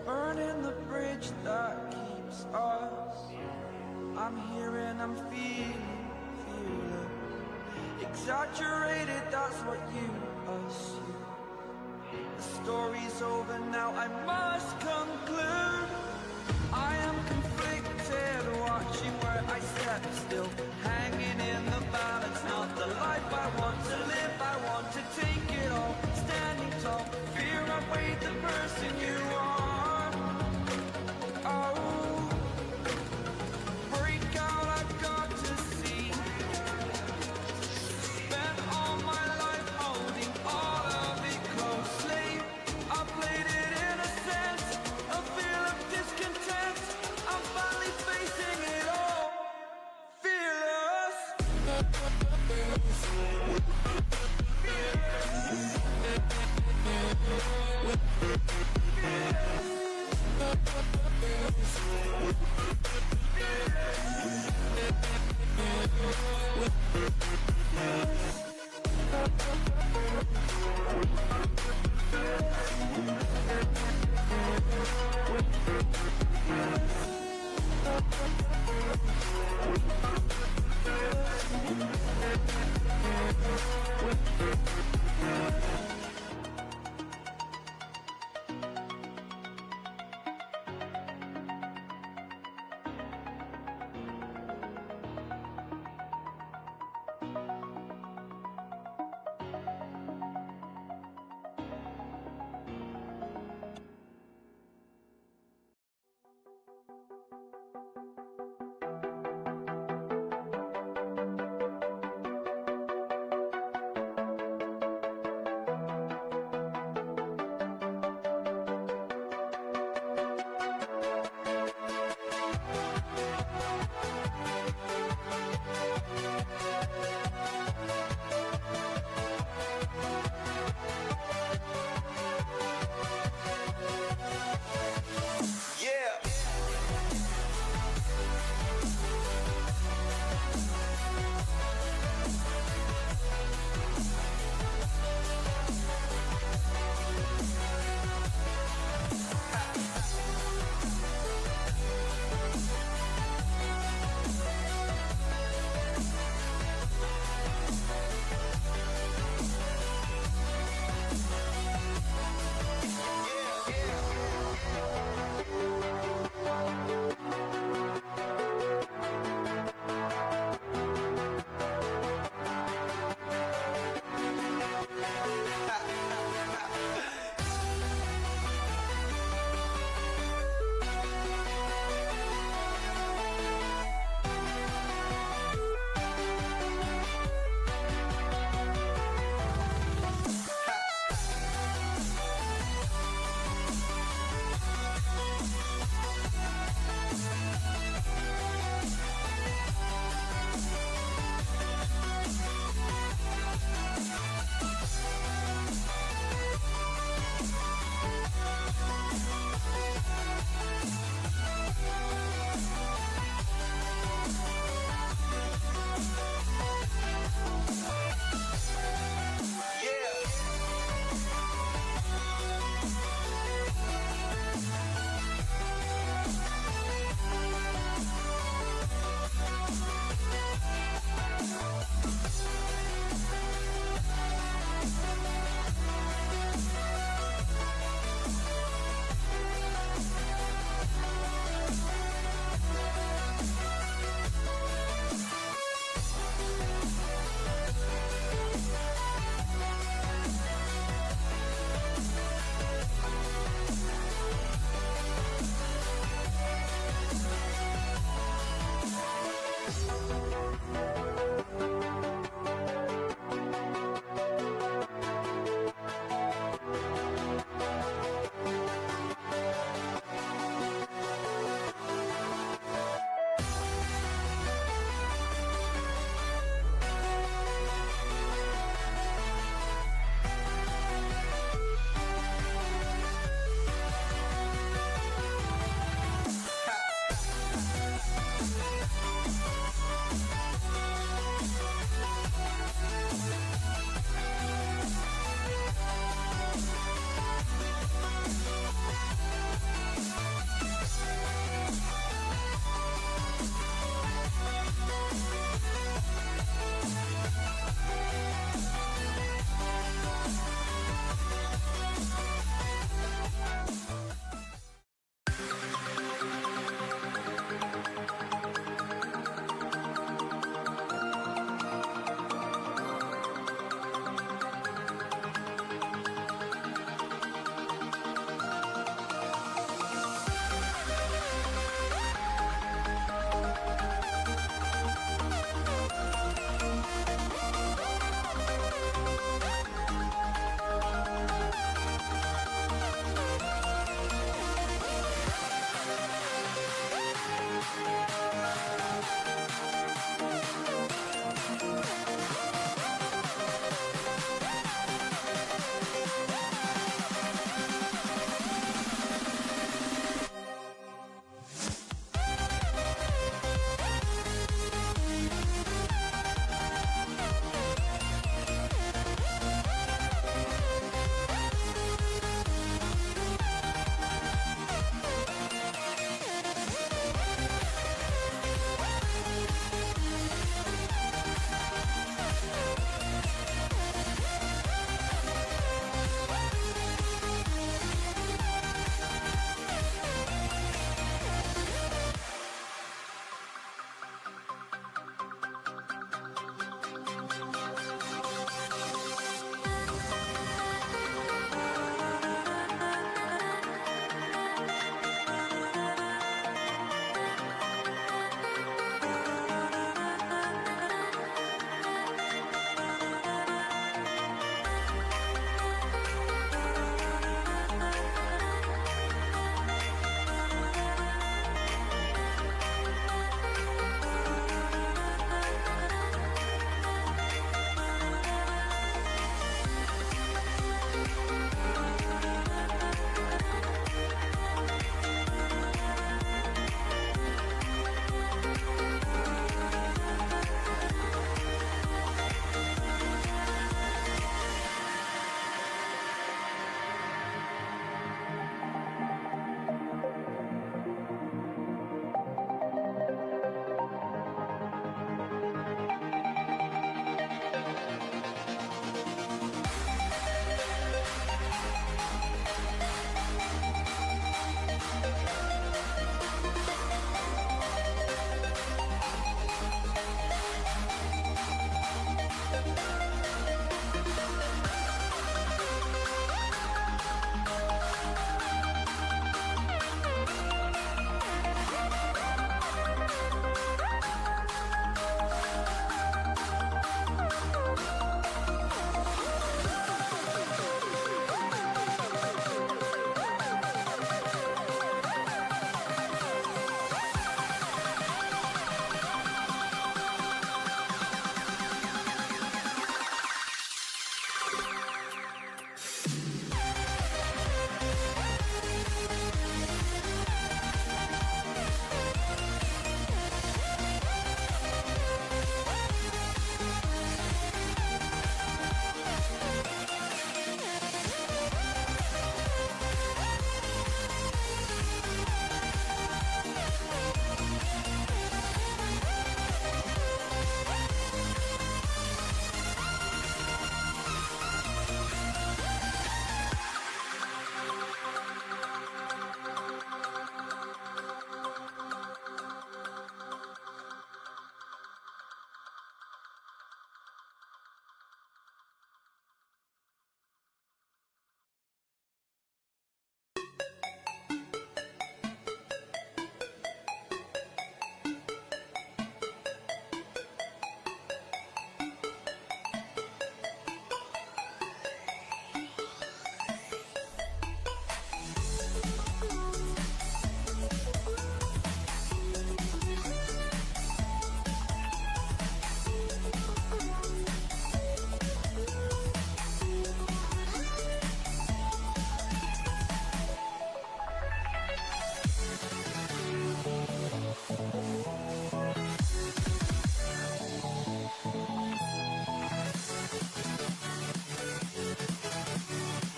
Burning the bridge that keeps us. I'm here and I'm feeling fearless. Exaggerated, that's what you assume. The story's over now, I must conclude. I am conflicted, watching where I step still, hanging in the balance. Not the life I want to live, I want to take it all. Standing tall, fear outweighed the person you are. Oh, break out, I've got to see. Spent all my life holding all of it closely. I played it innocent, a feel of discontent. I'm finally facing it all, fearless.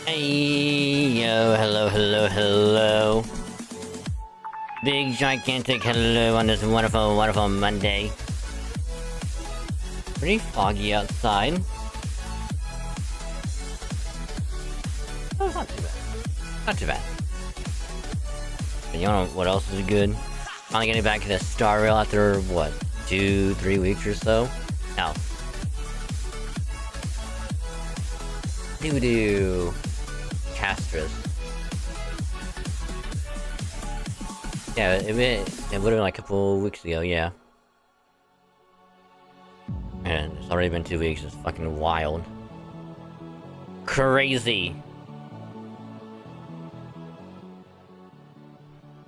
Hey, yo, hello. Big, gigantic hello on this wonderful Monday. Pretty foggy outside. Oh, not too bad. Not too bad. But you know what else is good? Finally getting back to the Star Rail after, what, 2-3 weeks or so? Now. Doo-doo. Castris. Yeah, it would have been like a couple weeks ago, yeah. And it's already been 2 weeks, it's fucking wild. Crazy.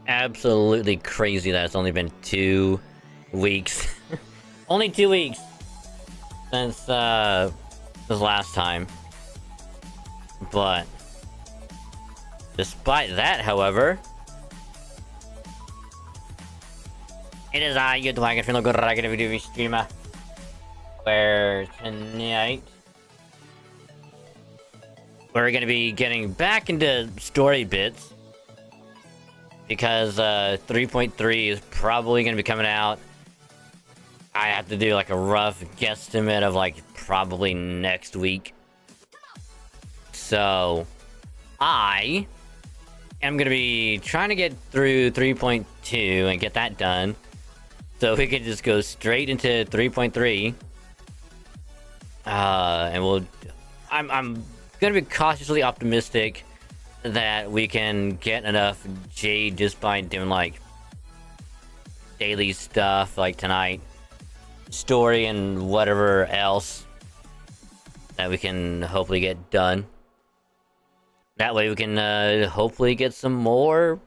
Absolutely crazy that it's only been 2 weeks. Only 2 weeks! Since, this last time. But despite that, however, it is I, your Dragon Final Good Dragon Video VStreamer, where tonight we're gonna be getting back into story bits because 3.3 is probably gonna be coming out. I have to do like a rough guesstimate of like probably next week. So I am gonna be trying to get through 3.2 and get that done, so we can just go straight into 3.3. And I'm gonna be cautiously optimistic that we can get enough Jade just by doing like daily stuff like tonight, story and whatever else that we can hopefully get done. That way we can hopefully get some more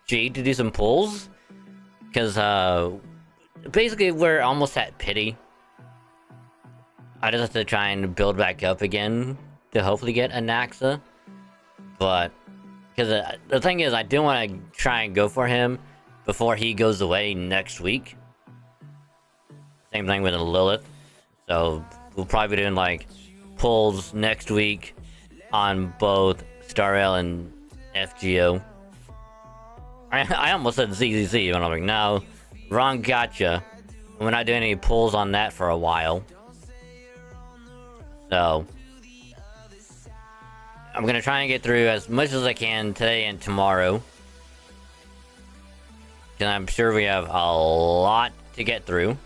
Jade to do some pulls. Because basically we're almost at pity. I just have to try and build back up again to hopefully get a Naxa. But because the thing is, I do want to try and go for him before he goes away next week. Same thing with a Lilith. So we'll probably be doing like pulls next week on both Star Rail and FGO. I almost said ZZZ, and I'm like, no, wrong gotcha. We're not doing any pulls on that for a while. So I'm gonna try and get through as much as I can today and tomorrow. And I'm sure we have a lot to get through.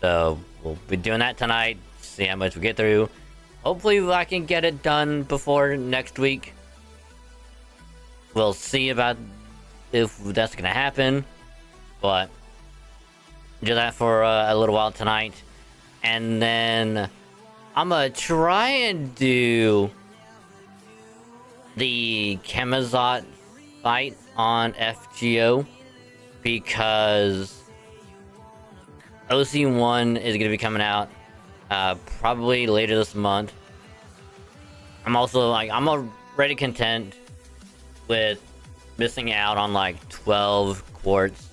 So we'll be doing that tonight, see how much we get through. Hopefully I can get it done before next week. We'll see about if that's gonna happen. But do that for a little while tonight. And then I'm gonna try and do the Camazotz fight on FGO, because OC1 is gonna be coming out probably later this month. I'm also like, I'm already content with missing out on like 12 quartz,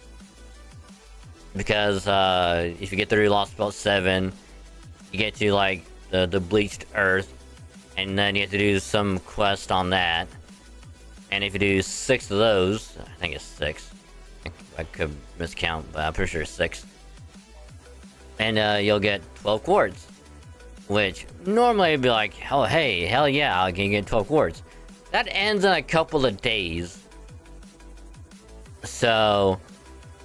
because if you get through Lost Belt 7, you get to like the bleached earth, and then you have to do some quest on that. And if you do 6 of those, I think it's 6. I could miscount, but I'm pretty sure it's 6. And you'll get 12 quartz, which normally would be like, oh hey, hell yeah, I can get 12 quartz. That ends in a couple of days. So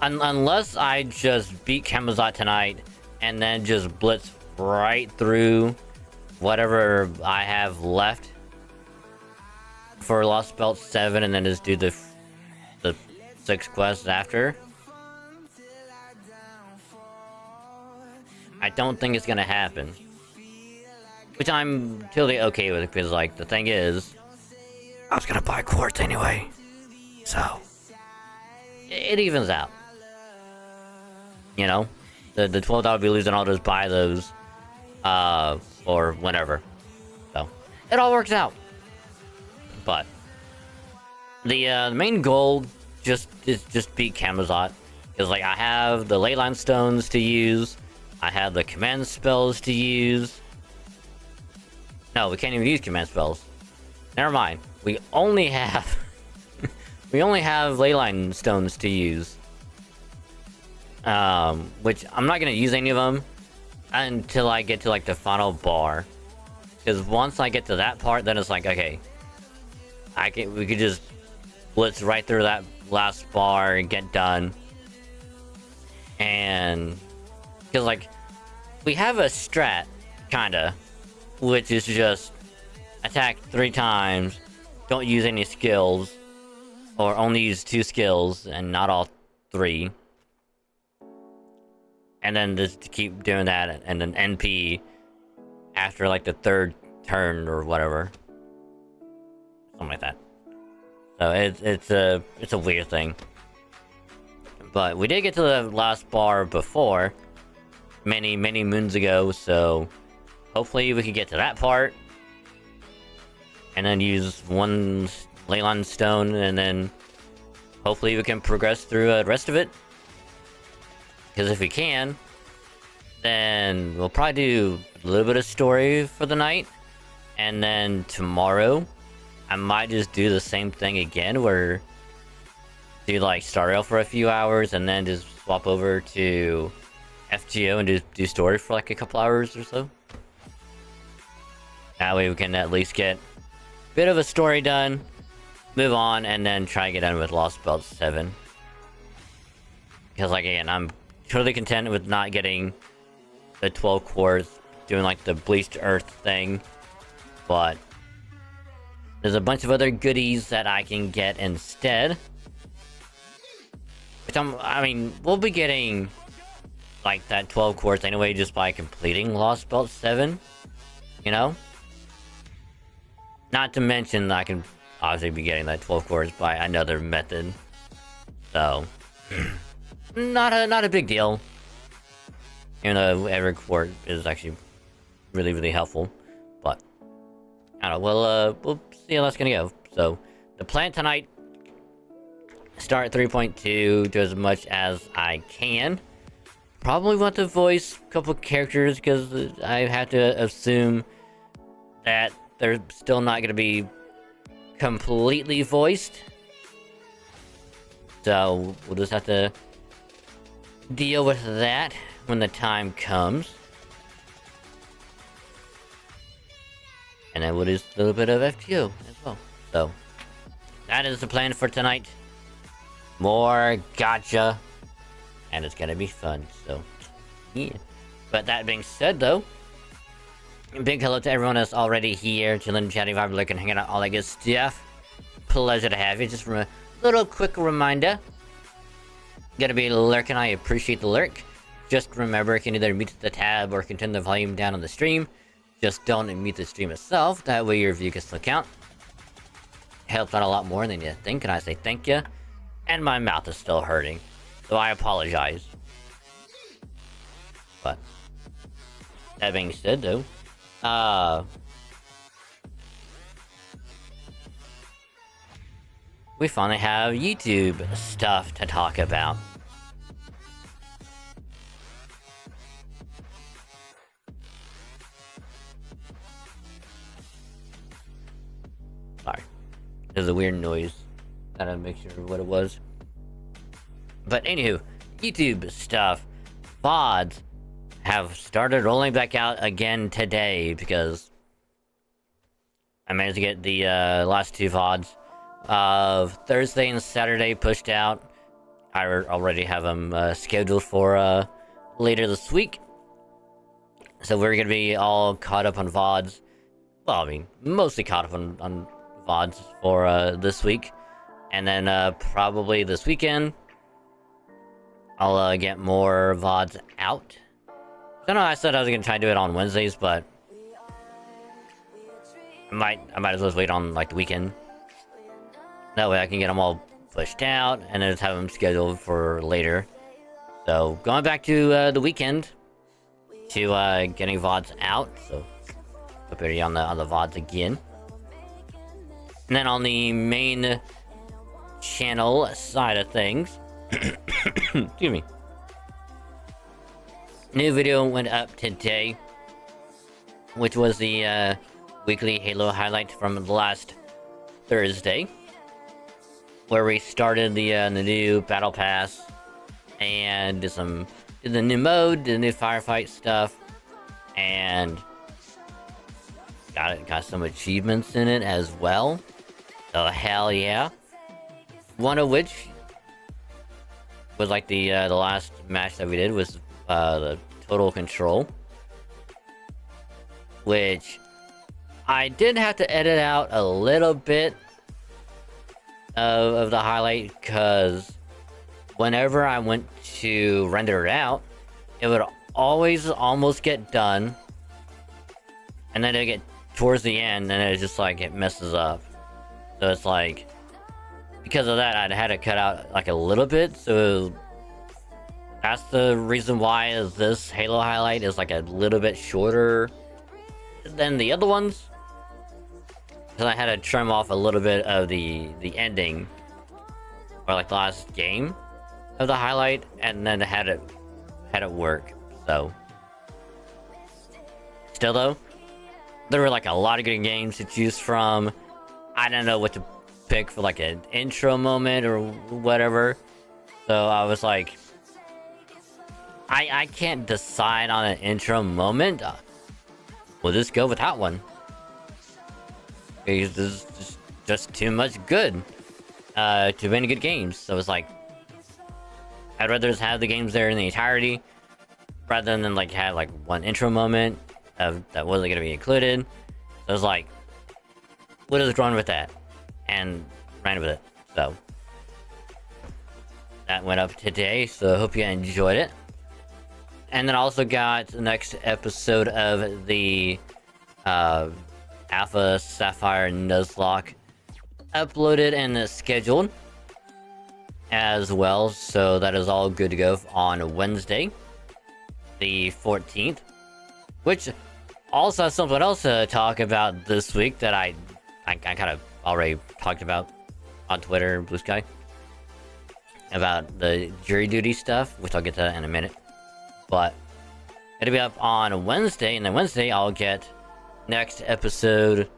unless I just beat Camazotz tonight and then just blitz right through whatever I have left for Lost Belt 7 and then just do the 6 quests after, I don't think it's gonna happen. Which I'm totally okay with, because like the thing is, I was gonna buy quartz anyway, so it evens out. You know, the $12 I'll be losing, I'll just buy those or whenever. So it all works out. But the main goal just beat Camazotz. Because like I have the leyline stones to use, I have the command spells to use. No, we can't even use command spells. Never mind. We only have we only have leyline stones to use. Which I'm not gonna use any of them until I get to like the final bar. Because once I get to that part, then it's like, okay, we could just blitz right through that last bar and get done. And because like we have a strat, kinda, which is just attack 3 times, don't use any skills, or only use 2 skills and not all 3, and then just keep doing that, and then NP after like the 3rd turn or whatever, something like that. So it's a weird thing. But we did get to the last bar before, many moons ago, so hopefully we can get to that part and then use 1 leyline stone, and then hopefully we can progress through the rest of it. Because if we can, then we'll probably do a little bit of story for the night, and then tomorrow I might just do the same thing again, where do like start out for a few hours and then just swap over to FGO and do story for like a couple hours or so. That way we can at least get a bit of a story done, move on, and then try to get done with Lost Belt 7. Because like again, I'm totally content with not getting the 12 cores, doing like the Bleached Earth thing, but there's a bunch of other goodies that I can get instead. Which I mean, we'll be getting like that 12 cores anyway just by completing Lost Belt 7, you know? Not to mention I can obviously be getting that 12 cores by another method. So, not a big deal. You know, every core is actually really helpful. But, I don't know, we'll see how that's gonna go. So, the plan tonight, start 3.2, do as much as I can. Probably want to voice a couple characters, because I have to assume that they're still not going to be completely voiced. So we'll just have to deal with that when the time comes. And then we'll do a little bit of FGO as well. So that is the plan for tonight. More gacha, and it's gonna be fun. So yeah. But that being said, though, big hello to everyone that's already here, chilling, chatting, vibing, lurking, hanging out, all that good stuff. Pleasure to have you. Just from a little quick reminder, gonna be lurking. I appreciate the lurk. Just remember, you can either mute the tab or can turn the volume down on the stream. Just don't mute the stream itself. That way your view can still count. Helps out a lot more than you think, and I say thank you. And my mouth is still hurting, so I apologize. But that being said, though, we finally have YouTube stuff to talk about. Sorry, there's a weird noise. Gotta make sure what it was. But anywho, YouTube stuff. VODs have started rolling back out again today, because I managed to get the last 2 VODs of Thursday and Saturday pushed out. I already have them scheduled for later this week. So we're gonna be all caught up on VODs. Well, I mean, mostly caught up on VODs for this week. And then probably this weekend, I'll get more VODs out. I know I said I was gonna try to do it on Wednesdays, but I might as well wait on like the weekend. That way I can get them all pushed out and then just have them scheduled for later. So going back to the weekend to getting VODs out. So up here on the VODs again. And then on the main channel side of things. Excuse me. New video went up today, which was the weekly Halo highlight from last Thursday, where we started the new battle pass and did the new mode, the new firefight stuff, and got some achievements in it as well. So hell yeah! One of which was like the last match that we did was the Total Control, which I did have to edit out a little bit of the highlight, because whenever I went to render it out, it would always almost get done, and then it get towards the end, and it's just like it messes up. So it's like, because of that, I'd had to cut out like a little bit. So that's the reason why this Halo highlight is like a little bit shorter than the other ones, because I had to trim off a little bit of the ending, or like the last game of the highlight, and then had it work. So still though, there were like a lot of good games to choose from. I didn't know what to pick for like an intro moment or whatever, so I was like, I can't decide on an intro moment. We'll just go with that one, because there's just too much good, too many good games. So it's like, I'd rather just have the games there in the entirety, rather than like have like one intro moment that wasn't gonna be included. So I was like, we'll just run with that, and ran with it. So that went up today, so I hope you enjoyed it. And then also got the next episode of the Alpha Sapphire Nuzlocke uploaded and scheduled as well, so that is all good to go on Wednesday, the 14th, which also has something else to talk about this week that I kind of already talked about on Twitter, Blue Sky, about the jury duty stuff, which I'll get to that in a minute. But it'll be up on Wednesday, and then Wednesday I'll get next episode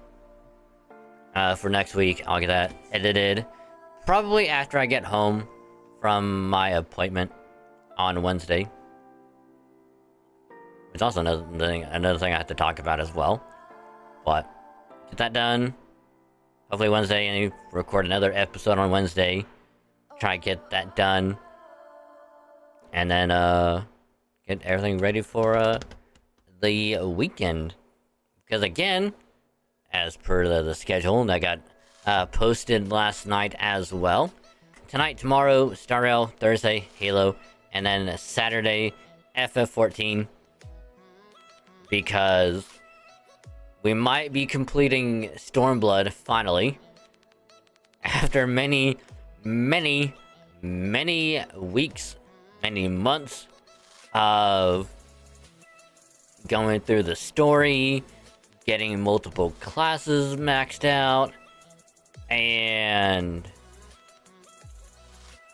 for next week. I'll get that edited probably after I get home from my appointment on Wednesday. It's also another thing I have to talk about as well. But get that done. Hopefully Wednesday, and record another episode on Wednesday. Try to get that done, and then get everything ready for the weekend. Because again, as per the schedule that got posted last night as well, tonight, tomorrow, Star Rail, Thursday, Halo, and then Saturday, FF14. Because we might be completing Stormblood finally, after many weeks, many months of going through the story, getting multiple classes maxed out, and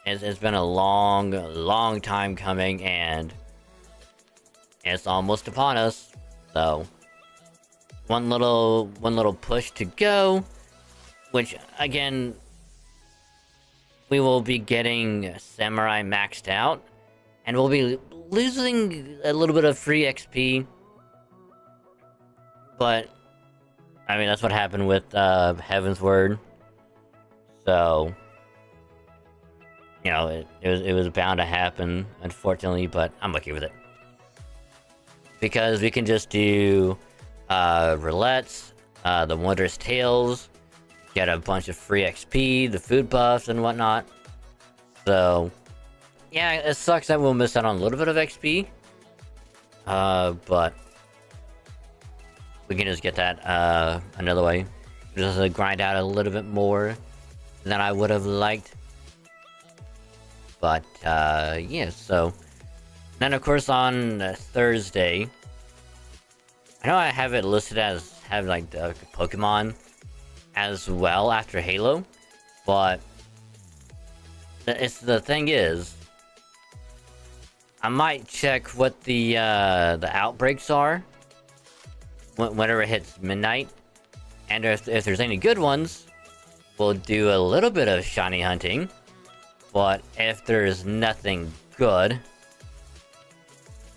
it's been a long time coming, and it's almost upon us. So one little push to go, which again, we will be getting Samurai maxed out, and we'll be losing a little bit of free XP. But I mean, that's what happened with Heaven's Word. So you know, it was bound to happen, unfortunately. But I'm okay with it, because we can just do roulettes, the Wondrous Tales, get a bunch of free XP, the food buffs and whatnot. So yeah, it sucks that we'll miss out on a little bit of XP, but we can just get that another way, just grind out a little bit more than I would have liked. But yeah, so then of course on Thursday, I know I have it listed as having like the Pokemon as well after Halo, but the thing is, I might check what the outbreaks are whenever it hits midnight, and if there's any good ones, we'll do a little bit of shiny hunting. But if there's nothing good,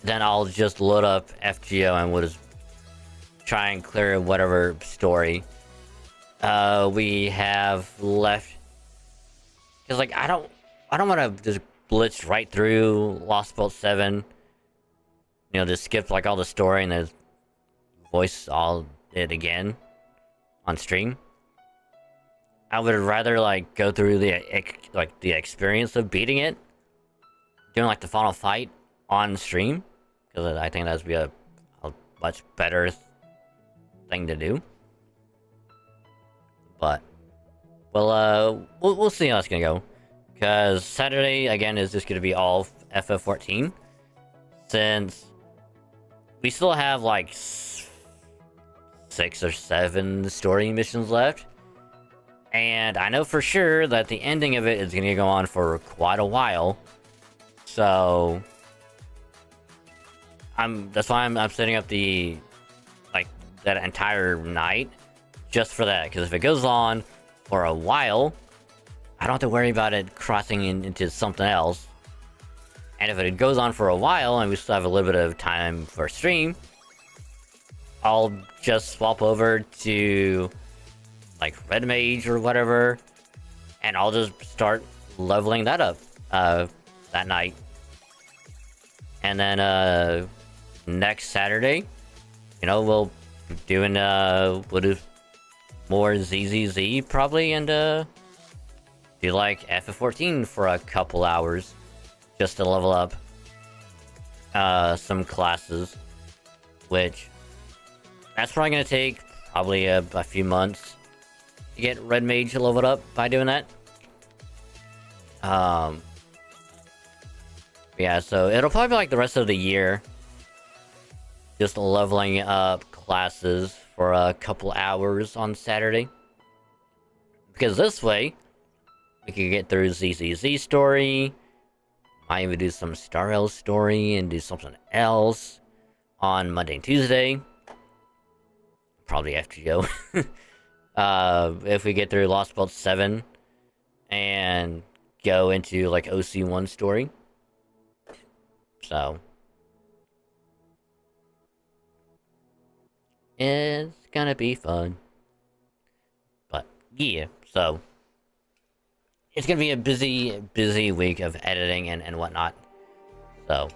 then I'll just load up FGO and we'll just try and clear whatever story we have left. Cause like I don't want to just blitz right through Lost Bolt 7. You know, just skip like all the story and then voice all it again on stream. I would rather like go through the experience of beating it, doing like the final fight on stream, because I think that'd be a much better thing to do. But we'll see how it's gonna go, because Saturday again is just gonna be all FF14, since we still have like 6 or 7 story missions left. And I know for sure that the ending of it is gonna go on for quite a while. So that's why I'm setting up the that entire night just for that. Because if it goes on for a while, I don't have to worry about it crossing into something else. And if it goes on for a while and we still have a little bit of time for stream, I'll just swap over to like Red Mage or whatever, and I'll just start leveling that up that night. And then next Saturday, you know, we'll do more ZZZ probably, and do like FF14 for a couple hours just to level up some classes, which that's probably gonna take probably a few months to get Red Mage leveled up by doing that. Yeah, so it'll probably be like the rest of the year, just leveling up classes for a couple hours on Saturday. Because this way, we can get through ZZZ story, might even do some Star Rail story and do something else on Monday and Tuesday. Probably FGO. If we get through Lost Bolt 7 and go into like OC1 story. So it's gonna be fun. But yeah, so it's gonna be a busy week of editing and whatnot. So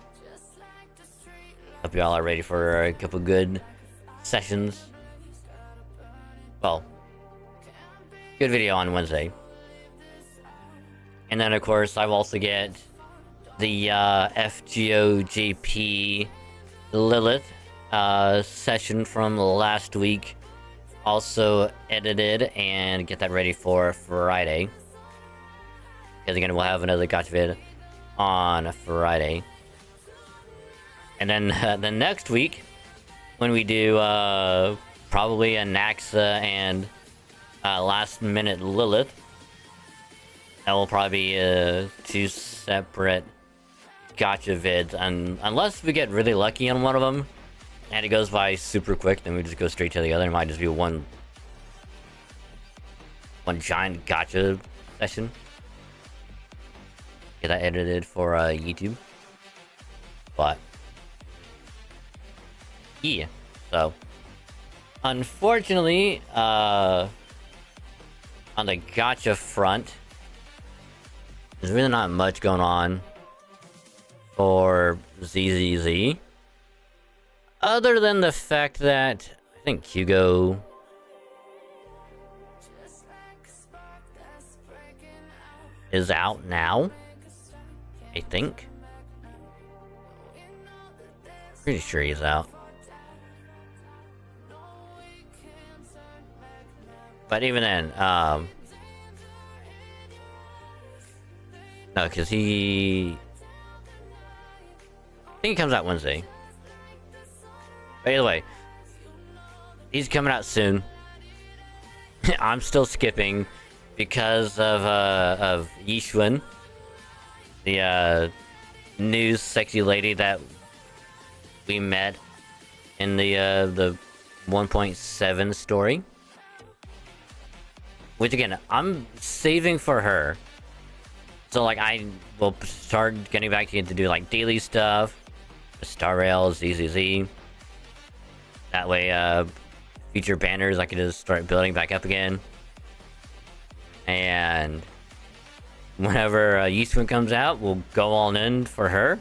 hope you all are ready for a couple good sessions. Well, good video on Wednesday. And then of course I will also get the FGOJP Lilith session from last week also edited, and get that ready for Friday. Because again, we'll have another gacha vid on Friday. And then the next week, when we do probably a Naxa and last minute Lilith, that will probably be 2 separate gacha vids, and unless we get really lucky on one of them and it goes by super quick, then we just go straight to the other. It might just be one giant gacha session. Get that edited for YouTube. But yeah, so unfortunately, on the gacha front, there's really not much going on for ZZZ, other than the fact that I think Hugo is out now. I think. Pretty sure he's out. But even then, no, because I think he comes out Wednesday. But either way, he's coming out soon. I'm still skipping because of Yishun the new sexy lady that we met in the 1.7 story. Which again, I'm saving for her. So like I will start getting back to do like daily stuff, Star Rail, ZZZ. That way, future banners I can just start building back up again. And whenever VStreamer comes out, we'll go all in for her.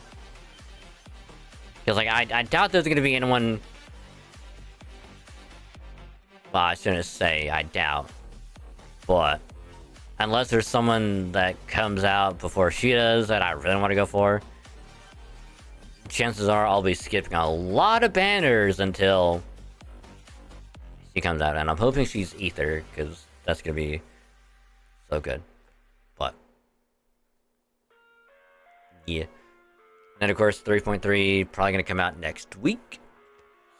Because like I doubt there's gonna be anyone. Well, I shouldn't say I doubt, but unless there's someone that comes out before she does that I really want to go for, chances are I'll be skipping a lot of banners until she comes out, and I'm hoping she's Ether because that's gonna be so good. But yeah, and then of course 3.3 probably gonna come out next week.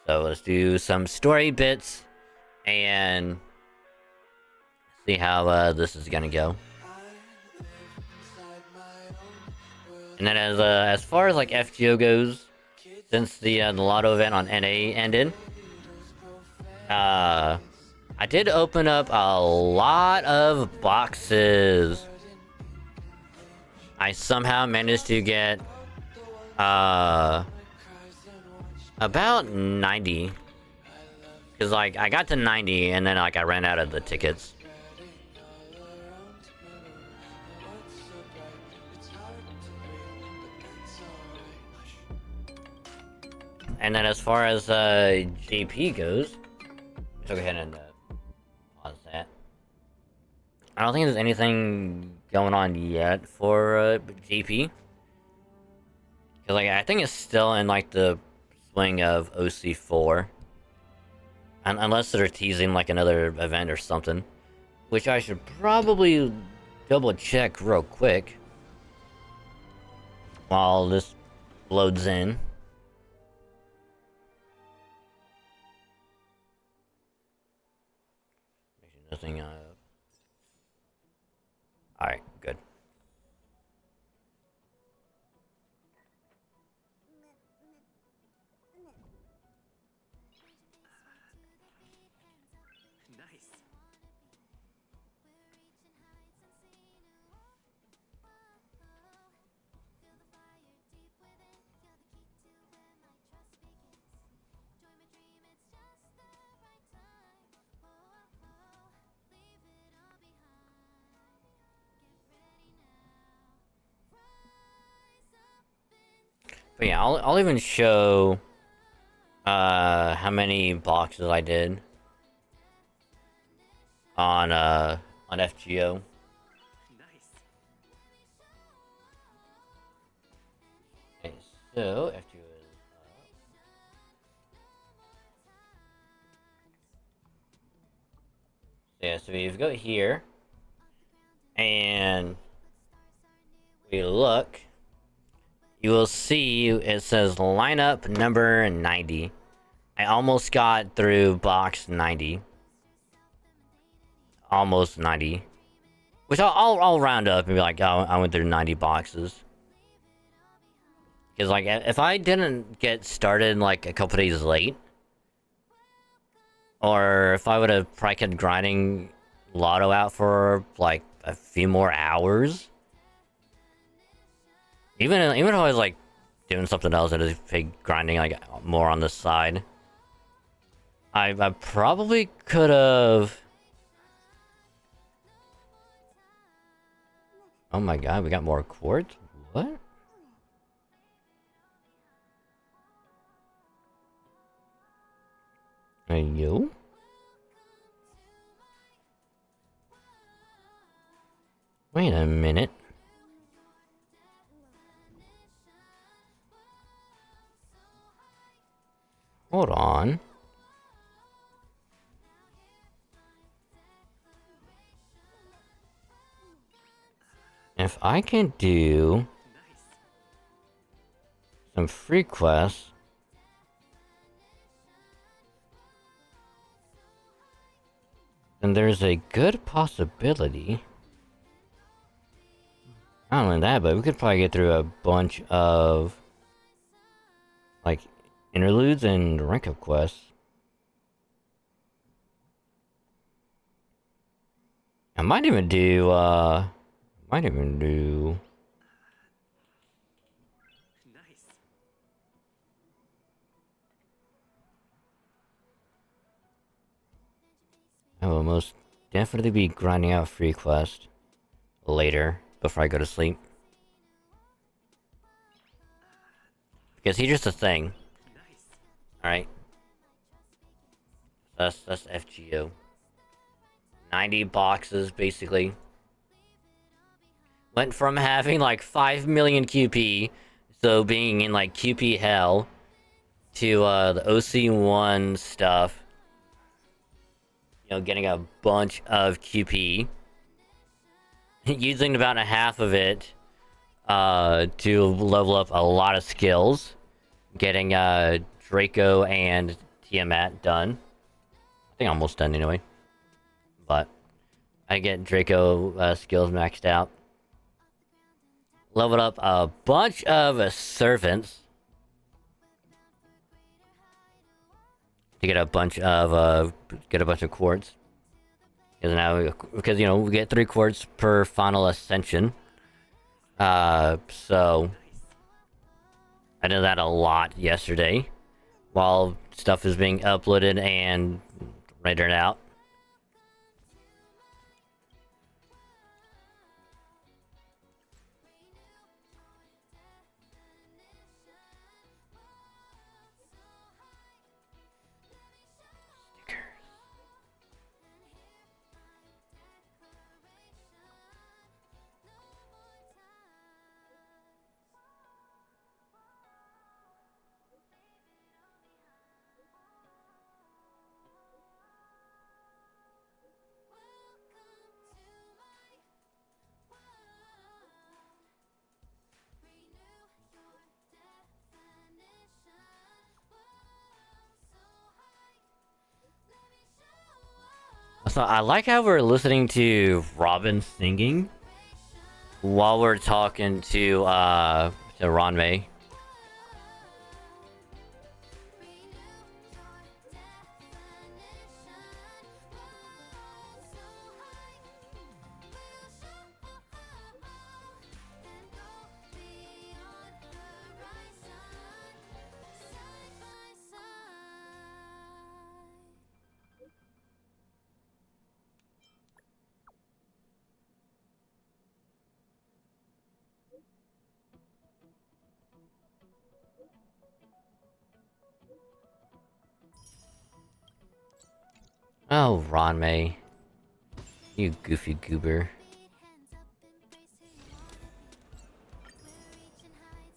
So let's do some story bits and see how this is gonna go. And then as far as like FGO goes, since the lotto event on NA ended, I did open up a lot of boxes. I somehow managed to get about 90. Cause like I got to 90 and then like I ran out of the tickets. And then as far as JP goes, let's go ahead and pause that. I don't think there's anything going on yet for JP. Cause like I think it's still in like the swing of OC4. Unless they're teasing like another event or something, which I should probably double check real quick while this loads in. Nothing. All right, good. But yeah, I'll even show how many boxes I did on FGO. Okay, so FGO is yeah, so if you go here and we look, you will see it says lineup number 90. I almost got through box 90. Almost 90. Which I'll round up and be like, oh, I went through 90 boxes. Because like, if I didn't get started like a couple days late, or if I would have probably kept grinding Lotto out for like a few more hours, even if I was like doing something else and just grinding like more on the side, I probably could have. Oh my god, we got more quartz? What? Hey, you? Wait a minute. Hold on. If I can do some free quests, then there's a good possibility Not only that, but we could probably get through a bunch of like interludes and rank up quests. I might even do I will most definitely be grinding out free quest later before I go to sleep. Because here's just the thing. Alright. That's FGO. 90 boxes basically. Went from having like 5 million QP, so being in like QP hell, to the OC1 stuff. You know, getting a bunch of QP, using about a half of it to level up a lot of skills, getting Draco and Tiamat done. I think almost done anyway, but I get Draco skills maxed out. Leveled up a bunch of servants to get a bunch of quartz. Because you know we get 3 quartz per final ascension. So I did that a lot yesterday while stuff is being uploaded and rendered out. So I like how we're listening to Robin singing while we're talking to Ranmei. Oh, Ranmei. You goofy goober.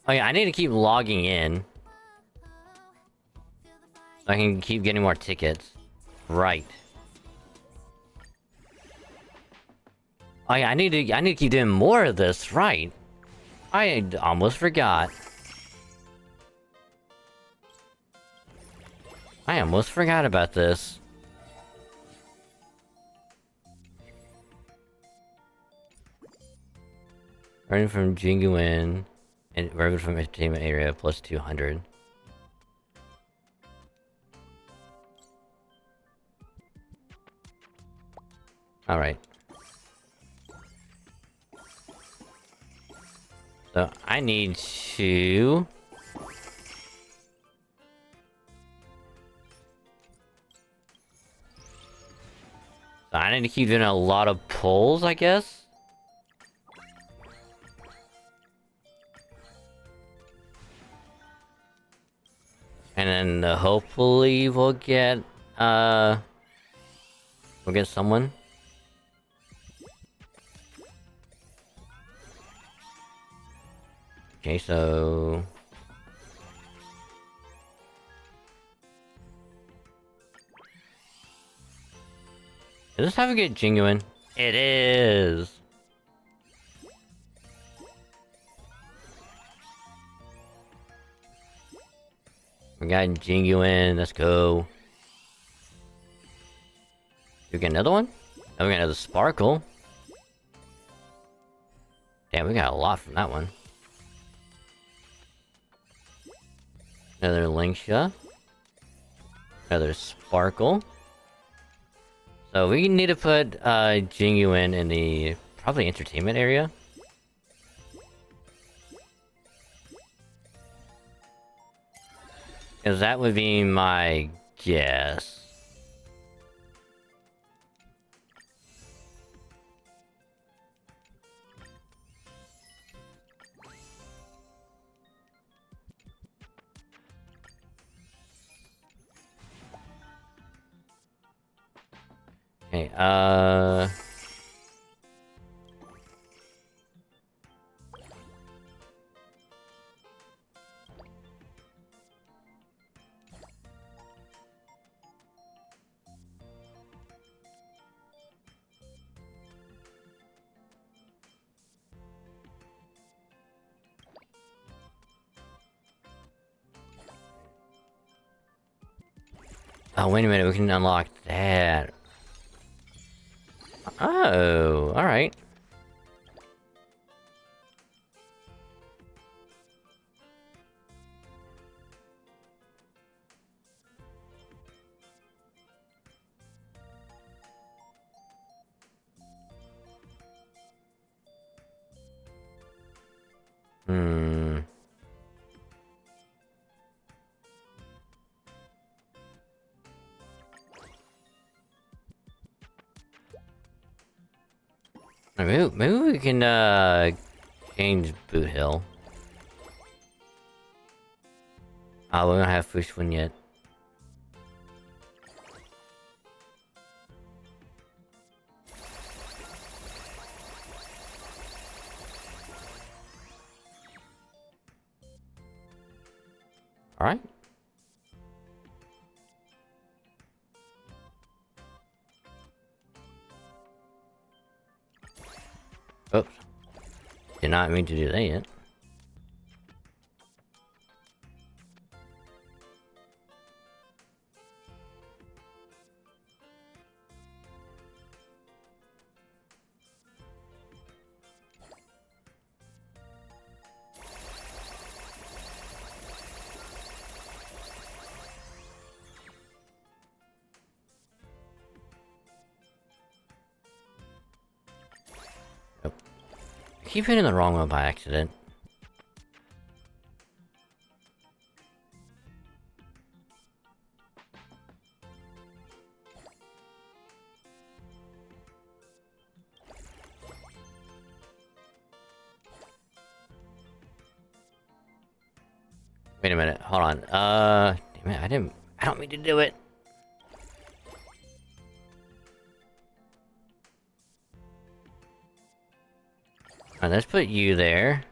Oh yeah, I need to keep logging in. So I can keep getting more tickets. Right. Oh yeah, I need to keep doing more of this, right. I almost forgot. I almost forgot about this. Running from Jinguin and running from entertainment area plus 200. Alright. So I need to... So I need to keep doing a lot of pulls, I guess? And then hopefully we'll get someone. Okay, so is this how we get genuine? It is. We got genuine. Let's go. Do we get another one? Oh, we got another sparkle. Damn, Damn, we got a lot from that one. Another Linksha. Another Sparkle. So we need to put Jingu in the probably entertainment area. Because that would be my guess. Okay, oh, wait a minute, we can unlock that. Oh, alright. Hmm. Maybe we can, change Boot Hill. Oh, we don't have Fush one yet. Alright. Oops. Did not mean to do that yet. Nope. I keep hitting the wrong one by accident. Wait a minute, hold on. Damn it, I don't mean to do it. Alright, let's put you there.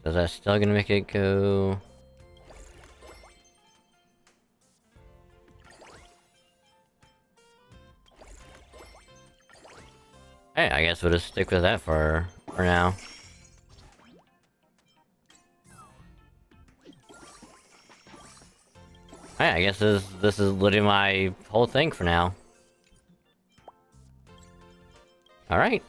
Is that still gonna make it go? Hey, I guess we'll just stick with that for now. Hey, I guess this is literally my whole thing for now. Alright.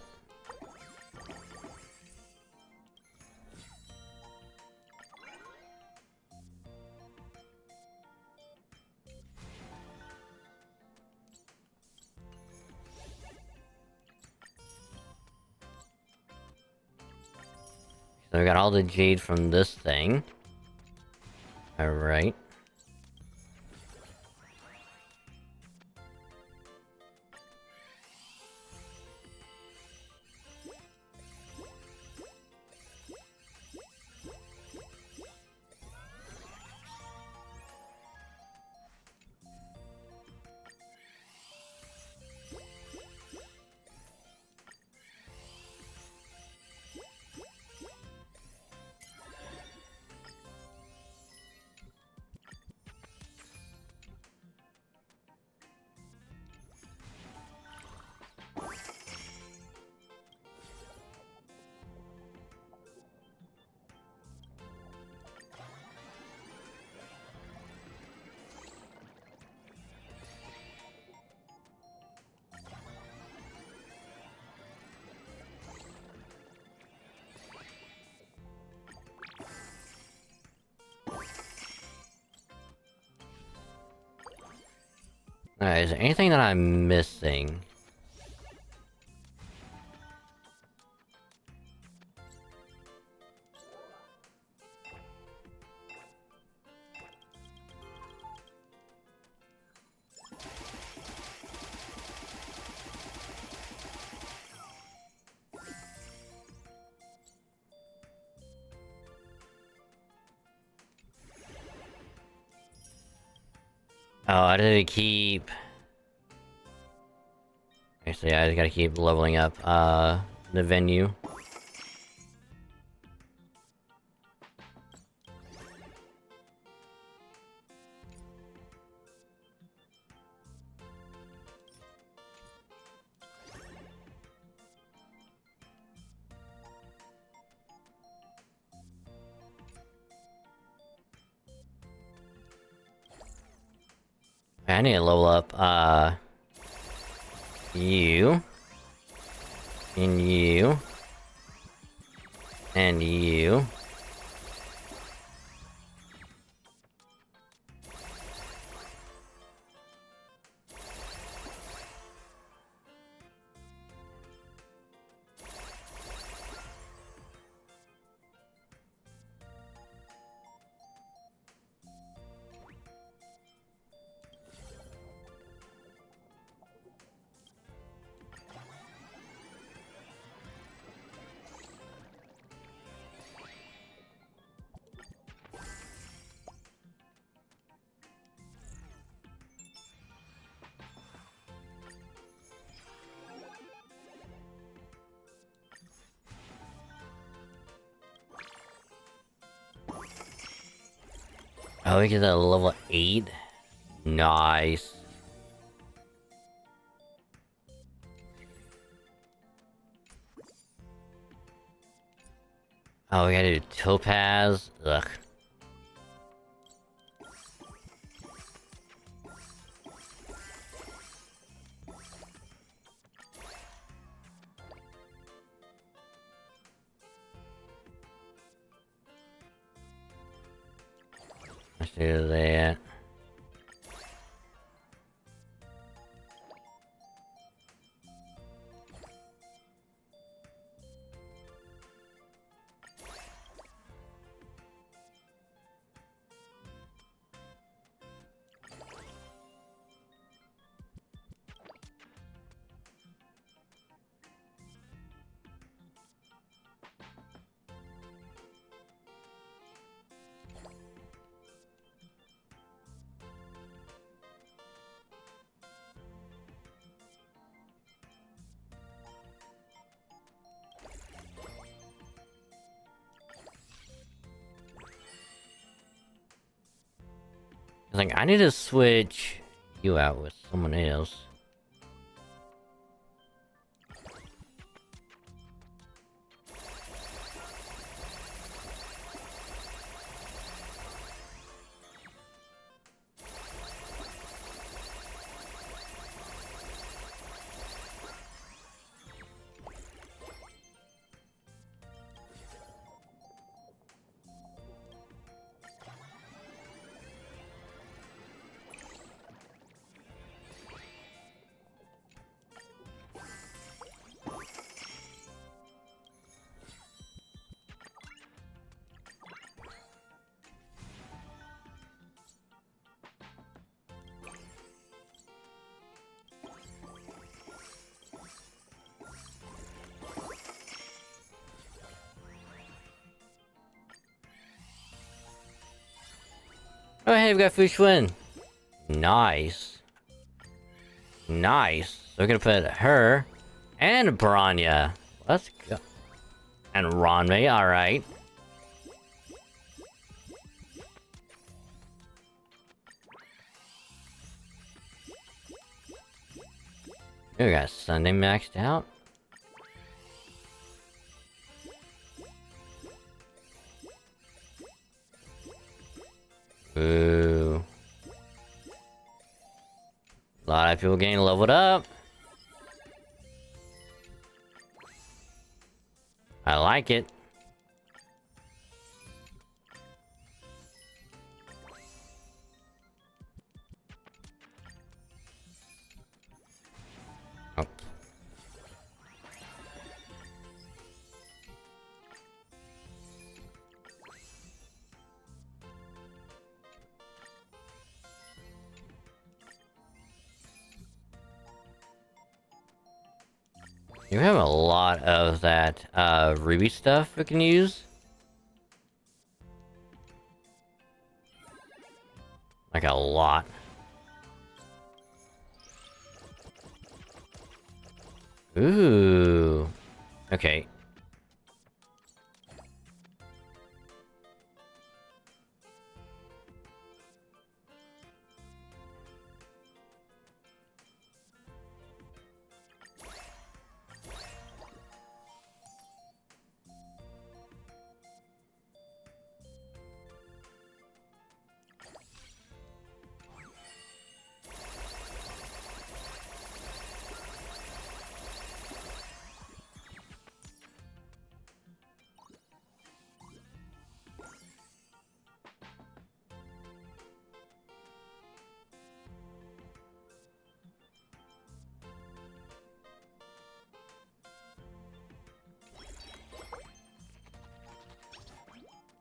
So we got all the jade from this thing. Alright. Alright, is there anything that I'm missing? Oh, I did keep... Okay, so yeah, I just gotta keep leveling up, the venue. I need to level up, you. And you. And you. Oh, we get that level 8? Nice. Oh, we gotta do Topaz? Ugh. Let's do that. Like, I need to switch you out with someone else. Oh, hey, we got Fushun. Nice. Nice. So we're gonna put her and Branya. Let's go. And Ranmei, alright. We got Sunday maxed out. Ooh. A lot of people getting leveled up. I like it. You have a lot of that ruby stuff we can use. Like a lot. Ooh. Okay.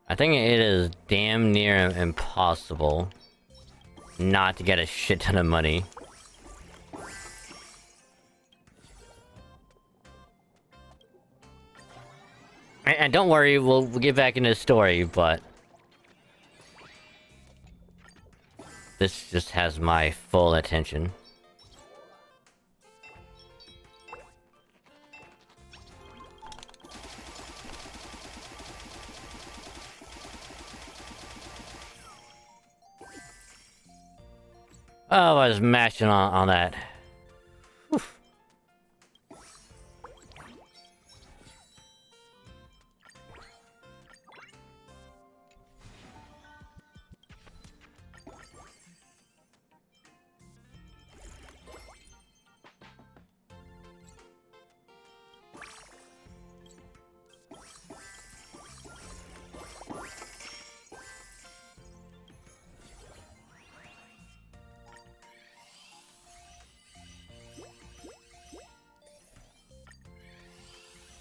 I think it is damn near impossible not to get a shit ton of money. And don't worry, we'll get back into the story, but... this just has my full attention. Oh, I was mashing on that. Whew.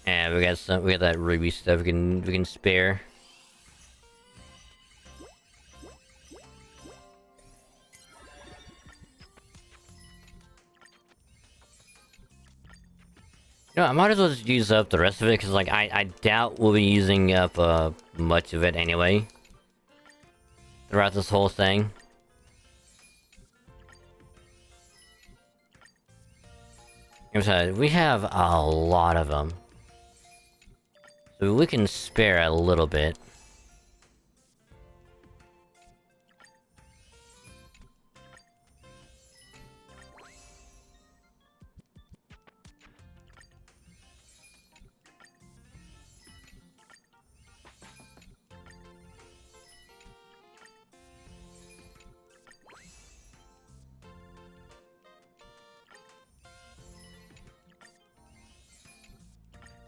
And we got that ruby stuff we can spare. You know, I might as well just use up the rest of it, because, like, I doubt we'll be using up, much of it anyway. Throughout this whole thing. We have a lot of them. So we can spare a little bit.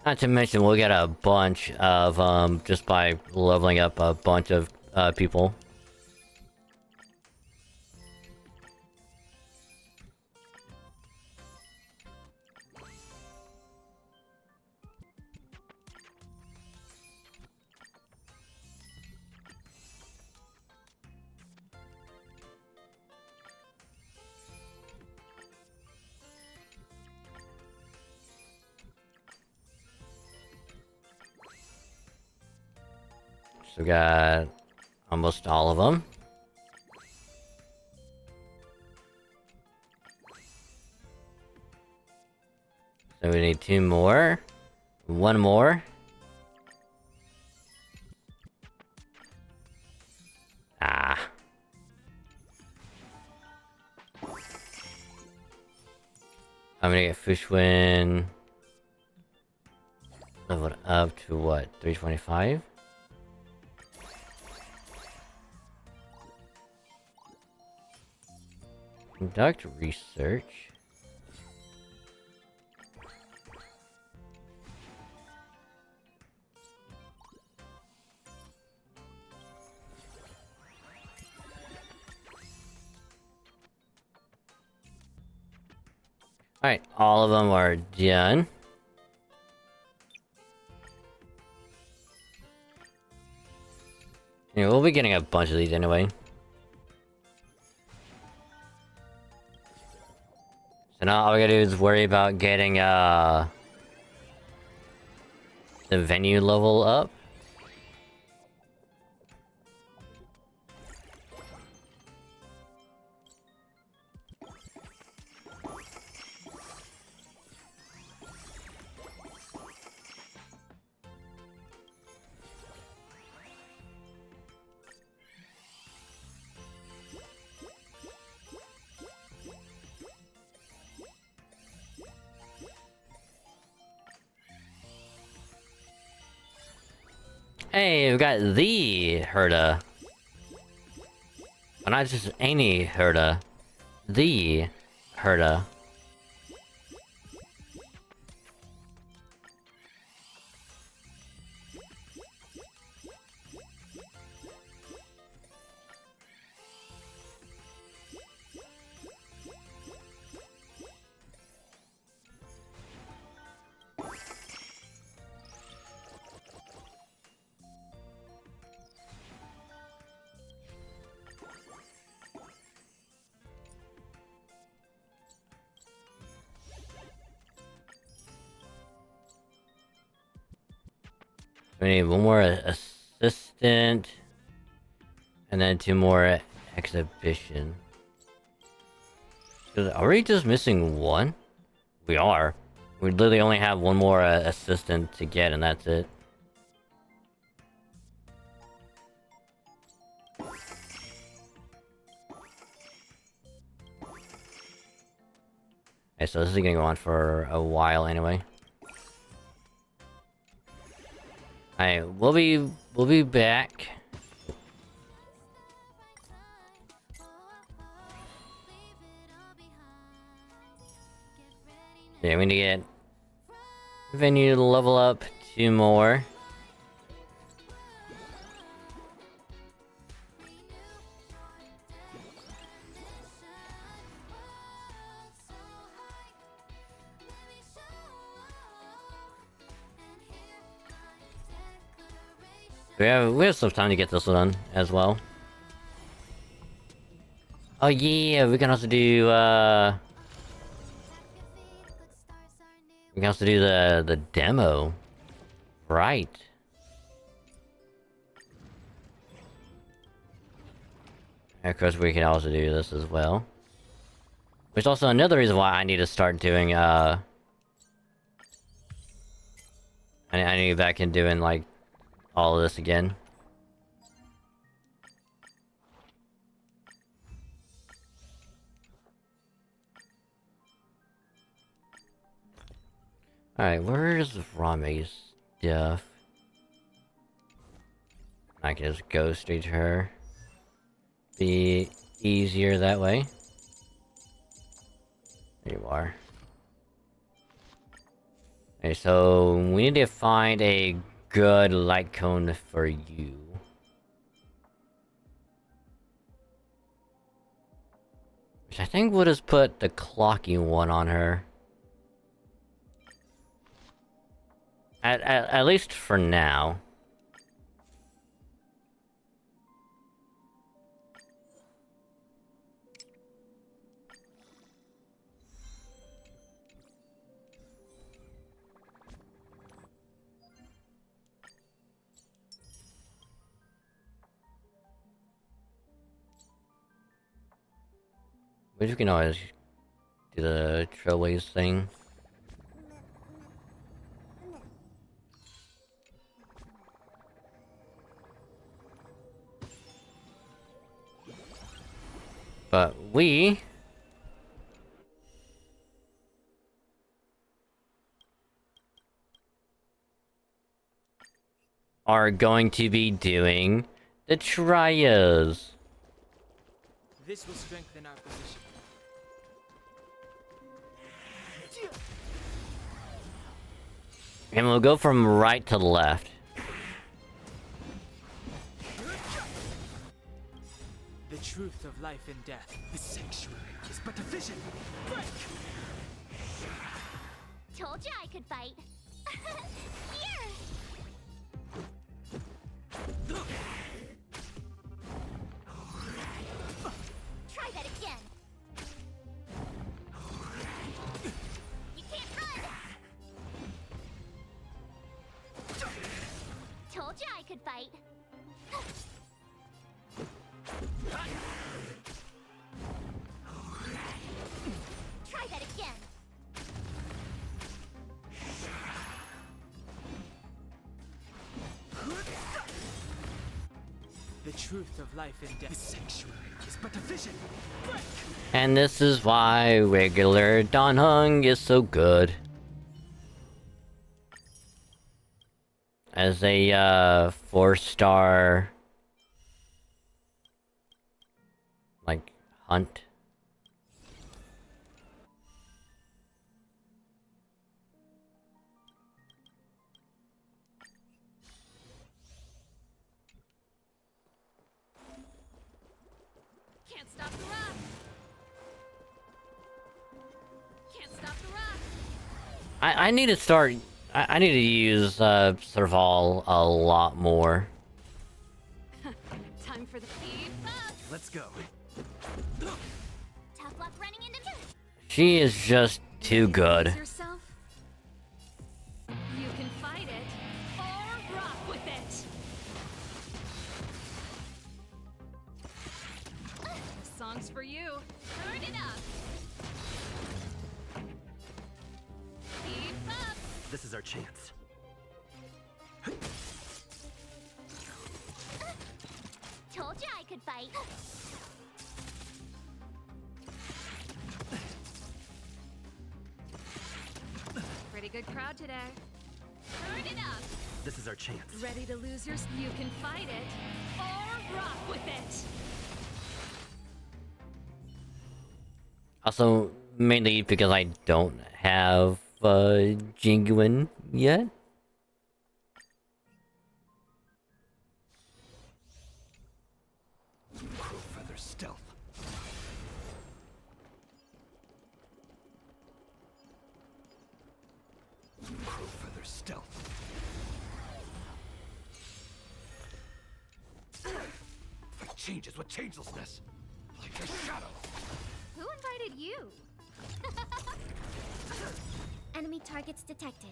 Not to mention, we'll get a bunch of, just by leveling up a bunch of, people. So we got almost all of them. So we need 2 more. 1 more. Ah. I'm gonna get Fishwin leveled up to what? 325? Conduct research. Alright, all of them are done. Yeah, we'll be getting a bunch of these anyway. So now all we gotta do is worry about getting, the venue level up. Hey, we got the Herda. But not just any Herda. The Herda. We need one more assistant, and then 2 more exhibition. Are we just missing 1? We are. We literally only have 1 more assistant to get, and that's it. Okay, so this is gonna go on for a while anyway. Alright, we'll be back. Yeah, we need to get venue to level up 2 more. We have some time to get this one done as well. Oh yeah, we can also do we can also do the demo. Right. And of course we can also do this as well. Which is also another reason why I need to start doing I need to get back in doing like all of this again. Alright, where's Rame's stuff? I can just go straight to her. Be easier that way. There you are. Okay, so we need to find a good light cone for you. Which I think we'll just put the clocky one on her. At least for now. But you can always do the trailways thing. But we are going to be doing the trials. This will strengthen our position. And we'll go from right to left. The truth of life and death. The sanctuary is but a vision. Break! Told you I could fight. Here! Try that again. You can't run! truth of life and death. The sanctuary is but a vision. Break! And this is why regular Dan Heng is so good. As a 4-star like hunt. Can't stop the rock. Can't stop the rock. I need to start. I need to use Serval a lot more. Time for the speed bump. Let's go. Tough luck running into me. She is just too good. Yourself. You can fight it or rock with it. This song's for you. Turn it up. Speed bump. This is our chance. Told you I could fight. Pretty good crowd today. Turn it up. This is our chance. Ready to lose your... You can fight it or rock with it. Also, mainly because I don't have Jinguin yet. Crow feather stealth. Crow feather stealth. Fight changes with changelessness. Like a shadow. Who invited you? Enemy targets detected.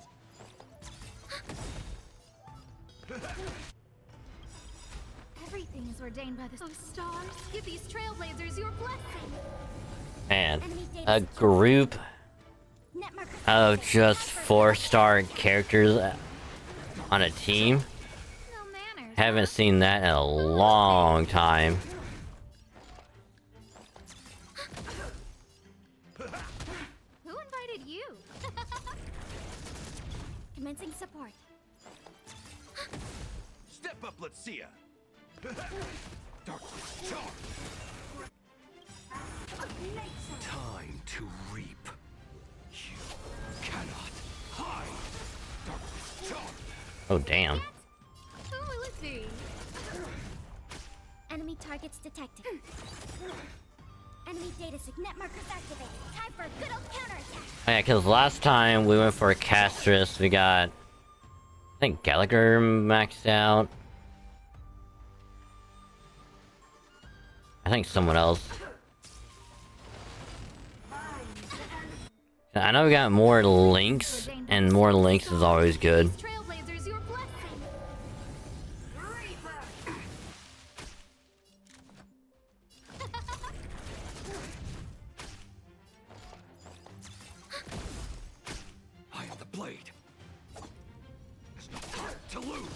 Everything is ordained by the stars. Give these trailblazers your blessing. And a group Net marker of detected. just Time for 4-star characters on a team. No manners. Haven't seen that in a long time. Who invited you? Commencing support. Step up, let's see ya. Darkness charm. Time to reap. You cannot hide. Darkness charm. Oh damn. Who will it be? Enemy targets detected. Enemy data net markers activated. Time for a good old counterattack. Oh, yeah, because last time we went for a Castress, we got, I think Gallagher maxed out. I think someone else. I know we got more links, and more links is always good. Trailblazers, your blessing. I am the blade. There's no time to lose.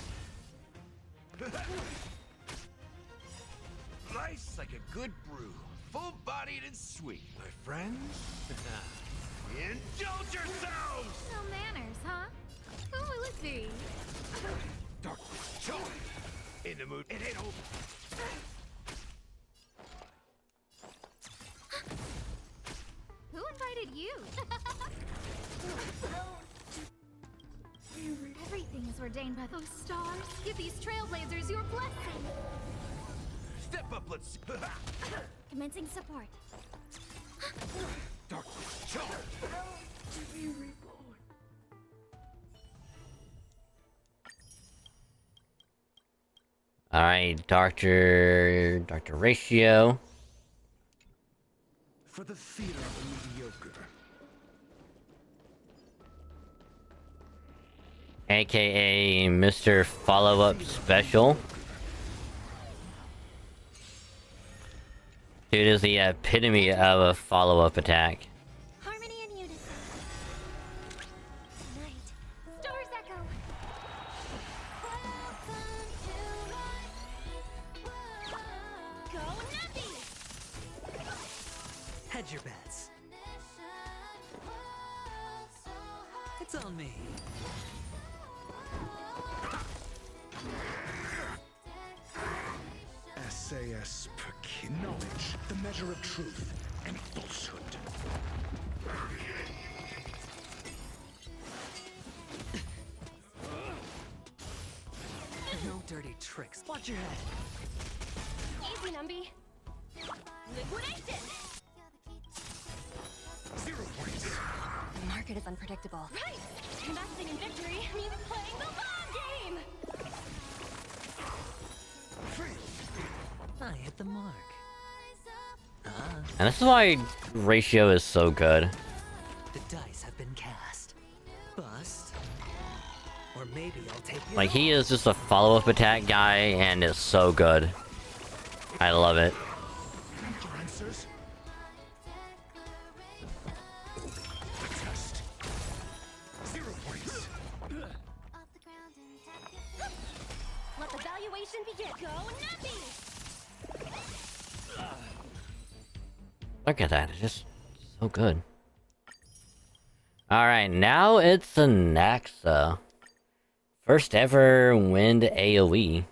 Nice like a good brew. Full-bodied and sweet. My friends? Indulge yourselves! No manners, huh? Who will it be? Darkness charm. In the mood. It ain't over. Who invited you? Everything is ordained by those stars. Give these trailblazers your blessing. Step up, let's see. Commencing support. Darkness charm. Alright, Dr. Ratio. For the theater of the mediocre. AKA Mr. Follow-Up Special. Dude is the epitome of a follow-up attack. Harmony and unison. Night. Stars echo. Welcome to my That's on me. SAS Perkin. Knowledge, the measure of truth and falsehood. No dirty tricks. Watch your head. Easy, Numby. Liquidation! 0 points. The market is unpredictable. Right! Investing in victory means playing the long game! I hit the mark. And this is why ratio is so good. The dice have been cast. Bust. Or maybe I'll take you. Like, he is just a follow-up attack guy, and it's so good. I love it. Your answers? Test. 0 points. Let the valuation begin! Go, Nuppy! Look at that, it's just so good. Alright, now it's the Naxa. First ever wind AoE.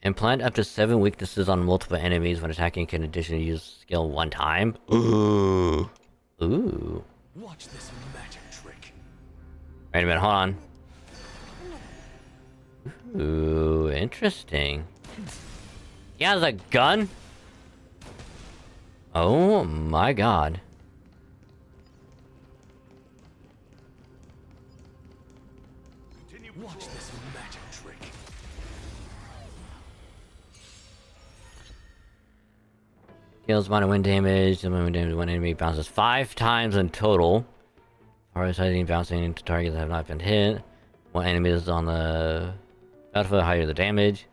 Implant up to 7 weaknesses on multiple enemies when attacking, can additionally use skill 1 time. Ooh. Ooh. Watch this magic trick. Wait a minute, hold on. Ooh, interesting. He has a gun? Oh my god. Watch this magic trick. Deals minor wind damage. The wind damage, one enemy bounces 5 times in total. Prioritizing bouncing into targets that have not been hit. One enemy is on the battlefield, higher the damage.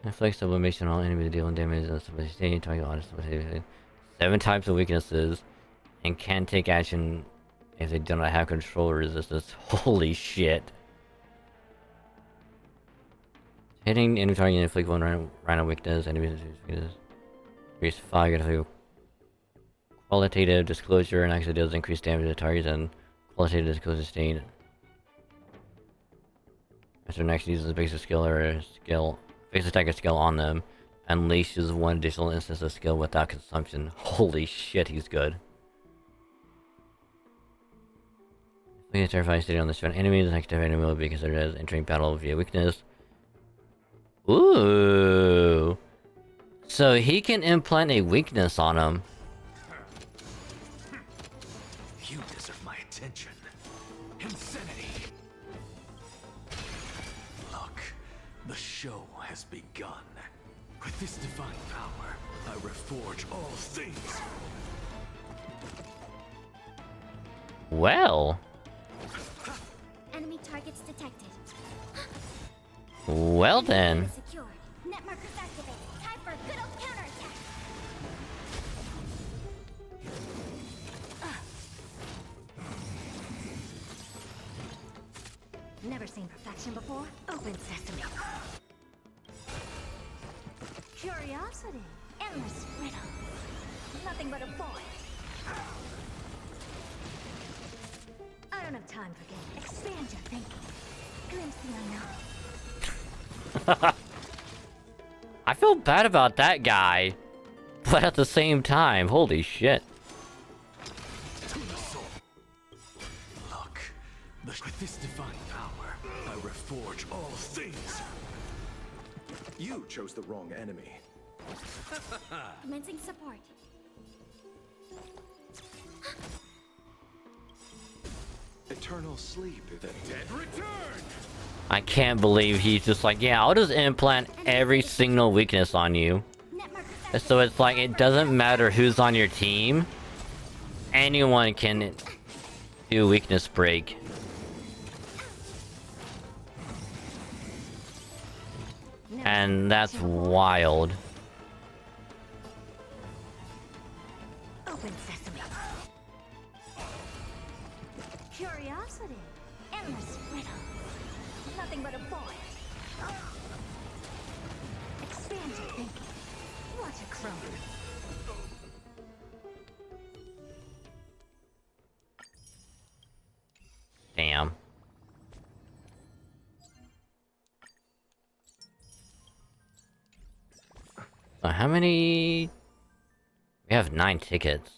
Inflicts sublimation on all enemies dealing damage and somebody staying target on 7 types of weaknesses. And can take action if they do not have control resistance. Holy shit. Hitting enemy target and inflict 1 random weakness. Enemies increase 5. Qualitative disclosure and actually deals increased damage to targets, and qualitative disclosure sustained. After next uses a basic skill or a skill, basic attack or skill on them, unleashes 1 additional instance of skill without consumption. Holy shit, he's good. Please terrifying state on the front enemies. The next enemy will be considered as entering battle via weakness. Ooh. So he can implant a weakness on him. You deserve my attention. Insanity. Look, the show has begun. With this divine power, I reforge all things. Well. Enemy targets detected. Well then. Secured. Net markers activated. Time for a good old counterattack. Never seen perfection before? Open sesame. Curiosity. Endless riddle. Nothing but a void. I don't have time for games. Expand your thinking. Glimpse the unknown. I feel bad about that guy, but at the same time, holy shit. Look, with this divine power, I reforge all things. You chose the wrong enemy. Commencing support. Eternal sleep, the dead return. I can't believe he's just like, yeah, I'll just implant every single weakness on you. Net markers So it's like, it doesn't matter who's on your team. Anyone can do weakness break. And that's wild. Open sesame. Curiosity. Endless riddle. Nothing but a void. Expand your thinking. Watch it crumble. how many? We have 9 tickets.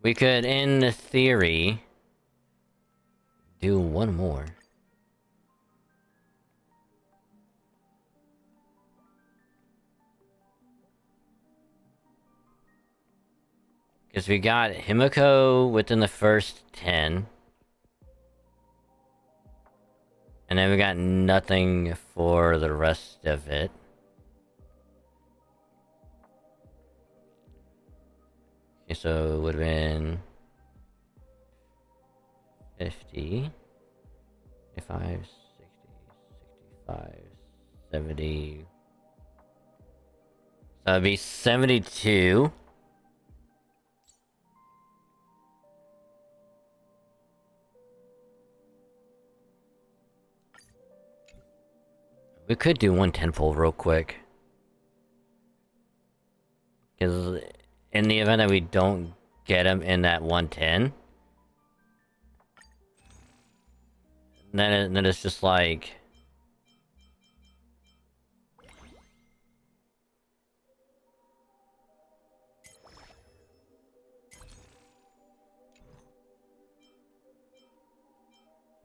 We could, in theory, do one more. Because we got Himiko within the first 10. And then we got nothing for the rest of it. Okay, so it would have been 50, 55, 60, 65, 70. So it'd be 72. We could do one 10-pole real quick. Because in the event that we don't get him in that 110, then it's just like...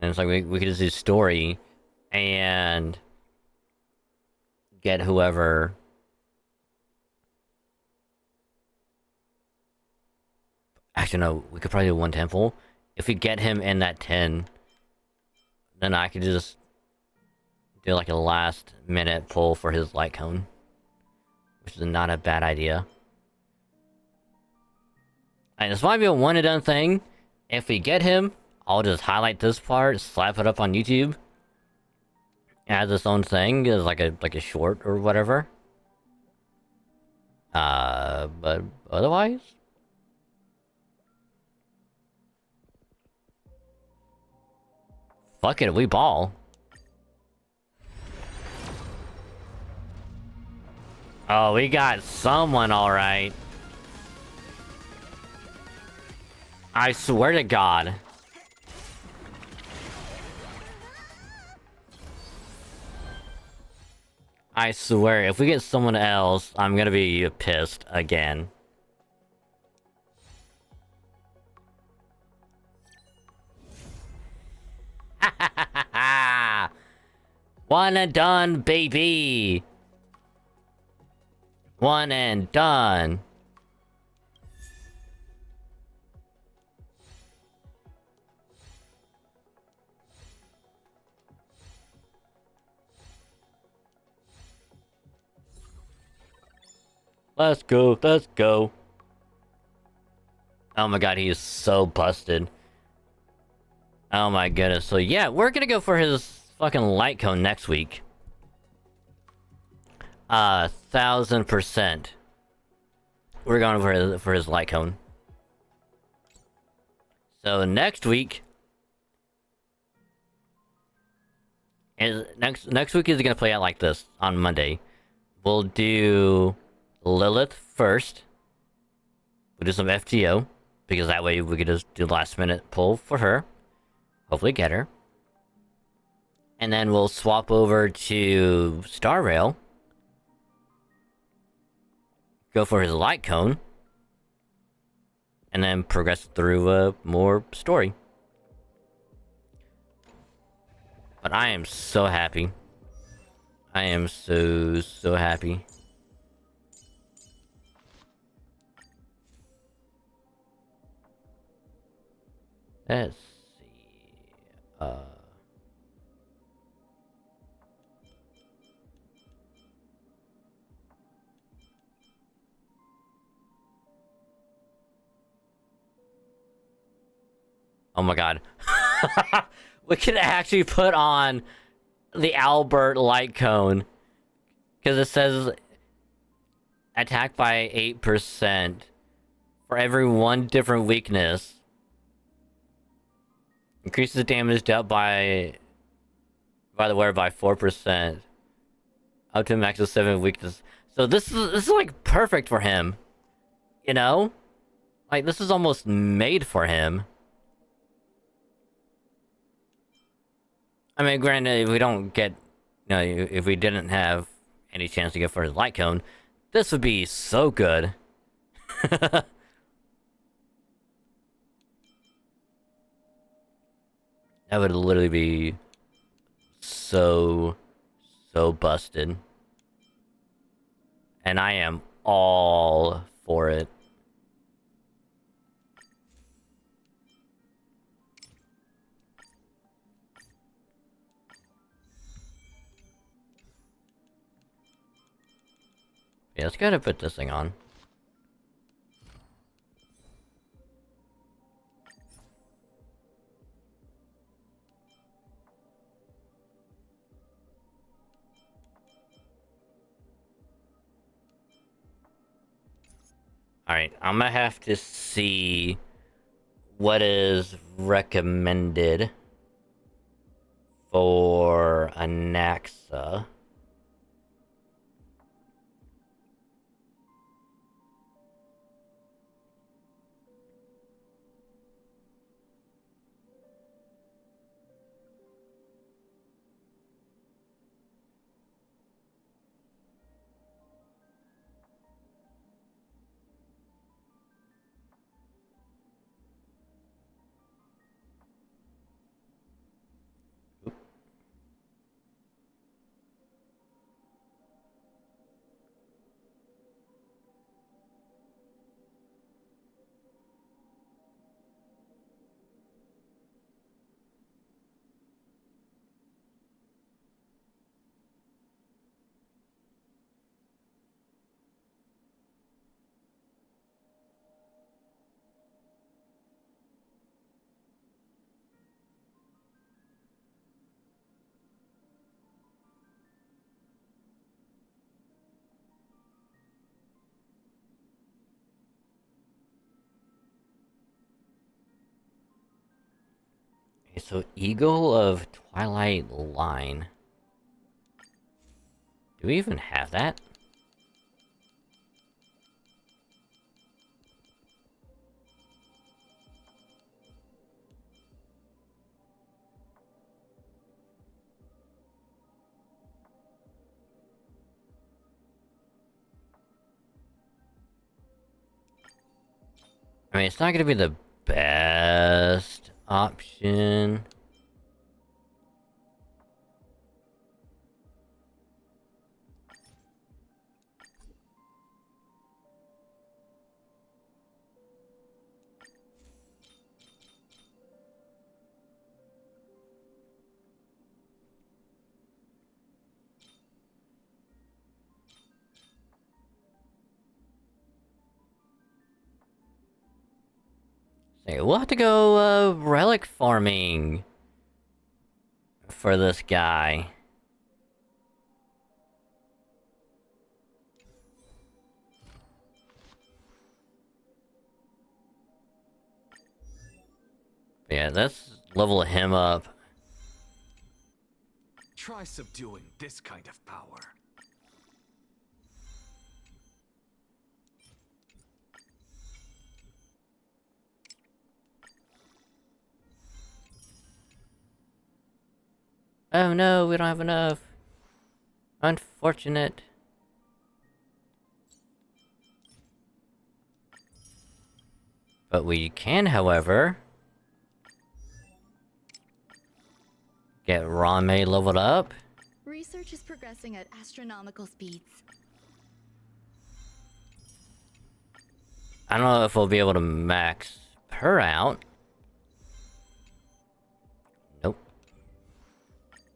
And it's like we could just do story and get whoever. Actually, no, we could probably do one temple. If we get him in that 10, then I could just do like a last minute pull for his light cone, which is not a bad idea. And this might be a one and done thing. If we get him, I'll just highlight this part, slap it up on YouTube as its own thing, as like a short or whatever. But otherwise, fuck it, we ball. Oh, we got someone, alright. I swear to God. I swear, if we get someone else, I'm gonna be pissed again. One and done, baby! One and done. Let's go, let's go. Oh my god, he is so busted. Oh my goodness. So yeah, we're gonna go for his fucking light cone next week. 1000%. We're going for his light cone. So next week is next week is gonna play out like this on Monday. We'll do Lilith first. We'll do some FTO, because that way we could just do last minute pull for her. Hopefully get her. And then we'll swap over to Star Rail. Go for his light cone. And then progress through more story. But I am so happy. I am so happy. Let's see. Oh my god. We could actually put on the Albert light cone. Because it says attack by 8% for every one different weakness. Increases damage dealt by the wearer by 4%. Up to a max of 7 weakness. So this is like perfect for him. You know? Like this is almost made for him. I mean, granted, if we don't get, you know, if we didn't have any chance to go for his light cone, this would be so good. That would literally be so busted. And I am all for it. Yeah, let's go ahead and put this thing on. Alright, I'm gonna have to see what is recommended for Anaxa. Okay, so Eagle of Twilight Line. Do we even have that? I mean, it's not gonna be the best option. Say, we'll have to go, relic farming for this guy. Yeah, let's level him up. Try subduing this kind of power. Oh no, we don't have enough. Unfortunate. But we can, however, get Rame leveled up. Research is progressing at astronomical speeds. I don't know if we'll be able to max her out. Nope.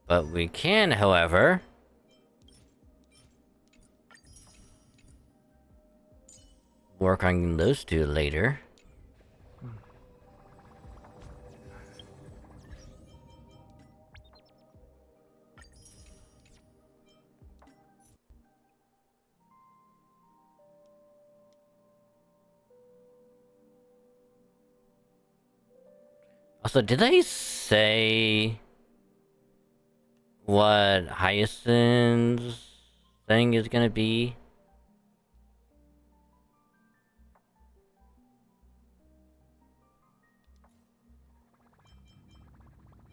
But we can, however, work on those two later. Also, did they say what Hyacinth's thing is gonna be?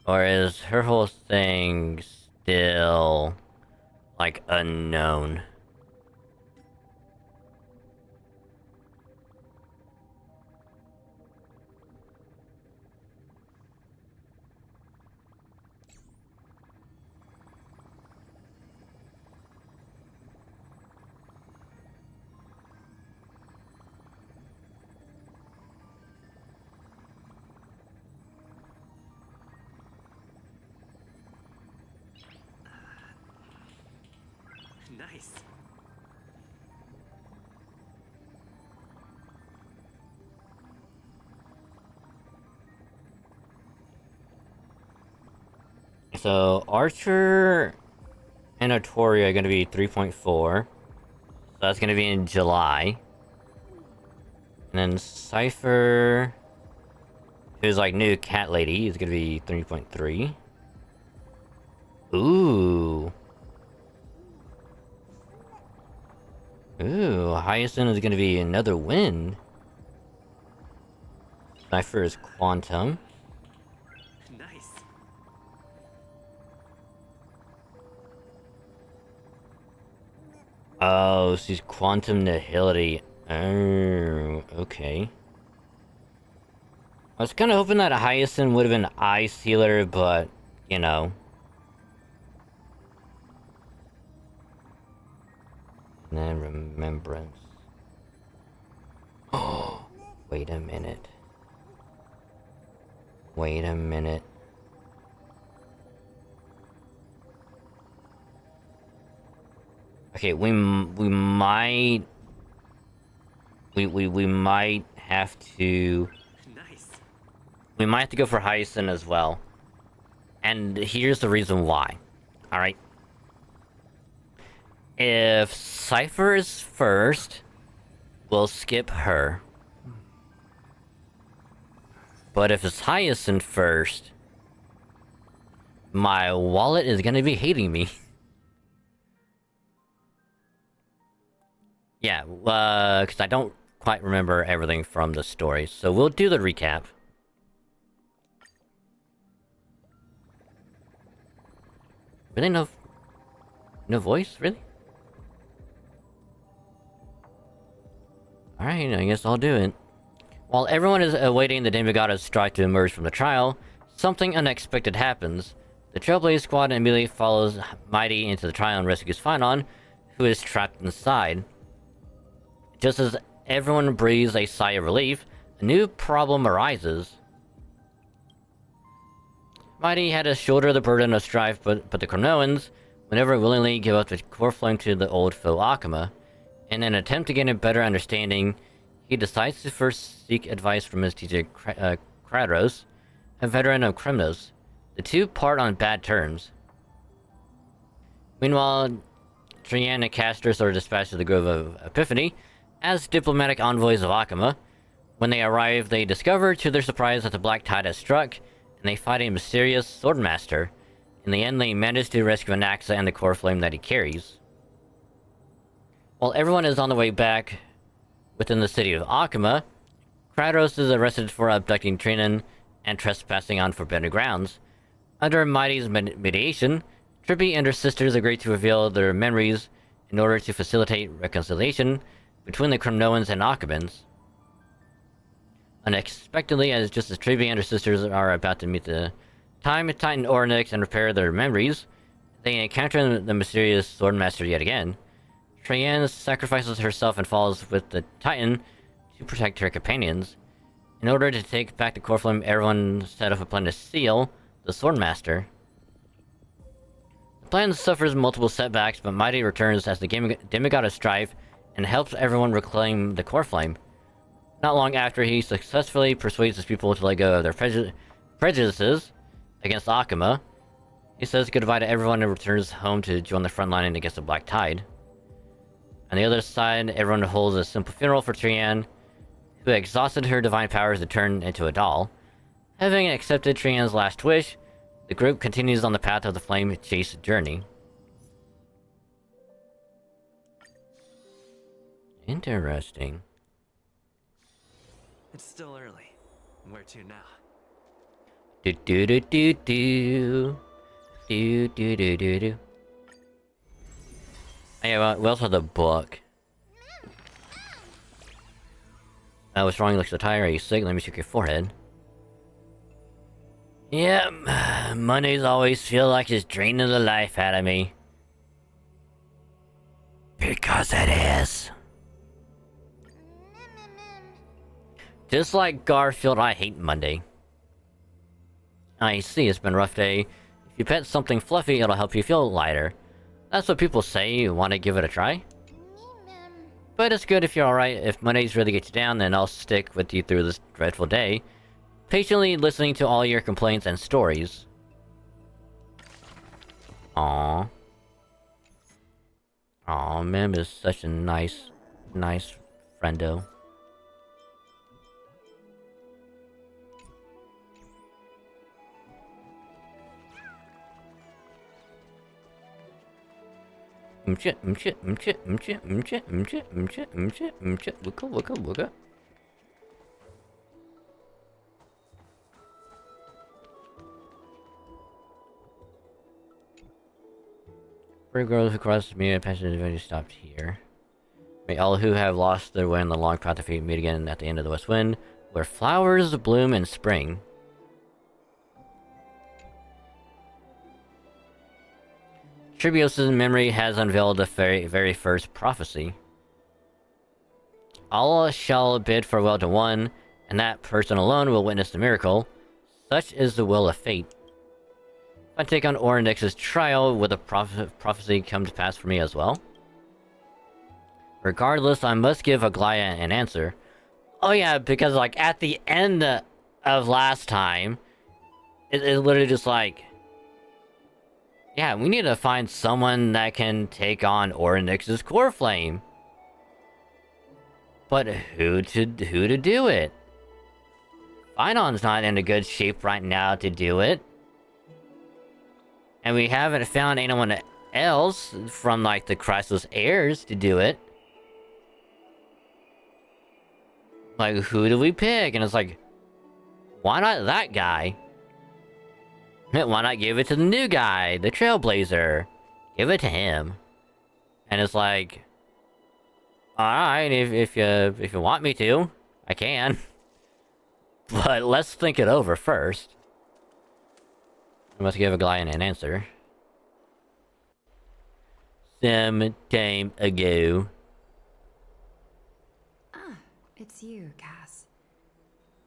Or is her whole thing still like, unknown. Nice. So, Archer and Artoria are gonna be 3.4. So that's gonna be in July. And then Cypher, who's like new cat lady, is gonna be 3.3. Ooh. Ooh, Hyacinth is gonna be another win. Cypher is Quantum. Nice. Oh, she's Quantum Nihility. Oh, okay. I was kind of hoping that a Hyacinth would have been Ice Healer, but, you know. And then Remembrance. Oh, wait a minute. Wait a minute. Okay, we might have to. Nice. We might have to go for Hyacinth as well. And here's the reason why. Alright. If Cypher is first, we'll skip her. But if it's Hyacinth first, my wallet is gonna be hating me. Yeah, because I don't quite remember everything from the story, so we'll do the recap. Really? No voice? Really? Alright, I guess I'll do it. While everyone is awaiting the Demigoddess strike to emerge from the trial, something unexpected happens. The Trailblaze squad immediately follows Mighty into the trial and rescues Phynon, who is trapped inside. Just as everyone breathes a sigh of relief, a new problem arises. Mighty had to shoulder the burden of strife, but the Chronoans would never willingly give up the core flame to the old foe Akama. In an attempt to gain a better understanding, he decides to first seek advice from his teacher Kratos, a veteran of Kremnos. The two part on bad terms. Meanwhile, Trian and Casters are dispatched to the Grove of Epiphany as diplomatic envoys of Akama. When they arrive, they discover to their surprise that the Black Tide has struck, and they fight a mysterious Swordmaster. In the end, they manage to rescue Anaxa and the core flame that he carries. While everyone is on the way back within the city of Akama, Kratos is arrested for abducting Trinan and trespassing on forbidden grounds. Under Mighty's mediation, Trippy and her sisters agree to reveal their memories in order to facilitate reconciliation between the Chronoans and Akamans. Unexpectedly, just as Trippy and her sisters are about to meet the Time Titan Ornyx and repair their memories, they encounter the mysterious Swordmaster yet again. Trian sacrifices herself and falls with the Titan to protect her companions. In order to take back the core flame, everyone set up a plan to seal the Swordmaster. The plan suffers multiple setbacks, but Mighty returns as the demigod of strife and helps everyone reclaim the core flame. Not long after, he successfully persuades his people to let go of their prejudices against Akama. He says goodbye to everyone and returns home to join the front line against the Black Tide. On the other side, everyone holds a simple funeral for Trian, who exhausted her divine powers to turn into a doll. Having accepted Trian's last wish, the group continues on the path of the flame chase journey. Interesting. It's still early. Where to now? Do do do do do. Do do do do do. Yeah, well, we also have the book. What's wrong? You look so tired. Are you sick? Let me check your forehead. Yeah, Mondays always feel like it's draining the life out of me. Because it is. Just like Garfield, I hate Monday. I see, it's been a rough day. If you pet something fluffy, it'll help you feel lighter. That's what people say. You want to give it a try? But it's good if you're alright. If Mondays really get you down, then I'll stick with you through this dreadful day. Patiently listening to all your complaints and stories. Aww. Aw, Mim is such a nice friendo. Wooka. For girls who crossed me, a passion eventually stopped here. May all who have lost their way on the long path to fate meet again at the end of the West Wind, where flowers bloom in spring. Tribios' memory has unveiled the very first prophecy. All shall bid farewell to one, and that person alone will witness the miracle. Such is the will of fate. If I take on Orynyx's trial, will the prophecy come to pass for me as well? Regardless, I must give Aglaya an answer. Oh yeah, because like at the end of last time, it's literally just like, yeah, we need to find someone that can take on Orynyx's core flame. But who to do it? Finon's not in a good shape right now to do it. And we haven't found anyone else from like the Crisis heirs to do it. Like, who do we pick? And it's like, why not that guy? Why not give it to the new guy, the Trailblazer? Give it to him. And it's like, alright, if you want me to, I can. But let's think it over first. I must give Aglaya an answer. Some time ago. Ah, it's you, Cass.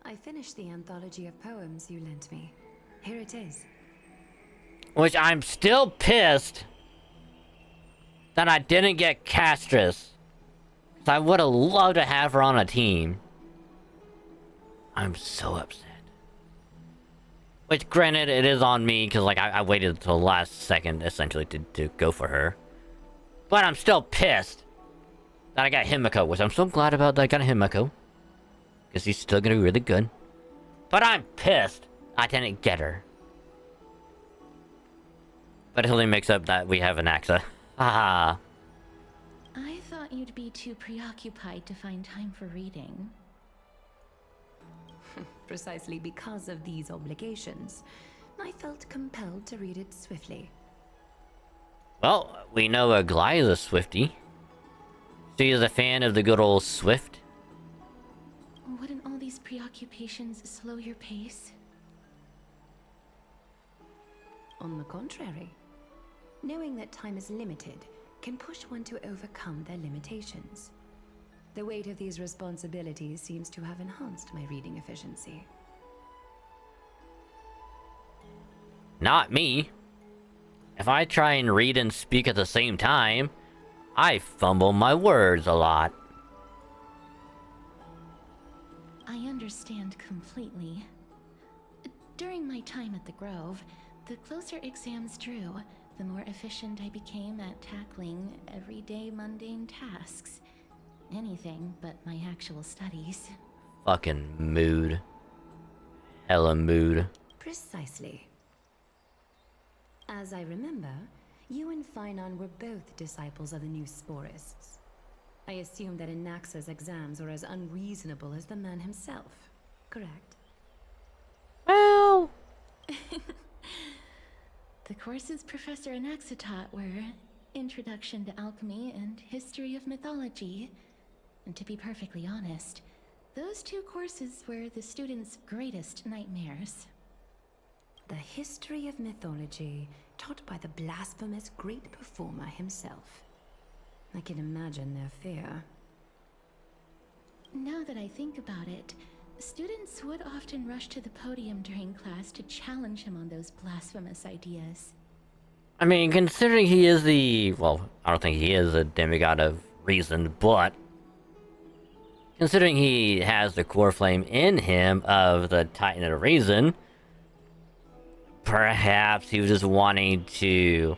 I finished the anthology of poems you lent me. Here it is. Which I'm still pissed that I didn't get Castris. Cause I would have loved to have her on a team. I'm so upset. Which, granted, it is on me, because, like, I waited until the last second, essentially, to go for her. But I'm still pissed that I got Himiko, which I'm so glad about that I got Himiko. Because he's still gonna be really good. But I'm pissed I didn't get her. But it only makes up that we have an Axa. Haha. I thought you'd be too preoccupied to find time for reading. Precisely because of these obligations, I felt compelled to read it swiftly. Well, we know Aglaya's a Swiftie. She is a fan of the good old Swift. Wouldn't all these preoccupations slow your pace? On the contrary, knowing that time is limited can push one to overcome their limitations. The weight of these responsibilities seems to have enhanced my reading efficiency. Not me. If I try and read and speak at the same time, I fumble my words a lot. I understand completely. During my time at the Grove, the closer exams drew, the more efficient I became at tackling everyday mundane tasks. Anything but my actual studies. Fucking mood. Hella mood. Precisely. As I remember, you and Finon were both disciples of the new Sporists. I assume that Anaxa's exams were as unreasonable as the man himself, correct? Well... The courses Professor Anaxa taught were Introduction to Alchemy and History of Mythology. And to be perfectly honest, those two courses were the students' greatest nightmares. The history of mythology, taught by the blasphemous great performer himself. I can imagine their fear. Now that I think about it, students would often rush to the podium during class to challenge him on those blasphemous ideas. I mean, considering he is the... well, I don't think he is a demigod of reason, but... considering he has the core flame in him of the Titan of Reason... perhaps he was just wanting to...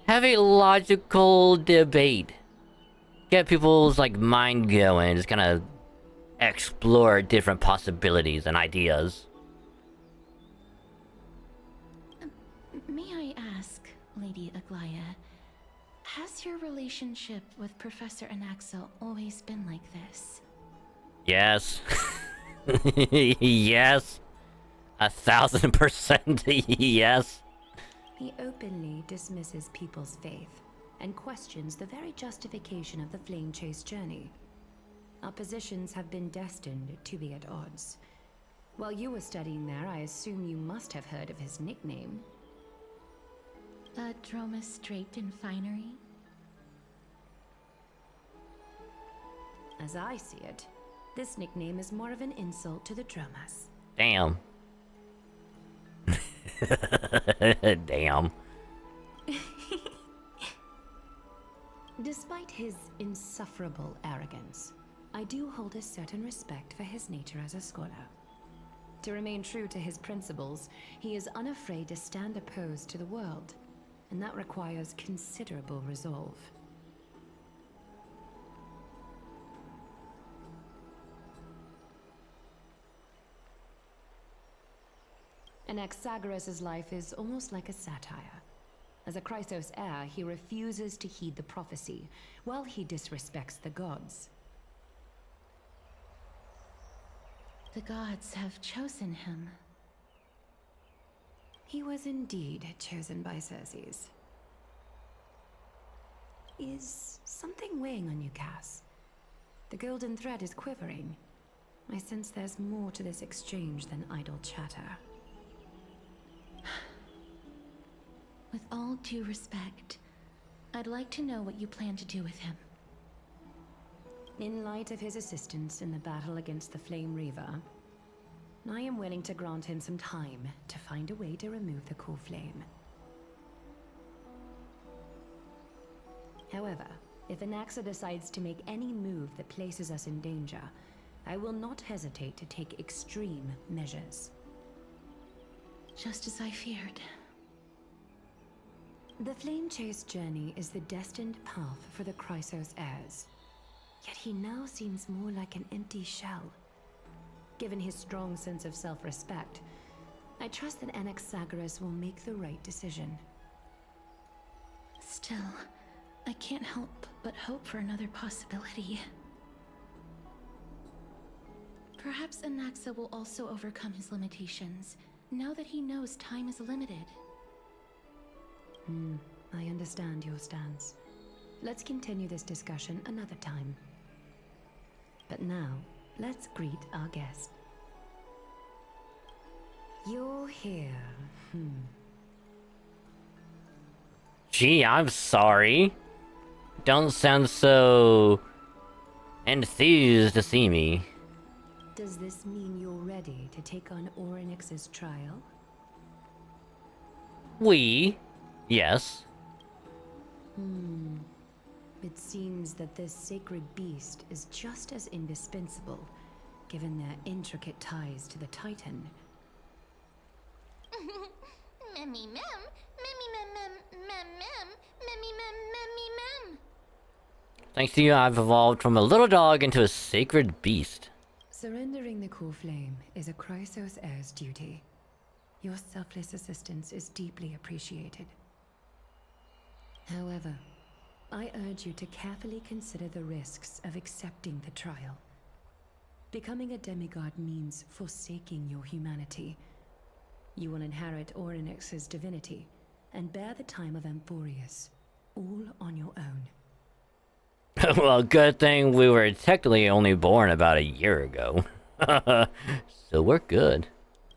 have a logical debate. Get people's, like, mind going, just kind of... explore different possibilities and ideas. May I ask, Lady Aglaya, has your relationship with Professor Anaxa always been like this? Yes. Yes. 1000% yes. He openly dismisses people's faith and questions the very justification of the flame chase journey. Our positions have been destined to be at odds. While you were studying there, I assume you must have heard of his nickname. A Dromus draped in finery? As I see it, this nickname is more of an insult to the Dromas. Damn. Damn. Despite his insufferable arrogance, I do hold a certain respect for his nature as a scholar. To remain true to his principles, he is unafraid to stand opposed to the world, and that requires considerable resolve. Anaxagoras' life is almost like a satire. As a Chrysos heir, he refuses to heed the prophecy, while he disrespects the gods. The gods have chosen him. He was indeed chosen by Circes. Is something weighing on you, Cass? The golden thread is quivering. I sense there's more to this exchange than idle chatter. With all due respect, I'd like to know what you plan to do with him. In light of his assistance in the battle against the Flame Reaver, I am willing to grant him some time to find a way to remove the core flame. However, if Anaxa decides to make any move that places us in danger, I will not hesitate to take extreme measures. Just as I feared. The Flame Chase journey is the destined path for the Chrysos heirs. Yet he now seems more like an empty shell. Given his strong sense of self-respect, I trust that Anaxagoras will make the right decision. Still, I can't help but hope for another possibility. Perhaps Anaxa will also overcome his limitations, now that he knows time is limited. I understand your stance. Let's continue this discussion another time. But now, let's greet our guest. You're here. Gee, I'm sorry. Don't sound so... enthused to see me. Does this mean you're ready to take on Orynyx's trial? Yes. It seems that this sacred beast is just as indispensable, given their intricate ties to the Titan. Memmy mem, memmy mem mem mem mem, memmy mem memmy mem. Thanks to you, I've evolved from a little dog into a sacred beast. Surrendering the core flame is a Chrysos heir's duty. Your selfless assistance is deeply appreciated. However, I urge you to carefully consider the risks of accepting the trial. Becoming a demigod means forsaking your humanity. You will inherit Orynyx's divinity and bear the time of Amphorius, all on your own. Well, good thing we were technically only born about a year ago. So we're good.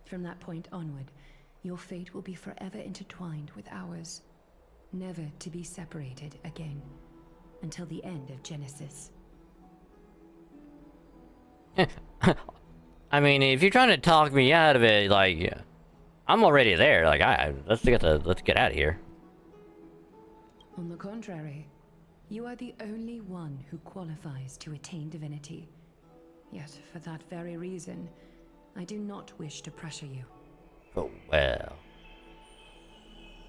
From that point onward, your fate will be forever intertwined with ours, never to be separated again, until the end of Genesis. I mean, if you're trying to talk me out of it, like, I'm already there. Like, let's get out of here. On the contrary, you are the only one who qualifies to attain divinity. Yet, for that very reason, I do not wish to pressure you. Oh, well.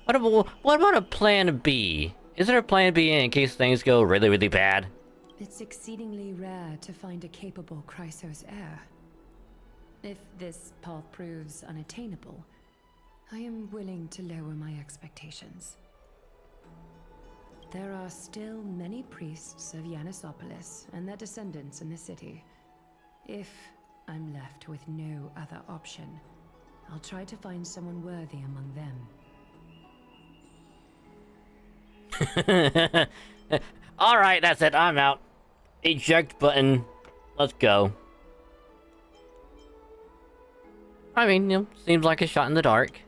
What about a plan B? Is there a plan B in case things go really, really bad? It's exceedingly rare to find a capable Chrysos heir. If this path proves unattainable, I am willing to lower my expectations. There are still many priests of Yanissopolis and their descendants in the city. If I'm left with no other option, I'll try to find someone worthy among them. Alright, that's it. I'm out. Eject button. Let's go. I mean, seems like a shot in the dark.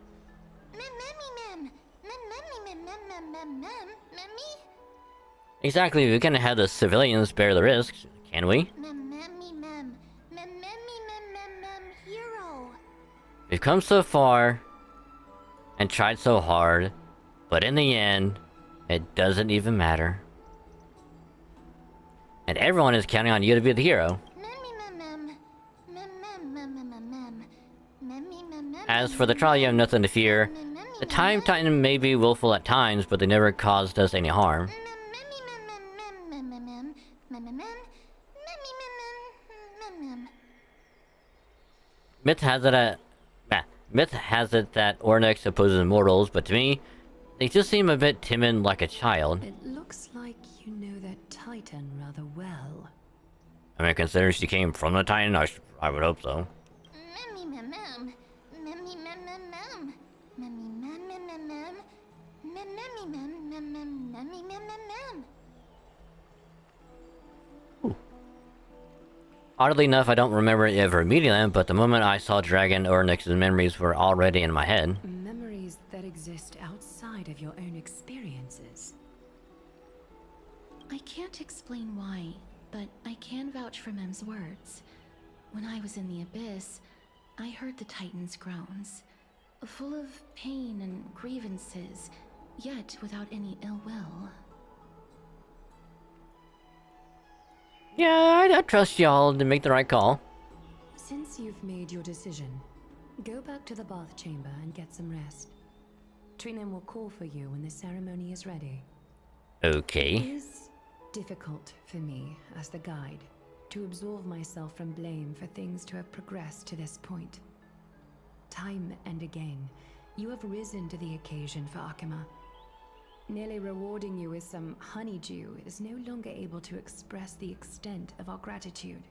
Exactly, we can't have the civilians bear the risks, can we? Hero. We've come so far and tried so hard, but in the end, it doesn't even matter. And everyone is counting on you to be the hero. As for the trial, you have nothing to fear. The Time Titan may be willful at times, but they never caused us any harm. Myth has it that Ornyx opposes mortals, but to me, they just seem a bit timid like a child. It looks like you know that Titan rather well. I mean, considering she came from the Titan, I would hope so. Oddly enough, I don't remember ever meeting them, but the moment I saw Dragon, Ornyx's memories were already in my head. Memories that exist outside of your own experiences. I can't explain why, but I can vouch for Mem's words. When I was in the Abyss, I heard the Titan's groans, full of pain and grievances, yet without any ill will. Yeah, I trust y'all to make the right call. Since you've made your decision, go back to the bath chamber and get some rest. Trinem will call for you when the ceremony is ready. Okay. It is difficult for me, as the guide, to absolve myself from blame for things to have progressed to this point. Time and again, you have risen to the occasion for Akima. Nearly rewarding you with some honeydew is no longer able to express the extent of our gratitude.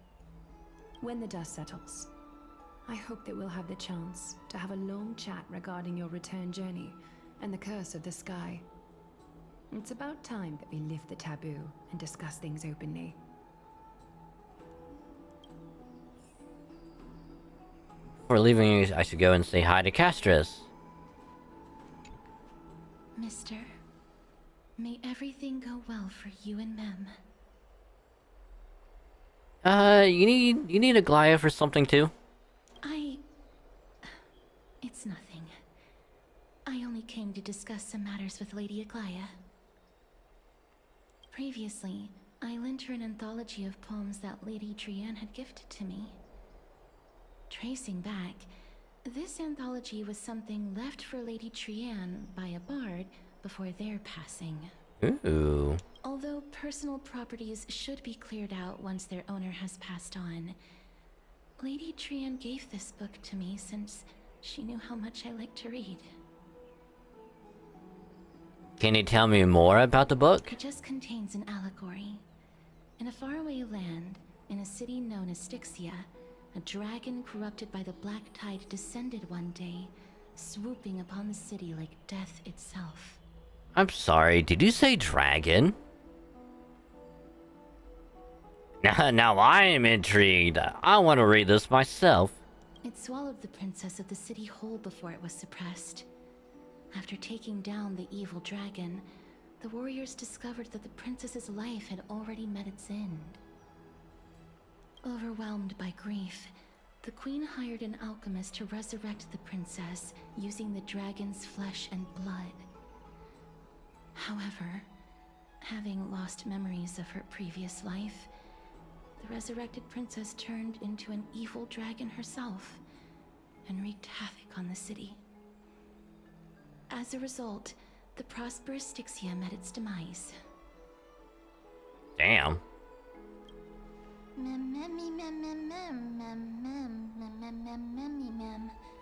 When the dust settles, I hope that we'll have the chance to have a long chat regarding your return journey and the curse of the sky. It's about time that we lift the taboo and discuss things openly. Before leaving, I should go and say hi to Castris. Mister, may everything go well for you and Mem. You need a Glia for something too? It's nothing. I only came to discuss some matters with Lady Aglaia. Previously, I lent her an anthology of poems that Lady Trianne had gifted to me. Tracing back, this anthology was something left for Lady Trianne by a bard before their passing. Ooh. Although personal properties should be cleared out once their owner has passed on, Lady Trianne gave this book to me since she knew how much I like to read. Can you tell me more about the book? It just contains an allegory. In a faraway land, in a city known as Styxia, a dragon corrupted by the Black Tide descended one day, swooping upon the city like death itself. I'm sorry, did you say dragon? Now I am intrigued. I want to read this myself. It swallowed the princess of the city whole before it was suppressed. After taking down the evil dragon, the warriors discovered that the princess's life had already met its end. Overwhelmed by grief, the queen hired an alchemist to resurrect the princess using the dragon's flesh and blood. However, having lost memories of her previous life, the resurrected princess turned into an evil dragon herself and wreaked havoc on the city. As a result, the prosperous Styxia met its demise. Damn.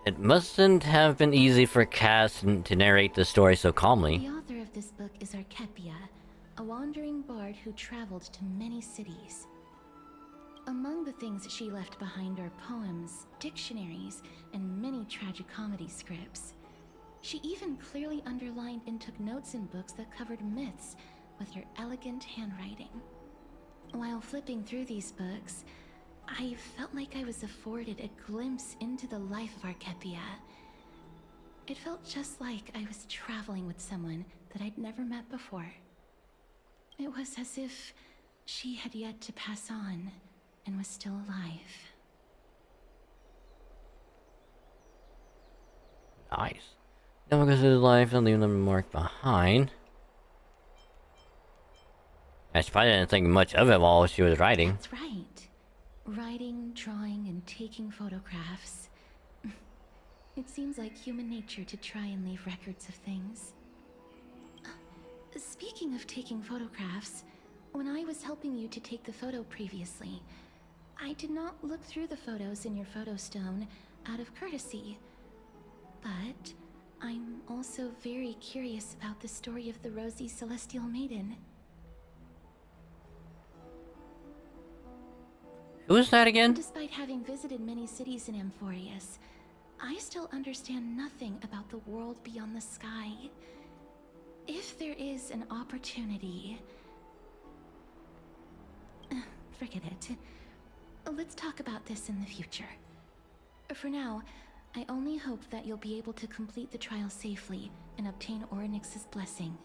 It mustn't have been easy for Cass to narrate the story so calmly. The author of this book is Archepia, a wandering bard who traveled to many cities. Among the things she left behind are poems, dictionaries, and many tragicomedy scripts. She even clearly underlined and took notes in books that covered myths with her elegant handwriting. While flipping through these books, I felt like I was afforded a glimpse into the life of Archepia. It felt just like I was traveling with someone that I'd never met before. It was as if she had yet to pass on and was still alive. Nice. Never goes through life and leave them a mark behind. I probably didn't think much of it while she was writing. That's right. Writing, drawing, and taking photographs. It seems like human nature to try and leave records of things. Speaking of taking photographs, when I was helping you to take the photo previously, I did not look through the photos in your photo stone out of courtesy. But I'm also very curious about the story of the Rosy Celestial Maiden. Who is that again? Despite having visited many cities in Amphorius, I still understand nothing about the world beyond the sky. If there is an opportunity... forget it. Let's talk about this in the future. For now, I only hope that you'll be able to complete the trial safely and obtain Orynyx's blessing.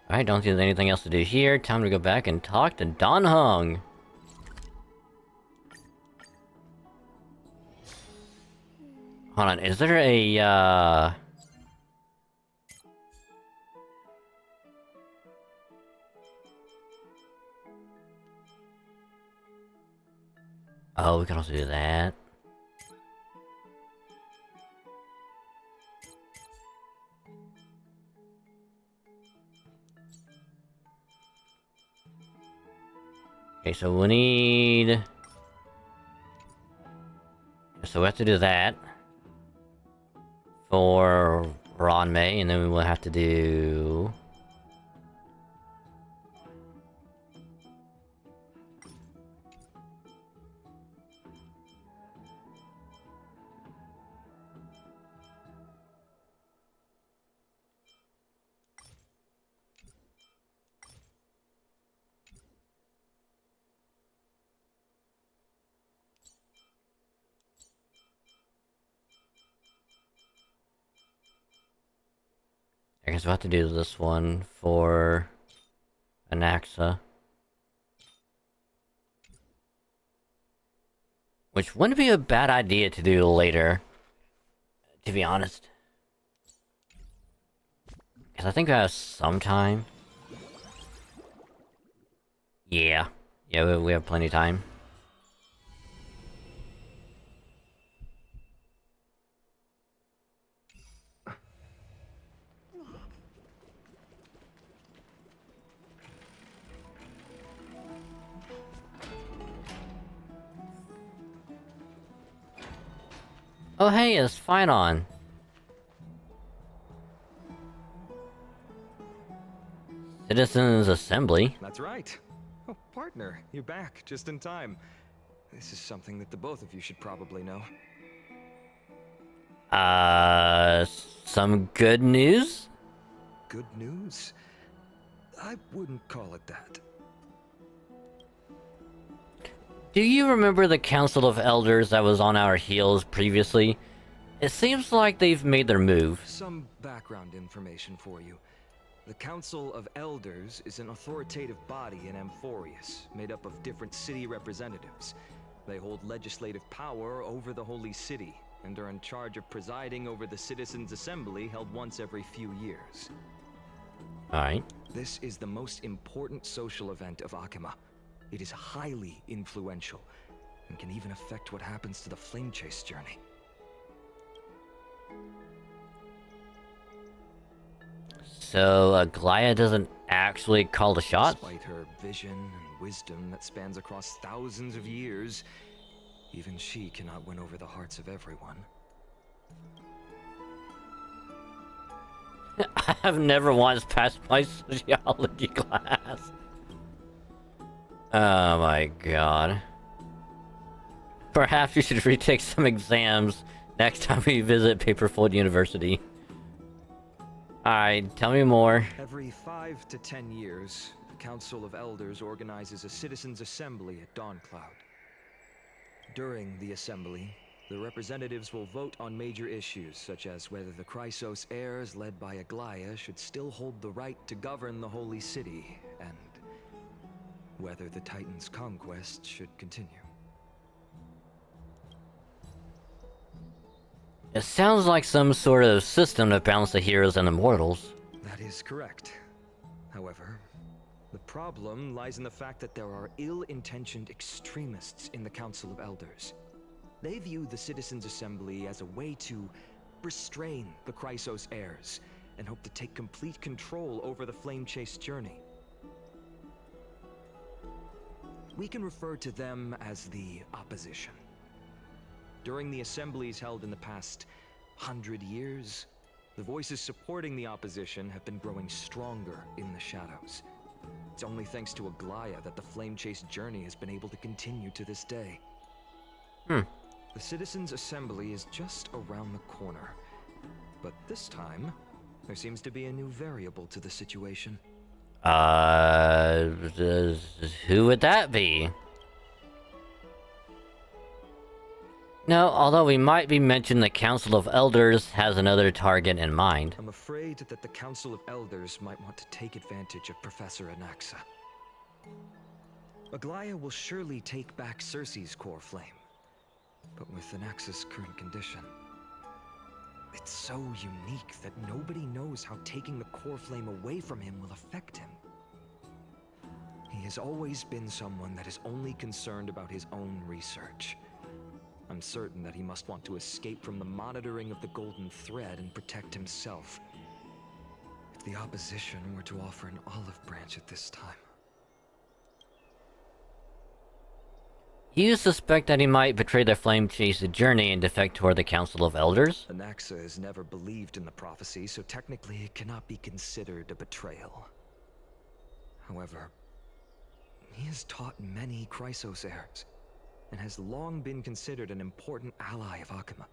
Alright, don't see there's anything else to do here. Time to go back and talk to Dan Heng. Hold on, is there a, Oh, we can also do that. Okay, so we need... So we have to do that for Ron May, and then we will have to do... I guess we'll have to do this one for Anaxa. Which wouldn't be a bad idea to do later, to be honest. Because I think I have some time. Yeah. Yeah, we have plenty of time. Oh hey, it's Phynon. Citizens Assembly. That's right. Oh, partner, you're back just in time. This is something that the both of you should probably know. Some good news? Good news? I wouldn't call it that. Do you remember the Council of Elders that was on our heels previously? It seems like they've made their move. Some background information for you. The Council of Elders is an authoritative body in Amphorius, made up of different city representatives. They hold legislative power over the Holy City, and are in charge of presiding over the Citizens' Assembly held once every few years. Alright. This is the most important social event of Akima. It is highly influential, and can even affect what happens to the Flame Chase journey. So, Glaya doesn't actually call the shots? Despite her vision and wisdom that spans across thousands of years, even she cannot win over the hearts of everyone. I have never once passed my sociology class. Oh my god. Perhaps you should retake some exams next time we visit Paperfold University. Alright, tell me more. Every 5 to 10 years, the Council of Elders organizes a Citizens' Assembly at Dawncloud. During the assembly, the representatives will vote on major issues, such as whether the Chrysos heirs led by Aglaya should still hold the right to govern the Holy City, and whether the Titan's conquest should continue. It sounds like some sort of system to balance the heroes and the mortals. That is correct. However, the problem lies in the fact that there are ill-intentioned extremists in the Council of Elders. They view the Citizens' Assembly as a way to restrain the Chrysos heirs, and hope to take complete control over the Flame Chase journey. We can refer to them as the opposition. During the assemblies held in the past 100 years, the voices supporting the opposition have been growing stronger in the shadows. It's only thanks to Aglaya that the Flame Chase journey has been able to continue to this day. The Citizens' Assembly is just around the corner. But this time, there seems to be a new variable to the situation. Who would that be? No, although we might be mentioned, the Council of Elders has another target in mind. I'm afraid that the Council of Elders might want to take advantage of Professor Anaxa. Aglaya will surely take back Circe's core flame, but with Anaxa's current condition, it's so unique that nobody knows how taking the core flame away from him will affect him. He has always been someone that is only concerned about his own research. I'm certain that he must want to escape from the monitoring of the Golden Thread and protect himself. If the opposition were to offer an olive branch at this time. You suspect that he might betray the Flame Chase journey and defect toward the Council of Elders? Anaxa has never believed in the prophecy, so technically it cannot be considered a betrayal. However, he has taught many Chrysos heirs, and has long been considered an important ally of Akima.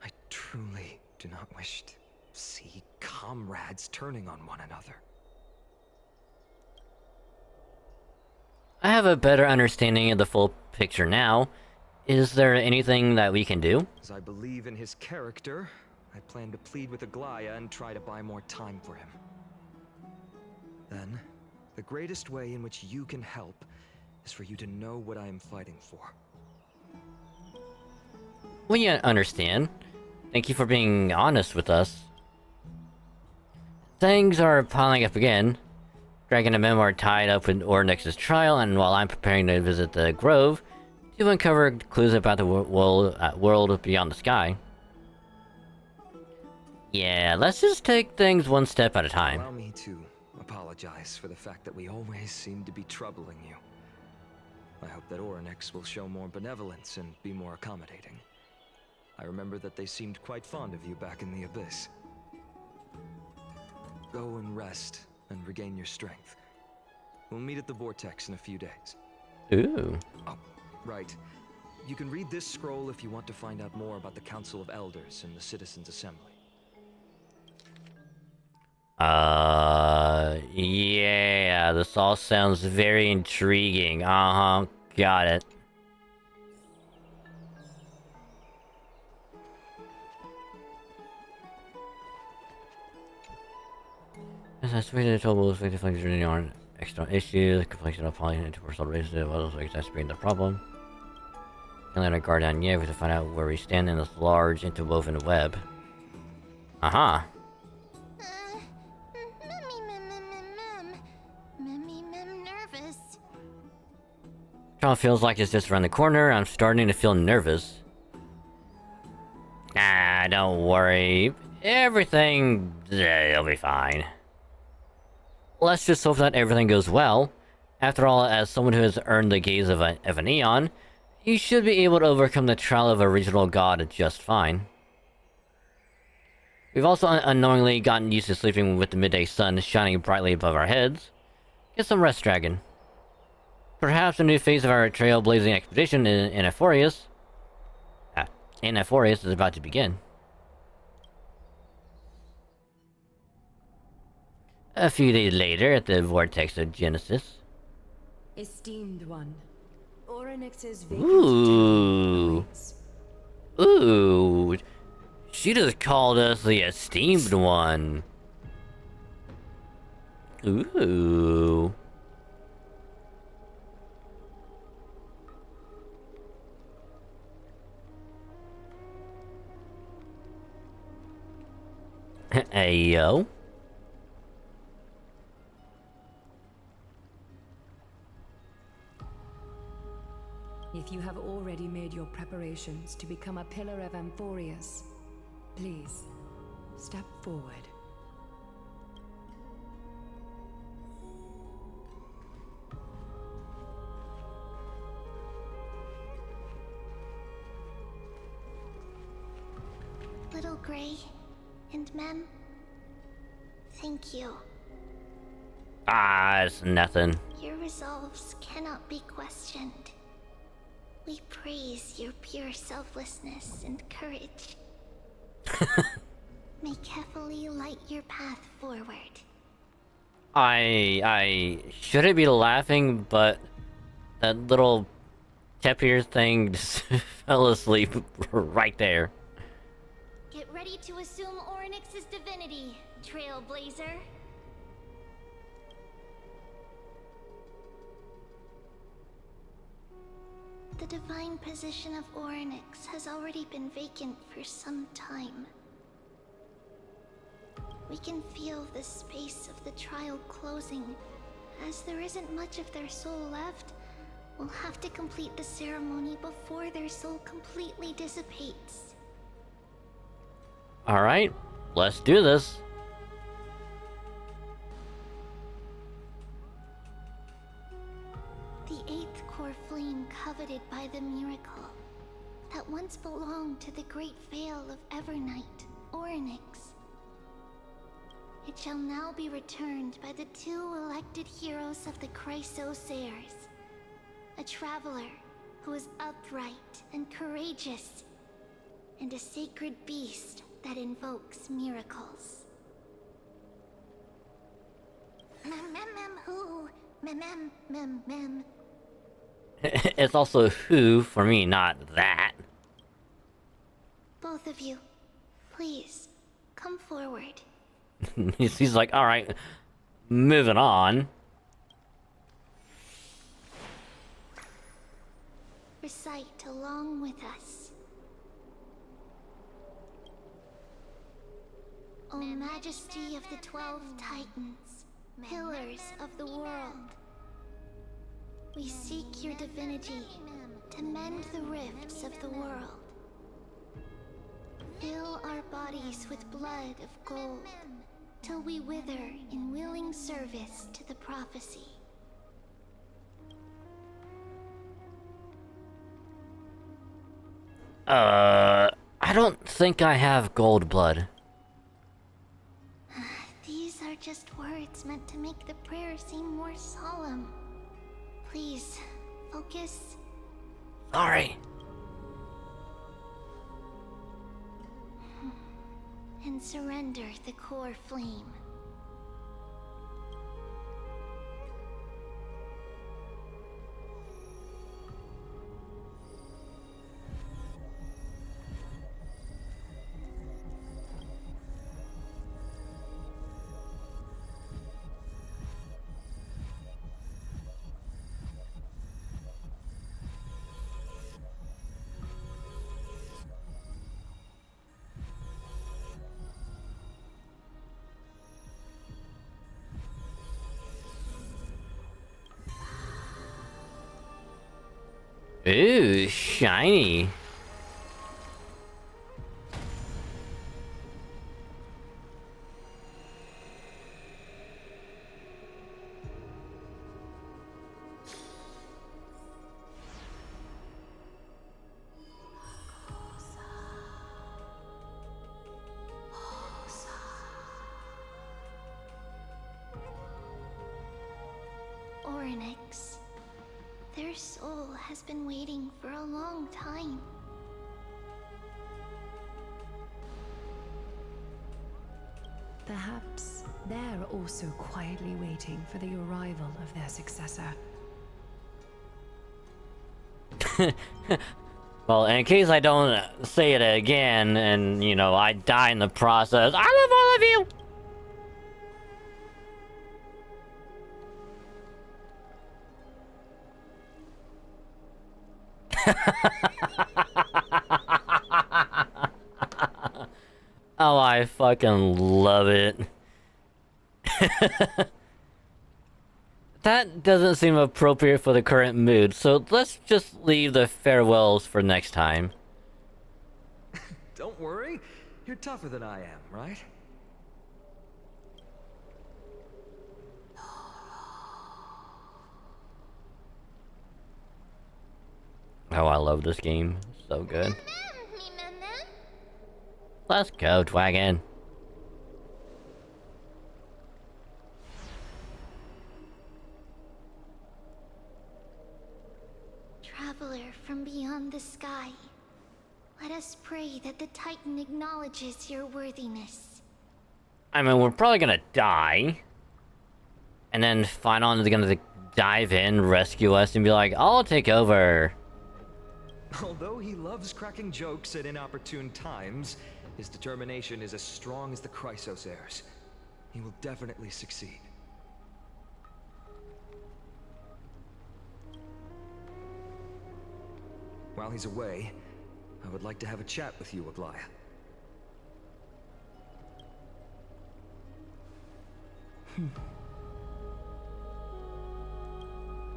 I truly do not wish to see comrades turning on one another. I have a better understanding of the full picture now. Is there anything that we can do? As I believe in his character, I plan to plead with Aglaya and try to buy more time for him. Then, the greatest way in which you can help is for you to know what I am fighting for. We understand. Thank you for being honest with us. Things are piling up again. Dragon and Mem are tied up with Ornix's trial, and while I'm preparing to visit the Grove to uncover clues about the world beyond the sky. Yeah, let's just take things one step at a time. Allow me to apologize for the fact that we always seem to be troubling you. I hope that Oryx will show more benevolence and be more accommodating. I remember that they seemed quite fond of you back in the Abyss. Go and rest and regain your strength. We'll meet at the Vortex in a few days. Ooh. Oh, right. You can read this scroll if you want to find out more about the Council of Elders and the Citizens' Assembly. Yeah, this all sounds very intriguing. Uh-huh, got it. As I switch to total effective functioning on external issues, complexion of poly into personal relationship, others like exacerbating the problem. Can't let our guard down yet, we have to find out where we stand in this large interwoven web. Uh-huh. Nervous. Trial feels like it's just around the corner. I'm starting to feel nervous. Nah, don't worry. Everything... it'll be fine. Let's just hope that everything goes well. After all, as someone who has earned the gaze of an eon, you should be able to overcome the trial of a regional god just fine. We've also unknowingly gotten used to sleeping with the midday sun shining brightly above our heads. Get some rest, dragon. Perhaps a new phase of our trailblazing expedition in Ephorius is about to begin. A few days later, at the Vortex of Genesis. Esteemed one, Orynyx's Ooh. Ooh. She just called us the Esteemed One. Ooh. Hey, yo. If you have already made your preparations to become a pillar of Amphorius, please, step forward. Little Gray and Mem, thank you. Ah, it's nothing. Your resolves cannot be questioned. We praise your pure selflessness and courage. May Kefali light your path forward. I shouldn't be laughing, but that little Tepir thing just fell asleep right there. Get ready to assume Orynyx's divinity, Trailblazer. The divine position of Orynyx has already been vacant for some time. We can feel the space of the trial closing. As there isn't much of their soul left, we'll have to complete the ceremony before their soul completely dissipates. Alright, let's do this. The eighth core flame coveted by the miracle that once belonged to the great Veil of Evernight, Orynyx. It shall now be returned by the two elected heroes of the Chrysosairs. A traveler who is upright and courageous, and a sacred beast that invokes miracles. Mem. It's also who for me, not that. Both of you, please, come forward. He's like, alright, moving on. Recite along with us. O Majesty of the 12 Titans, pillars of the world, we seek your divinity to mend the rifts of the world. Fill our bodies with blood of gold, till we wither in willing service to the prophecy. I don't think I have gold blood. These are just words meant to make the prayer seem more solemn. Please, focus. Sorry. and surrender the core flame. Ooh, shiny. Orynyx. Their soul has been waiting for a long time. Perhaps they're also quietly waiting for the arrival of their successor. Well, in case I don't say it again and, you know, I die in the process, I love all of you! Oh, I fucking love it. That doesn't seem appropriate for the current mood, so let's just leave the farewells for next time. Don't worry, you're tougher than I am, right? Oh, I love this game. So good. Let's go, Dragon. Traveler from beyond the sky, let us pray that the Titan acknowledges your worthiness. I mean, we're probably gonna die. And then Phynon is gonna dive in, rescue us, and be like, I'll take over. Although he loves cracking jokes at inopportune times, his determination is as strong as the Chrysos heirs. He will definitely succeed. While he's away, I would like to have a chat with you, Aglaya.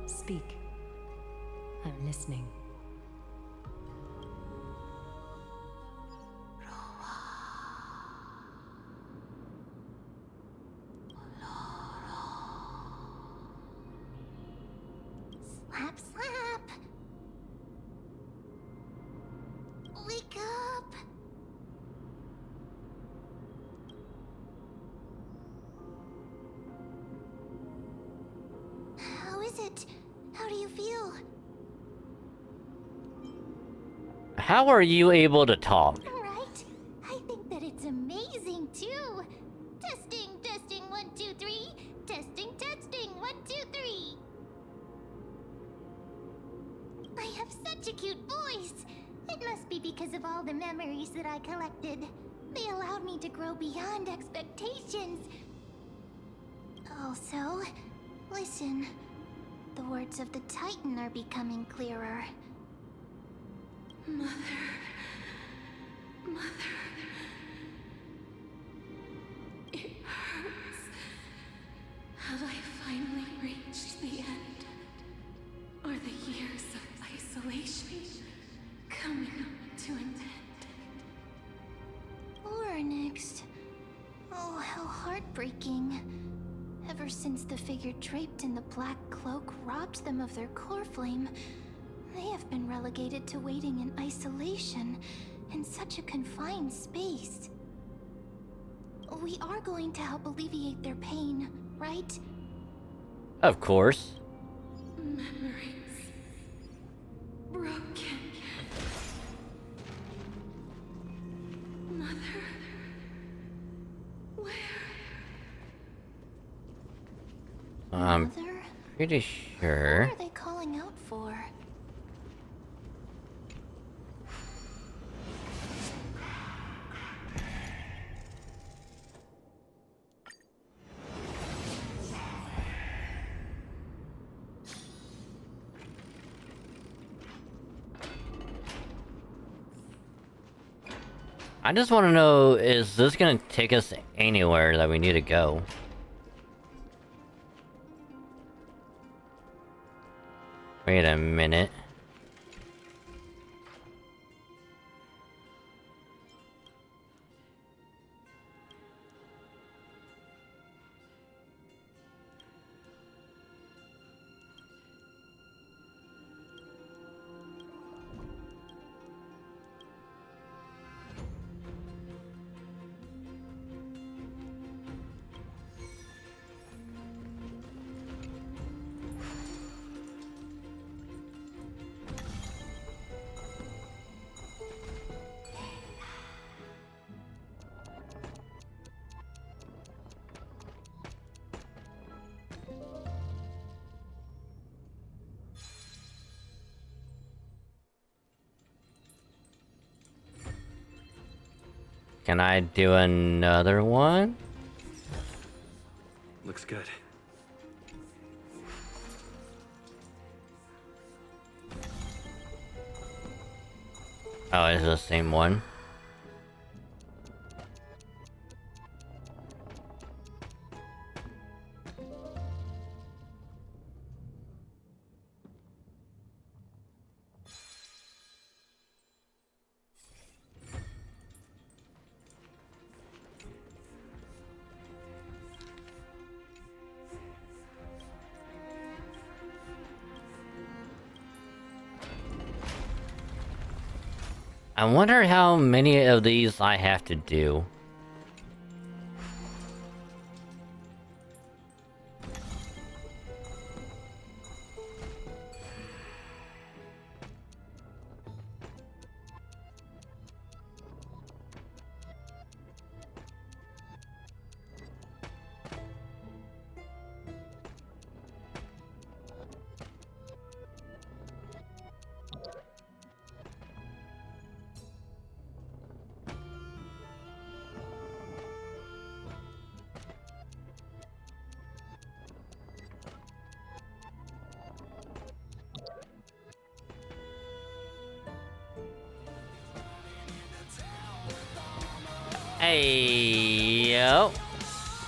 Speak. I'm listening. Slap, slap! Wake up! How is it? How do you feel? How are you able to talk? Right? I think that it's amazing too. Testing, testing, 1, 2, 3. Testing, testing, 1, 2, 3. I have such a cute voice. It must be because of all the memories that I collected. They allowed me to grow beyond expectations. Also, listen. The words of the Titan are becoming clearer. Mother. It hurts. Have I finally reached the end? Are the years of isolation coming to an end? Orynyx. Oh, how heartbreaking. Ever since the figure draped in the black cloak robbed them of their core flame, they have been relegated to waiting in isolation in such a confined space. We are going to help alleviate their pain, right? Of course. Memories broken. Mother, I'm Mother? pretty sure. What are they calling out for? I just want to know, is this gonna take us anywhere that we need to go? Wait a minute. Can I do another one? Looks good. Oh, it's the same one. I wonder how many of these I have to do. Hey yo.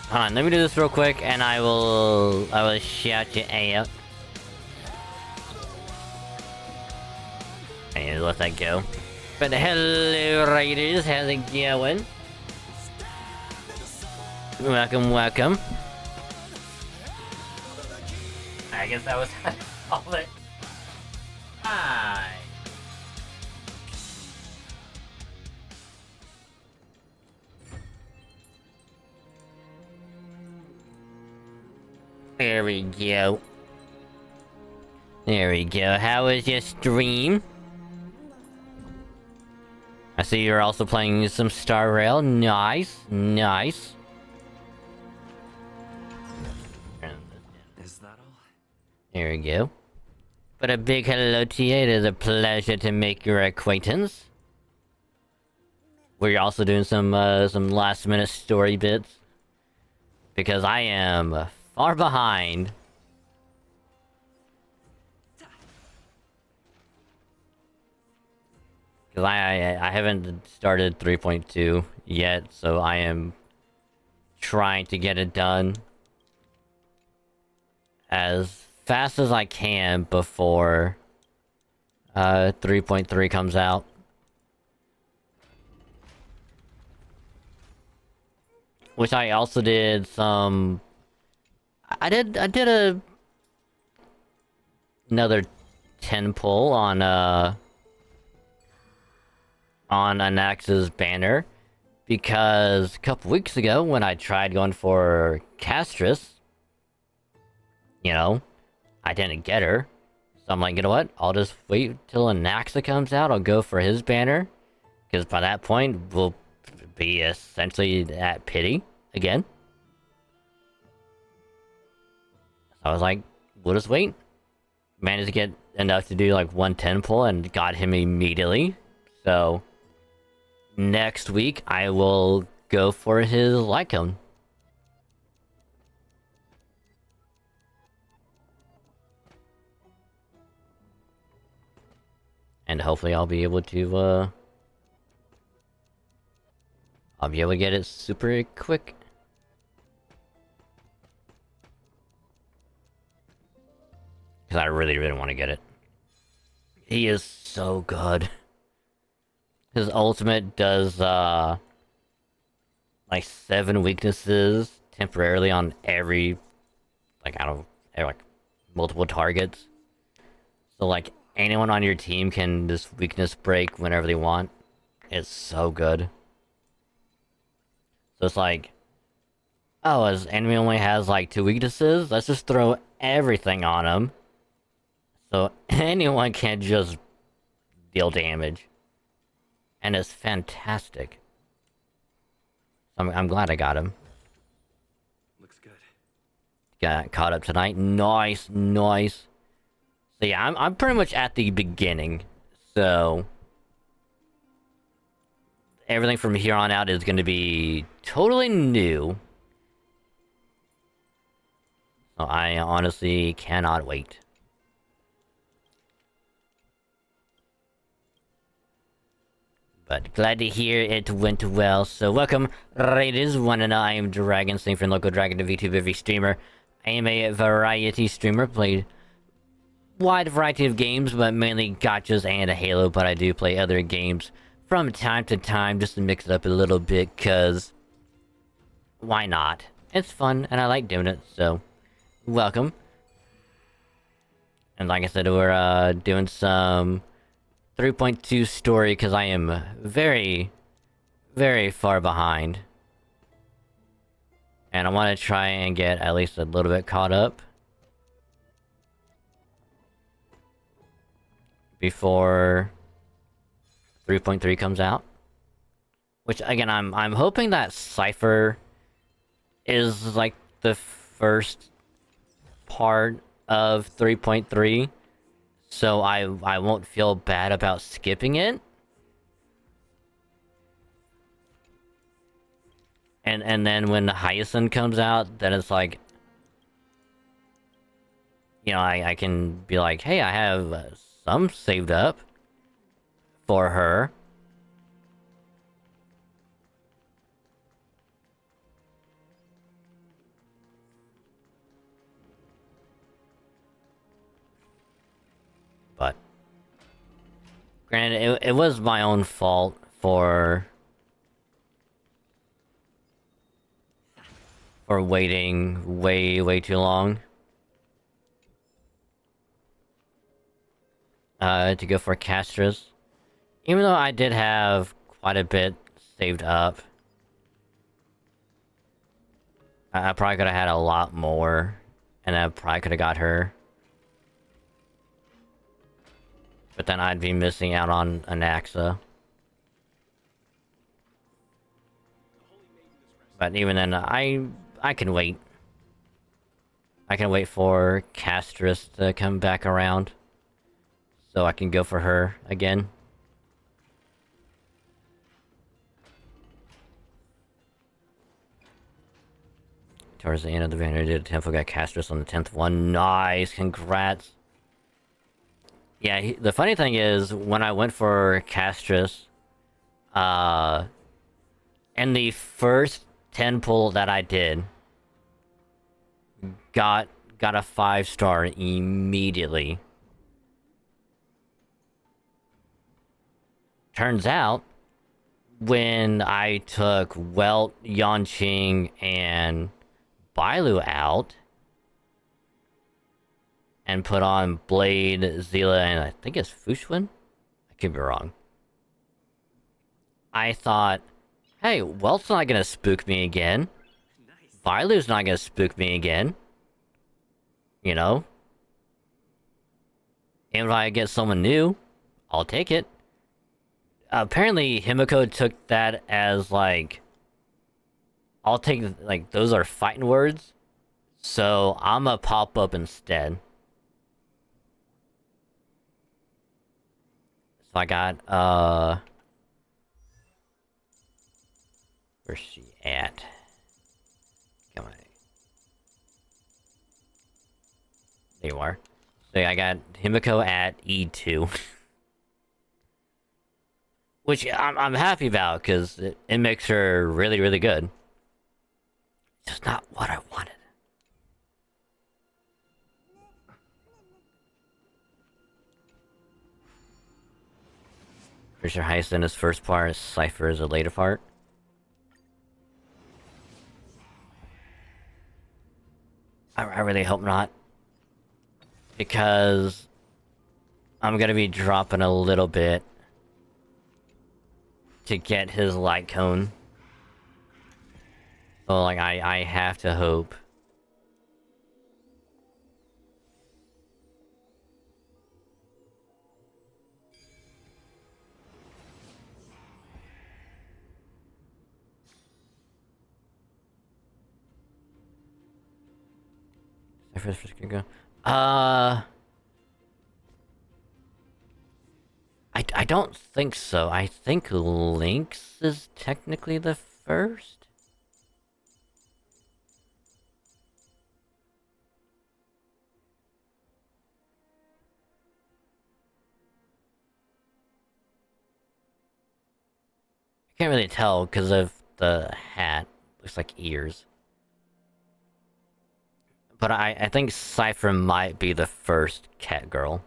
Hold on, let me do this real quick and I will shout you out. I need to let that go. But hello raiders, how's it going? Welcome, welcome. I guess that was all it. Hi. There we go. There we go. How was your stream? I see you're also playing some Star Rail. Nice, nice. Is that all? There we go. But a big hello to you. It is a pleasure to make your acquaintance. We're also doing some last minute story bits. Because I am far behind. Because I haven't started 3.2 yet, so I am trying to get it done as fast as I can before 3.3 comes out. Which I also did some... I did another 10 pull on Anax's banner, because a couple weeks ago when I tried going for Castris, you know, I didn't get her. So I'm like, you know what? I'll just wait till Anaxa comes out. I'll go for his banner, because by that point we'll be essentially at pity again. I was like, we'll just wait. Managed to get enough to do like 110 pull and got him immediately. So next week I will go for his Lycone. And hopefully I'll be able to get it super quick. Because I really, really want to get it. He is so good. His ultimate does, like 7 weaknesses temporarily on every, like, multiple targets. So, like, anyone on your team can just weakness break whenever they want. It's so good. So it's like, oh, his enemy only has, like, 2 weaknesses? Let's just throw everything on him. So anyone can just deal damage. And it's fantastic. I'm glad I got him. Looks good. Got caught up tonight. Nice, nice. So yeah, I'm pretty much at the beginning. So everything from here on out is going to be totally new. So I honestly cannot wait. But glad to hear it went well. So welcome, Raiders. Wanna know I am Dragon, same from local Dragon to VTuber VStreamer. I am a variety streamer, played wide variety of games, but mainly gachas and a Halo, but I do play other games from time to time just to mix it up a little bit, cause why not? It's fun and I like doing it, so welcome. And like I said, we're doing some 3.2 story because I am very, very far behind. And I want to try and get at least a little bit caught up before 3.3 comes out. Which again, I'm hoping that Cypher is like the first part of 3.3. So I won't feel bad about skipping it. And then when the Hyacinth comes out, then it's like, you know, I can be like, hey, I have some saved up for her. But granted, it was my own fault for waiting way too long to go for Castras. Even though I did have quite a bit saved up, I probably could have had a lot more, and I probably could have got her. But then I'd be missing out on Anaxa. But even then, I can wait. I can wait for Castras to come back around, so I can go for her again. Towards the end of the banner, did a temple, got Castras on the 10th one. Nice, congrats. Yeah, the funny thing is, when I went for Castras, and the first 10 pull that I did, got a 5-star immediately. Turns out, when I took Welt, Yanqing, and Bailu out, and put on Blade, Zila, and I think it's Fushun? I could be wrong. I thought, hey, Welt's not gonna spook me again. Bailu's not gonna spook me again. You know? And if I get someone new, I'll take it. Apparently, Himiko took that as, like, I'll take, like, those are fighting words. So I'ma pop up instead. So I got where's she at? Come on. There you are. So yeah, I got Himiko at E2. Which I'm happy about, because it makes her really, really good. Just not what I wanted. Pretty sure Hyacinth is first part, Cypher is a later part. I really hope not. Because I'm gonna be dropping a little bit to get his light cone. So like I have to hope. Cypher's first gonna go. I don't think so. I think Lynx is technically the first. I can't really tell because of the hat. Looks like ears. But I think Cypher might be the first cat girl.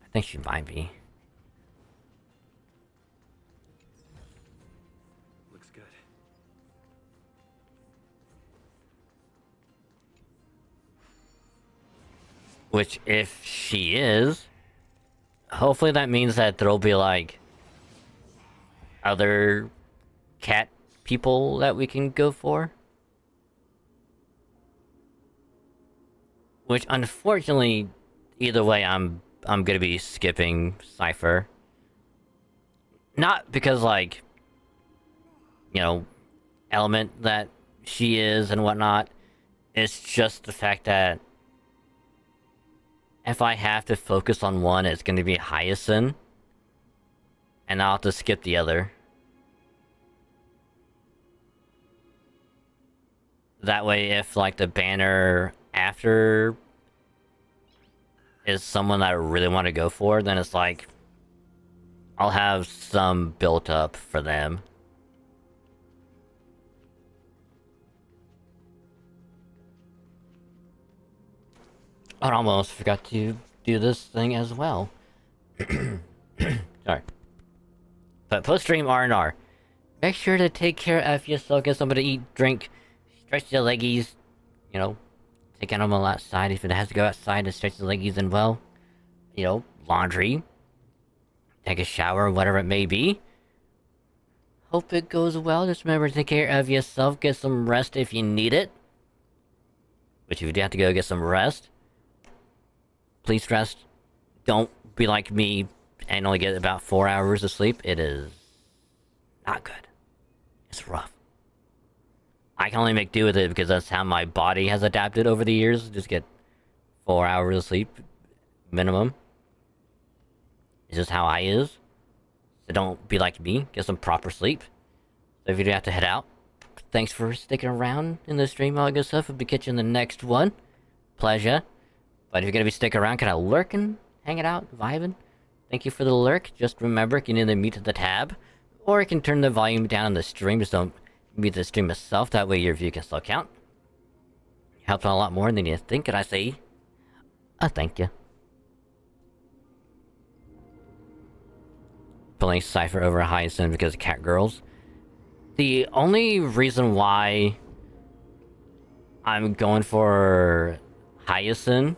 I think she might be. Looks good. Which, if she is, hopefully that means that there'll be, like, other cat people that we can go for. Which, unfortunately, either way, I'm gonna be skipping Cypher. Not because, like, you know, element that she is and whatnot. It's just the fact that if I have to focus on one, it's gonna be Hyacinth. And I'll have to skip the other. That way, if, like, the banner after is someone that I really want to go for, then it's like I'll have some built up for them. I almost forgot to do this thing as well. Sorry. But post-stream R&R. Make sure to take care of yourself, get something to eat, drink, stretch your leggies, you know, take animal outside if it has to go outside to stretch the leggies and, well, you know, laundry, take a shower, whatever it may be. Hope it goes well. Just remember to take care of yourself, get some rest if you need it. Which if you do have to go get some rest, please rest. Don't be like me and only get about 4 hours of sleep. It is not good. It's rough. I can only make do with it because that's how my body has adapted over the years. Just get 4 hours of sleep, minimum. It's just how I is. So don't be like me. Get some proper sleep. So if you do have to head out, thanks for sticking around in the stream, all good stuff. We'll be catching the next one. Pleasure. But if you're gonna be sticking around, kind of lurking, hanging out, vibing, thank you for the lurk. Just remember, you can either mute the tab, or you can turn the volume down on the stream. Just don't mute the stream itself. That way your view can still count. Helps out a lot more than you think. And I say, thank you. Playing Cypher over Hyacinth because of cat girls. The only reason why I'm going for Hyacinth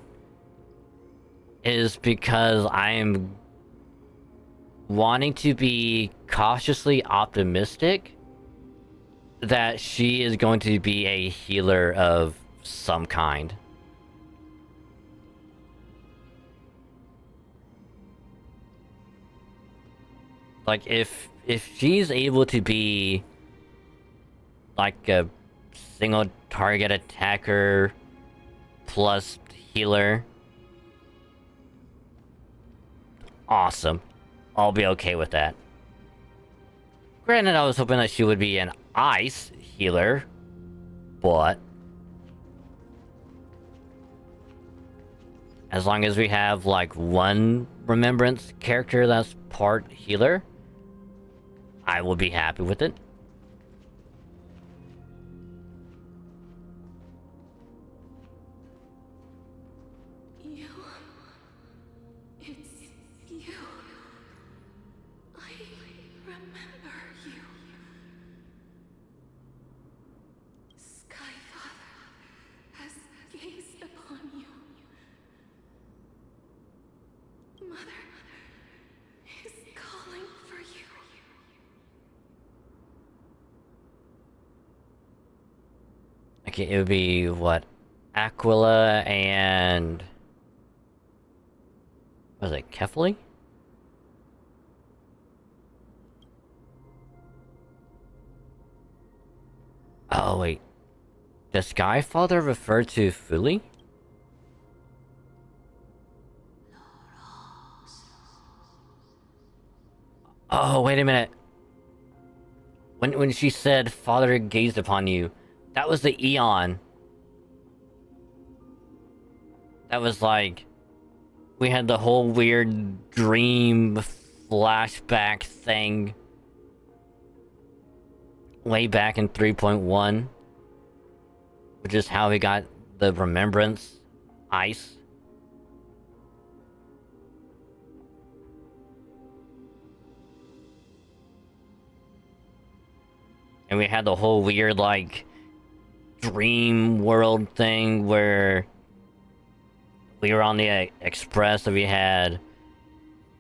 is because I'm wanting to be cautiously optimistic that she is going to be a healer of some kind. Like, if she's able to be like a single target attacker plus healer, awesome. I'll be okay with that. Granted, I was hoping that she would be an ice healer, but as long as we have like one remembrance character that's part healer, I will be happy with it. You. It's you. I remember you. Skyfather has gazed upon you. Mother is calling for you. Okay, it would be what? Aquila and... was it Kefli? Oh, wait. Does Skyfather refer to Fuli? Oh, wait a minute. When she said, Father gazed upon you, that was the Eon. That was like... we had the whole weird dream flashback thing way back in 3.1, which is how we got the remembrance ice. And we had the whole weird like dream world thing where we were on the express, and we had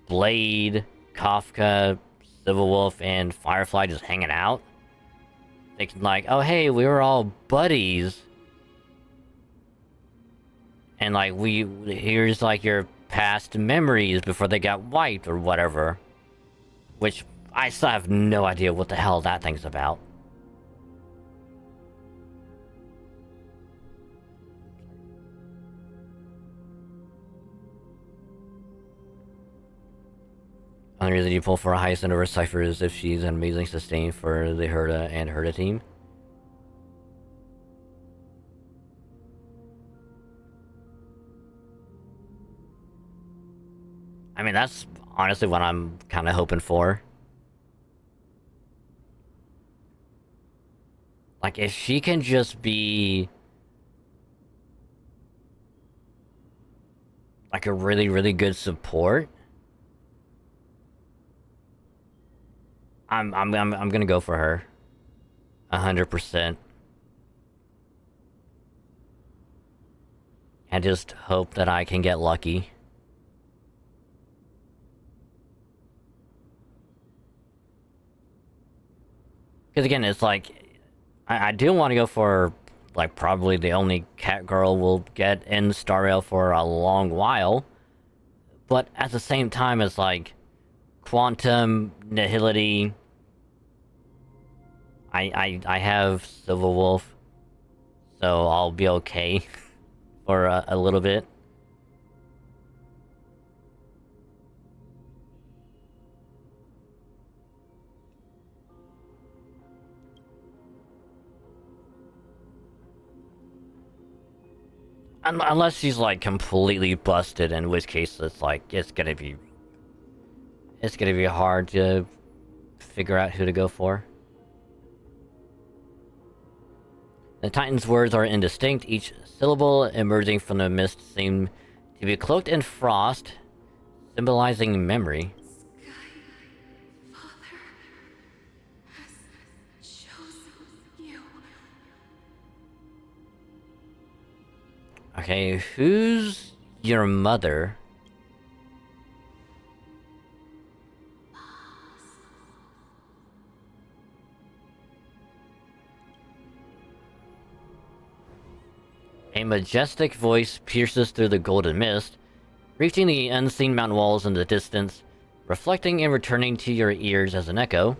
Blade, Kafka, Civil Wolf, and Firefly just hanging out. Thinking like, oh hey, we were all buddies. And like, here's like your past memories before they got wiped or whatever. Which, I still have no idea what the hell that thing's about. Only reason you pull for a Hyacinth over Cypher is if she's an amazing sustain for the Herda and Herda team. I mean, that's honestly what I'm kind of hoping for. Like, if she can just be... like a really, really good support... I'm gonna go for her. 100%. And just hope that I can get lucky. Because again, it's like... I do want to go for... like, probably the only cat girl we'll get in Star Rail for a long while. But at the same time, it's like... Quantum, Nihility... I have Civil Wolf, so I'll be okay for a little bit. Unless she's like completely busted, in which case it's like it's gonna be hard to figure out who to go for. The Titan's words are indistinct. Each syllable emerging from the mist seemed to be cloaked in frost, symbolizing memory. Father has chosen you. Okay, who's your mother? A majestic voice pierces through the golden mist, reaching the unseen mountain walls in the distance, reflecting and returning to your ears as an echo.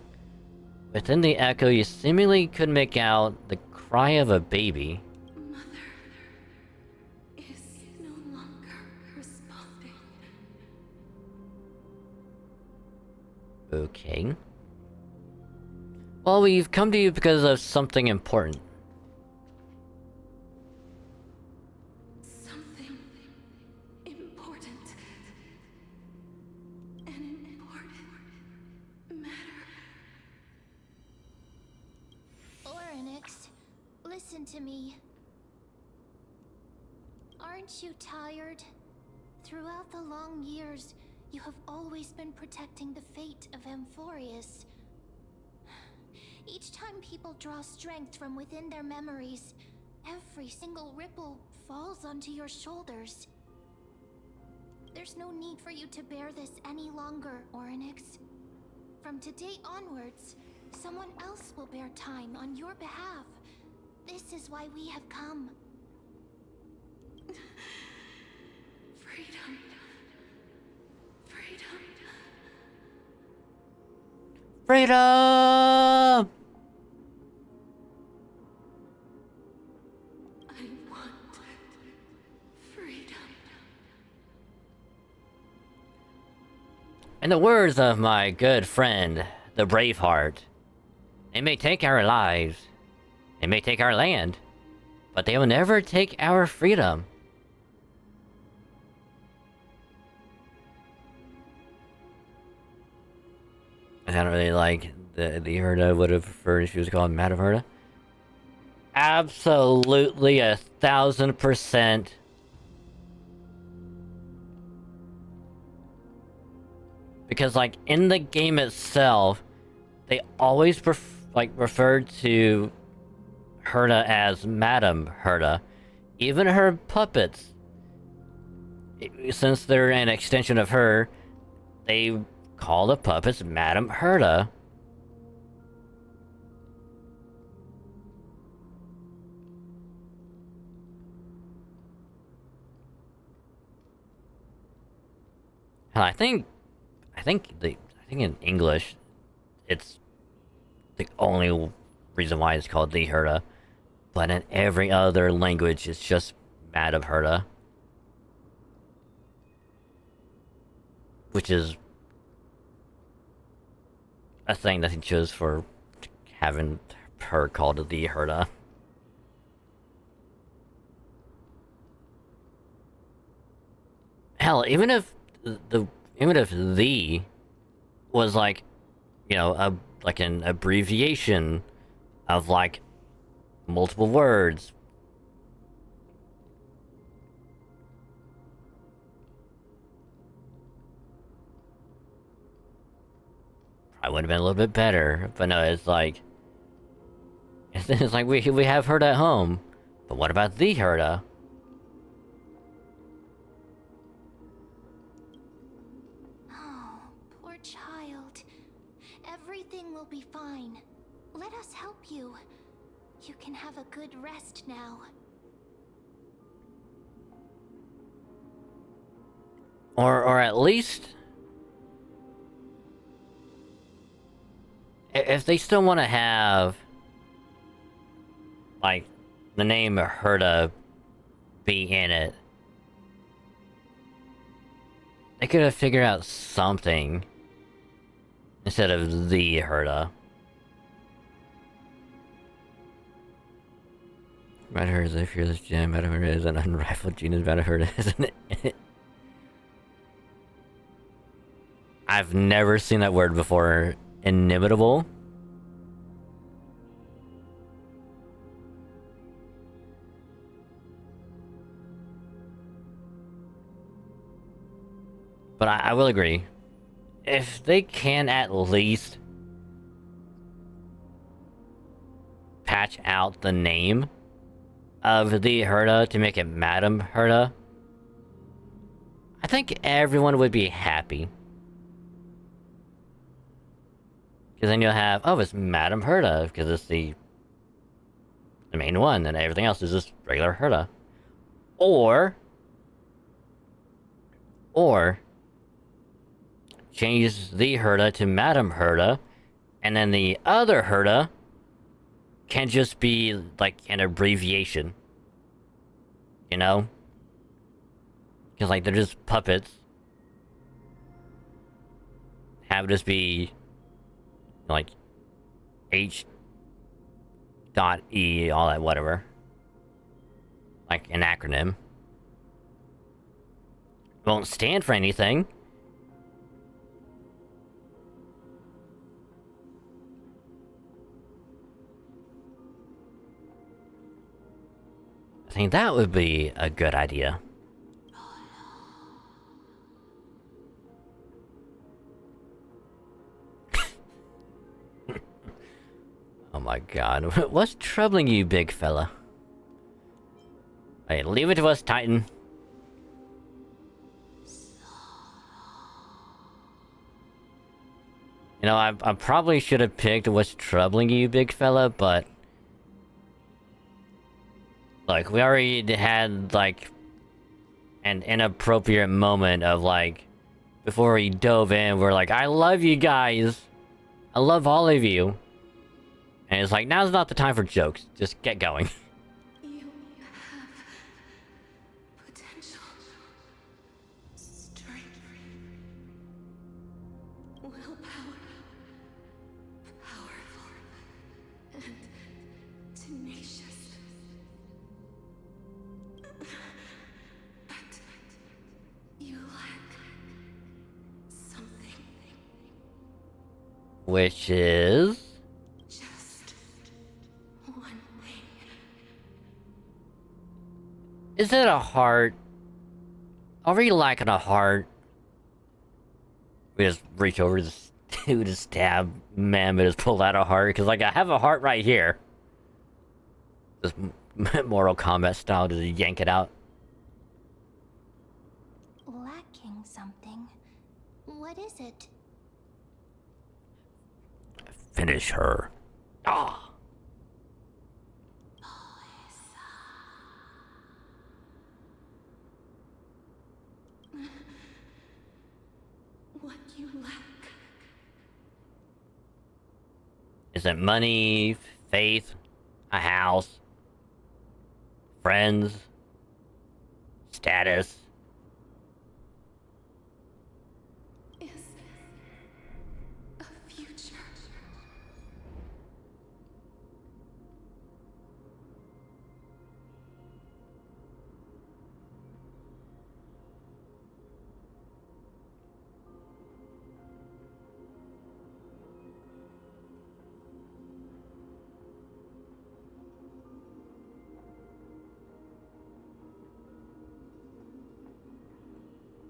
Within the echo, you seemingly could make out the cry of a baby. Mother is no longer responding. Okay. Well, we've come to you because of something important. Something important. An important matter. Oryx, listen to me. Aren't you tired? Throughout the long years, you have always been protecting the fate of Amphorius. Each time people draw strength from within their memories, every single ripple falls onto your shoulders. There's no need for you to bear this any longer, Oryx. From today onwards, someone else will bear time on your behalf. This is why we have come. Freedom. Freedom. Freedom! I want freedom. In the words of my good friend, the Braveheart, they may take our lives, they may take our land, but they will never take our freedom. I don't really like the Herda would have preferred if she was called Madam Herda. Absolutely 1000%. Because like in the game itself, they always referred to Herda as Madam Herda. Even her puppets, since they're an extension of her, they call the puppets Madam Herda. And I think in English, it's the only reason why it's called the Herda. But in every other language, it's just Madam Herda. Which is a thing that he chose for having her called the Herda. Hell, even if the was like, you know, like an abbreviation of like multiple words. I would have been a little bit better, but no, it's like we have Herda at home, but what about the Herda? Oh, poor child. Everything will be fine. Let us help you. You can have a good rest now. Or at least, if they still want to have, like, the name Herda be in it, they could have figured out something instead of the Herda. Madam Herda is a fearless gem. Madam Herda is an unrivaled genius. Madam Herda is an... I've never seen that word before. Inimitable. But I will agree. If they can at least patch out the name of the Herda to make it Madam Herda, I think everyone would be happy. Because then you'll have, oh, it's Madam Herda, because it's the main one, and everything else is just regular Herda. Or change the Herda to Madam Herda, and then the other Herda can just be like an abbreviation. You know? Because like they're just puppets. Have this be like H.E, all that whatever. Like an acronym. Won't stand for anything. I think that would be a good idea. Oh my god, what's troubling you, big fella? Hey, leave it to us, Titan. You know, I probably should have picked what's troubling you, big fella, but... Like, we already had, like... an inappropriate moment of, like... Before we dove in, we're like, I love you guys! I love all of you! And it's like, now's not the time for jokes. Just get going. You have potential, strength, willpower, powerful, and tenacious. But you lack something. Which is... Just one thing. Is it a heart? Are we lacking a heart? We just reach over to just stab Mammoth, just pull out a heart, because like I have a heart right here. Just Mortal Kombat style, just yank it out. Lacking something. What is it? Finish her. Ah. What you lack. Is it money, faith, a house, friends, status? Is a future.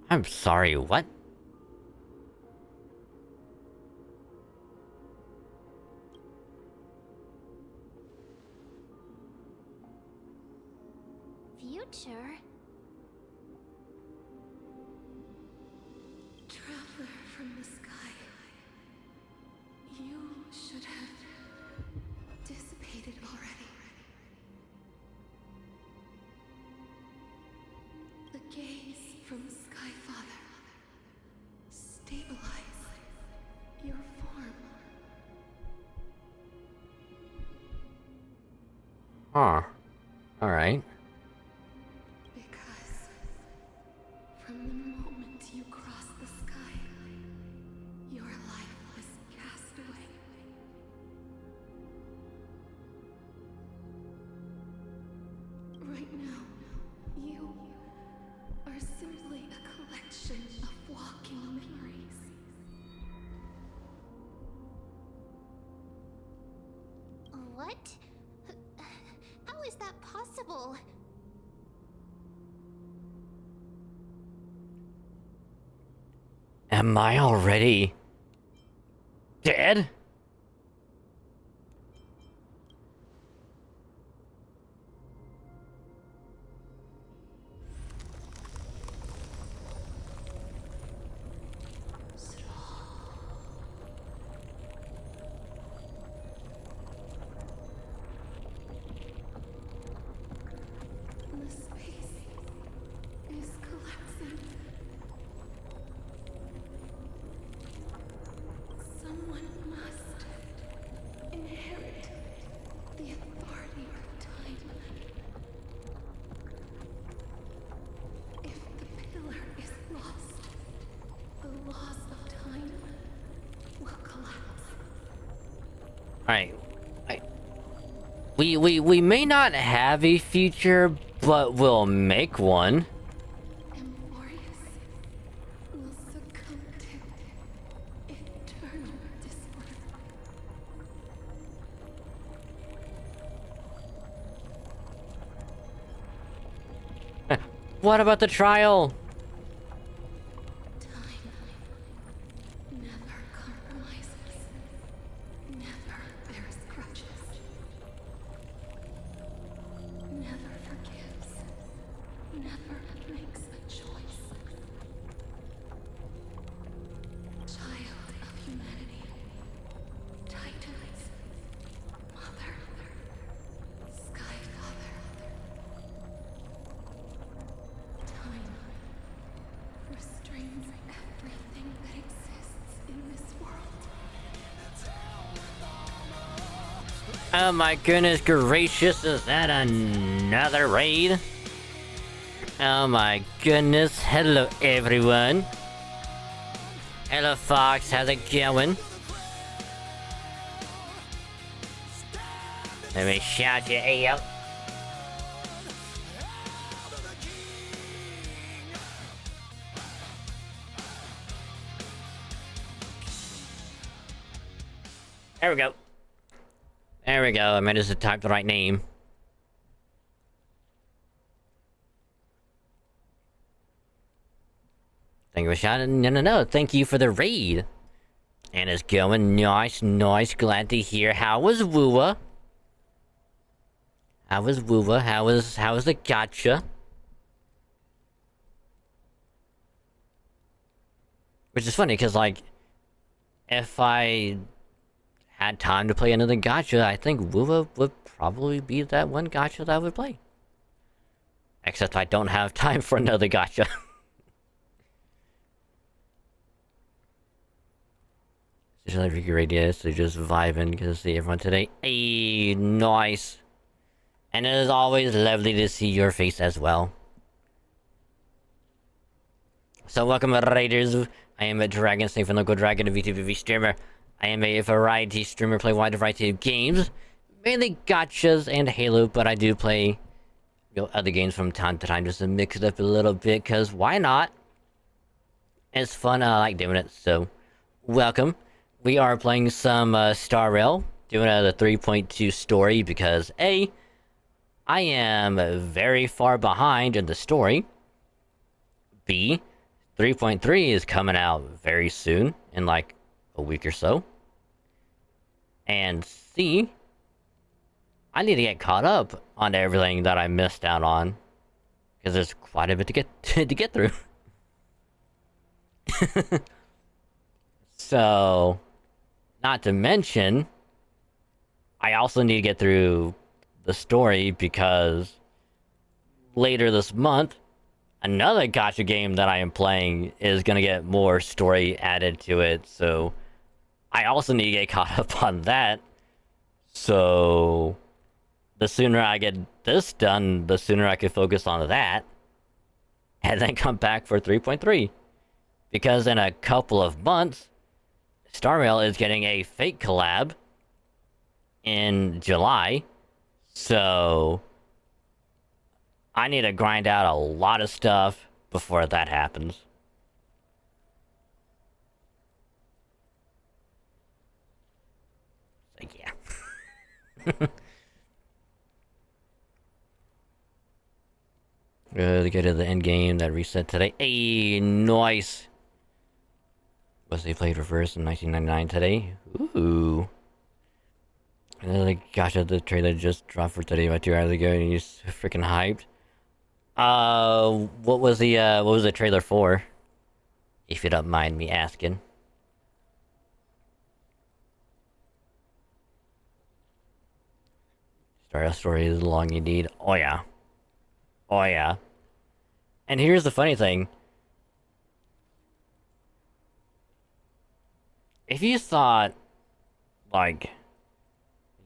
I'm sorry, what? Future? Traveler from the sky. You should have dissipated already. The gaze from Skyfather. Stabilize your form. Huh. Alright. Because from the moment you crossed the sky, your life was cast away. Right now, you are simply a collection of walking memories. What? How is that possible? Am I already dead? The space We may not have a future, but we'll make one. Emorius will succumb to eternal disorder. What about the trial? Time never compromises, never bears grudges, never forgives, never makes a choice. Child of humanity, Titans, Mother, Sky Father. Time restrains everything that exists in this world. Oh my goodness gracious, is that another raid? Oh my goodness, hello everyone. Hello Fox, how's it going? Let me shout you out. There we go. There we go. I managed to type the right name. Thank you for shouting. No. Thank you for the raid. And it's going nice. Glad to hear. How was Woowa? How was the gacha? Which is funny, because, like, if I had time to play another gacha, I think Woowa would probably be that one gacha that I would play. Except I don't have time for another gacha. Just like Ricky Radio, so just vibing, because I see everyone today. Hey, nice. And it is always lovely to see your face as well. So welcome, Raiders. I am a Dragon, safe and local Dragon, a VTV streamer. I am a variety streamer, play a wide variety of games. Mainly gachas and Halo, but I do play other games from time to time just to mix it up a little bit, because why not? It's fun, I like doing it, so welcome. We are playing some Star Rail, doing the 3.2 story, because A, I am very far behind in the story. B, 3.3 is coming out very soon, in like a week or so. And C, I need to get caught up on everything that I missed out on, because there's quite a bit to get to get through. So, not to mention, I also need to get through the story, because later this month, another gacha game that I am playing is gonna get more story added to it, so I also need to get caught up on that. So the sooner I get this done, the sooner I can focus on that, and then come back for 3.3. Because in a couple of months, Star Rail is getting a fake collab in July, so I need to grind out a lot of stuff before that happens. So yeah. To get to the end game that reset today. Hey, nice. Wesley played reverse in 1999 today. Ooh. Another gotcha, the trailer just dropped for today about 2 hours ago, and he's freaking hyped. What was the trailer for? If you don't mind me asking. Story is long indeed. Oh yeah. Oh yeah. And here's the funny thing. If you thought, like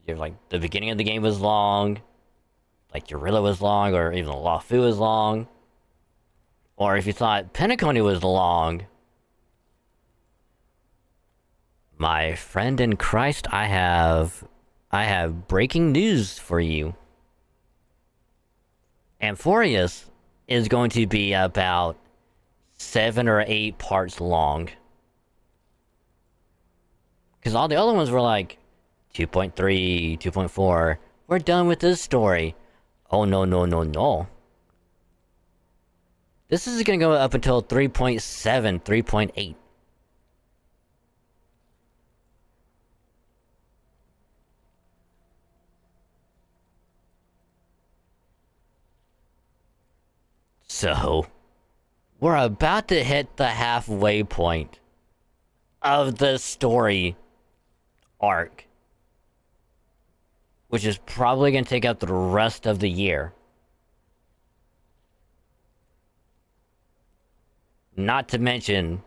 the beginning of the game was long, like Yorilla was long, or even Lafu was long, or if you thought Penacony was long, my friend in Christ, I have I have breaking news for you. Amphorius is going to be about 7 or 8 parts long. Because all the other ones were like 2.3, 2.4. We're done with this story. Oh, no, no, no, no. This is going to go up until 3.7, 3.8. So, we're about to hit the halfway point of the story arc, which is probably going to take up the rest of the year. Not to mention,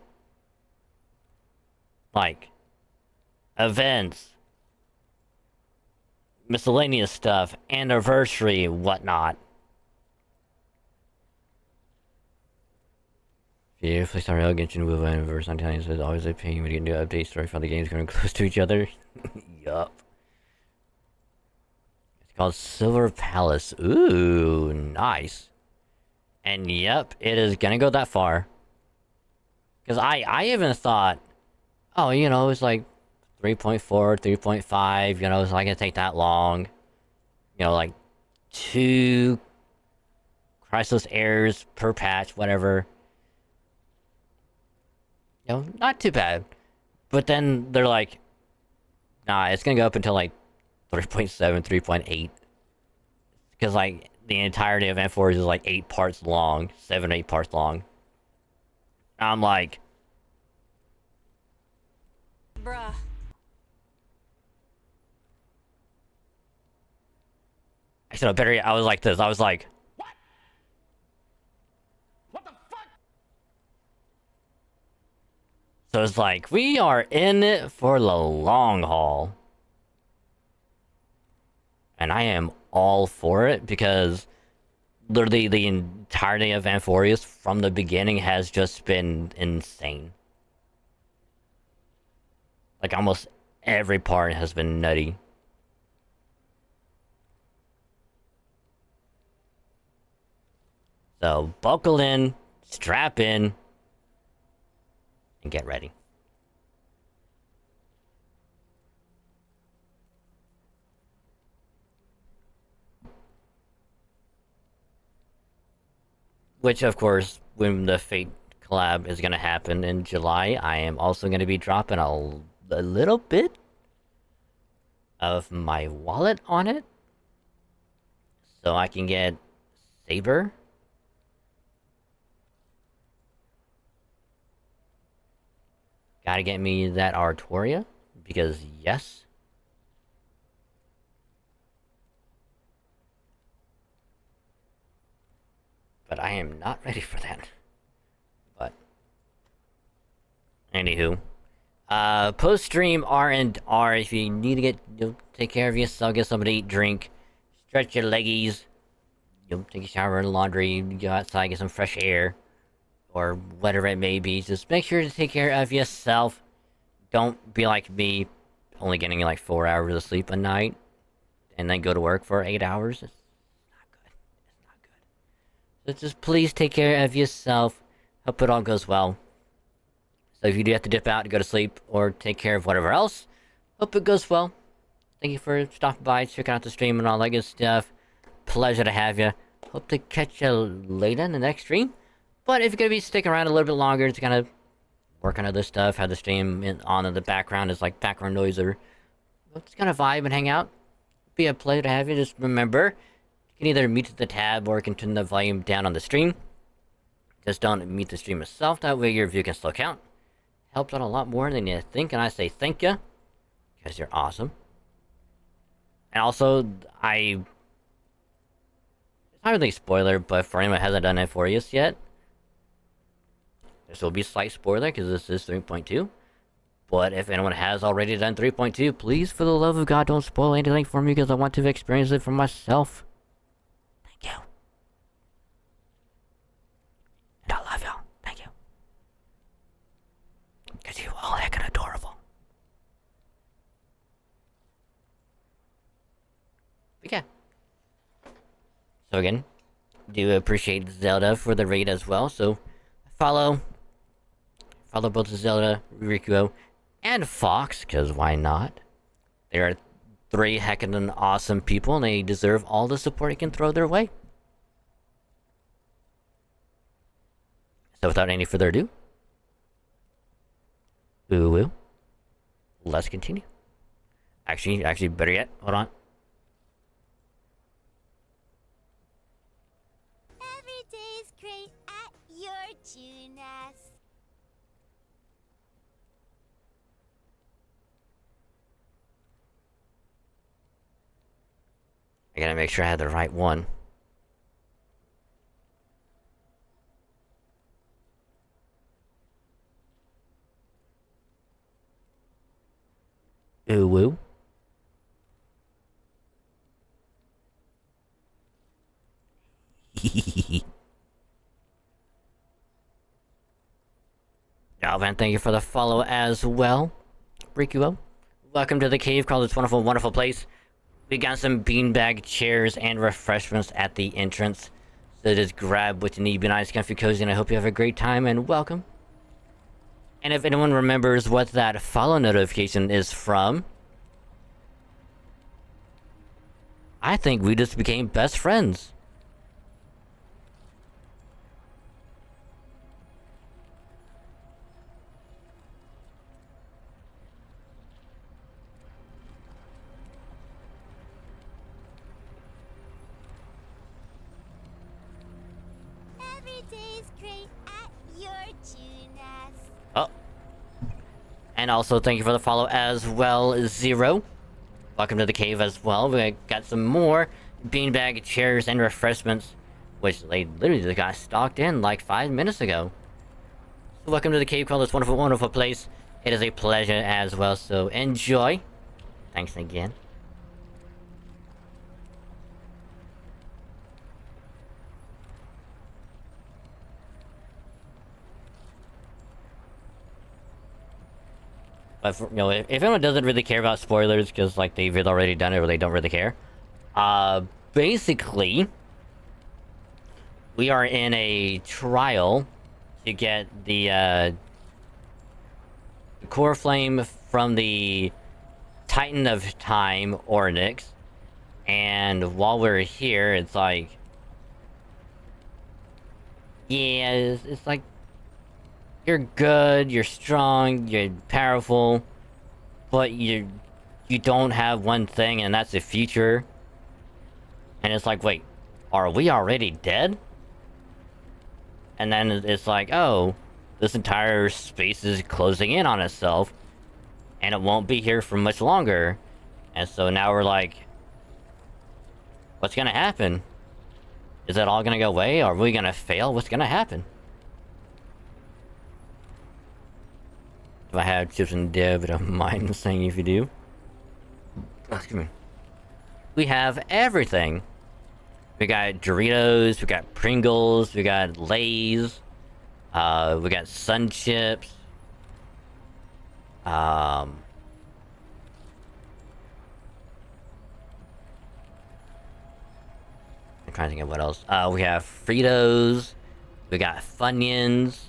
like, events, miscellaneous stuff, anniversary, whatnot. Yeah, please start out Genshin with anniversary. I'm telling you, it's always a pain when you get new updates. Story for the games going close to each other. Yup. It's called Silver Palace. Ooh, nice. And yep, it is gonna go that far. Because I even thought, oh, you know, it's like 3.4, 3.5, you know, it's not gonna take that long. You know, like 2 Crisis errors per patch, whatever. You know, not too bad. But then they're like, nah, it's gonna go up until like 3.7, 3.8. Because like the entirety of N4 is like 8 parts long, 7, 8 parts long. I'm like, bruh. I should have better. I was like this. I was like, what? What the fuck? So it's like we are in it for the long haul, and I am all for it because literally the entirety of Amphorius from the beginning has just been insane. Like almost every part has been nutty. So buckle in, strap in, and get ready. Which, of course, when the Fate collab is going to happen in July, I am also going to be dropping a little bit of my wallet on it. So I can get Saber. Gotta get me that Artoria, because yes. But I am not ready for that. But anywho, post-stream R&R. If you need to take care of yourself, get something to eat, drink, stretch your leggies, take a shower, laundry, go outside, get some fresh air, or whatever it may be. Just make sure to take care of yourself. Don't be like me, only getting like 4 hours of sleep a night, and then go to work for 8 hours. It's not good. It's not good. So just please take care of yourself. Hope it all goes well. So if you do have to dip out to go to sleep or take care of whatever else, hope it goes well. Thank you for stopping by, checking out the stream and all that good stuff. Pleasure to have you. Hope to catch you later in the next stream. But if you're going to be sticking around a little bit longer to kind of work on other stuff, have the stream on in the background as like background noise, or just kind of vibe and hang out, be a pleasure to have you. Just remember, you can either mute the tab or you can turn the volume down on the stream. Just don't mute the stream itself, that way your view can still count. Helps out a lot more than you think, and I say thank you, because you're awesome. And also, it's not really a spoiler, but for anyone who hasn't done Amphorius yet, this will be a slight spoiler, because this is 3.2. But if anyone has already done 3.2, please, for the love of God, don't spoil anything for me, because I want to experience it for myself. Thank you. And I love y'all. Thank you. Because you all heckin' adorable. But yeah. So again, do appreciate Zelda for the raid as well. So follow both Zelda, Rikuo, and Fox, because why not? They are 3 heckin' awesome people, and they deserve all the support you can throw their way. So without any further ado, let's continue. Actually, better yet, hold on. Every day's great at your Junas. I gotta make sure I have the right one. Ooh woo. Alvin, thank you for the follow as well. Rikuo, welcome to the cave called this wonderful, wonderful place. We got some beanbag chairs and refreshments at the entrance. So just grab what you need, be nice, comfy, cozy, and I hope you have a great time and welcome. And if anyone remembers what that follow notification is from, I think we just became best friends. Every day's great at your Junas. Oh. And also thank you for the follow as well, Zero. Welcome to the cave as well. We got some more beanbag chairs and refreshments, which they literally just got stocked in like 5 minutes ago. So welcome to the cave called this wonderful, wonderful place. It is a pleasure as well, so enjoy. Thanks again. But for, if anyone doesn't really care about spoilers because like they've already done it or they don't really care, basically we are in a trial to get the core flame from the Titan of Time Ornyx, and while we're here, it's like, yeah, it's like. You're good, you're strong, you're powerful, but you don't have one thing, and that's the future. And it's like, wait, are we already dead? And then it's like, oh, this entire space is closing in on itself, and it won't be here for much longer. And so now we're like, what's gonna happen? Is it all gonna go away? Are we gonna fail? What's gonna happen? If I have chips and dip, I don't mind saying if you do. Excuse me. We have everything. We got Doritos, we got Pringles, we got Lay's, we got Sun Chips. I'm trying to think of what else. We have Fritos, we got Funyuns.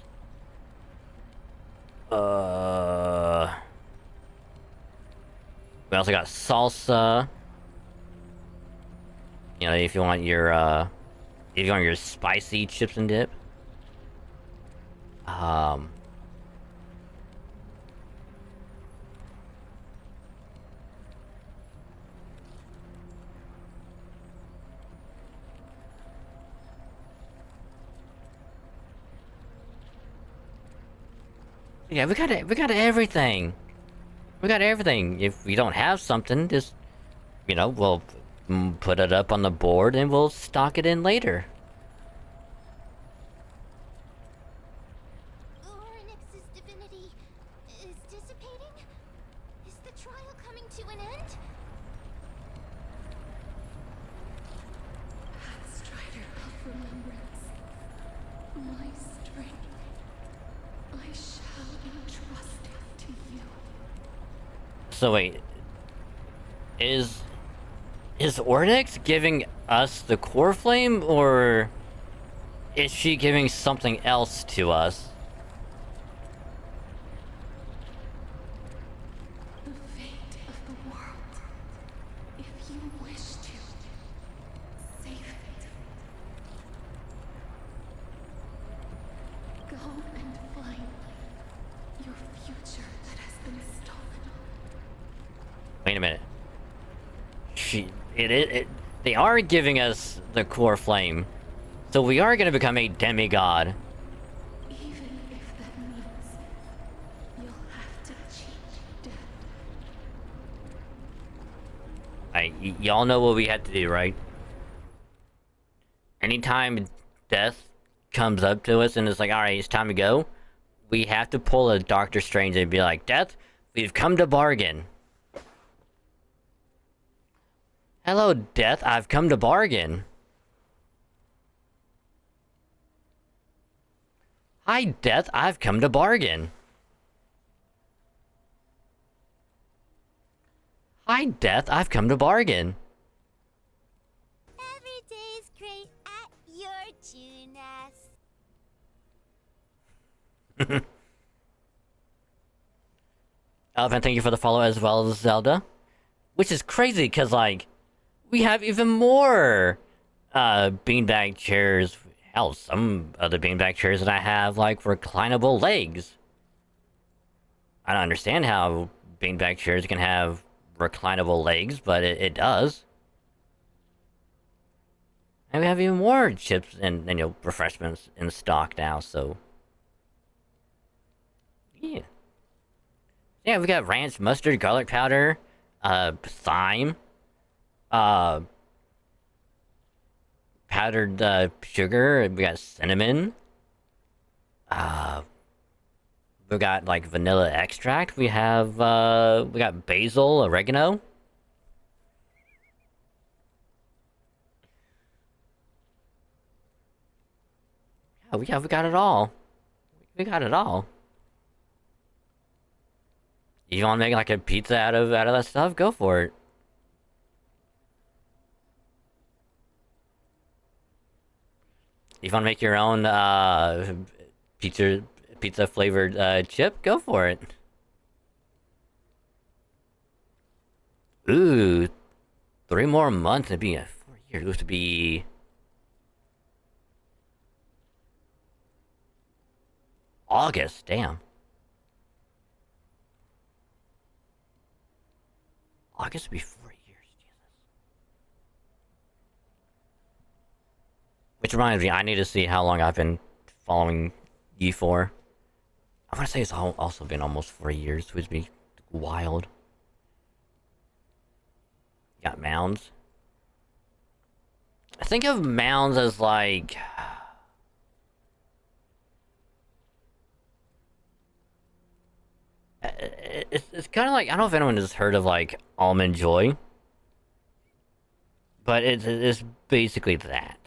We also got salsa. You know, if you want your spicy chips and dip. Yeah, we got everything. We got everything. If we don't have something, just, you know, we'll put it up on the board and we'll stock it in later. Ornyx's divinity is dissipating? Is the trial coming to an end? Strider of remembrance, my strength, I shall entrust it to you. So wait, is Is Ornix giving us the core flame, or is she giving something else to us? The fate of the world. If you wish to save it, go and find your future that has been stolen. Wait a minute. They are giving us the core flame, so we are gonna become a demigod. Even if that means you'll have to cheat death. Y'all know what we had to do, right? Anytime death comes up to us and it's like, alright, it's time to go, we have to pull a Doctor Strange and be like, Death, we've come to bargain. Hello, Death, I've come to bargain. Hi, Death, I've come to bargain. Hi, Death, I've come to bargain. Every day's great at your Tunas. Elephant, thank you for the follow as well as Zelda. Which is crazy, because, like, we have even more beanbag chairs. Hell, some of the beanbag chairs that I have, like, reclinable legs. I don't understand how beanbag chairs can have reclinable legs, but it does. And we have even more chips and you know, refreshments in stock now, so... Yeah. Yeah, we got ranch, mustard, garlic powder, thyme, powdered sugar, we got cinnamon, we got like vanilla extract, we got basil, oregano. Yeah, we got it all. We got it all. You want to make like a pizza out of that stuff? Go for it. You want to make your own pizza flavored chip? Go for it. Ooh, 3 more months. It'd be 4 years. It used to be August. Damn. August would be 4 years, Jesus. Which reminds me, I need to see how long I've been following you for. I want to say it's also been almost 4 years, which would be wild. Got mounds. I think of mounds as like... It's kind of like, I don't know if anyone has heard of like Almond Joy, but it's basically that.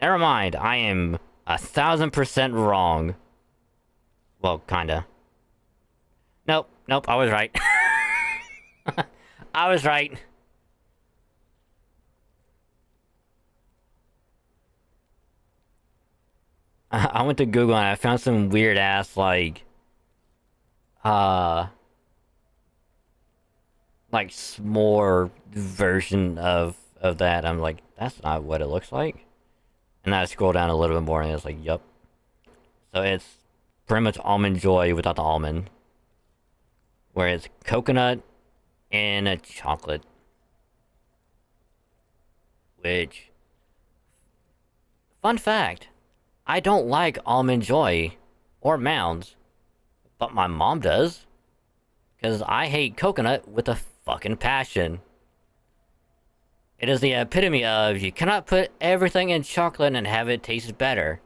Never mind, I am 1000% wrong. Well, kinda. Nope, I was right. I was right. I went to Google and I found some weird ass like s'more version of that. I'm like, that's not what it looks like. And I scroll down a little bit more and it's like, yup. So it's pretty much Almond Joy without the almond. Where it's coconut and a chocolate. Which, fun fact, I don't like Almond Joy or Mounds, but my mom does. Because I hate coconut with a fucking passion. It is the epitome of you cannot put everything in chocolate and have it taste better.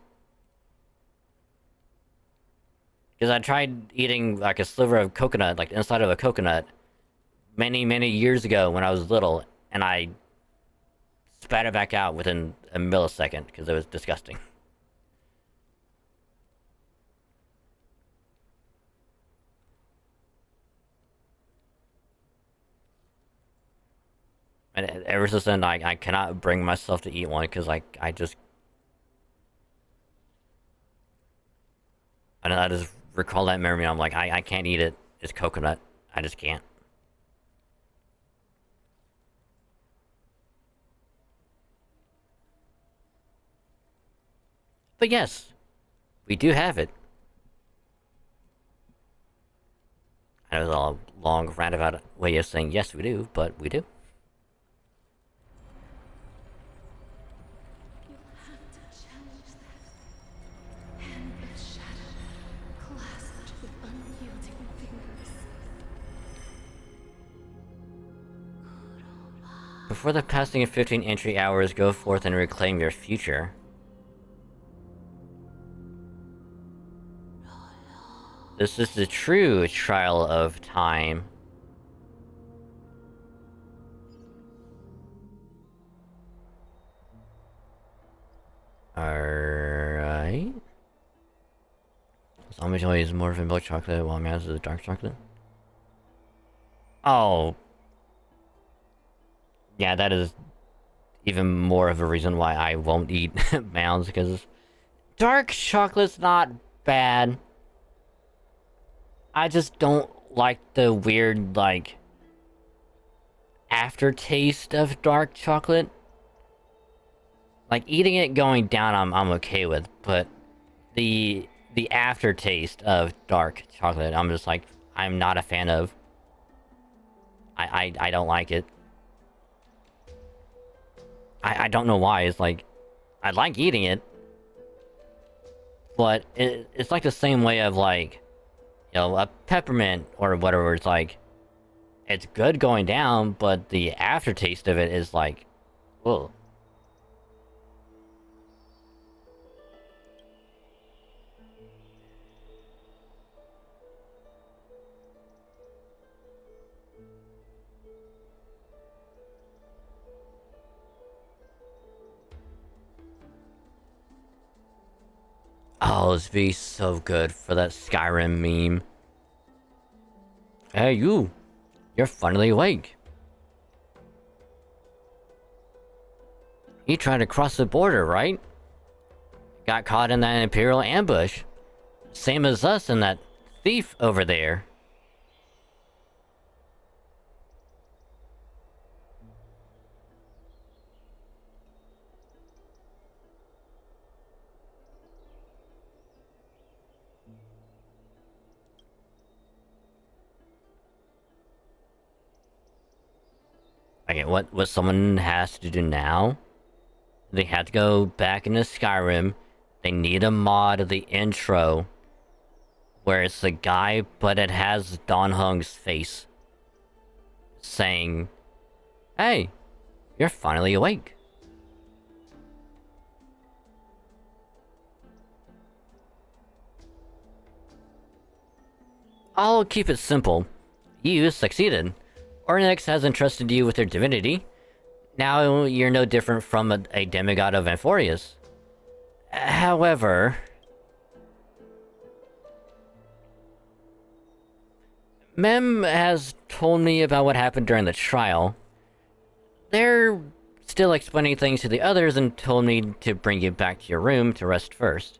Because I tried eating like a sliver of coconut, like the inside of a coconut, many, many years ago when I was little, and I spat it back out within a millisecond because it was disgusting. And ever since then, I cannot bring myself to eat one because I just recall that memory. I'm like, I can't eat it. It's coconut. I just can't. But yes, we do have it. I know it's a long roundabout way of saying yes, we do, but we do. You'll have to challenge that. Hand of shadow, clasped with unyielding fingers. Before the passing of 15 entry hours, go forth and reclaim your future. This is the true trial of time. Alright. Zombie Joy is more of a milk chocolate while Maz is a dark chocolate. Oh. Yeah, that is even more of a reason why I won't eat Mounds, because dark chocolate's not bad. I just don't like the weird, like, aftertaste of dark chocolate. Like, eating it going down, I'm okay with, but the aftertaste of dark chocolate, I'm just like, I'm not a fan of. I don't like it. I don't know why. It's like, I like eating it, but it's like the same way of, like, you know, a peppermint or whatever. It's like, it's good going down, but the aftertaste of it is like, whoa. Oh, this would be so good for that Skyrim meme. Hey, you! You're finally awake. You tried to cross the border, right? Got caught in that Imperial ambush. Same as us and that thief over there. Okay, what someone has to do now? They have to go back into Skyrim. They need a mod of the intro where it's the guy, but it has Don Hung's face saying, "Hey, you're finally awake." I'll keep it simple. You succeeded. Ornyx has entrusted you with their divinity. Now you're no different from a demigod of Amphorius. However, Mem has told me about what happened during the trial. They're still explaining things to the others and told me to bring you back to your room to rest first.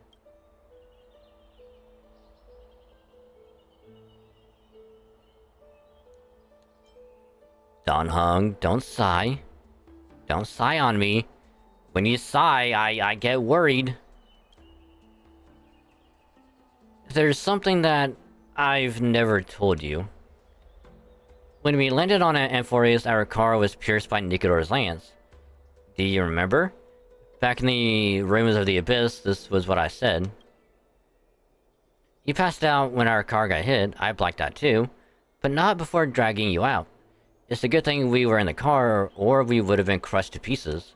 Don Hung, don't sigh. Don't sigh on me. When you sigh, I get worried. There's something that I've never told you. When we landed on Amphorius, our car was pierced by Nikodor's lance. Do you remember? Back in the rooms of the Abyss, this was what I said. You passed out when our car got hit. I blacked out too, but not before dragging you out. It's a good thing we were in the car, or we would have been crushed to pieces.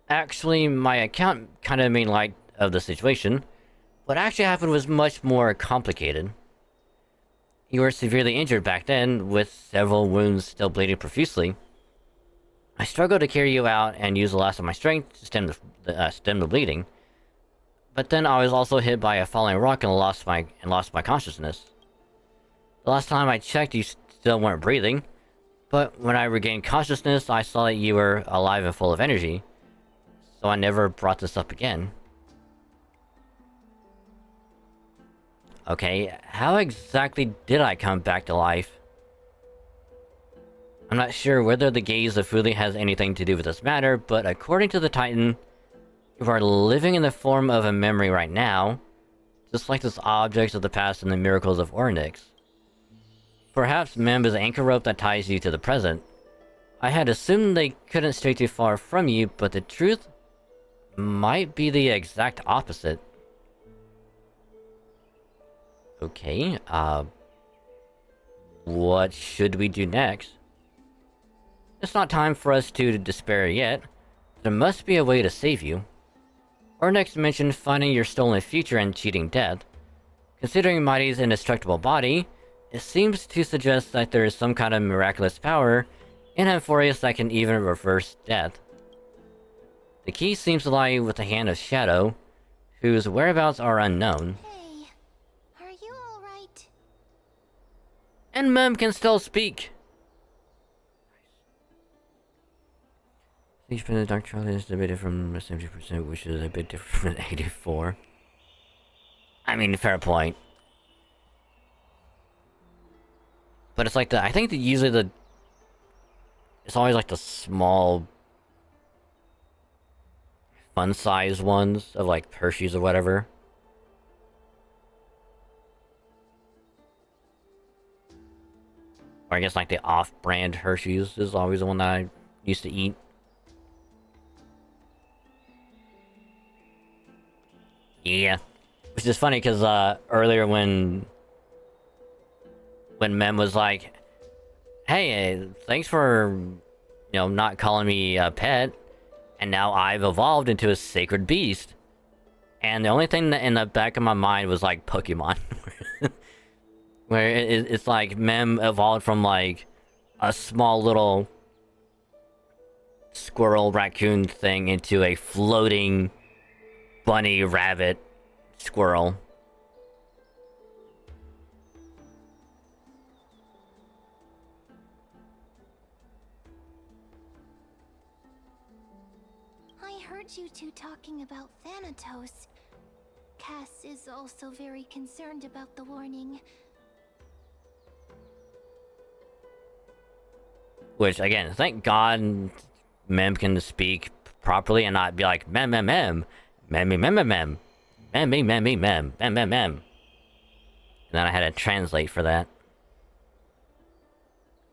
Actually, my account kind of made light of the situation. What actually happened was much more complicated. You were severely injured back then, with several wounds still bleeding profusely. I struggled to carry you out and use the last of my strength to stem the bleeding. But then I was also hit by a falling rock and lost my consciousness. The last time I checked, you still weren't breathing. But when I regained consciousness, I saw that you were alive and full of energy. So I never brought this up again. Okay, how exactly did I come back to life? I'm not sure whether the gaze of Fuli has anything to do with this matter, but according to the Titan, you are living in the form of a memory right now, just like those objects of the past and the miracles of Ornyx. Perhaps Mem is the anchor rope that ties you to the present. I had assumed they couldn't stray too far from you, but the truth might be the exact opposite. Okay, what should we do next? It's not time for us to despair yet. There must be a way to save you. Ornyx mentioned finding your stolen future and cheating death. Considering Mighty's indestructible body, it seems to suggest that there is some kind of miraculous power in Amphorius that can even reverse death. The key seems to lie with the Hand of Shadow, whose whereabouts are unknown. Hey, are you alright? And Mem can still speak! Each the Dark Child is a bit different from 70%, which is a bit different from 84. I mean, fair point. But it's like I think that usually it's always like the small, fun-sized ones of like Hershey's or whatever. Or I guess like the off-brand Hershey's is always the one that I used to eat. Yeah. Which is funny because earlier when Mem was like, hey, thanks for, not calling me a pet, and now I've evolved into a sacred beast. And the only thing that in the back of my mind was like Pokemon. Where it's like Mem evolved from like a small little squirrel raccoon thing into a floating bunny rabbit squirrel. I heard you two talking about Thanatos. Cass is also very concerned about the warning. Which, again, thank God Mem can speak properly and not be like, mem, mem, mem, mem, mem, mem, mem, mem, mem, mem, mem, mem, mem, mem, mem. And then I had to translate for that.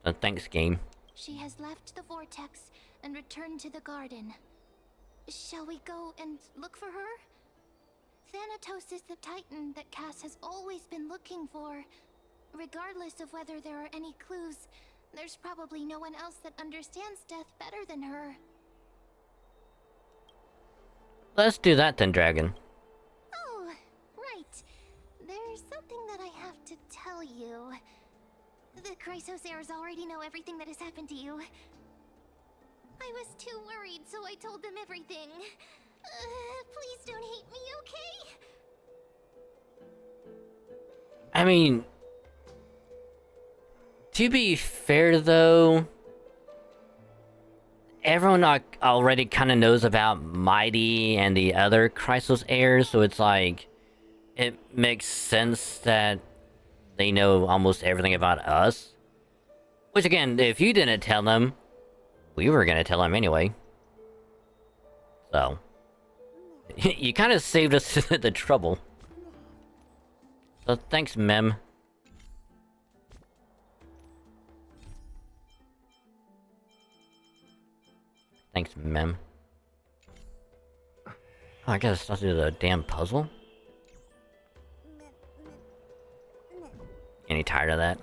So thanks, game. She has left the vortex and returned to the garden. Shall we go and look for her? Thanatos is the Titan that Cass has always been looking for. Regardless of whether there are any clues, there's probably no one else that understands death better than her. Let's do that then, Dragon. Oh, right. There's something that I have to tell you. The Chrysosairs already know everything that has happened to you. I was too worried, so I told them everything. Please don't hate me, okay? I mean, to be fair though, everyone already kind of knows about Mighty and the other Chrysos heirs, so it's like, it makes sense that they know almost everything about us. Which again, if you didn't tell them, we were gonna tell them anyway. So, you kind of saved us the trouble. So thanks, Mem. Thanks, Mem. Oh, I gotta start to do the damn puzzle? Any tired of that?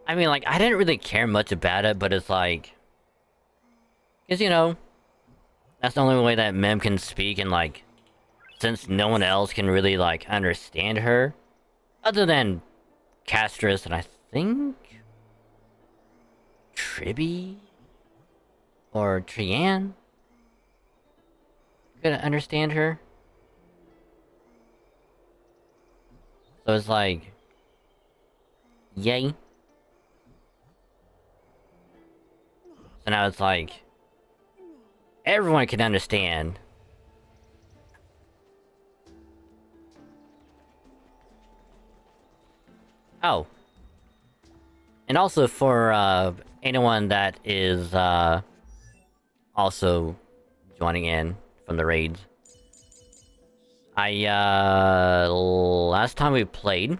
I mean, like, I didn't really care much about it, but it's like... Because, that's the only way that Mem can speak, and like... Since no one else can really, like, understand her... Other than... Castris and I think... Tribby? Or Trianne? Gonna understand her? So it's like... Yay. So now it's like everyone can understand. Oh. And also for anyone that is also joining in from the raids. Last time we played,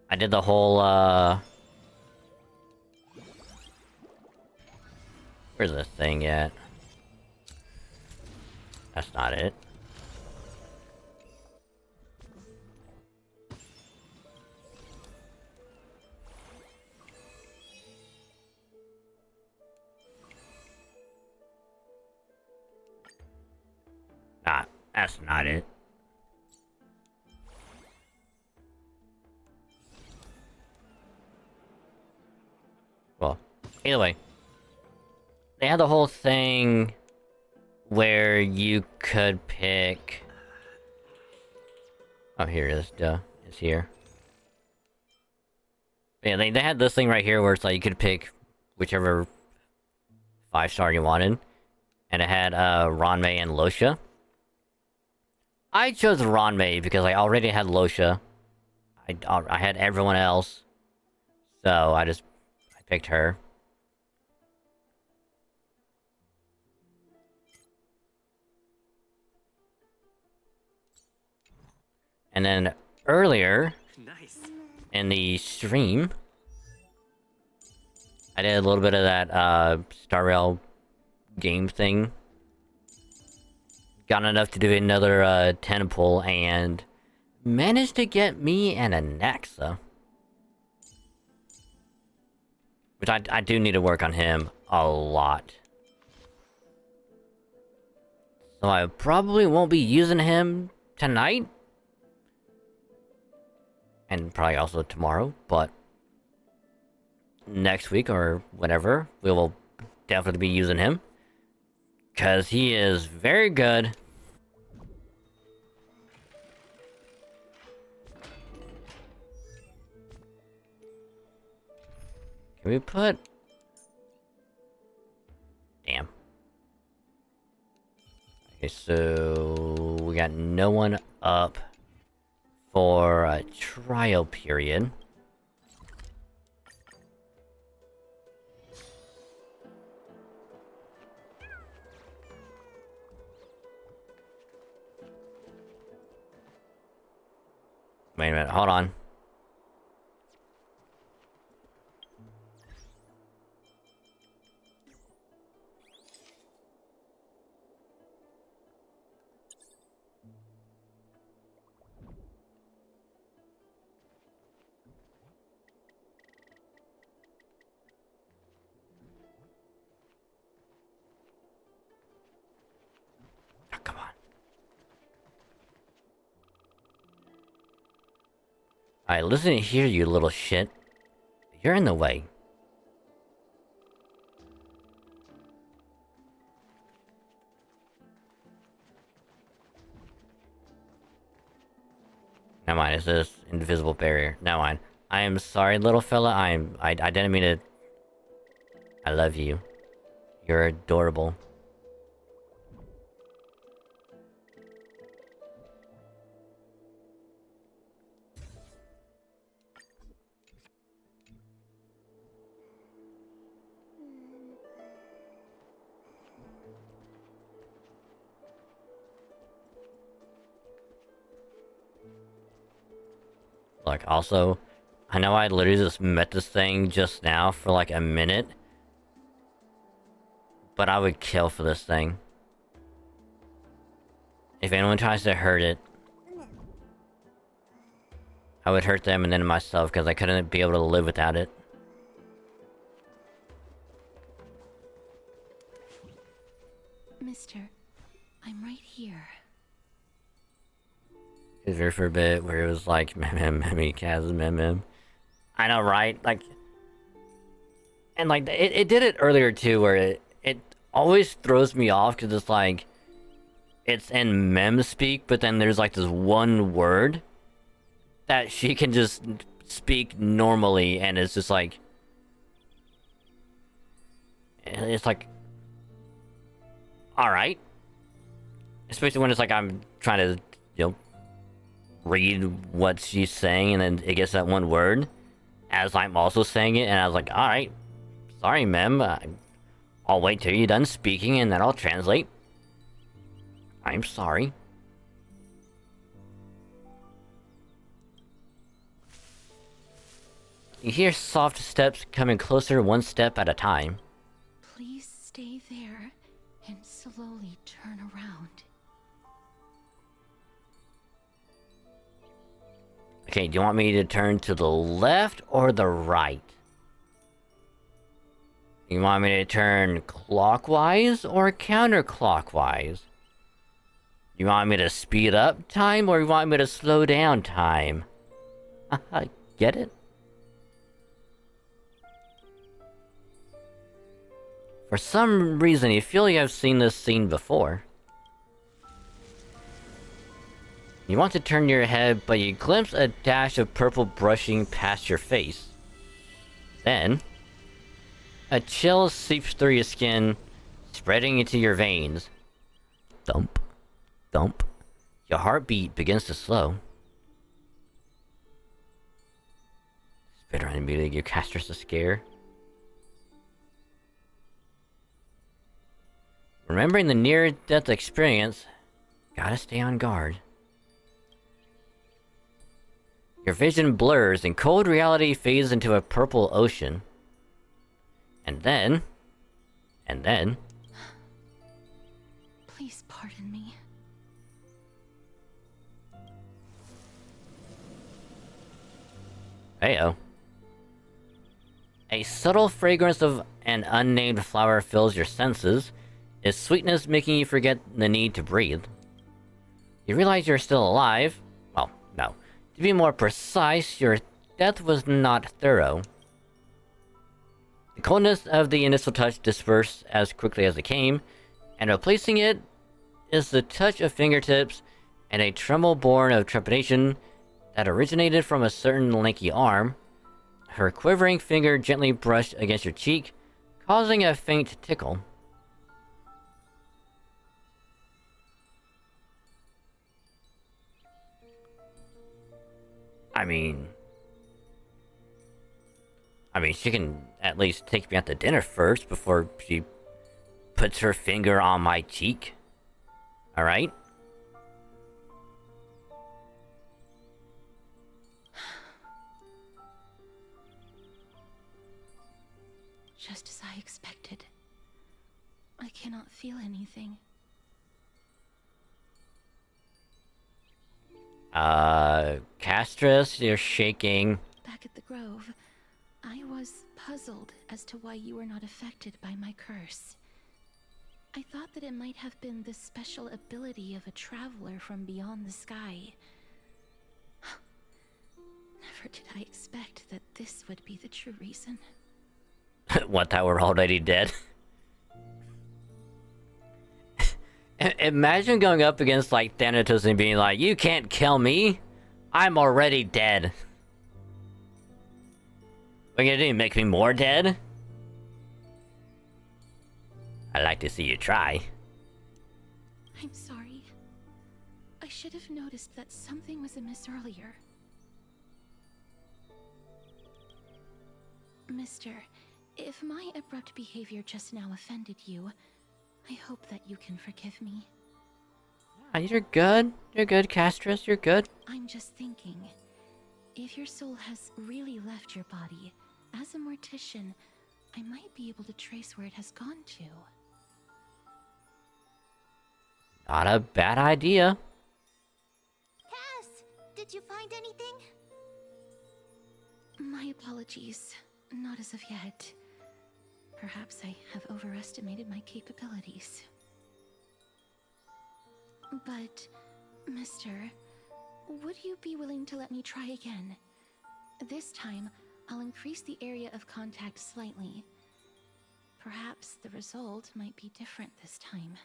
I did the whole where's this thing at? That's not it. Nah, that's not it. Well, either way. They had the whole thing where you could pick... Oh, here it is, duh. It's here. Yeah, they had this thing right here where it's like you could pick whichever 5-star you wanted. And it had Ranmei and Losha. I chose Ranmei because I already had Losha. I had everyone else. So I picked her. And then earlier in the stream, I did a little bit of that Star Rail game thing. Got enough to do another 10 pull and managed to get me an Anaxa. Which I do need to work on him a lot. So I probably won't be using him tonight. And probably also tomorrow, but next week or whatever, we will definitely be using him. Because he is very good. Can we put... Damn. Okay, so... we got no one up for a trial period. Wait a minute, hold on. Oh, come on. Alright, listen here, you little shit. You're in the way. Never mind, it's this invisible barrier. Never mind. I am sorry, little fella. I didn't mean to... I love you. You're adorable. Like, also, I know I literally just met this thing just now for like a minute. But I would kill for this thing. If anyone tries to hurt it, I would hurt them and then myself because I couldn't be able to live without it. Mister, I'm right here. It was there for a bit where it was like, Kaz. I know, right? Like, and like, it did it earlier too, where it always throws me off because it's like, it's in mem speak, but then there's like this one word that she can just speak normally, and it's just like, And it's like, alright. Especially when it's like I'm trying to, read what she's saying and then it gets that one word as I'm also saying it, and I was like, alright, sorry, ma'am. I'll wait till you're done speaking and then I'll translate. I'm sorry. You hear soft steps coming closer, one step at a time. Please stay there and slowly turn around. Okay, do you want me to turn to the left or the right? You want me to turn clockwise or counterclockwise? You want me to speed up time or you want me to slow down time? Get it? For some reason, you feel you have seen this scene before. You want to turn your head, but you glimpse a dash of purple brushing past your face. Then, a chill seeps through your skin, spreading into your veins. Thump, thump. Your heartbeat begins to slow. Spit around immediately, you castress a scare. Remembering the near-death experience, gotta stay on guard. Your vision blurs and cold reality fades into a purple ocean. And then... Please pardon me. Heyo. A subtle fragrance of an unnamed flower fills your senses, its sweetness making you forget the need to breathe. You realize you're still alive. Well, no. To be more precise, your death was not thorough. The coldness of the initial touch dispersed as quickly as it came, and replacing it is the touch of fingertips and a tremble born of trepidation that originated from a certain lanky arm. Her quivering finger gently brushed against your cheek, causing a faint tickle. I mean, she can at least take me out to dinner first before she puts her finger on my cheek. Alright? Just as I expected. I cannot feel anything. Castress, you're shaking. Back at the Grove, I was puzzled as to why you were not affected by my curse. I thought that it might have been the special ability of a traveler from beyond the sky. Never did I expect that this would be the true reason. What, that we're already dead? Imagine going up against, like, Thanatos and being like, you can't kill me! I'm already dead! What are you gonna do, make me more dead? I'd like to see you try. I'm sorry. I should have noticed that something was amiss earlier. Mister, if my abrupt behavior just now offended you, I hope that you can forgive me. You're good. You're good, Castress. You're good. I'm just thinking, if your soul has really left your body, as a mortician, I might be able to trace where it has gone to. Not a bad idea. Cass, did you find anything? My apologies. Not as of yet. Perhaps I have overestimated my capabilities. But, mister, would you be willing to let me try again? This time, I'll increase the area of contact slightly. Perhaps the result might be different this time.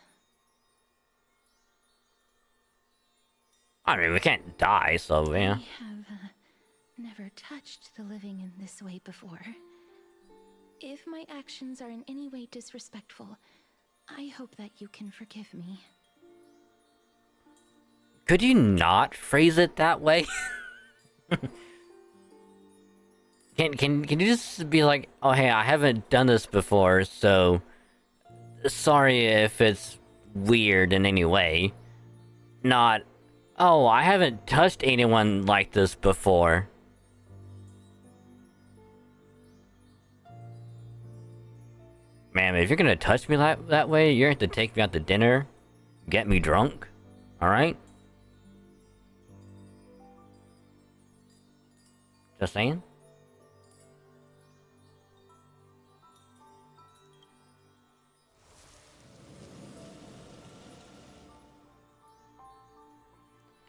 I mean, we can't die, so yeah. I have never touched the living in this way before. If my actions are in any way disrespectful, I hope that you can forgive me. Could you not phrase it that way? Can you just be like, oh hey, I haven't done this before, so sorry if it's weird in any way. Not, oh, I haven't touched anyone like this before. Man, if you're gonna touch me that way, you're gonna have to take me out to dinner, get me drunk, alright? Just saying.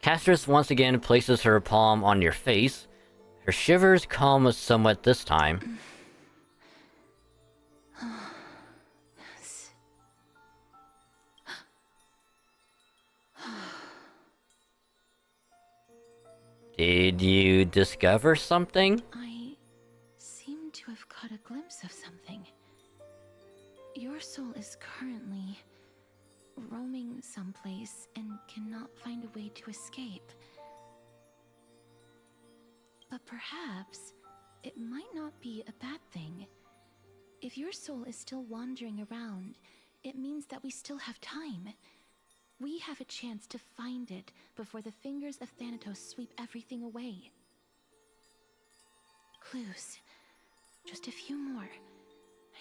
Castress once again places her palm on your face. Her shivers calm somewhat this time. Yes. Did you discover something? I seem to have caught a glimpse of something. Your soul is currently roaming someplace and cannot find a way to escape. But perhaps it might not be a bad thing. If your soul is still wandering around, it means that we still have time. We have a chance to find it before the fingers of Thanatos sweep everything away. Clues. Just a few more.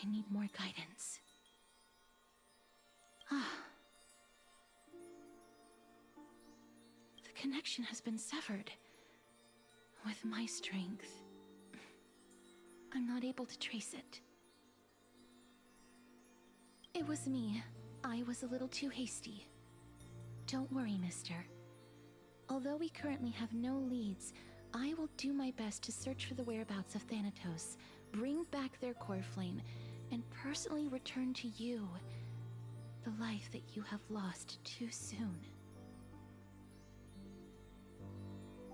I need more guidance. Ah. The connection has been severed. With my strength, I'm not able to trace it. It was me. I was a little too hasty. Don't worry, mister. Although we currently have no leads, I will do my best to search for the whereabouts of Thanatos, bring back their core flame, and personally return to you the life that you have lost too soon.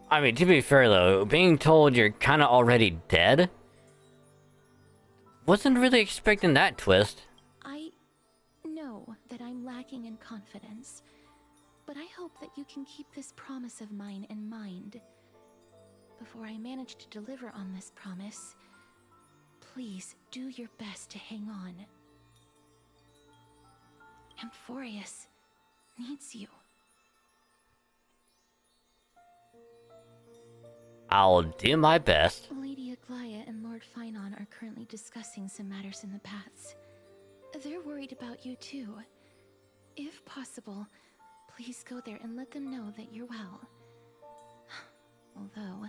I mean, to be fair though, being told you're kinda already dead? Wasn't really expecting that twist. I know that I'm lacking in confidence, but I hope that you can keep this promise of mine in mind. Before I manage to deliver on this promise, please do your best to hang on. Amphorius needs you. I'll do my best. Lady Aglaia and Lord Finon are currently discussing some matters in the paths. They're worried about you too. If possible, please go there and let them know that you're well. Although,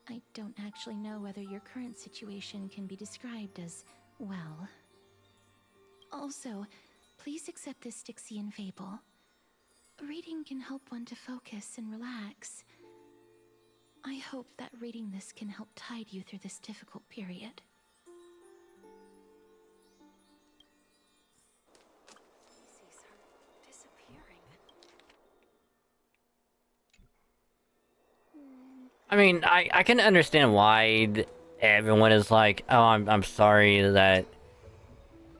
I don't actually know whether your current situation can be described as well. Also, please accept this Styxian fable. Reading can help one to focus and relax. I hope that reading this can help tide you through this difficult period. Sees her disappearing. I mean, I can understand why everyone is like, oh, I'm sorry that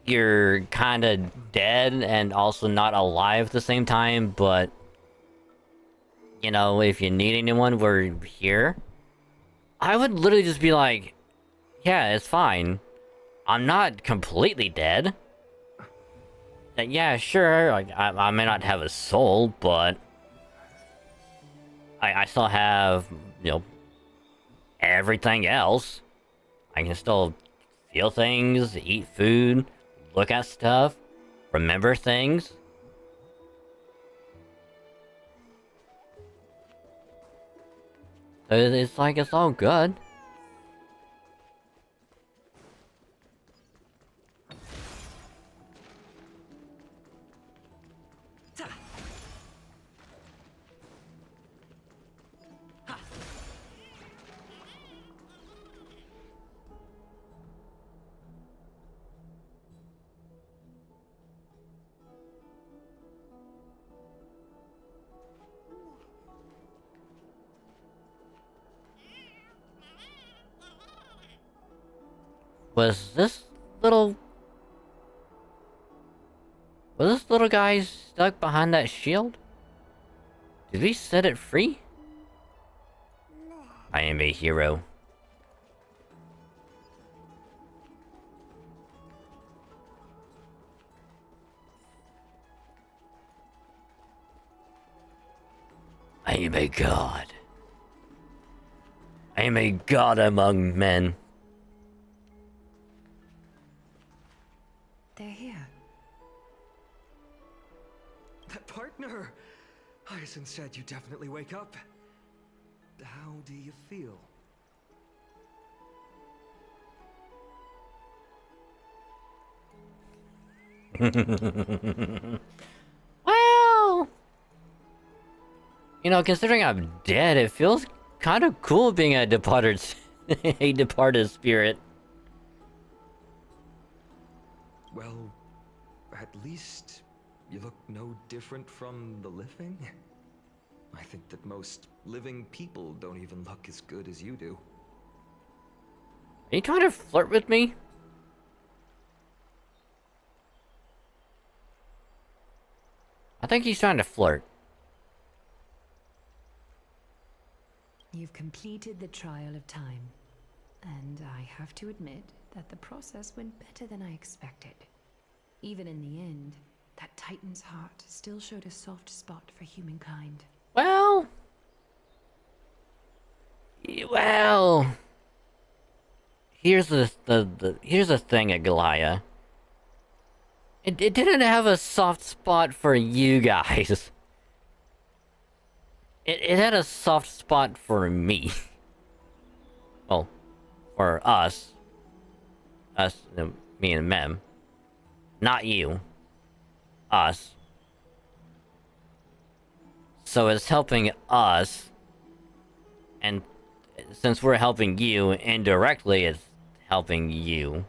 you're kinda dead and also not alive at the same time, but you know, if you need anyone, we're here. I would literally just be like, yeah, it's fine. I'm not completely dead. Yeah, sure, like, I may not have a soul, but I still have, you know, everything else. I can still feel things, eat food, look at stuff, remember things. It's like, it's all good. Was this little... Was this little guy stuck behind that shield? Did we set it free? I am a hero. I am a god. I am a god among men. They're here. That partner! Hyacinth said you definitely wake up. How do you feel? Well... You know, considering I'm dead, it feels kind of cool being a departed... a departed spirit. Well, at least you look no different from the living. I think that most living people don't even look as good as you do. Are you trying to flirt with me? I think he's trying to flirt. You've completed the trial of time, and I have to admit that the process went better than I expected. Even in the end, that Titan's heart still showed a soft spot for humankind. Well... Well... Here's the thing, Agalaya. It didn't have a soft spot for you guys. It had a soft spot for me. Well, for us. Us, me and Mem. Not you. Us. So it's helping us. And since we're helping you, indirectly it's helping you.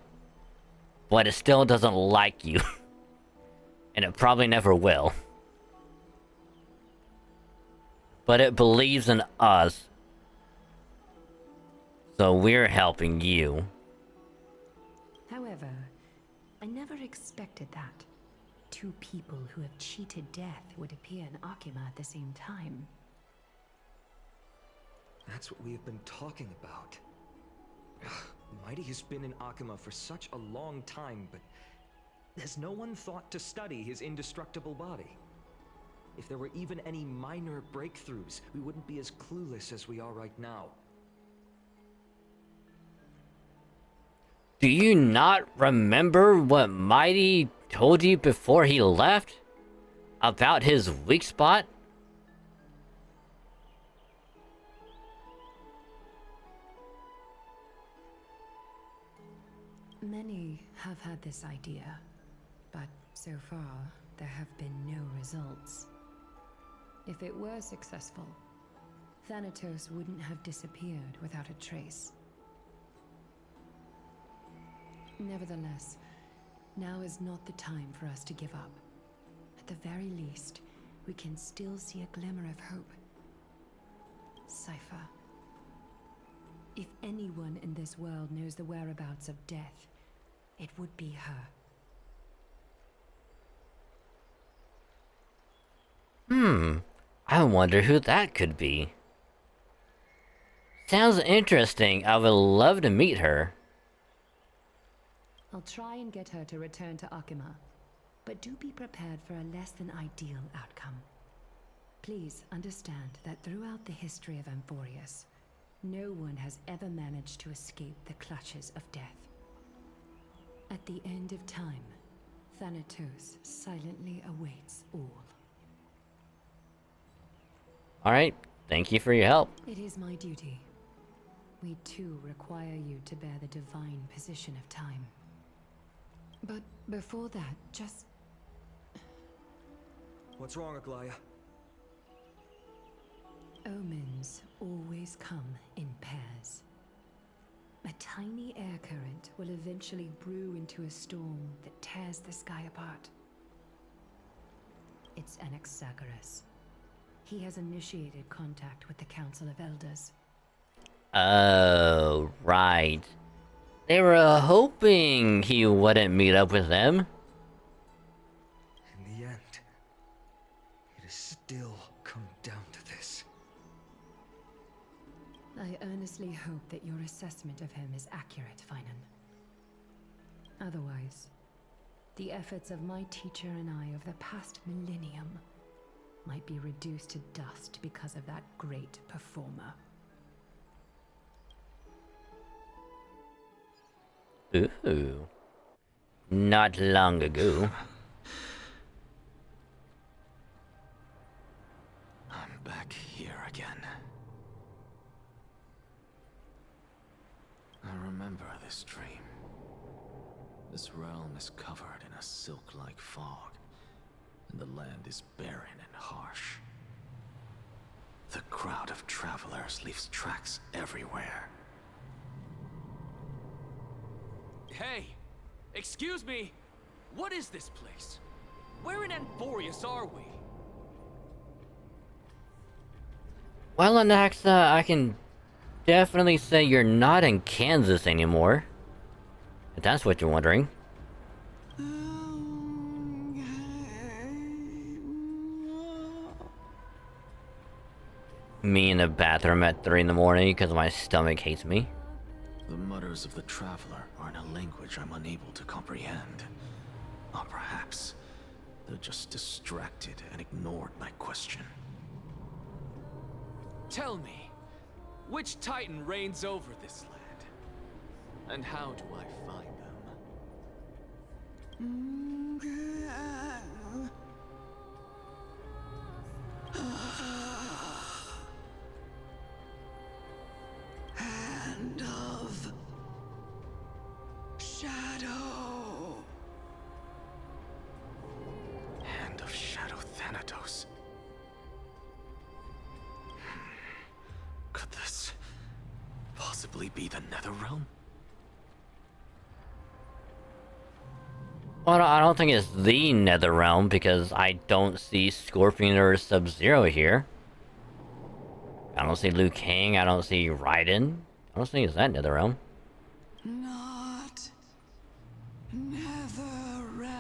But it still doesn't like you. And it probably never will. But it believes in us. So we're helping you. However, I never expected that. Two people who have cheated death would appear in Akima at the same time. That's what we have been talking about. Mighty has been in Akima for such a long time, but has no one thought to study his indestructible body? If there were even any minor breakthroughs, we wouldn't be as clueless as we are right now. Do you not remember what Mighty told you before he left? About his weak spot? Many have had this idea, but so far there have been no results. If it were successful, Thanatos wouldn't have disappeared without a trace. Nevertheless, now is not the time for us to give up. At the very least, we can still see a glimmer of hope. Cypher. If anyone in this world knows the whereabouts of death, it would be her. I wonder who that could be. Sounds interesting. I would love to meet her. I'll try and get her to return to Akima, but do be prepared for a less than ideal outcome. Please understand that throughout the history of Amphorius, no one has ever managed to escape the clutches of death. At the end of time, Thanatos silently awaits all. Alright, thank you for your help. It is my duty. We too require you to bear the divine position of time. But before that, just... What's wrong, Aglaya? Omens always come in pairs. A tiny air current will eventually brew into a storm that tears the sky apart. It's Anaxagoras. He has initiated contact with the Council of Elders. Oh, right. They were hoping he wouldn't meet up with them. In the end, it has still come down to this. I earnestly hope that your assessment of him is accurate, Finan. Otherwise, the efforts of my teacher and I of the past millennium might be reduced to dust because of that great performer. Ooh. Not long ago. I'm back here again. I remember this dream. This realm is covered in a silk-like fog, and the land is barren and harsh. The crowd of travelers leaves tracks everywhere. Hey! Excuse me! What is this place? Where in Anforius are we? Well, Anaxa, I can definitely say you're not in Kansas anymore. If that's what you're wondering. Me in the bathroom at 3 in the morning because my stomach hates me. The mutters of the traveler are in a language I'm unable to comprehend. Or perhaps they're just distracted and ignored my question. Tell me, which Titan reigns over this land? And how do I find them? Hand of Shadow. Hand of Shadow Thanatos. Could this possibly be the Netherrealm? Well, I don't think it's the Netherrealm because I don't see Scorpion or Sub-Zero here. I don't see Liu Kang, I don't see Raiden. I don't think it's that Netherrealm. Not Netherrealm.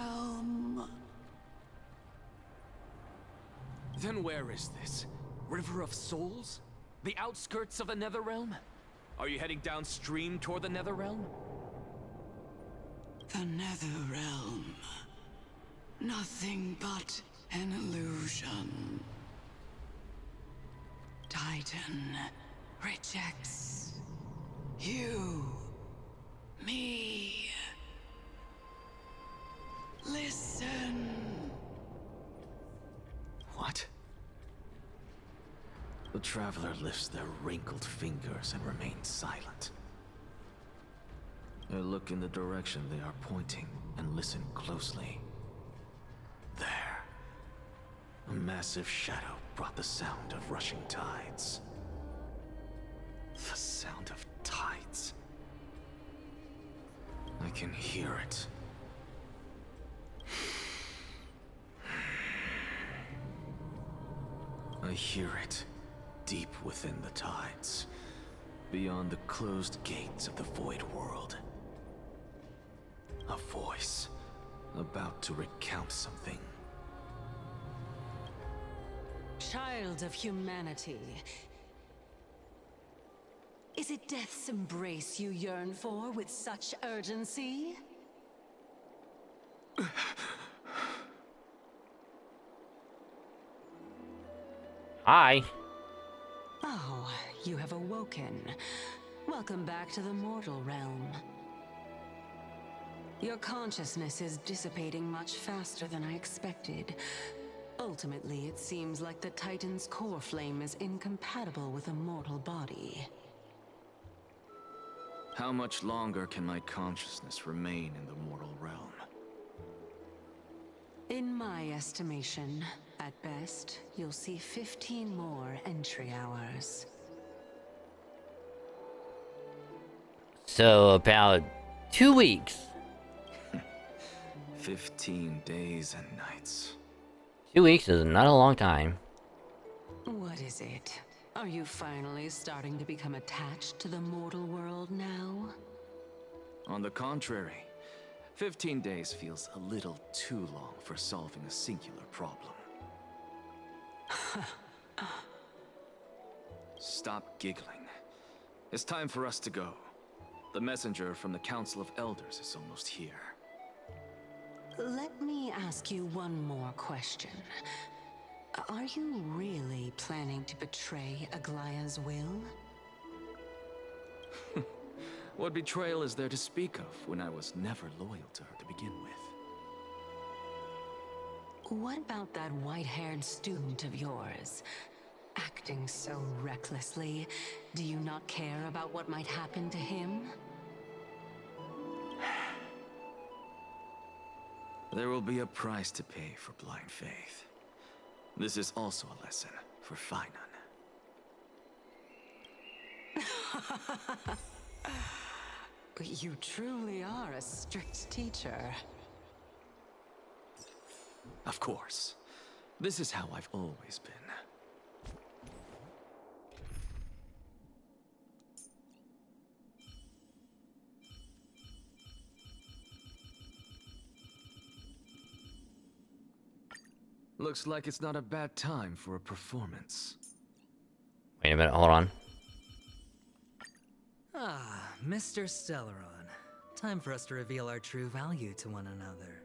Then where is this? River of Souls? The outskirts of the Netherrealm? Are you heading downstream toward the Netherrealm? The Netherrealm. Nothing but an illusion. Titan rejects you, me. Listen. What? The traveler lifts their wrinkled fingers and remains silent. I look in the direction they are pointing and listen closely. There. A massive shadow brought the sound of rushing tides. The sound of tides. I can hear it. I hear it, deep within the tides, beyond the closed gates of the Void World. A voice, about to recount something. Child of humanity. Is it death's embrace you yearn for with such urgency? Hi. Oh, you have awoken. Welcome back to the mortal realm. Your consciousness is dissipating much faster than I expected. Ultimately, it seems like the Titan's core flame is incompatible with a mortal body. How much longer can my consciousness remain in the mortal realm? In my estimation, at best, you'll see 15 more entry hours. So about 2 weeks. 15 days and nights. 2 weeks is not a long time. What is it? Are you finally starting to become attached to the mortal world now? On the contrary, 15 days feels a little too long for solving a singular problem. Stop giggling. It's time for us to go. The messenger from the Council of Elders is almost here. Let me ask you one more question. Are you really planning to betray Aglaya's will? What betrayal is there to speak of when I was never loyal to her to begin with? What about that white-haired student of yours? Acting so recklessly, do you not care about what might happen to him? There will be a price to pay for blind faith. This is also a lesson for Finan. You truly are a strict teacher. Of course. This is how I've always been. Looks like it's not a bad time for a performance. Wait a minute, hold on. Ah, Mr. Stellaron. Time for us to reveal our true value to one another.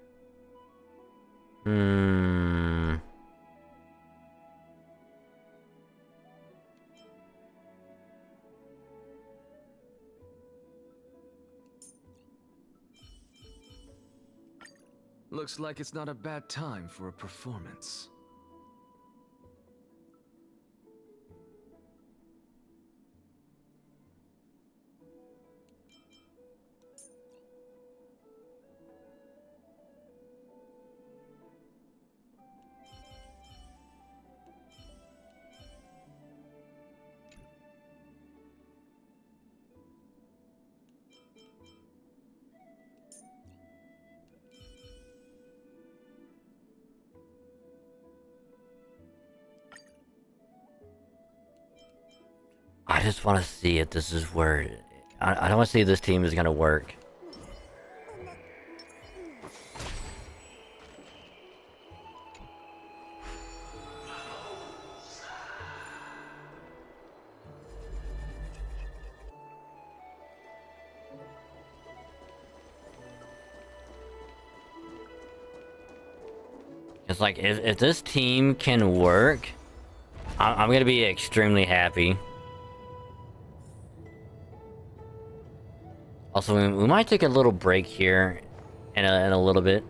Looks like it's not a bad time for a performance. I just want to see if this is where... I don't want to see if this team is going to work. It's like, if this team can work, I'm going to be extremely happy. Also, we might take a little break here in a little bit.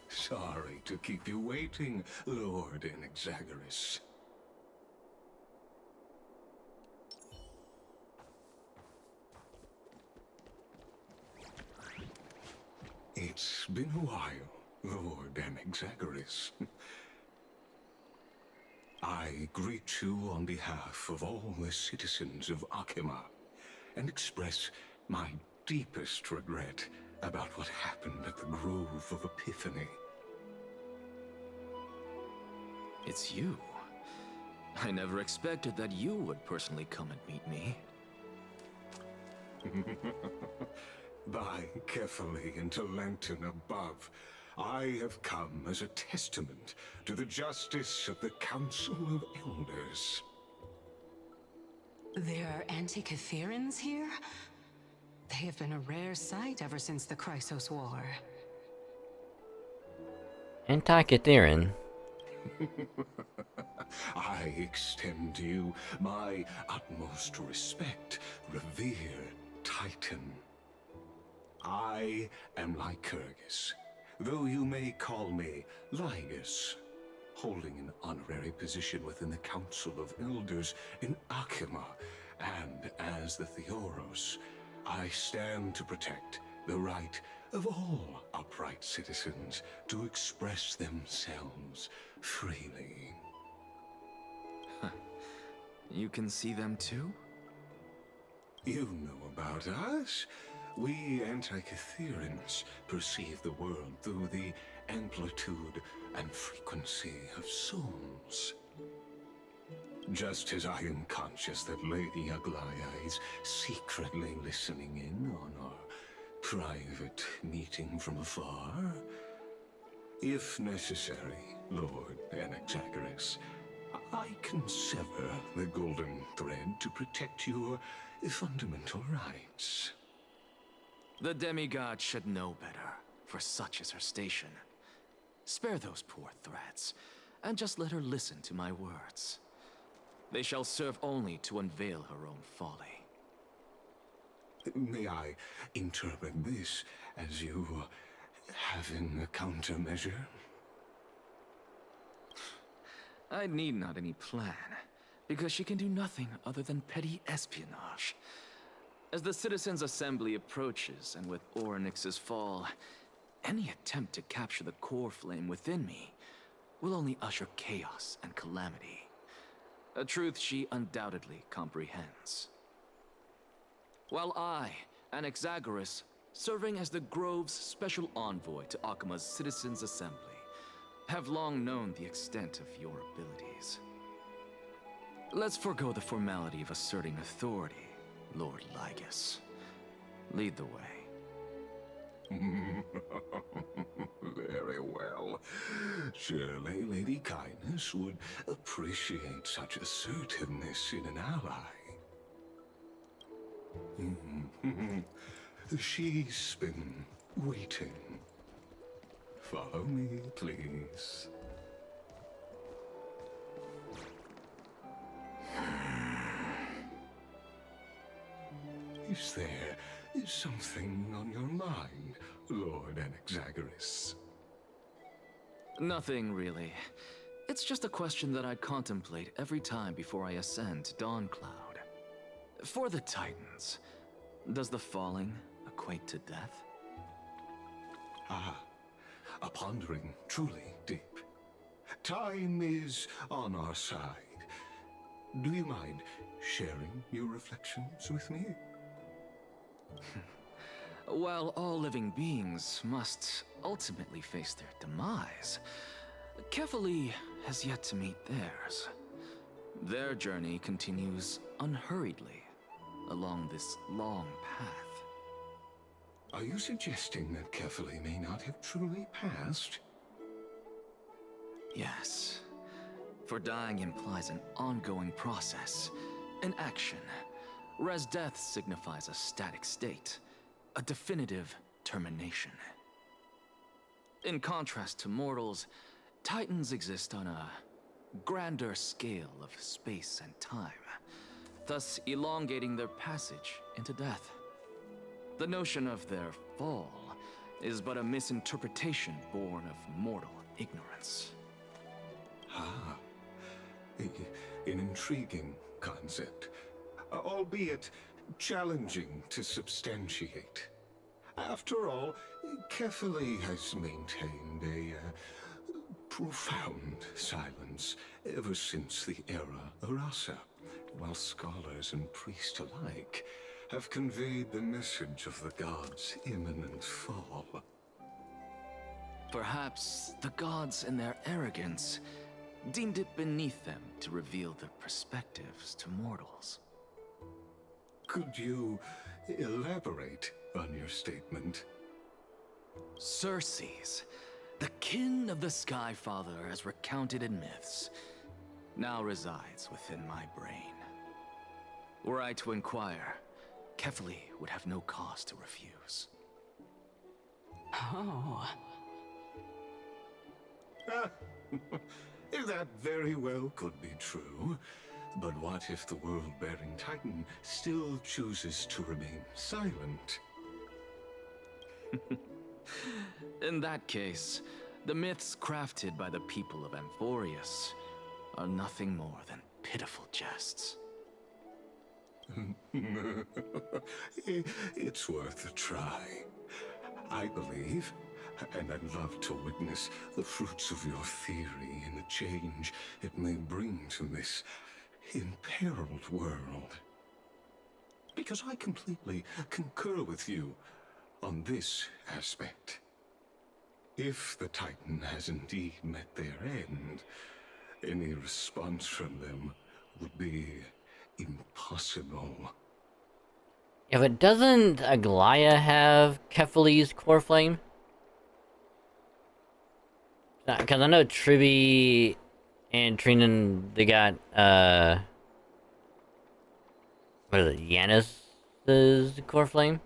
Sorry to keep you waiting, Lord Inexagaris. It's been a while, Lord Inexagaris. I greet you on behalf of all the citizens of Akima and express my deepest regret about what happened at the Grove of Epiphany. It's you. I never expected that you would personally come and meet me. By carefully into Lantern above, I have come as a testament to the justice of the Council of Elders. There are Anti-Catherians here? They have been a rare sight ever since the Chrysos War. Anti-Catherian? I extend to you my utmost respect, revered Titan. I am Lycurgus, though you may call me Lygus, holding an honorary position within the Council of Elders in Akima, and as the Theoros, I stand to protect the right of all upright citizens to express themselves freely. You can see them too? You know about us. We Antikytherians perceive the world through the amplitude and frequency of souls. Just as I am conscious that Lady Aglaya is secretly listening in on our private meeting from afar, if necessary, Lord Anaxagoras, I can sever the golden thread to protect your fundamental rights. The demigod should know better, for such is her station. Spare those poor threats, and just let her listen to my words. They shall serve only to unveil her own folly. May I interpret this as you having a countermeasure? I need not any plan, because she can do nothing other than petty espionage. As the Citizens' Assembly approaches, and with Orynyx's fall, any attempt to capture the core flame within me will only usher chaos and calamity. A truth she undoubtedly comprehends. While I, Anaxagoras, serving as the Grove's special envoy to Akima's Citizens' Assembly, have long known the extent of your abilities. Let's forego the formality of asserting authority, Lord Lygus. Lead the way. Very well. Surely Lady Kindness would appreciate such assertiveness in an ally. She's been waiting. Follow me, please. Is there something on your mind, Lord Anaxagoras? Nothing, really. It's just a question that I contemplate every time before I ascend to Dawncloud. For the Titans, does the falling equate to death? Ah, a pondering truly deep. Time is on our side. Do you mind sharing your reflections with me? While all living beings must ultimately face their demise, Kefali has yet to meet theirs. Their journey continues unhurriedly along this long path. Are you suggesting that Kefali may not have truly passed? Yes. For dying implies an ongoing process, an action, whereas death signifies a static state, a definitive termination. In contrast to mortals, Titans exist on a grander scale of space and time, thus elongating their passage into death. The notion of their fall is but a misinterpretation born of mortal ignorance. Ah, an intriguing concept, albeit challenging to substantiate. After all, Kefali has maintained a profound silence ever since the era Arasa, while scholars and priests alike have conveyed the message of the gods' imminent fall. Perhaps the gods, in their arrogance, deemed it beneath them to reveal their perspectives to mortals. Could you elaborate on your statement? Circes, the kin of the Sky Father as recounted in myths, now resides within my brain. Were I to inquire, Kefali would have no cause to refuse. Oh. That very well could be true. But what if the world-bearing Titan still chooses to remain silent? In that case, the myths crafted by the people of Amphorius are nothing more than pitiful jests. It's worth a try. I believe, and I'd love to witness the fruits of your theory and the change it may bring to this imperiled world. because I completely concur with you on this aspect. If the Titan has indeed met their end, any response from them would be impossible. Yeah, but doesn't Aglaya have Kefali's core flame? Because I know Triby and Trinan, they got, what is it, Yanis's core flame?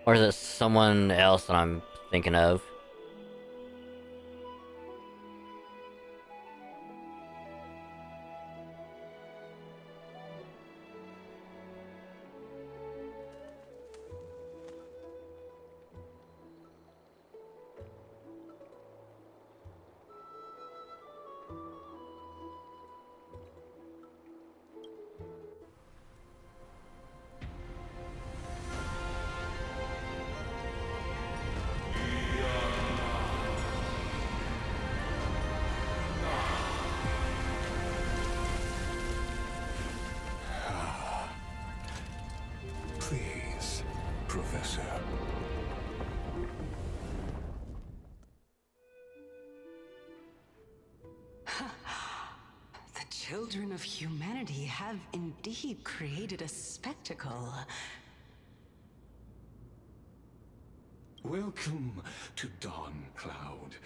Or is it someone else that I'm thinking of? Please, Professor. The children of humanity have indeed created a spectacle. Welcome to Dawn Cloud.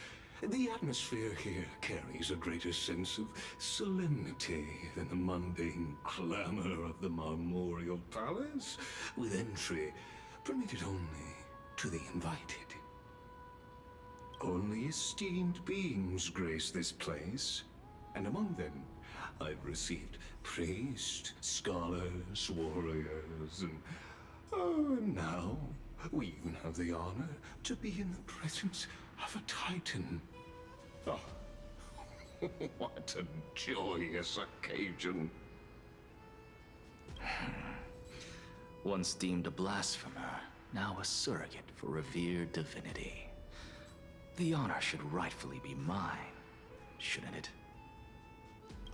The atmosphere here carries a greater sense of solemnity than the mundane clamor of the Memorial Palace, with entry permitted only to the invited. Only esteemed beings grace this place, and among them I've received priests, scholars, warriors, and now we even have the honor to be in the presence of a Titan. Oh, what a joyous occasion. Once deemed a blasphemer, now a surrogate for revered divinity. The honor should rightfully be mine, shouldn't it?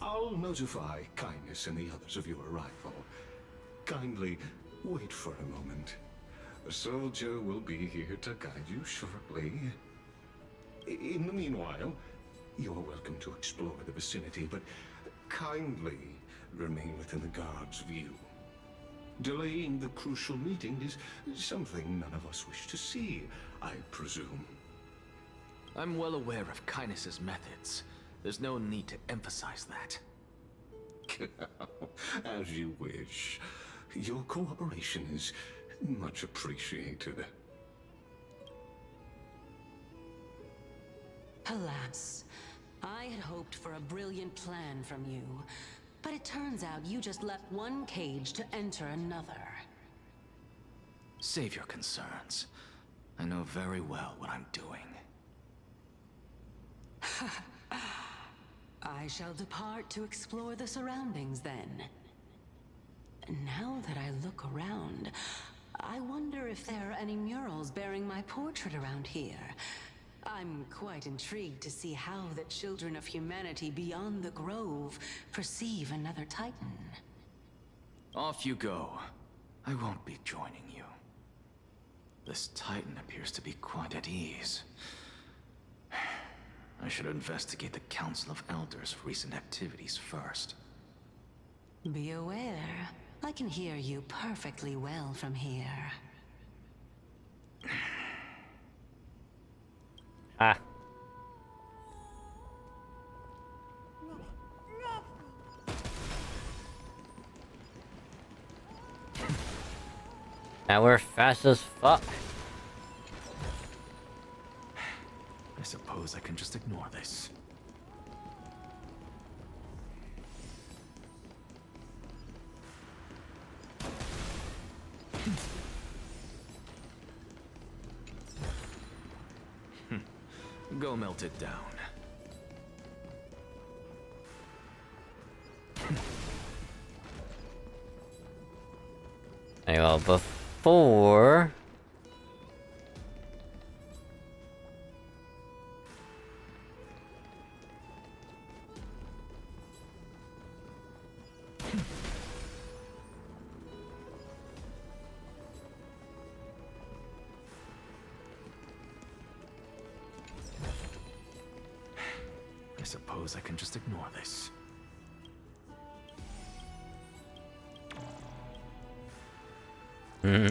I'll notify Kindness and the others of your arrival. Kindly wait for a moment. A soldier will be here to guide you shortly. In the meanwhile, you're welcome to explore the vicinity, but kindly remain within the guard's view. Delaying the crucial meeting is something none of us wish to see, I presume. I'm well aware of Kindness's methods. There's no need to emphasize that. As you wish. Your cooperation is much appreciated. Alas, I had hoped for a brilliant plan from you, but it turns out you just left one cage to enter another. Save your concerns. I know very well what I'm doing. I shall depart to explore the surroundings then. Now that I look around, I wonder if there are any murals bearing my portrait around here. I'm quite intrigued to see how the children of humanity beyond the Grove perceive another Titan. Off you go. I won't be joining you. This Titan appears to be quite at ease. I should investigate the Council of Elders' recent activities first. Be aware, I can hear you perfectly well from here. Ah. Now we're fast as fuck. I suppose I can just ignore this. Go melt it down. Hey, well, before... suppose I can just ignore this. Hmm.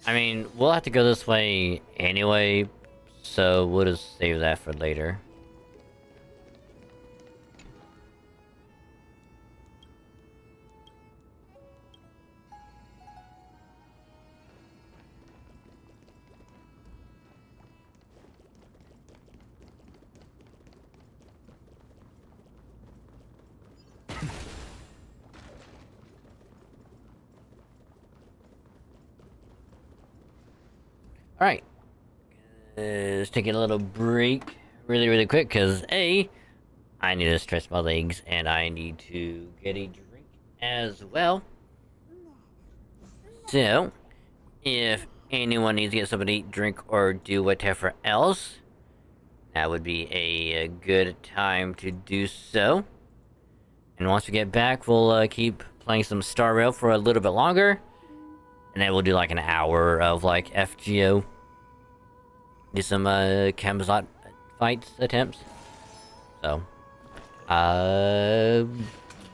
I mean, we'll have to go this way anyway, so we'll just save that for later. Alright. Let's take a little break really quick, because A, I need to stretch my legs, and I need to get a drink as well. So, if anyone needs to get something to eat, drink, or do whatever else, that would be a good time to do so. And once we get back, we'll keep playing some Star Rail for a little bit longer. And then we'll do like an hour of like FGO. Do some Camazotz fights attempts. So,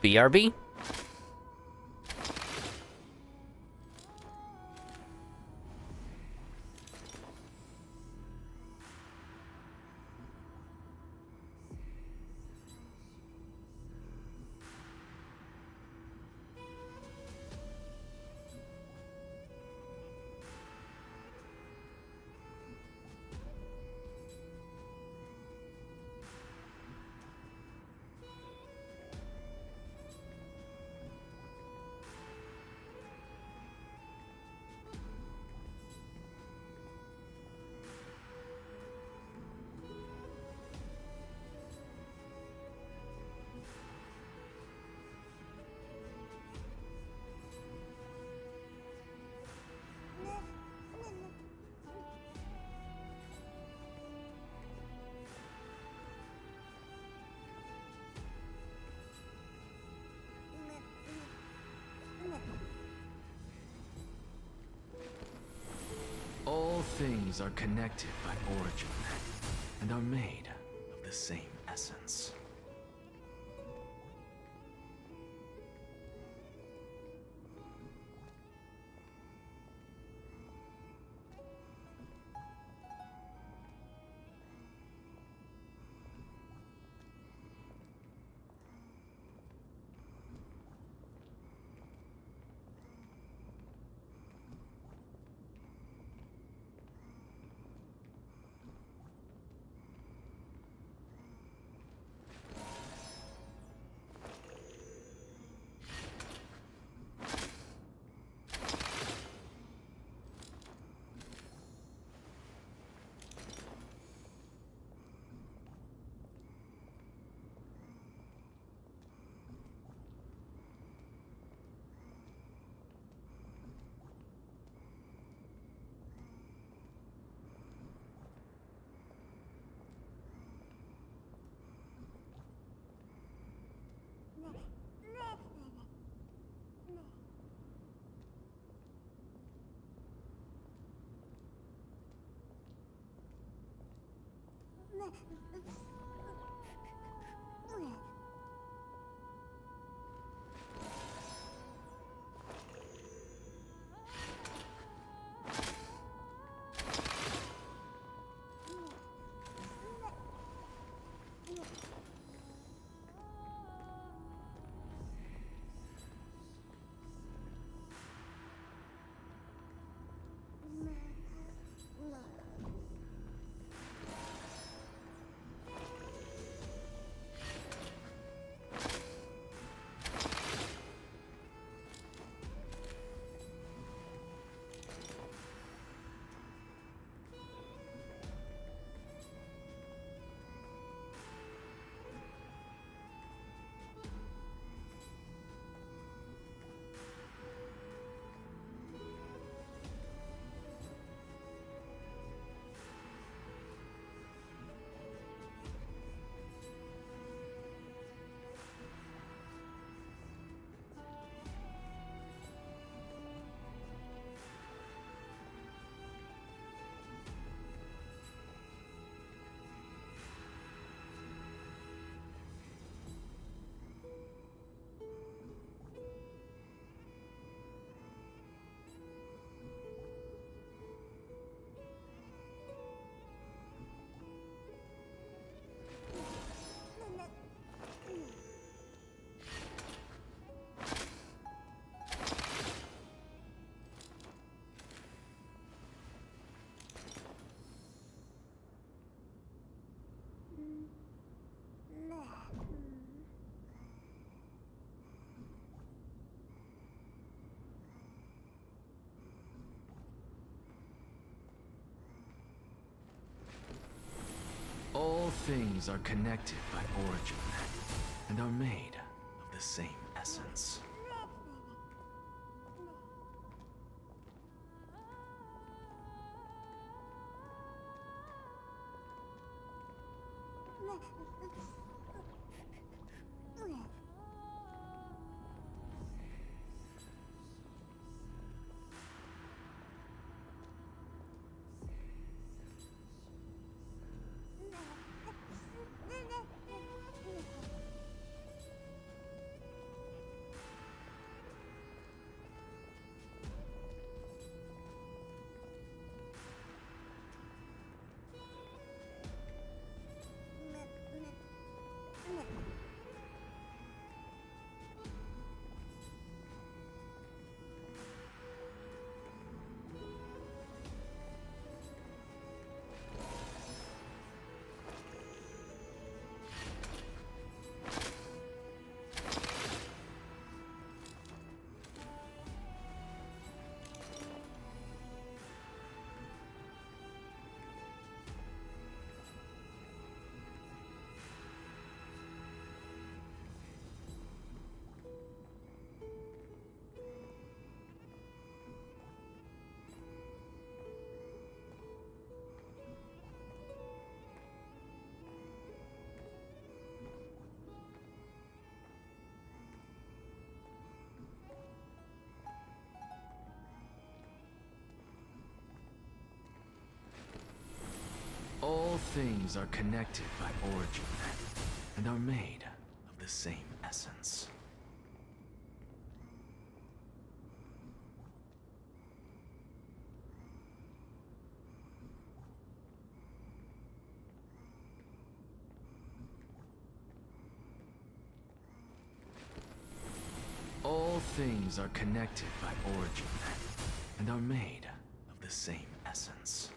BRB. All things are connected by origin, and are made of the same essence. things are connected by origin and are made of the same essence. All things are connected by origin and are made of the same essence. All things are connected by origin and are made of the same essence.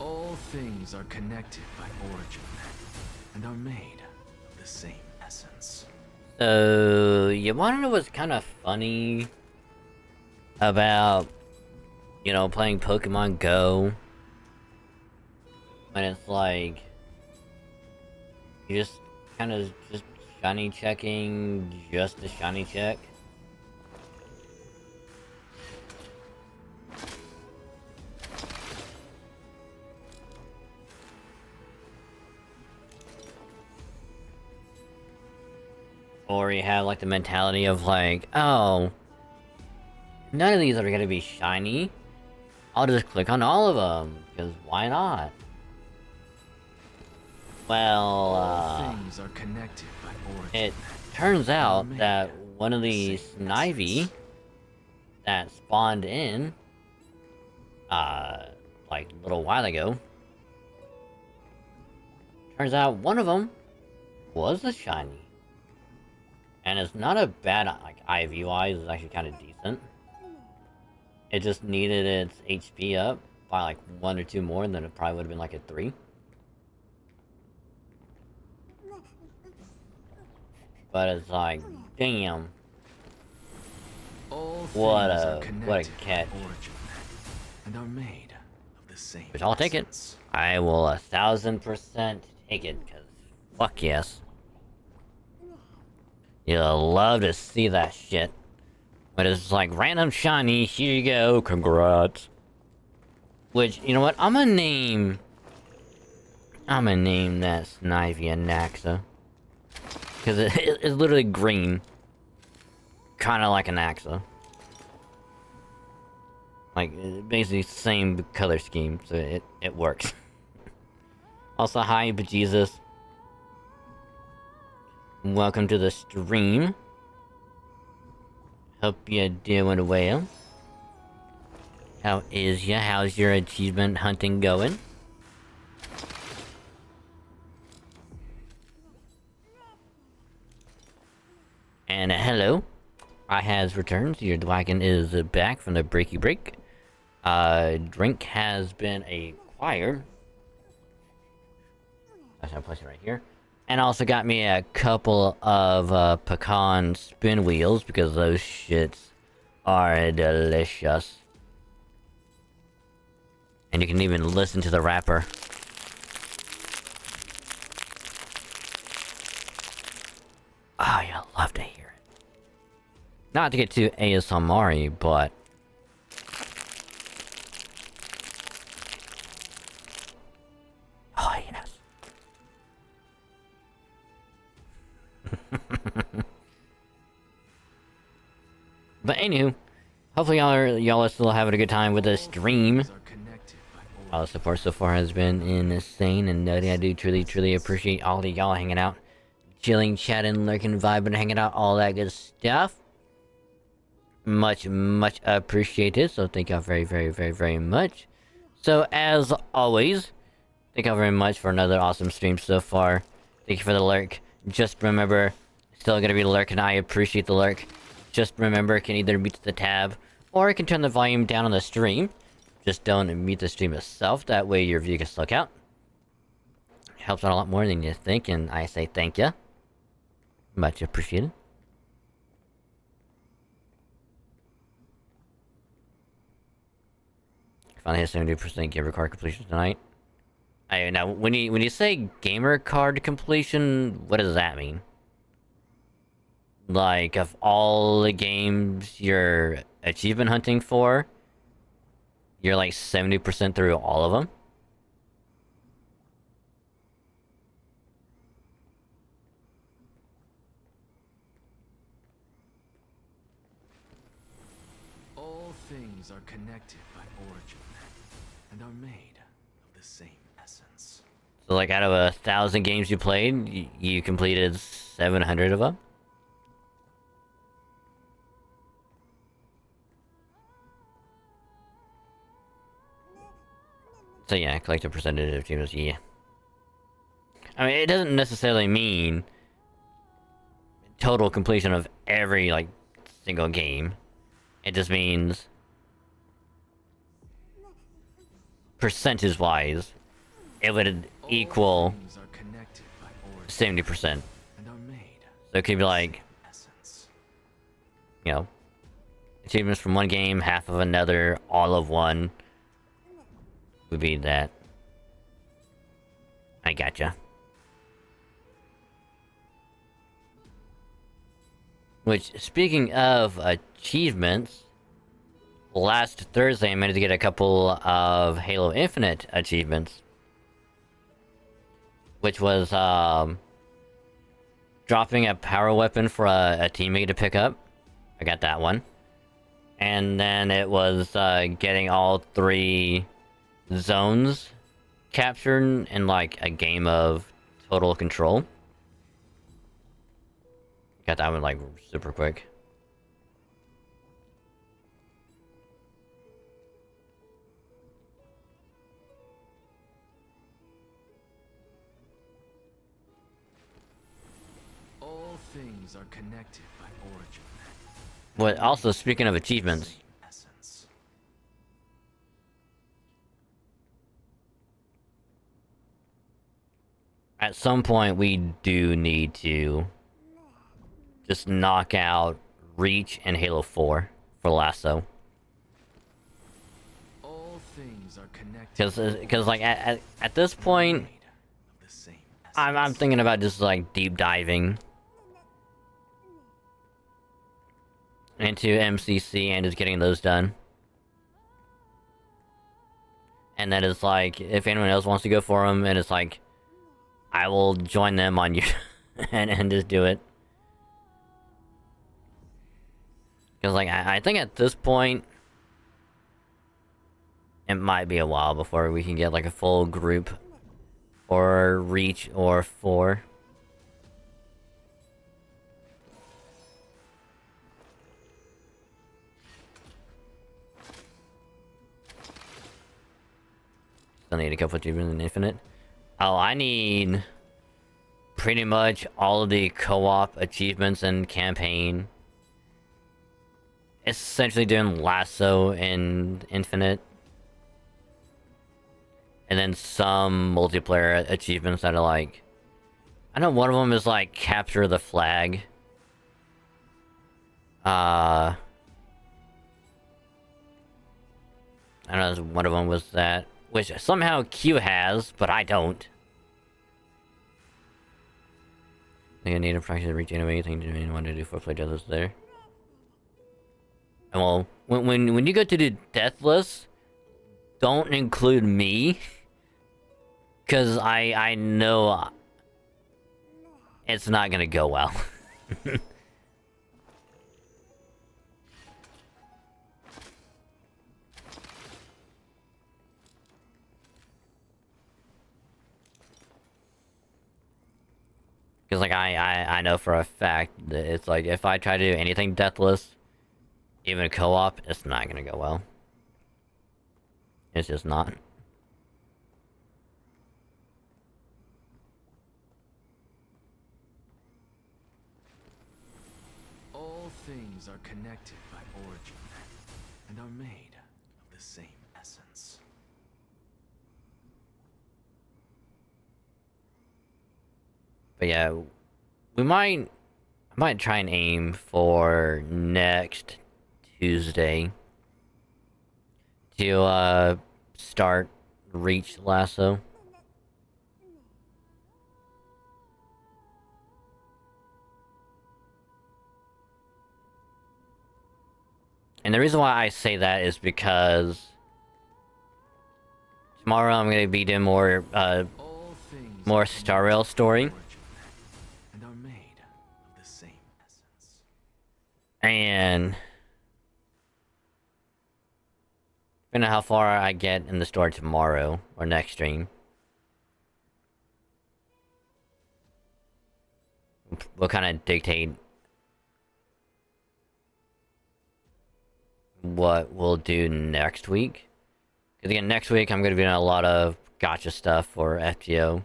All things are connected by origin and are made of the same essence. So, you wanna know what's kind of funny about, you know, playing Pokemon Go? When it's like, you just kind of just shiny checking just to shiny check. Or you have like the mentality of like, oh, none of these are gonna be shiny. I'll just click on all of them, because why not? Well, Things are connected by origin. it turns out that one of these Snivy that spawned in, like a little while ago, turns out one of them was a shiny. And it's not a bad, like, IV-wise, it's actually kind of decent. It just needed its HP up by like 1 or 2 more, and then it probably would have been like a 3. But it's like, damn. What a catch. And are made of the same But I'll take it. I will 1000% take it, because fuck yes. You'll love to see that shit. But it's like, random shiny, here you go, congrats. Which, you know what, I'm gonna name that Snivy a Naxa. Because it's literally green. Kinda like an Naxa. Like, basically same color scheme, so it works. Also, hi, bejesus. Welcome to the stream. Hope you're doing well. How is ya? How's your achievement hunting going? And hello. I has returned. Your wagon is back from the breaky break. Drink has been acquired. I'll place it right here. And also got me a couple of pecan spin wheels because those shits are delicious. And you can even listen to the rapper. Oh, you love to hear it. Not to get too ASMR-y, but oh yes. But anywho, hopefully y'all are still having a good time with the stream. All the support so far has been insane and nutty. I do truly appreciate all of y'all hanging out, chilling, chatting, lurking, vibing, hanging out, all that good stuff. Much appreciated. So thank y'all very much. So as always, thank y'all very much for another awesome stream so far. Thank you for the lurk. Just remember, still gonna be lurking. I appreciate the lurk. Just remember, it can either mute the tab, or it can turn the volume down on the stream. Just don't mute the stream itself. That way your view can still count. Helps out a lot more than you think, and I say thank ya. Much appreciated. Finally hit 70% gamer card completion tonight. Now, when you say gamer card completion, what does that mean? Like, of all the games you're achievement hunting for, you're like 70% through all of them? All things are connected by origin and are made of the same essence. So like out of 1,000 games you played, you completed 700 of them? So yeah, collect a percentage of achievements, yeah. I mean, it doesn't necessarily mean total completion of every, like, single game. It just means percentage-wise, it would equal 70%. So it could be like, you know, achievements from one game, half of another, all of one. Would be that. I gotcha. Which, speaking of achievements, last Thursday I managed to get a couple of Halo Infinite achievements. Which was, dropping a power weapon for a teammate to pick up. I got that one. And then it was, getting all 3 zones captured in like a game of Total Control. Got that one like super quick. All things are connected by origin. But also, speaking of achievements, at some point we do need to just knock out Reach and Halo 4 for Lasso. All things are connected. Because like at this point, I'm thinking about just like deep diving into MCC and just getting those done. And then it's like, if anyone else wants to go for them, and it's like, I will join them on you and just do it. Because, like, I think at this point, it might be a while before we can get, like, a full group or Reach or 4. Still need a couple achievements in Infinite. Oh, I need pretty much all of the co-op achievements and campaign. Essentially doing Lasso in Infinite. And then some multiplayer achievements that are like... I know one of them is like capture the flag. I don't know, one of them was that. Which somehow Q has, but I don't. I think I need a practice to regenerate. I think I want to do 4 play deathless there. And well, when you go to do deathless, don't include me. Cause I know it's not gonna go well. Cause like I know for a fact that it's like if I try to do anything deathless, even co-op, it's not gonna go well. It's just not. All things are connected by origin and are made of the same essence. But yeah, I might try and aim for next Tuesday to start Reach Lasso. And the reason why I say that is because tomorrow I'm gonna be doing more Star Rail story. And are made of the same essence. And depending on how far I get in the story tomorrow or next stream, will kind of dictate what we'll do next week. Because again, next week I'm going to be doing a lot of gacha stuff for FGO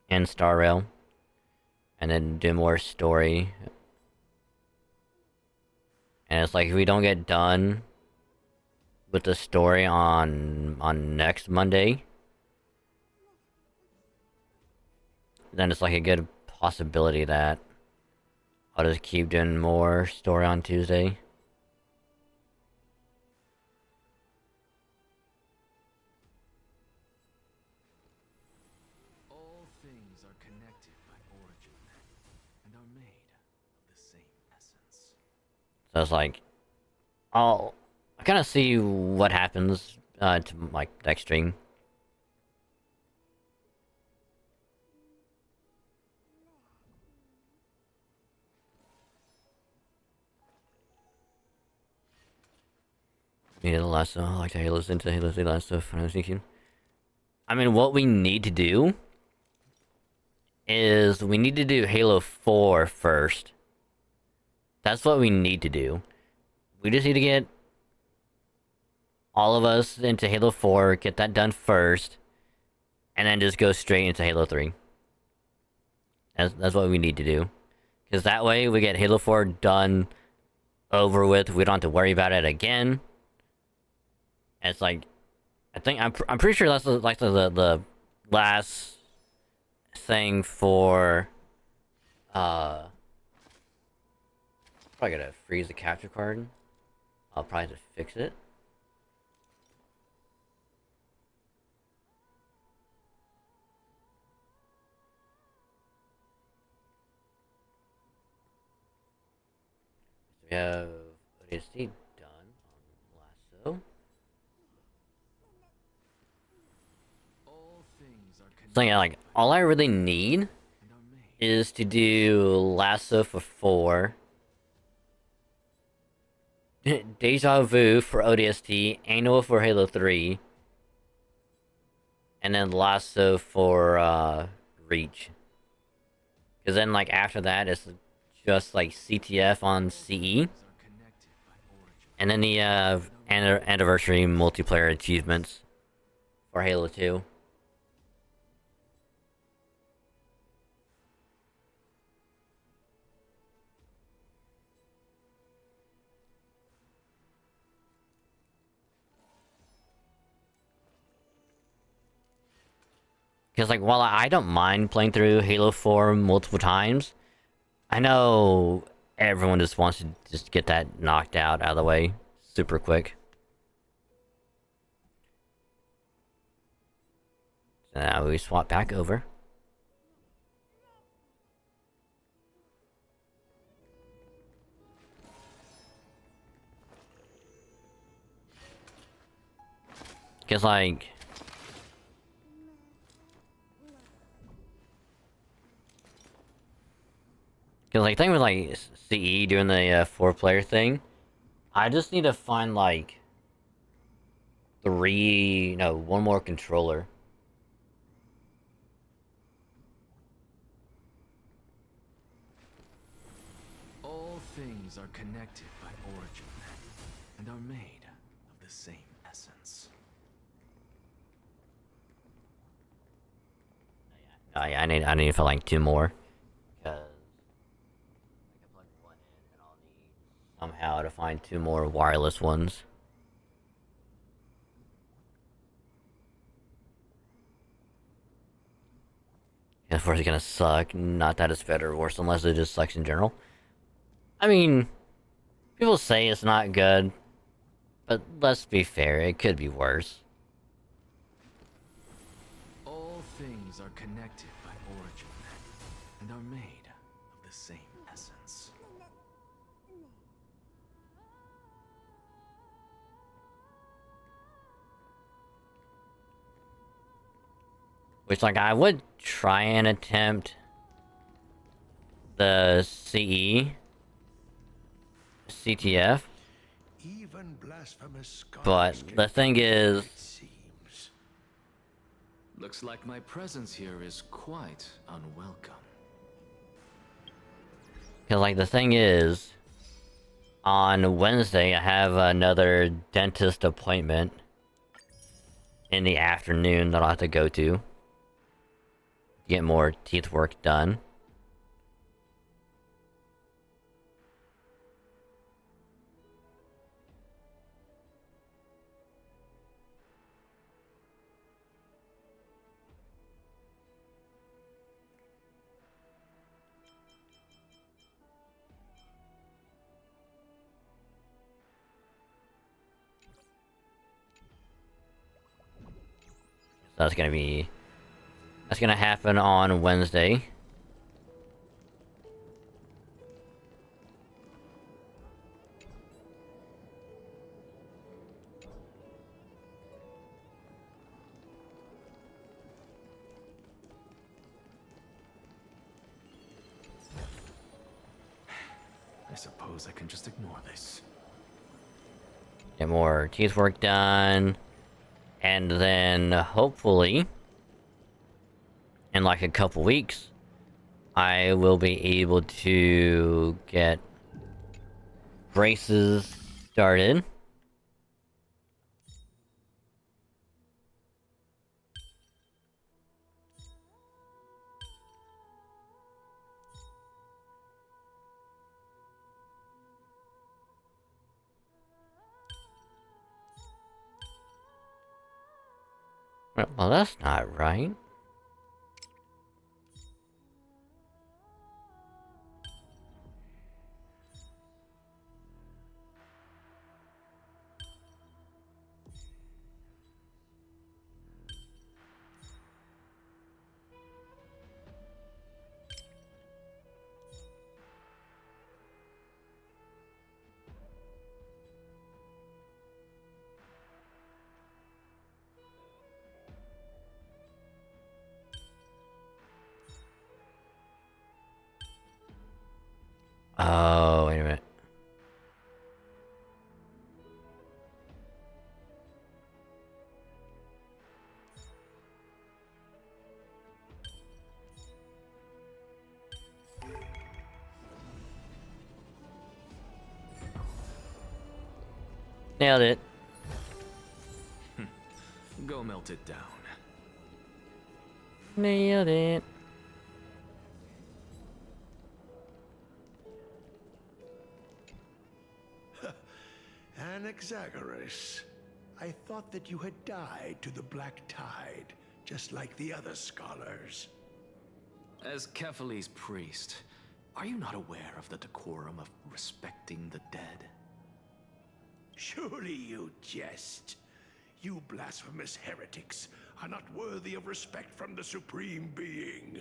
and Star Rail, and then do more story. And it's like if we don't get done with the story on next Monday, then it's like a good possibility that I'll just keep doing more story on Tuesday. All things are connected by origin and are made of the same essence. So it's like, I kind of see what happens to like next stream. Yeah, the last I like to Halo's into Halo's the last stuff when I was thinking. I mean, what we need to do is we need to do Halo 4 first. That's what we need to do. We just need to get all of us into Halo 4, get that done first, and then just go straight into Halo 3. That's what we need to do. Because that way we get Halo 4 done, over with, we don't have to worry about it again. And it's like, I'm pretty sure that's like the last thing for probably gotta freeze the capture card. I'll probably just fix it. We have ODST done on Lasso. So yeah, like, all I really need is to do Lasso for 4, Deja Vu for ODST, Annual for Halo 3, and then Lasso for Reach. Because then, like, after that, it's just like CTF on CE, and then the anniversary multiplayer achievements for Halo 2. Because, like, while I don't mind playing through Halo 4 multiple times, I know everyone just wants to just get that knocked out of the way super quick. So now we swap back over. Because, like... Because, like, thing with, like, CE doing the 4-player thing, I just need to find, like, one more controller. All things are connected by origin, and are made of the same essence. I need to find, like, 2 more. Because I can plug 1 in, and I'll need somehow to find 2 more wireless ones. And of course it's gonna suck. Not that it's better or worse, unless it just sucks in general. I mean, people say it's not good, but let's be fair, it could be worse. All things are connected by origin, and are made of the same essence. Which, like, I would try and attempt the CTF. Even blasphemous But skies the thing is, it seems. Looks like my presence here is quite unwelcome. because, like, the thing is, on Wednesday I have another dentist appointment in the afternoon that I'll have to go to get more teeth work done. So that's gonna happen on Wednesday. I suppose I can just ignore this. Get more teeth work done. And then, hopefully, in like a couple weeks, I will be able to get braces started. Well, that's not right. Oh, wait a minute. Nailed it. go melt it down. Nailed it. Anaxagoras, I thought that you had died to the Black Tide, just like the other scholars. As Kephales's priest, are you not aware of the decorum of respecting the dead? Surely you jest. You blasphemous heretics are not worthy of respect from the Supreme Being.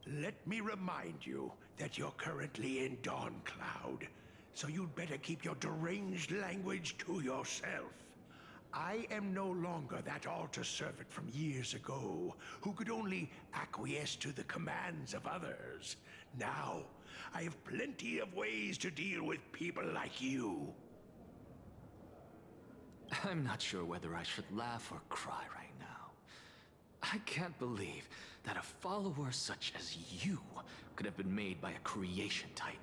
Let me remind you that you're currently in Dawn Cloud, so you'd better keep your deranged language to yourself. I am no longer that altar servant from years ago, who could only acquiesce to the commands of others. Now, I have plenty of ways to deal with people like you. I'm not sure whether I should laugh or cry right now. I can't believe that a follower such as you could have been made by a creation titan.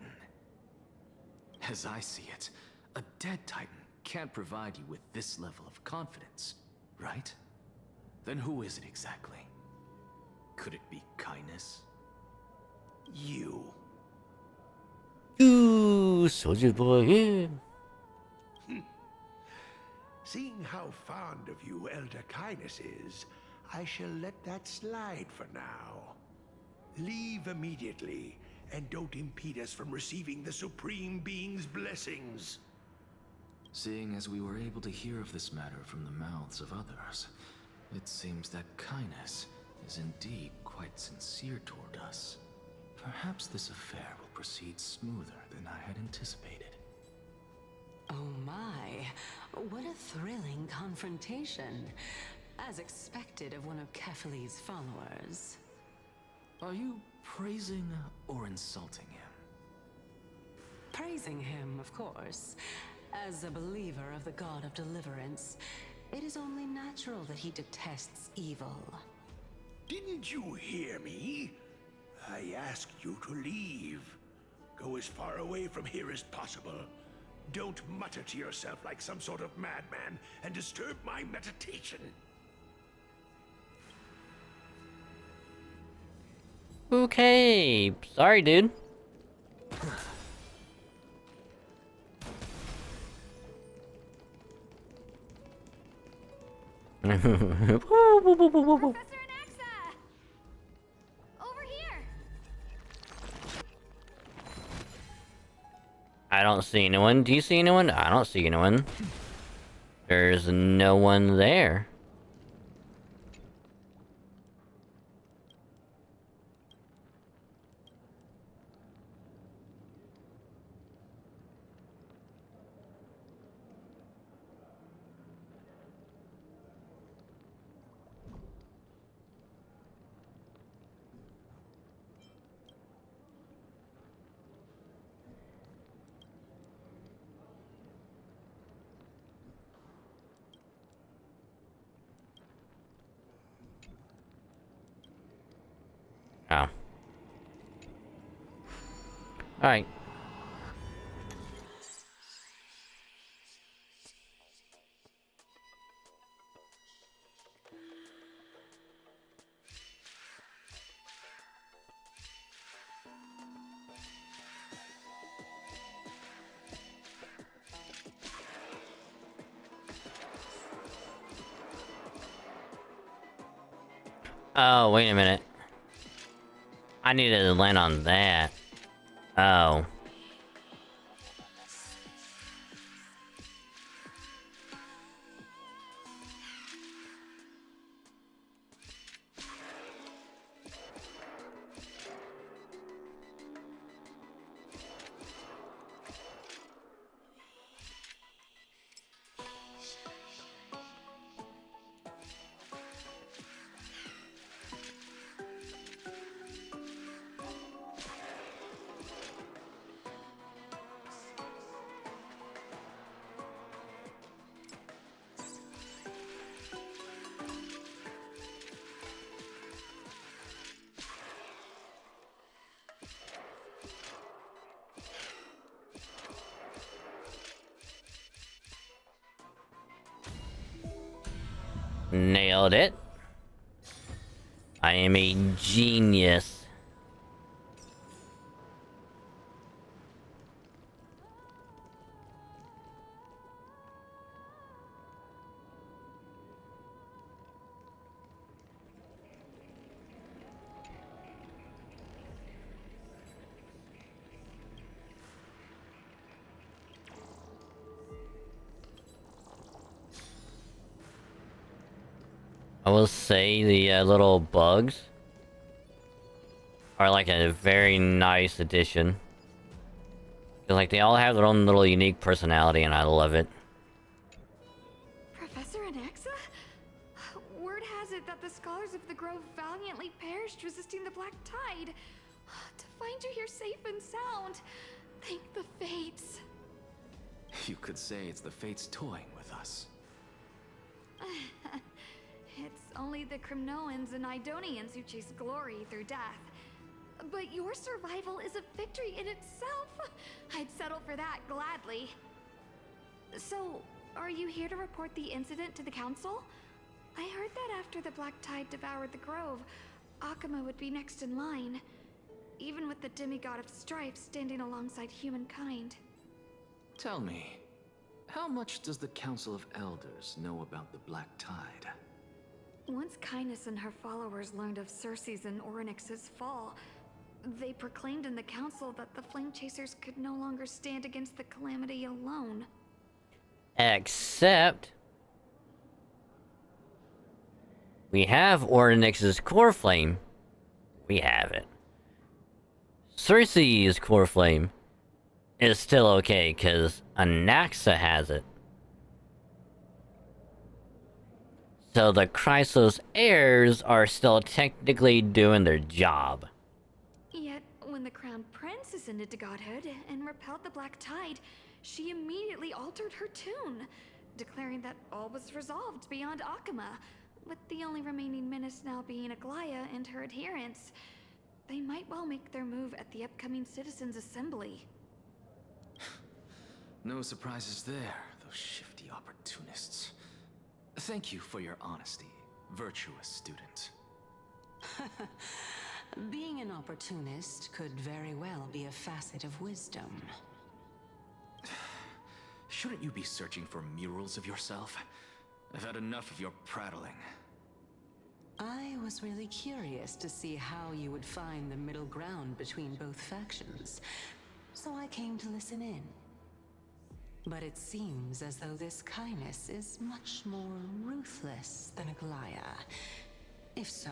As I see it, a dead titan can't provide you with this level of confidence, right? Then who is it exactly? Could it be kindness? You. Ooh, Soldier Boy, yeah. Seeing how fond of you Elder Kindness is, I shall let that slide for now. Leave immediately, and don't impede us from receiving the Supreme Being's blessings. Seeing as we were able to hear of this matter from the mouths of others, it seems that kindness is indeed quite sincere toward us. Perhaps this affair will proceed smoother than I had anticipated. Oh my, what a thrilling confrontation. As expected of one of Kephales's followers. Are you praising or insulting him? Praising him, of course. As a believer of the God of Deliverance, it is only natural that he detests evil. Didn't you hear me? I asked you to leave. Go as far away from here as possible. Don't mutter to yourself like some sort of madman and disturb my meditation. Okay, sorry, dude. I don't see anyone. Do you see anyone? I don't see anyone. There's no one there. Oh. Alright. Oh, wait a minute. I needed to land on that. Oh. Nailed it. I am a genius. I will say the little bugs are like a very nice addition. 'Cause like they all have their own little unique personality and I love it. Professor Anaxa? Word has it that the scholars of the Grove valiantly perished resisting the Black Tide. To find you here safe and sound, thank the Fates. You could say it's the Fates toying with us. It's only the Crimnoans and Idonians who chase glory through death. But your survival is a victory in itself. I'd settle for that gladly. So, are you here to report the incident to the Council? I heard that after the Black Tide devoured the Grove, Akuma would be next in line. Even with the demigod of strife standing alongside humankind. Tell me, how much does the Council of Elders know about the Black Tide? Once Kindness and her followers learned of Circe's and Orynyx's fall, they proclaimed in the council that the Flame Chasers could no longer stand against the calamity alone. Except we have Orynyx's core flame. We have it. Circe's core flame is still okay because Anaxa has it. So the Chrysos heirs are still technically doing their job. Yet, when the Crown Prince ascended to godhood and repelled the Black Tide, she immediately altered her tune, declaring that all was resolved beyond Akuma, with the only remaining menace now being Aglaya and her adherents. They might well make their move at the upcoming Citizens' Assembly. No surprises there, those shifty opportunists. Thank you for your honesty, virtuous student. Being an opportunist could very well be a facet of wisdom. Shouldn't you be searching for murals of yourself? I've had enough of your prattling. I was really curious to see how you would find the middle ground between both factions, so I came to listen in. But it seems as though this Kindness is much more ruthless than Aglaya. If so,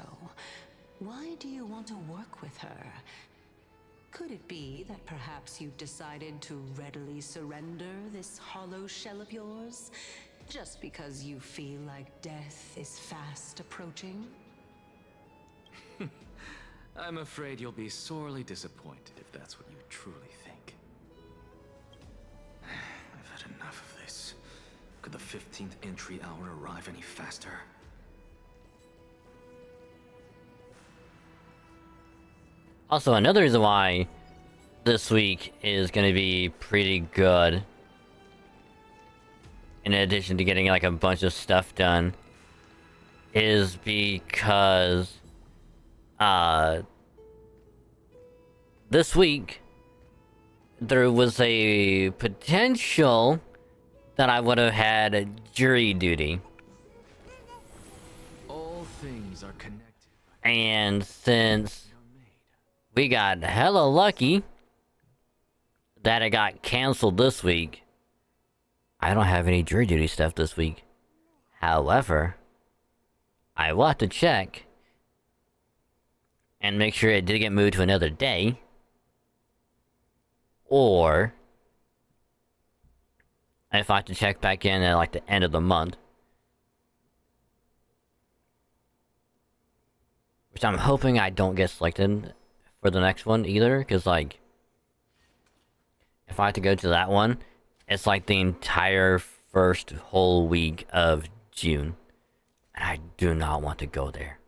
why do you want to work with her? Could it be that perhaps you've decided to readily surrender this hollow shell of yours, just because you feel like death is fast approaching? I'm afraid you'll be sorely disappointed if that's what you truly think. I've had enough of this. Could the 15th entry hour arrive any faster? Also, another reason why this week is going to be pretty good, in addition to getting like a bunch of stuff done, is because this week there was a potential that I would have had jury duty. All things are connected. And since we got hella lucky that it got canceled this week, I don't have any jury duty stuff this week. However, I will have to check and make sure it did get moved to another day, or if I have to check back in at like the end of the month, which I'm hoping I don't get selected for the next one either, because like if I have to go to that one, it's like the entire first whole week of June, and I do not want to go there.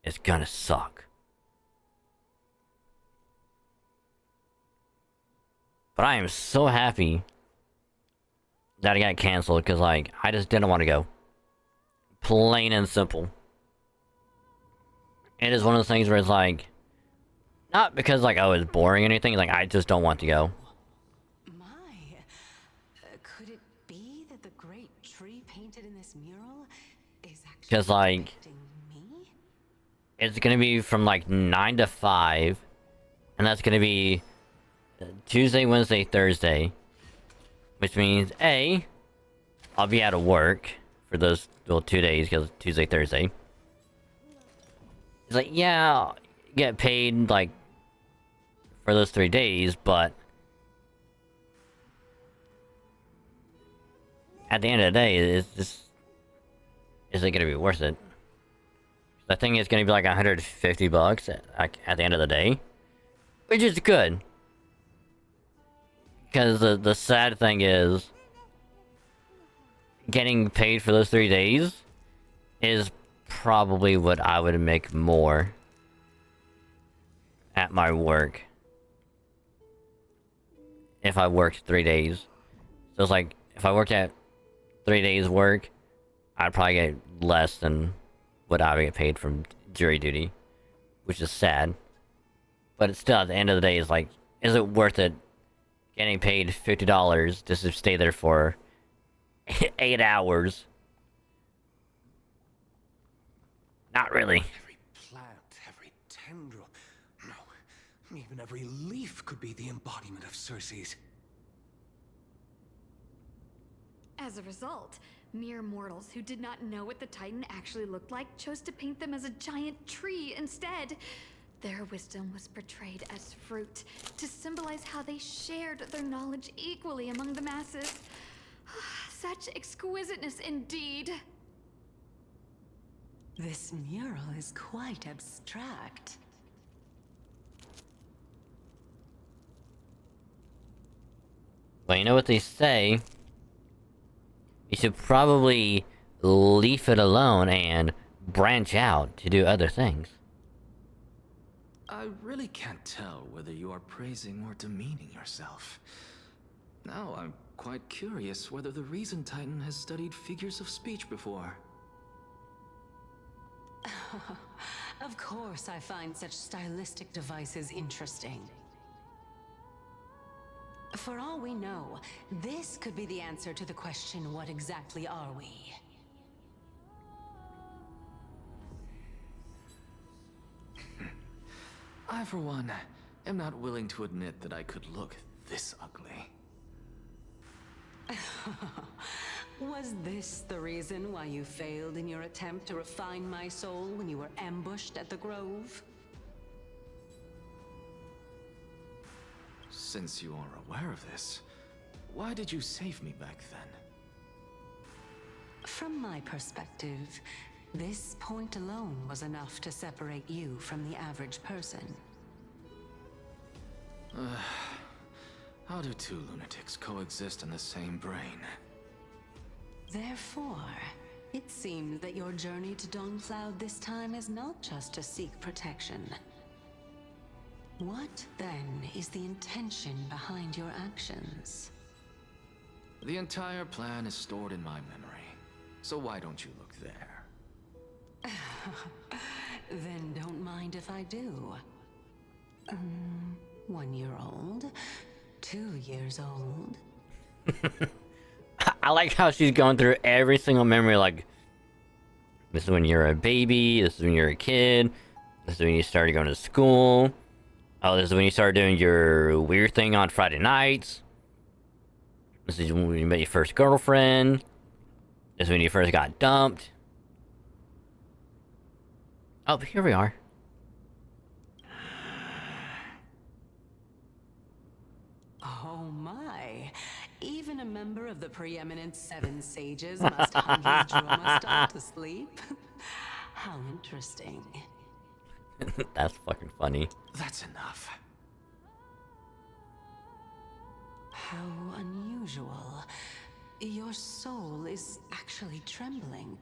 It's gonna suck. But I am so happy that it got canceled, because like I just didn't want to go. Plain and simple. It is one of those things where it's like, not because like, oh, it's boring or anything, like I just don't want to go. Could it be that the great tree painted in this mural is actually Because like, me? it's gonna be from like 9 to 5, and that's gonna be Tuesday, Wednesday, Thursday, which means I'll be out of work for those 2 days because Tuesday, Thursday. It's like, yeah, I'll get paid like for those 3 days, but at the end of the day, is it gonna be worth it? I think it's gonna be like $150 at the end of the day, which is good. Because the sad thing is, getting paid for those 3 days is probably what I would make more at my work if I worked 3 days. So it's like, if I worked at 3 days work, I'd probably get less than what I would get paid from jury duty, which is sad. But it's still, at the end of the day, is like, is it worth it getting paid $50 just to stay there for 8 hours? Not really. Every plant, every tendril, no, even every leaf could be the embodiment of Circe's. As a result, mere mortals who did not know what the Titan actually looked like chose to paint them as a giant tree instead. Their wisdom was portrayed as fruit, to symbolize how they shared their knowledge equally among the masses. Such exquisiteness indeed. This mural is quite abstract. Well, you know what they say? You should probably leave it alone and branch out to do other things. I really can't tell whether you are praising or demeaning yourself. Now I'm quite curious whether the Reason Titan has studied figures of speech before. Of course I find such stylistic devices interesting. For all we know, this could be the answer to the question, what exactly are we? I, for one, am not willing to admit that I could look this ugly. Was this the reason why you failed in your attempt to refine my soul when you were ambushed at the Grove? Since you are aware of this, why did you save me back then? From my perspective, this point alone was enough to separate you from the average person. How do two lunatics coexist in the same brain? Therefore, it seems that your journey to Dawnfloud this time is not just to seek protection. What, then, is the intention behind your actions? The entire plan is stored in my memory, so why don't you look there? Then don't mind if I do. 1 year old? 2 years old? I like how she's going through every single memory, like, this is when you're a baby, this is when you're a kid, this is when you started going to school, oh, this is when you started doing your weird thing on Friday nights, this is when you met your first girlfriend, this is when you first got dumped. Oh, here we are. Oh my! Even a member of the preeminent 7 sages must hum his drama stop to sleep? How interesting. That's fucking funny. That's enough. How unusual. Your soul is actually trembling.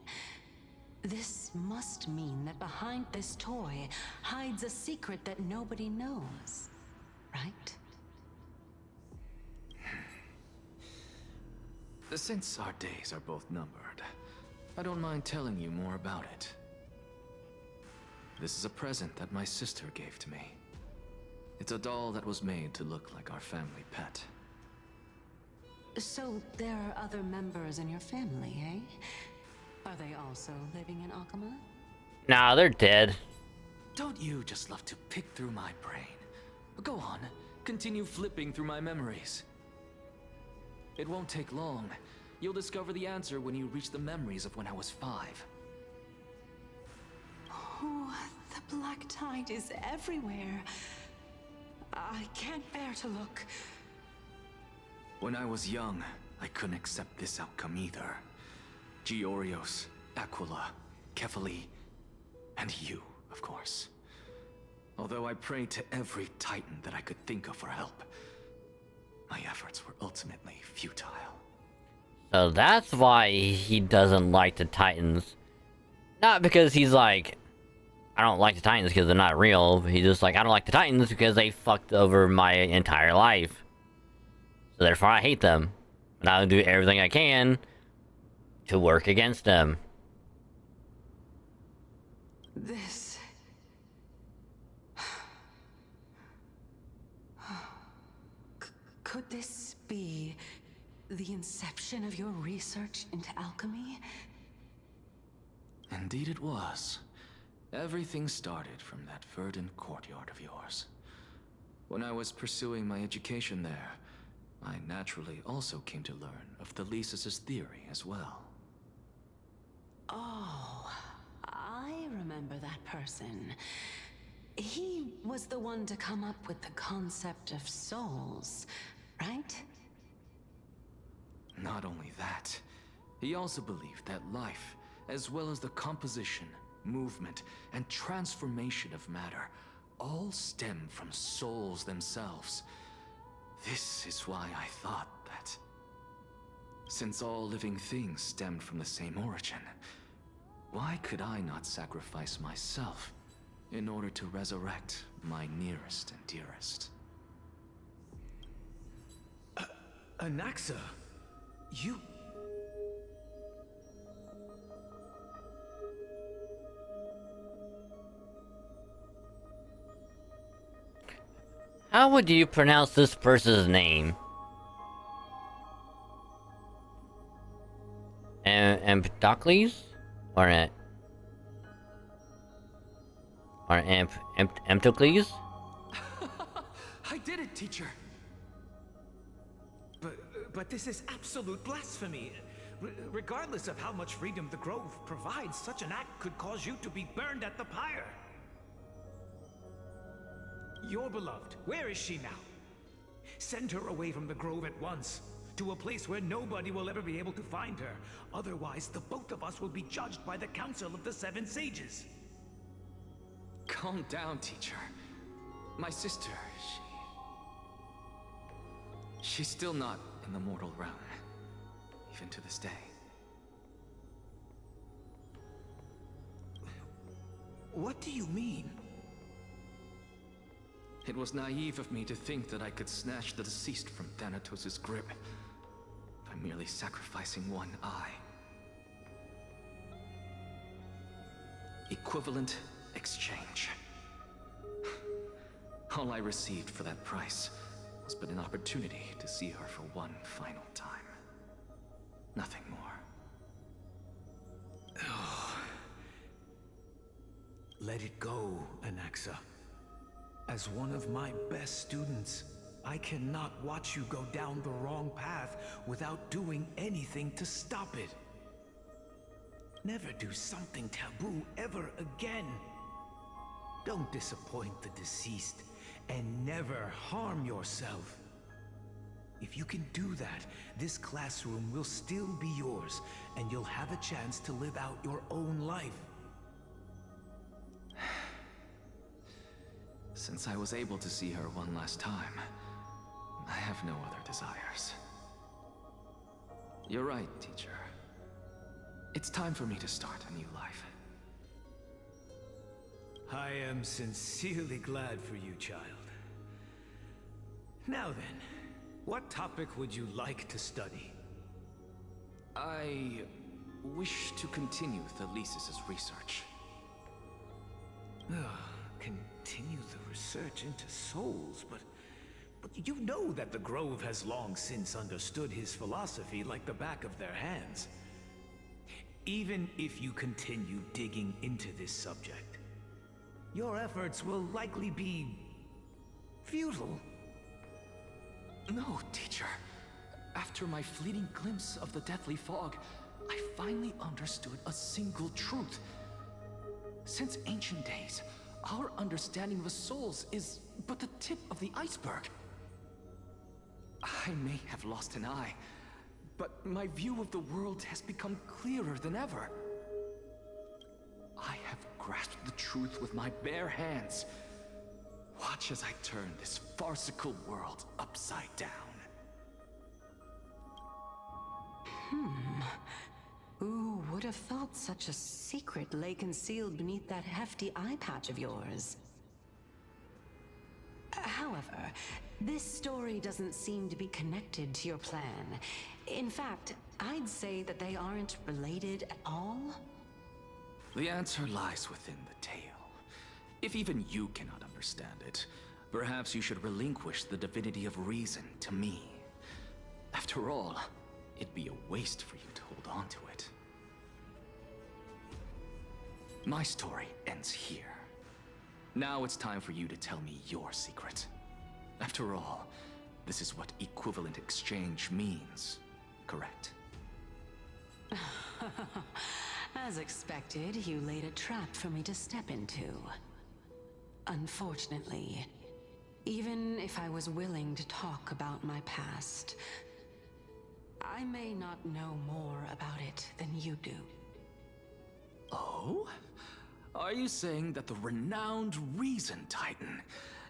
This must mean that behind this toy hides a secret that nobody knows, right? Since our days are both numbered, I don't mind telling you more about it. This is a present that my sister gave to me. It's a doll that was made to look like our family pet. So there are other members in your family, eh? Are they also living in Akama? Nah, they're dead. Don't you just love to pick through my brain? Go on, continue flipping through my memories. It won't take long. You'll discover the answer when you reach the memories of when I was 5. Oh, the black tide is everywhere. I can't bear to look. When I was young, I couldn't accept this outcome either. Georios, Aquila, Kefali, and you, of course. Although I prayed to every titan that I could think of for help, my efforts were ultimately futile. So that's why he doesn't like the Titans. Not because he's like, I don't like the Titans because they're not real. He's just like, I don't like the Titans because they fucked over my entire life. So therefore I hate them. And I'll do everything I can to work against them. This... Could this be the inception of your research into alchemy? Indeed it was. Everything started from that verdant courtyard of yours. When I was pursuing my education there, I naturally also came to learn of the Thesis' theory as well. Oh, I remember that person. He was the one to come up with the concept of souls, right? Not only that, he also believed that life, as well as the composition, movement, and transformation of matter, all stem from souls themselves. This is why I thought that, since all living things stemmed from the same origin, why could I not sacrifice myself in order to resurrect my nearest and dearest? Anaxa, you... How would you pronounce this person's name? Empedocles? Or Empedocles? I did it, teacher! But this is absolute blasphemy. Regardless of how much freedom the Grove provides, such an act could cause you to be burned at the pyre. Your beloved, where is she now? Send her away from the Grove at once, to a place where nobody will ever be able to find her. Otherwise, the both of us will be judged by the Council of the Seven Sages. Calm down, teacher. My sister, she's still not in the mortal realm, even to this day. What do you mean? It was naive of me to think that I could snatch the deceased from Thanatos' grip by merely sacrificing one eye. Equivalent exchange. All I received for that price was but an opportunity to see her for one final time. Nothing more. Let it go, Anaxa. As one of my best students, I cannot watch you go down the wrong path without doing anything to stop it. Never do something taboo ever again. Don't disappoint the deceased, and never harm yourself. If you can do that, this classroom will still be yours, and you'll have a chance to live out your own life. Since I was able to see her one last time, I have no other desires. You're right, teacher. It's time for me to start a new life. I am sincerely glad for you, child. Now then, what topic would you like to study? I wish to continue Thalesis' research. Continue the research into souls, but you know that the Grove has long since understood his philosophy like the back of their hands. Even if you continue digging into this subject, your efforts will likely be futile. No, teacher. After my fleeting glimpse of the deathly fog, I finally understood a single truth. Since ancient days, our understanding of the souls is but the tip of the iceberg. I may have lost an eye, but my view of the world has become clearer than ever. I have grasped the truth with my bare hands. Watch as I turn this farcical world upside down. Who would have thought such a secret lay concealed beneath that hefty eye patch of yours? However, this story doesn't seem to be connected to your plan. In fact, I'd say that they aren't related at all. The answer lies within the tale. If even you cannot understand it, perhaps you should relinquish the divinity of reason to me. After all, it'd be a waste for you to hold on to it. My story ends here. Now it's time for you to tell me your secret. After all, this is what equivalent exchange means, correct? As expected, you laid a trap for me to step into. Unfortunately, even if I was willing to talk about my past, I may not know more about it than you do. Oh? Are you saying that the renowned Reason Titan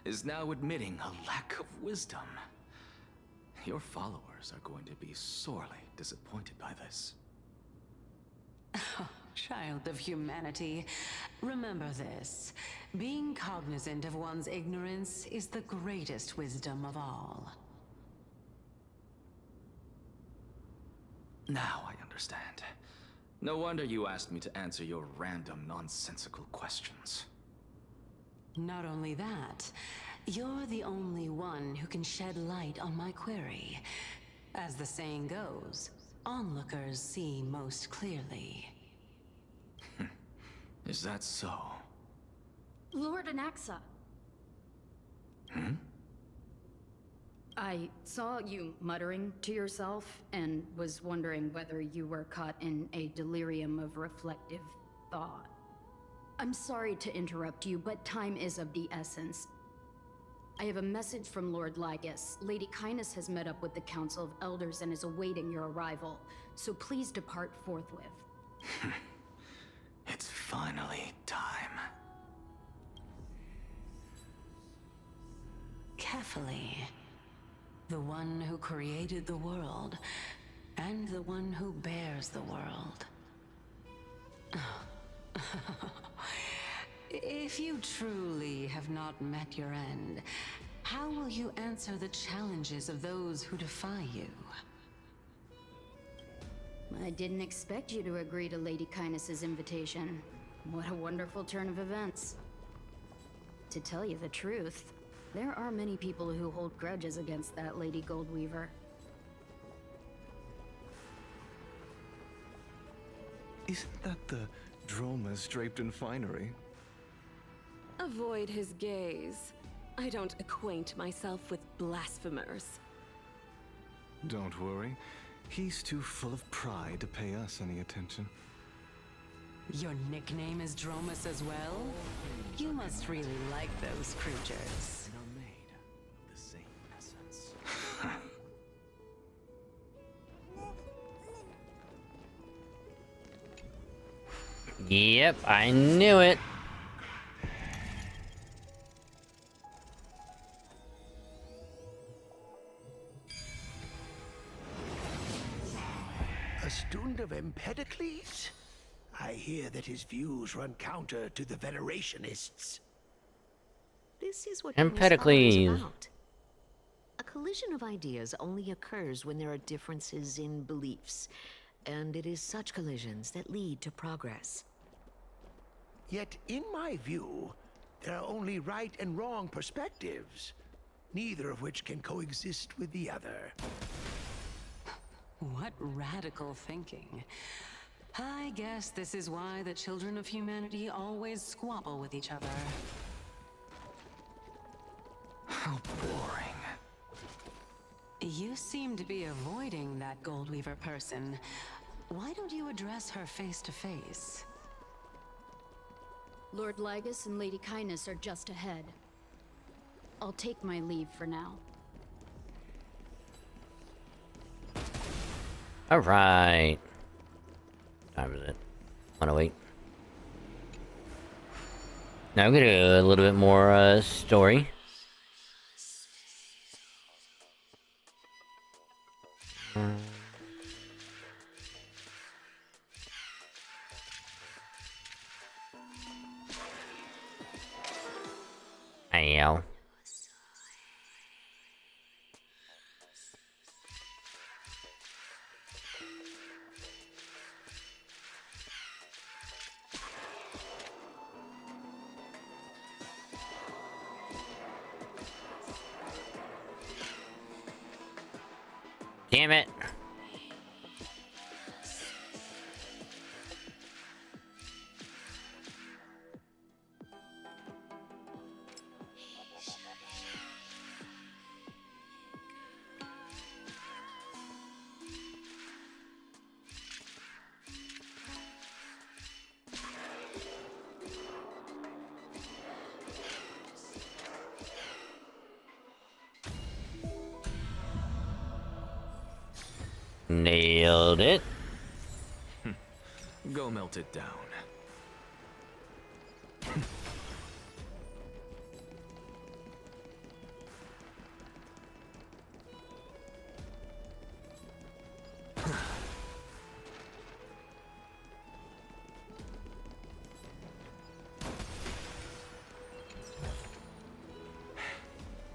is now admitting a lack of wisdom? Your followers are going to be sorely disappointed by this. Child of humanity, remember this. Being cognizant of one's ignorance is the greatest wisdom of all. Now I understand. No wonder you asked me to answer your random, nonsensical questions. Not only that, you're the only one who can shed light on my query. As the saying goes, onlookers see most clearly. Is that so? Lord Anaxa. I saw you muttering to yourself and was wondering whether you were caught in a delirium of reflective thought. I'm sorry to interrupt you, but time is of the essence. I have a message from Lord Lygus. Lady Kindness has met up with the Council of Elders and is awaiting your arrival, so please depart forthwith. It's finally time. Carefully. The one who created the world, and the one who bears the world. If you truly have not met your end, how will you answer the challenges of those who defy you? I didn't expect you to agree to Lady Kindness's invitation. What a wonderful turn of events. To tell you the truth, there are many people who hold grudges against that Lady Goldweaver. Isn't that the dromas draped in finery? Avoid his gaze. I don't acquaint myself with blasphemers. Don't worry. He's too full of pride to pay us any attention. Your nickname is Dromus as well? You must really like those creatures. And are made of the same essence. Yep, I knew it. A student of Empedocles? I hear that his views run counter to the Venerationists. This is what Empedocles is about. A collision of ideas only occurs when there are differences in beliefs. and it is such collisions that lead to progress. Yet, in my view, there are only right and wrong perspectives, neither of which can coexist with the other. What radical thinking. I guess this is why the children of humanity always squabble with each other. How boring. You seem to be avoiding that Goldweaver person. Why don't you address her face to face? Lord Lygus and Lady Kindness are just ahead. I'll take my leave for now. Alright. Time for that. 108. Now I'm gonna do a little bit more story. Ow. Damn it. Nailed it. Go melt it down.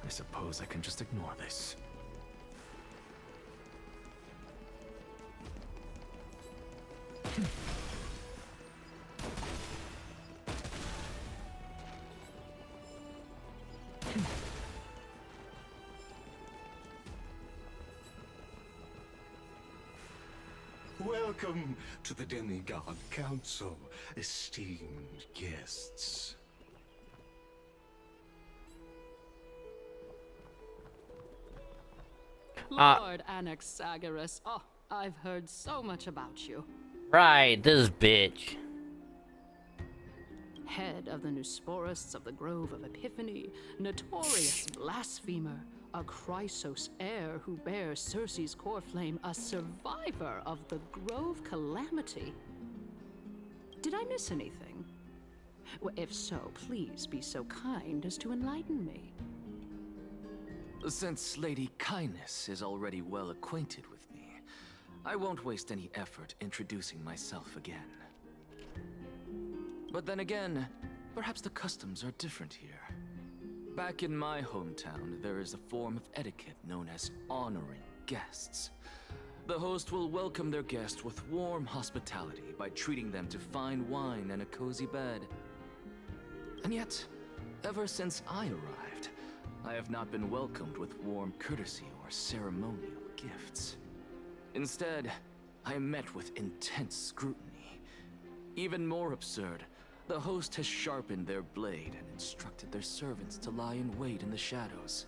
I suppose I can just ignore this. Welcome to the Demigod Council, esteemed guests. Lord Anaxagoras. Oh, I've heard so much about you. Right, this bitch. Head of the Nusporists of the Grove of Epiphany, notorious blasphemer, a Chrysos heir who bears Circe's core flame, a survivor of the Grove calamity. Did I miss anything? Well, if so, please be so kind as to enlighten me. Since Lady Kindness is already well acquainted with me, I won't waste any effort introducing myself again. But then again, perhaps the customs are different here. Back in my hometown, there is a form of etiquette known as honoring guests. The host will welcome their guest with warm hospitality by treating them to fine wine and a cozy bed. And yet, ever since I arrived, I have not been welcomed with warm courtesy or ceremonial gifts. Instead, I am met with intense scrutiny. Even more absurd, the host has sharpened their blade and instructed their servants to lie in wait in the shadows.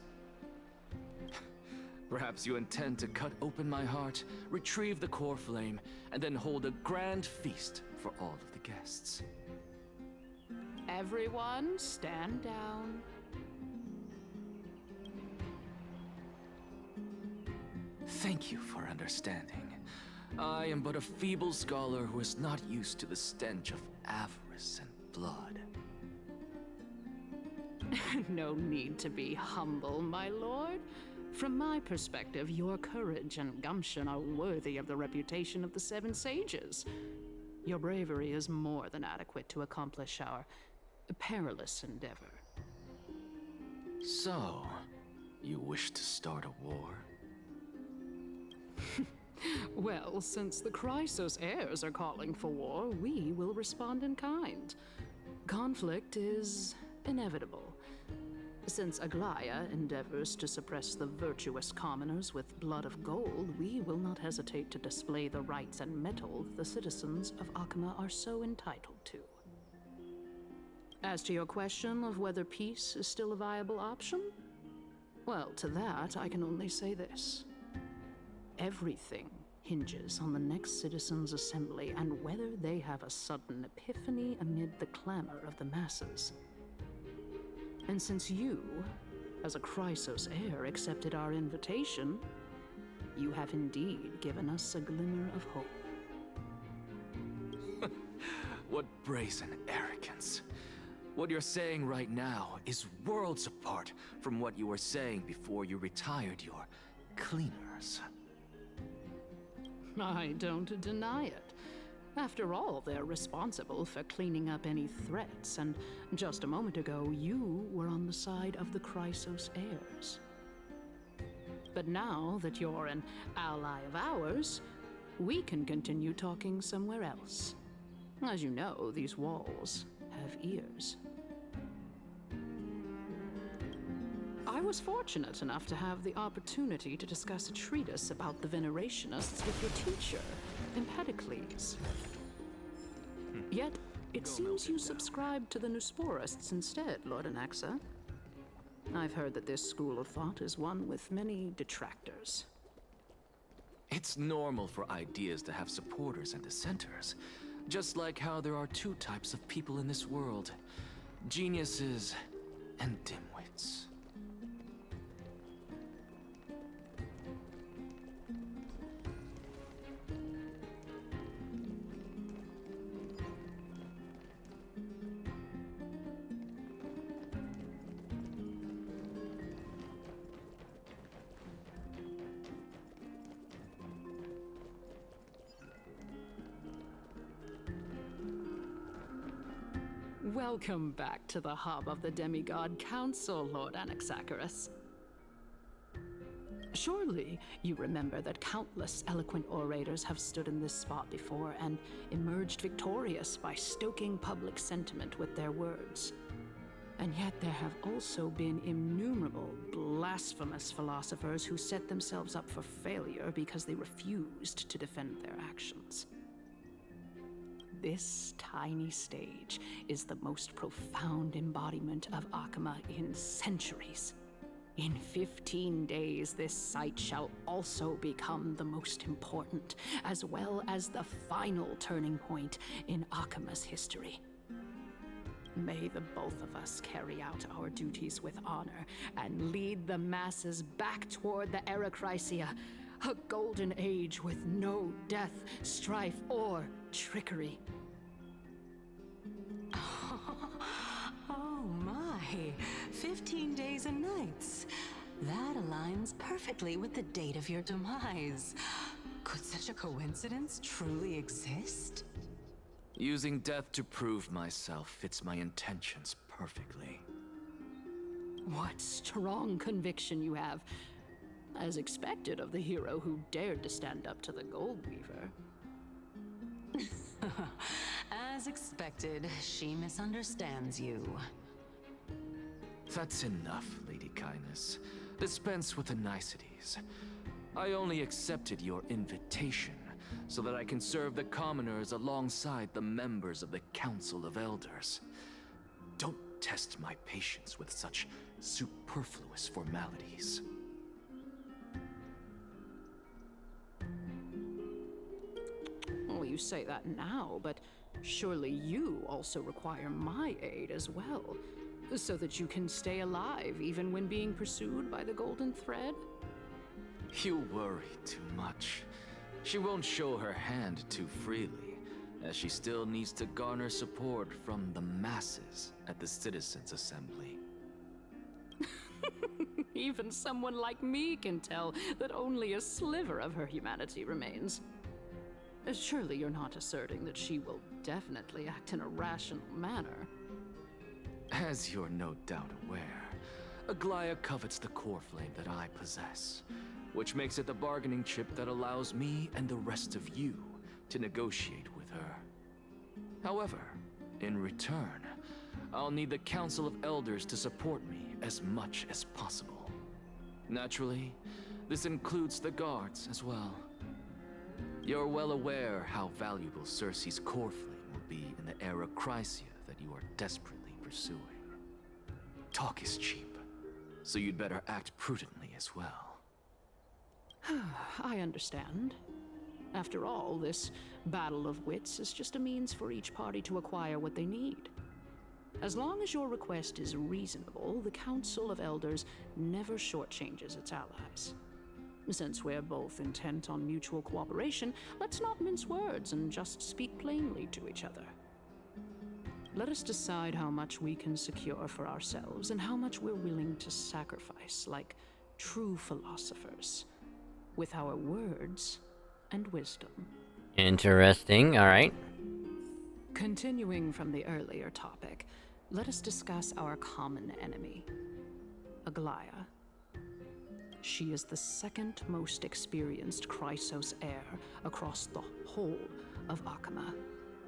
Perhaps you intend to cut open my heart, retrieve the core flame, and then hold a grand feast for all of the guests. Everyone, stand down. Thank you for understanding. I am but a feeble scholar who is not used to the stench of avarice and blood. No need to be humble, my lord. From my perspective, your courage and gumption are worthy of the reputation of the Seven Sages. Your bravery is more than adequate to accomplish our perilous endeavor. So, you wish to start a war? Well, since the Chrysos heirs are calling for war, we will respond in kind. Conflict is inevitable. Since Aglaya endeavors to suppress the virtuous commoners with blood of gold, we will not hesitate to display the rights and mettle the citizens of Akama are so entitled to. As to your question of whether peace is still a viable option, well, to that I can only say this. Everything hinges on the next citizens' assembly and whether they have a sudden epiphany amid the clamor of the masses. And since you, as a Chrysos heir, accepted our invitation, you have indeed given us a glimmer of hope. What brazen arrogance. What you're saying right now is worlds apart from what you were saying before you retired your cleaners. I don't deny it. After all, they're responsible for cleaning up any threats, and just a moment ago, you were on the side of the Chrysos heirs. But now that you're an ally of ours, we can continue talking somewhere else. As you know, these walls have ears. I was fortunate enough to have the opportunity to discuss a treatise about the Venerationists with your teacher, Empedocles. Yet, it seems you subscribe to the Nusporists instead, Lord Anaxa. I've heard that this school of thought is one with many detractors. It's normal for ideas to have supporters and dissenters, just like how there are two types of people in this world: geniuses and dimwits. Welcome back to the hub of the Demigod Council, Lord Anaxagoras. Surely you remember that countless eloquent orators have stood in this spot before and emerged victorious by stoking public sentiment with their words. And yet there have also been innumerable blasphemous philosophers who set themselves up for failure because they refused to defend their actions. This tiny stage is the most profound embodiment of Akama in centuries. In 15 days, this site shall also become the most important, as well as the final turning point in Akama's history. May the both of us carry out our duties with honor and lead the masses back toward the Era Chrysia, a golden age with no death, strife, or trickery. Oh my, 15 days and nights. That aligns perfectly with the date of your demise. Could such a coincidence truly exist? Using death to prove myself fits my intentions perfectly. What strong conviction you have, as expected of the hero who dared to stand up to the Gold Weaver. As expected, she misunderstands you. That's enough, Lady Kindness. Dispense with the niceties. I only accepted your invitation so that I can serve the commoners alongside the members of the Council of Elders. Don't test my patience with such superfluous formalities. Well, you say that now, but surely you also require my aid as well, so that you can stay alive even when being pursued by the Golden Thread? You worry too much. She won't show her hand too freely, as she still needs to garner support from the masses at the Citizens' Assembly. Even someone like me can tell that only a sliver of her humanity remains. Surely you're not asserting that she will definitely act in a rational manner. As you're no doubt aware, Aglaya covets the core flame that I possess, which makes it the bargaining chip that allows me and the rest of you to negotiate with her. However, in return, I'll need the Council of Elders to support me as much as possible. Naturally, this includes the guards as well. You're well aware how valuable Cersei's core flame will be in the era Chrysia that you are desperately pursuing. Talk is cheap, so you'd better act prudently as well. I understand. After all, this battle of wits is just a means for each party to acquire what they need. As long as your request is reasonable, the Council of Elders never shortchanges its allies. Since we're both intent on mutual cooperation, let's not mince words and just speak plainly to each other. Let us decide how much we can secure for ourselves and how much we're willing to sacrifice, like true philosophers, with our words and wisdom. Interesting, alright. Continuing from the earlier topic, let us discuss our common enemy, Aglaya. She is the second most experienced Chrysos heir across the whole of Akama,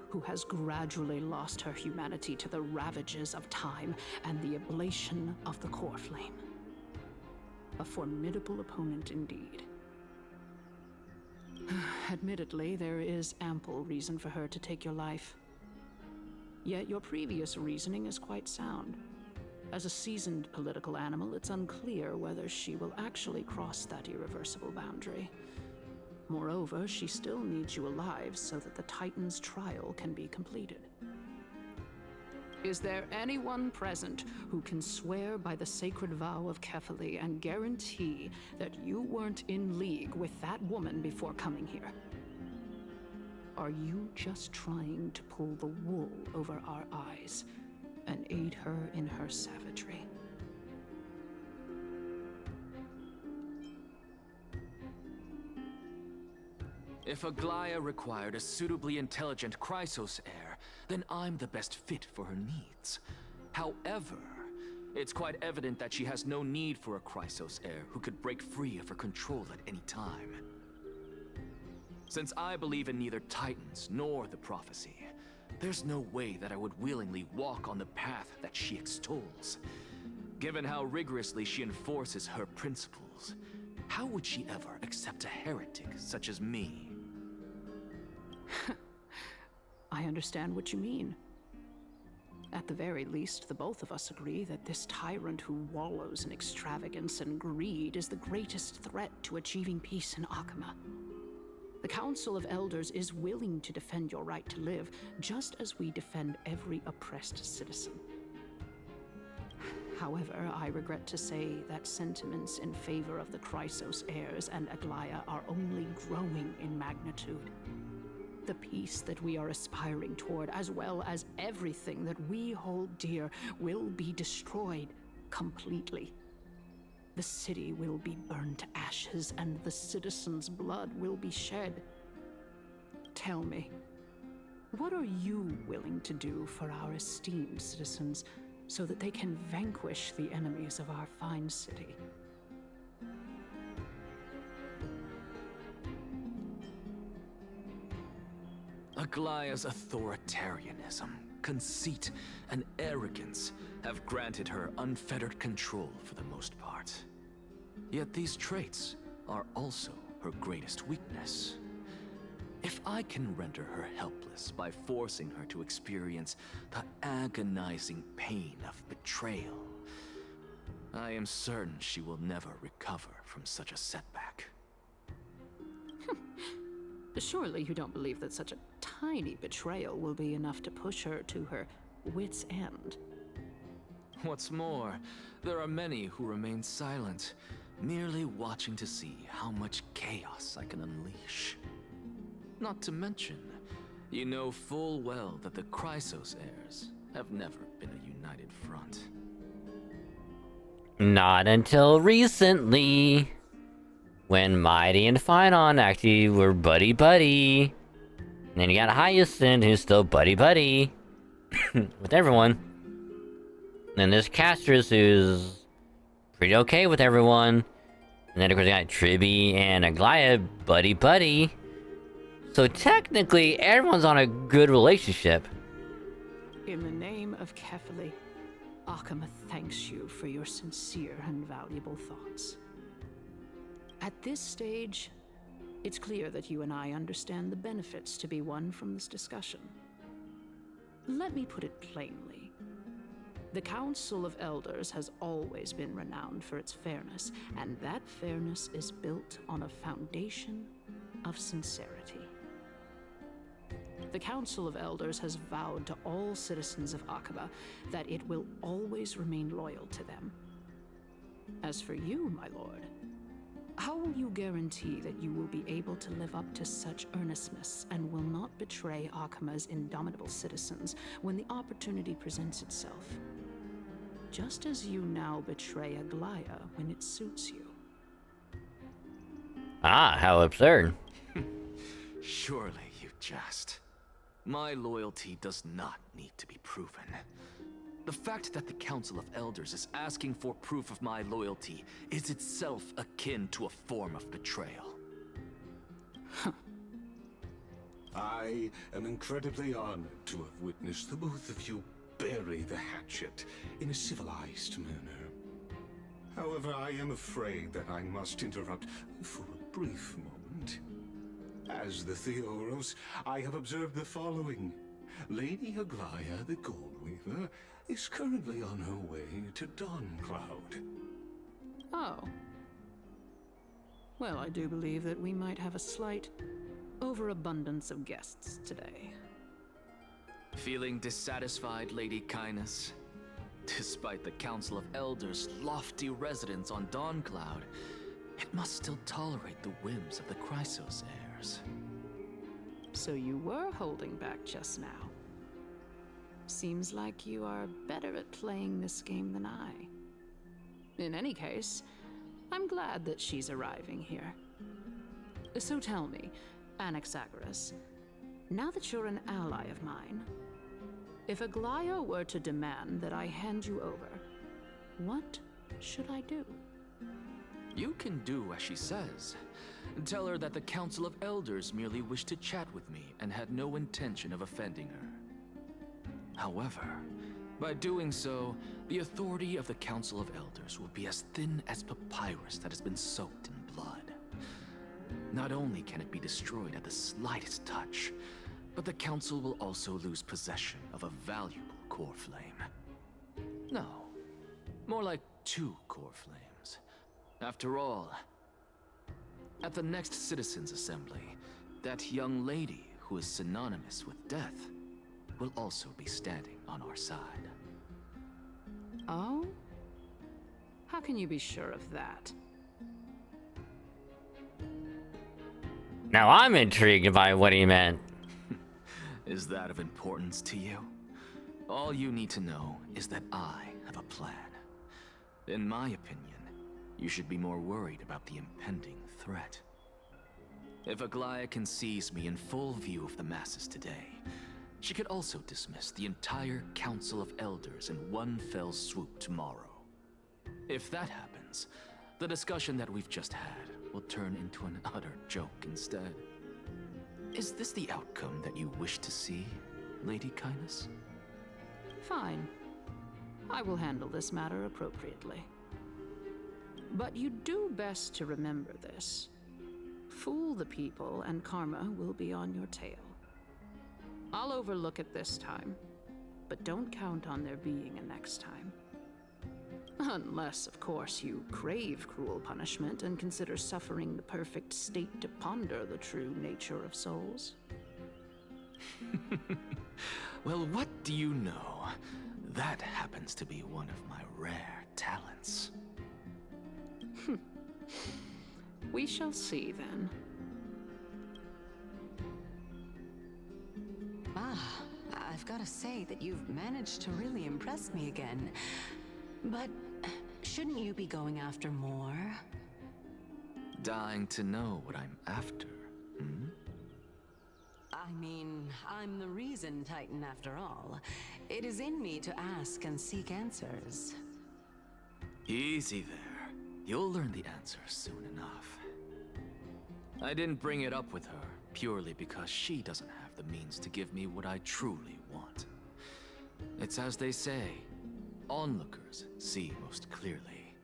who has gradually lost her humanity to the ravages of time and the ablation of the core flame. A formidable opponent indeed. Admittedly, there is ample reason for her to take your life. Yet your previous reasoning is quite sound. As a seasoned political animal, it's unclear whether she will actually cross that irreversible boundary. Moreover, she still needs you alive so that the Titan's trial can be completed. Is there anyone present who can swear by the sacred vow of Kefali and guarantee that you weren't in league with that woman before coming here? Are you just trying to pull the wool over our eyes and aid her in her savagery? If Aglaya required a suitably intelligent Chrysos heir, then I'm the best fit for her needs. However, it's quite evident that she has no need for a Chrysos heir who could break free of her control at any time. Since I believe in neither Titans nor the prophecy, there's no way that I would willingly walk on the path that she extols. Given how rigorously she enforces her principles, how would she ever accept a heretic such as me? I understand what you mean. At the very least, the both of us agree that this tyrant who wallows in extravagance and greed is the greatest threat to achieving peace in Akama. The Council of Elders is willing to defend your right to live, just as we defend every oppressed citizen. However, I regret to say that sentiments in favor of the Chrysos heirs and Aglaya are only growing in magnitude. The peace that we are aspiring toward, as well as everything that we hold dear, will be destroyed completely. The city will be burned to ashes, and the citizens' blood will be shed. Tell me, what are you willing to do for our esteemed citizens so that they can vanquish the enemies of our fine city? Aglaya's authoritarianism, conceit, and arrogance have granted her unfettered control for the most part. Yet these traits are also her greatest weakness. If I can render her helpless by forcing her to experience the agonizing pain of betrayal, I am certain she will never recover from such a setback. Surely you don't believe that such a tiny betrayal will be enough to push her to her wit's end. What's more, there are many who remain silent, merely watching to see how much chaos I can unleash. Not to mention, you know full well that the Chrysos heirs have never been a united front. Not until recently, when Mighty and Phynon actually were buddy-buddy. And then you got Hyacinth, who's still buddy-buddy with everyone. And there's Castris, who's pretty okay with everyone. And then of course we got Tribby and Aglaya buddy. So technically, everyone's on a good relationship. In the name of Kefali, Akama thanks you for your sincere and valuable thoughts. At this stage, it's clear that you and I understand the benefits to be won from this discussion. Let me put it plainly. The Council of Elders has always been renowned for its fairness, and that fairness is built on a foundation of sincerity. The Council of Elders has vowed to all citizens of Akaba that it will always remain loyal to them. As for you, my lord, how will you guarantee that you will be able to live up to such earnestness and will not betray Akama's indomitable citizens when the opportunity presents itself? Just as you now betray Aglaya when it suits you. Ah, how absurd. Surely you jest. My loyalty does not need to be proven. The fact that the Council of Elders is asking for proof of my loyalty is itself akin to a form of betrayal. I am incredibly honored to have witnessed the both of you bury the hatchet in a civilized manner. However, I am afraid that I must interrupt for a brief moment. As the Theoros, I have observed the following. Lady Aglaya, the Goldweaver, is currently on her way to Dawncloud. Oh. Well, I do believe that we might have a slight overabundance of guests today. Feeling dissatisfied, Lady Kindness? Despite the Council of Elders' lofty residence on Dawncloud, it must still tolerate the whims of the Chrysos heirs. So you were holding back just now. Seems like you are better at playing this game than I. In any case, I'm glad that she's arriving here. So tell me, Anaxagoras, now that you're an ally of mine, if Aglaya were to demand that I hand you over, what should I do? You can do as she says. Tell her that the Council of Elders merely wished to chat with me and had no intention of offending her. However, by doing so, the authority of the Council of Elders will be as thin as papyrus that has been soaked in blood. Not only can it be destroyed at the slightest touch, but the Council will also lose possession of a valuable core flame. No, more like 2 core flames. After all, at the next Citizens' Assembly, that young lady who is synonymous with death will also be standing on our side. Oh? How can you be sure of that? Now I'm intrigued by what he meant. Is that of importance to you? All you need to know is that I have a plan. In my opinion, you should be more worried about the impending threat. If Aglaya can seize me in full view of the masses today, she could also dismiss the entire Council of Elders in one fell swoop tomorrow. If that happens, the discussion that we've just had will turn into an utter joke instead. Is this the outcome that you wish to see, Lady Kindness? Fine. I will handle this matter appropriately. But you do best to remember this. Fool the people and karma will be on your tail. I'll overlook it this time, but don't count on there being a next time. Unless, of course, you crave cruel punishment and consider suffering the perfect state to ponder the true nature of souls. Well, what do you know? That happens to be one of my rare talents. We shall see then. I've got to say that you've managed to really impress me again. But shouldn't you be going after more? Dying to know what I'm after, hmm? I mean, I'm the reason Titan after all. It is in me to ask and seek answers. Easy there. You'll learn the answer soon enough. I didn't bring it up with her purely because she doesn't have the means to give me what I truly want. It's as they say, onlookers see most clearly.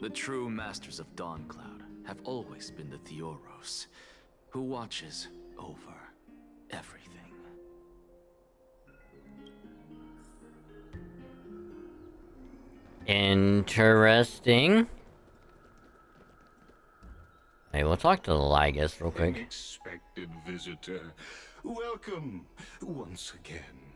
The true masters of Dawncloud have always been the Theoros, who watches over everything. Interesting. Hey, we'll talk to Lygus real quick. Unexpected visitor. Welcome once again.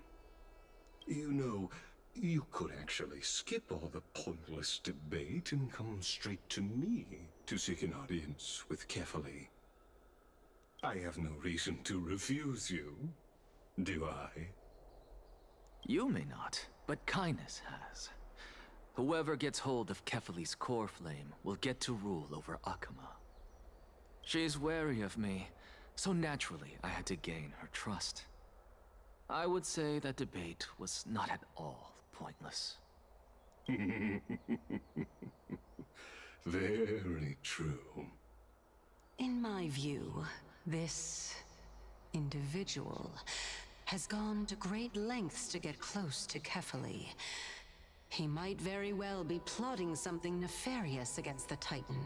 You know, you could actually skip all the pointless debate and come straight to me to seek an audience with Kefali. I have no reason to refuse you, do I? You may not, but Kindness has. Whoever gets hold of Kefali's core flame will get to rule over Akama. She's wary of me, so naturally I had to gain her trust. I would say that debate was not at all pointless. Very true. In my view, this individual has gone to great lengths to get close to Kefali. He might very well be plotting something nefarious against the Titan.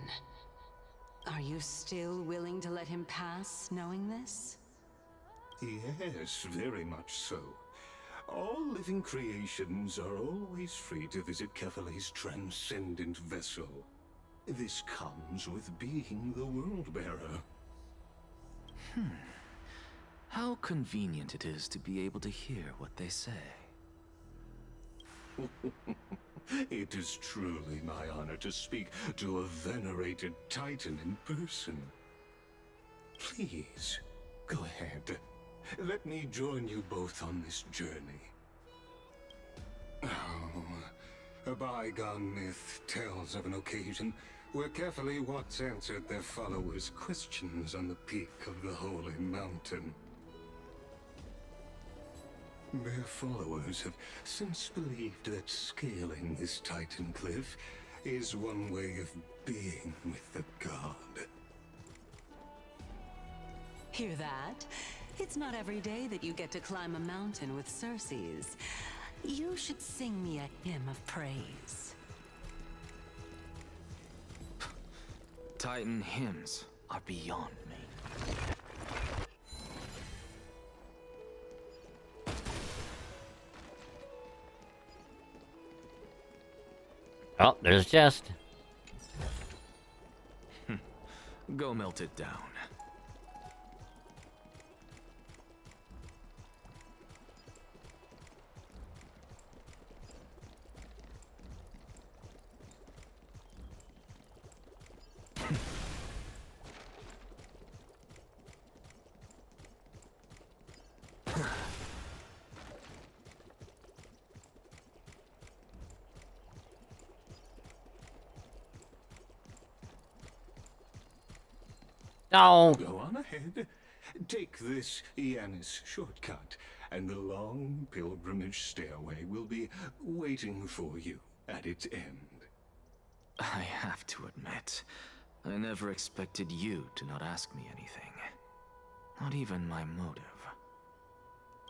Are you still willing to let him pass, knowing this? Yes, very much so. All living creations are always free to visit Kefali's transcendent vessel. This comes with being the World-Bearer. How convenient it is to be able to hear what they say. It is truly my honor to speak to a venerated Titan in person. Please, go ahead. Let me join you both on this journey. Oh, a bygone myth tells of an occasion where Kefali once answered their followers' questions on the peak of the Holy Mountain. Their followers have since believed that scaling this Titan cliff is one way of being with the god. Hear that? It's not every day that you get to climb a mountain with Circes. You should sing me a hymn of praise. Titan hymns are beyond me. Oh, there's a chest. Go melt it down. No. Go on ahead. Take this Yanis shortcut, and the long pilgrimage stairway will be waiting for you at its end. I have to admit, I never expected you to not ask me anything. Not even my motive.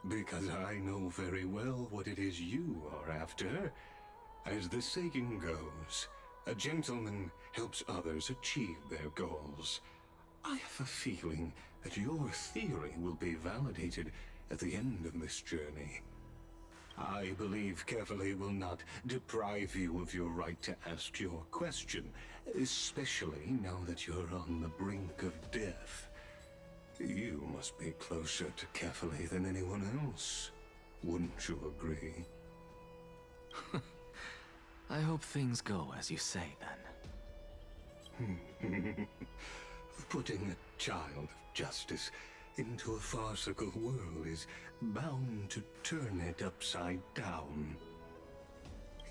Because I know very well what it is you are after. As the saying goes, a gentleman helps others achieve their goals. I have a feeling that your theory will be validated at the end of this journey. I believe Kefali will not deprive you of your right to ask your question, especially now that you're on the brink of death. You must be closer to Kefali than anyone else. Wouldn't you agree? I hope things go as you say, then. Putting a child of justice into a farcical world is bound to turn it upside down.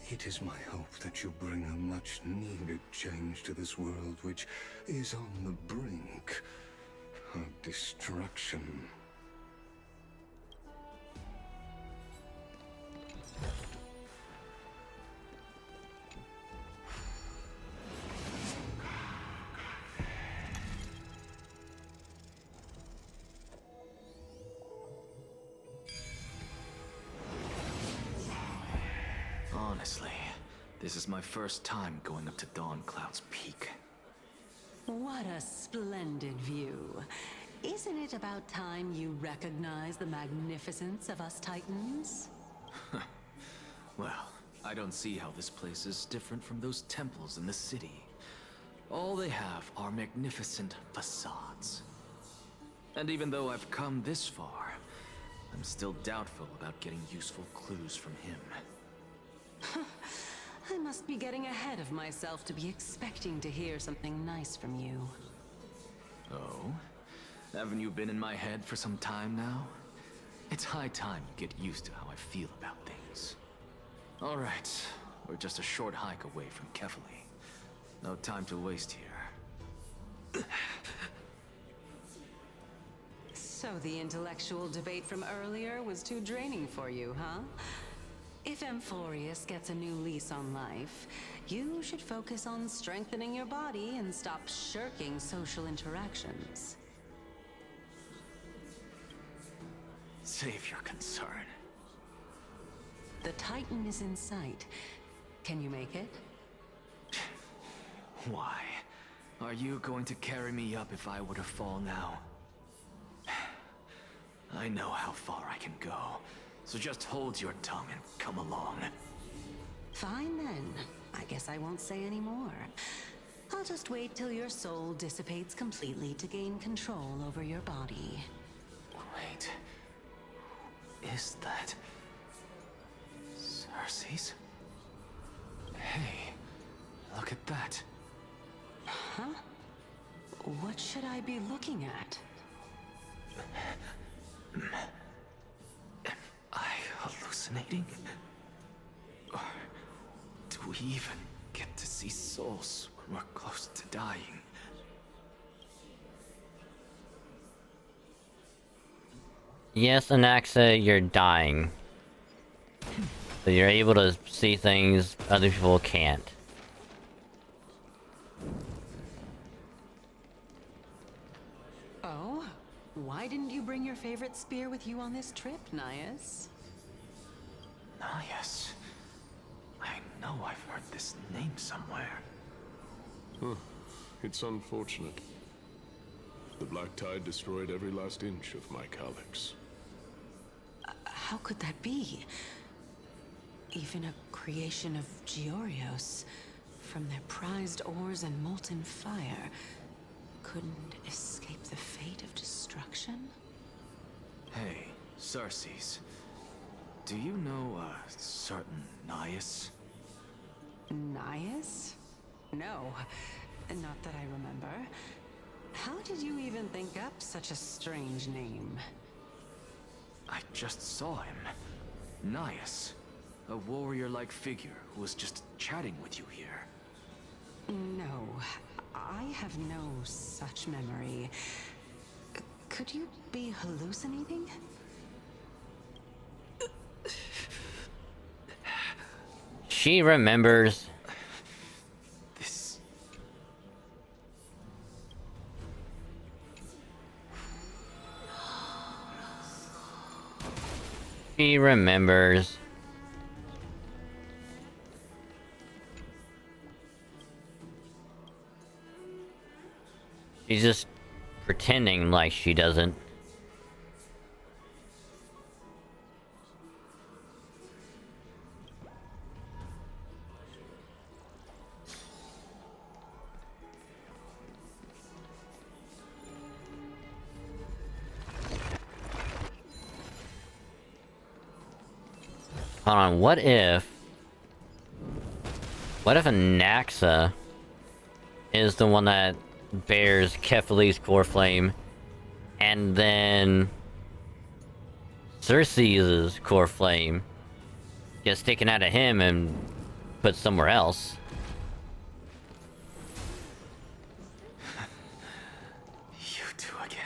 It is my hope that you bring a much-needed change to this world which is on the brink of destruction. This is my first time going up to Dawn Cloud's peak. What a splendid view. Isn't it about time you recognize the magnificence of us Titans? Well, I don't see how this place is different from those temples in the city. All they have are magnificent facades. And even though I've come this far, I'm still doubtful about getting useful clues from him. I must be getting ahead of myself to be expecting to hear something nice from you. Oh? Haven't you been in my head for some time now? It's high time you get used to how I feel about things. All right, we're just a short hike away from Kefali. No time to waste here. So the intellectual debate from earlier was too draining for you, huh? If Amphorius gets a new lease on life, you should focus on strengthening your body and stop shirking social interactions. Save your concern. The Titan is in sight. Can you make it? Why? Are you going to carry me up if I were to fall now? I know how far I can go, so just hold your tongue and come along. Fine then. I guess I won't say any more. I'll just wait till your soul dissipates completely to gain control over your body. Wait. Is that... Cersei's? Hey, look at that. Huh? What should I be looking at? Am I hallucinating? Or do we even get to see souls when we're close to dying? Yes, Anaxa, you're dying. So you're able to see things other people can't. Oh? Why didn't you bring your favorite spear with you on this trip, Nias? Nias? I know I've heard this name somewhere. Huh. It's unfortunate. The Black Tide destroyed every last inch of my calyx. How could that be? Even a creation of Georios, from their prized ores and molten fire, couldn't escape the fate of destruction? Hey, Cersei's. Do you know a certain Nias? Nias? No, not that I remember. How did you even think up such a strange name? I just saw him. Nias. A warrior-like figure who was just chatting with you here. No, I have no such memory. Could you be hallucinating? She remembers. This... She remembers. She's just pretending like she doesn't. Hold on, what if a Naxa is the one that bears Kefali's core flame, and then Cersei's core flame gets taken out of him and put somewhere else? You two again.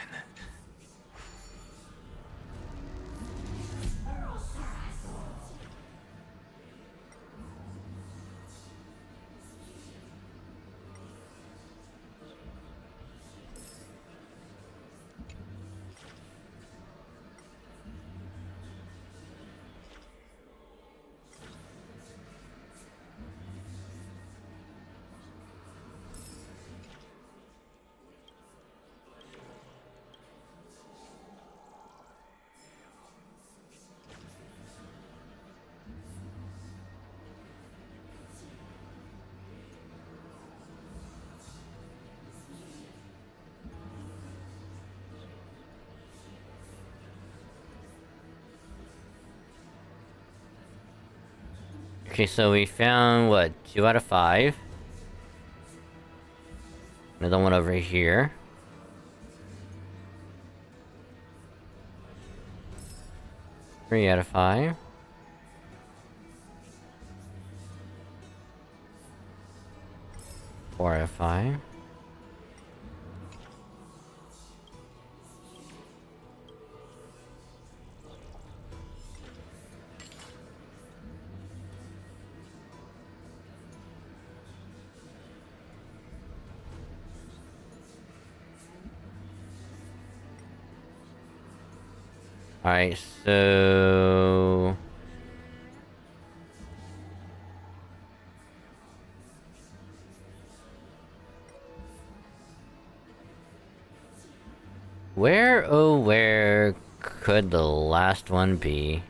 Okay, so we found, what, 2 out of 5. Another one over here. Three out of 5. Four out of 5. Alright, so... Where, oh where could the last one be?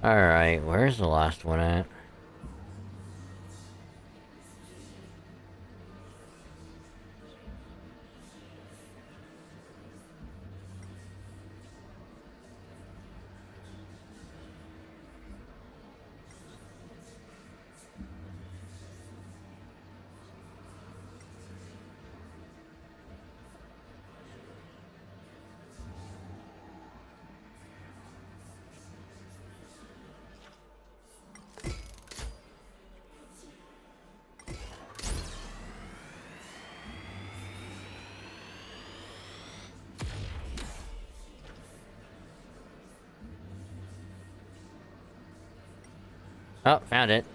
Alright, where's the last one at? Oh, found it.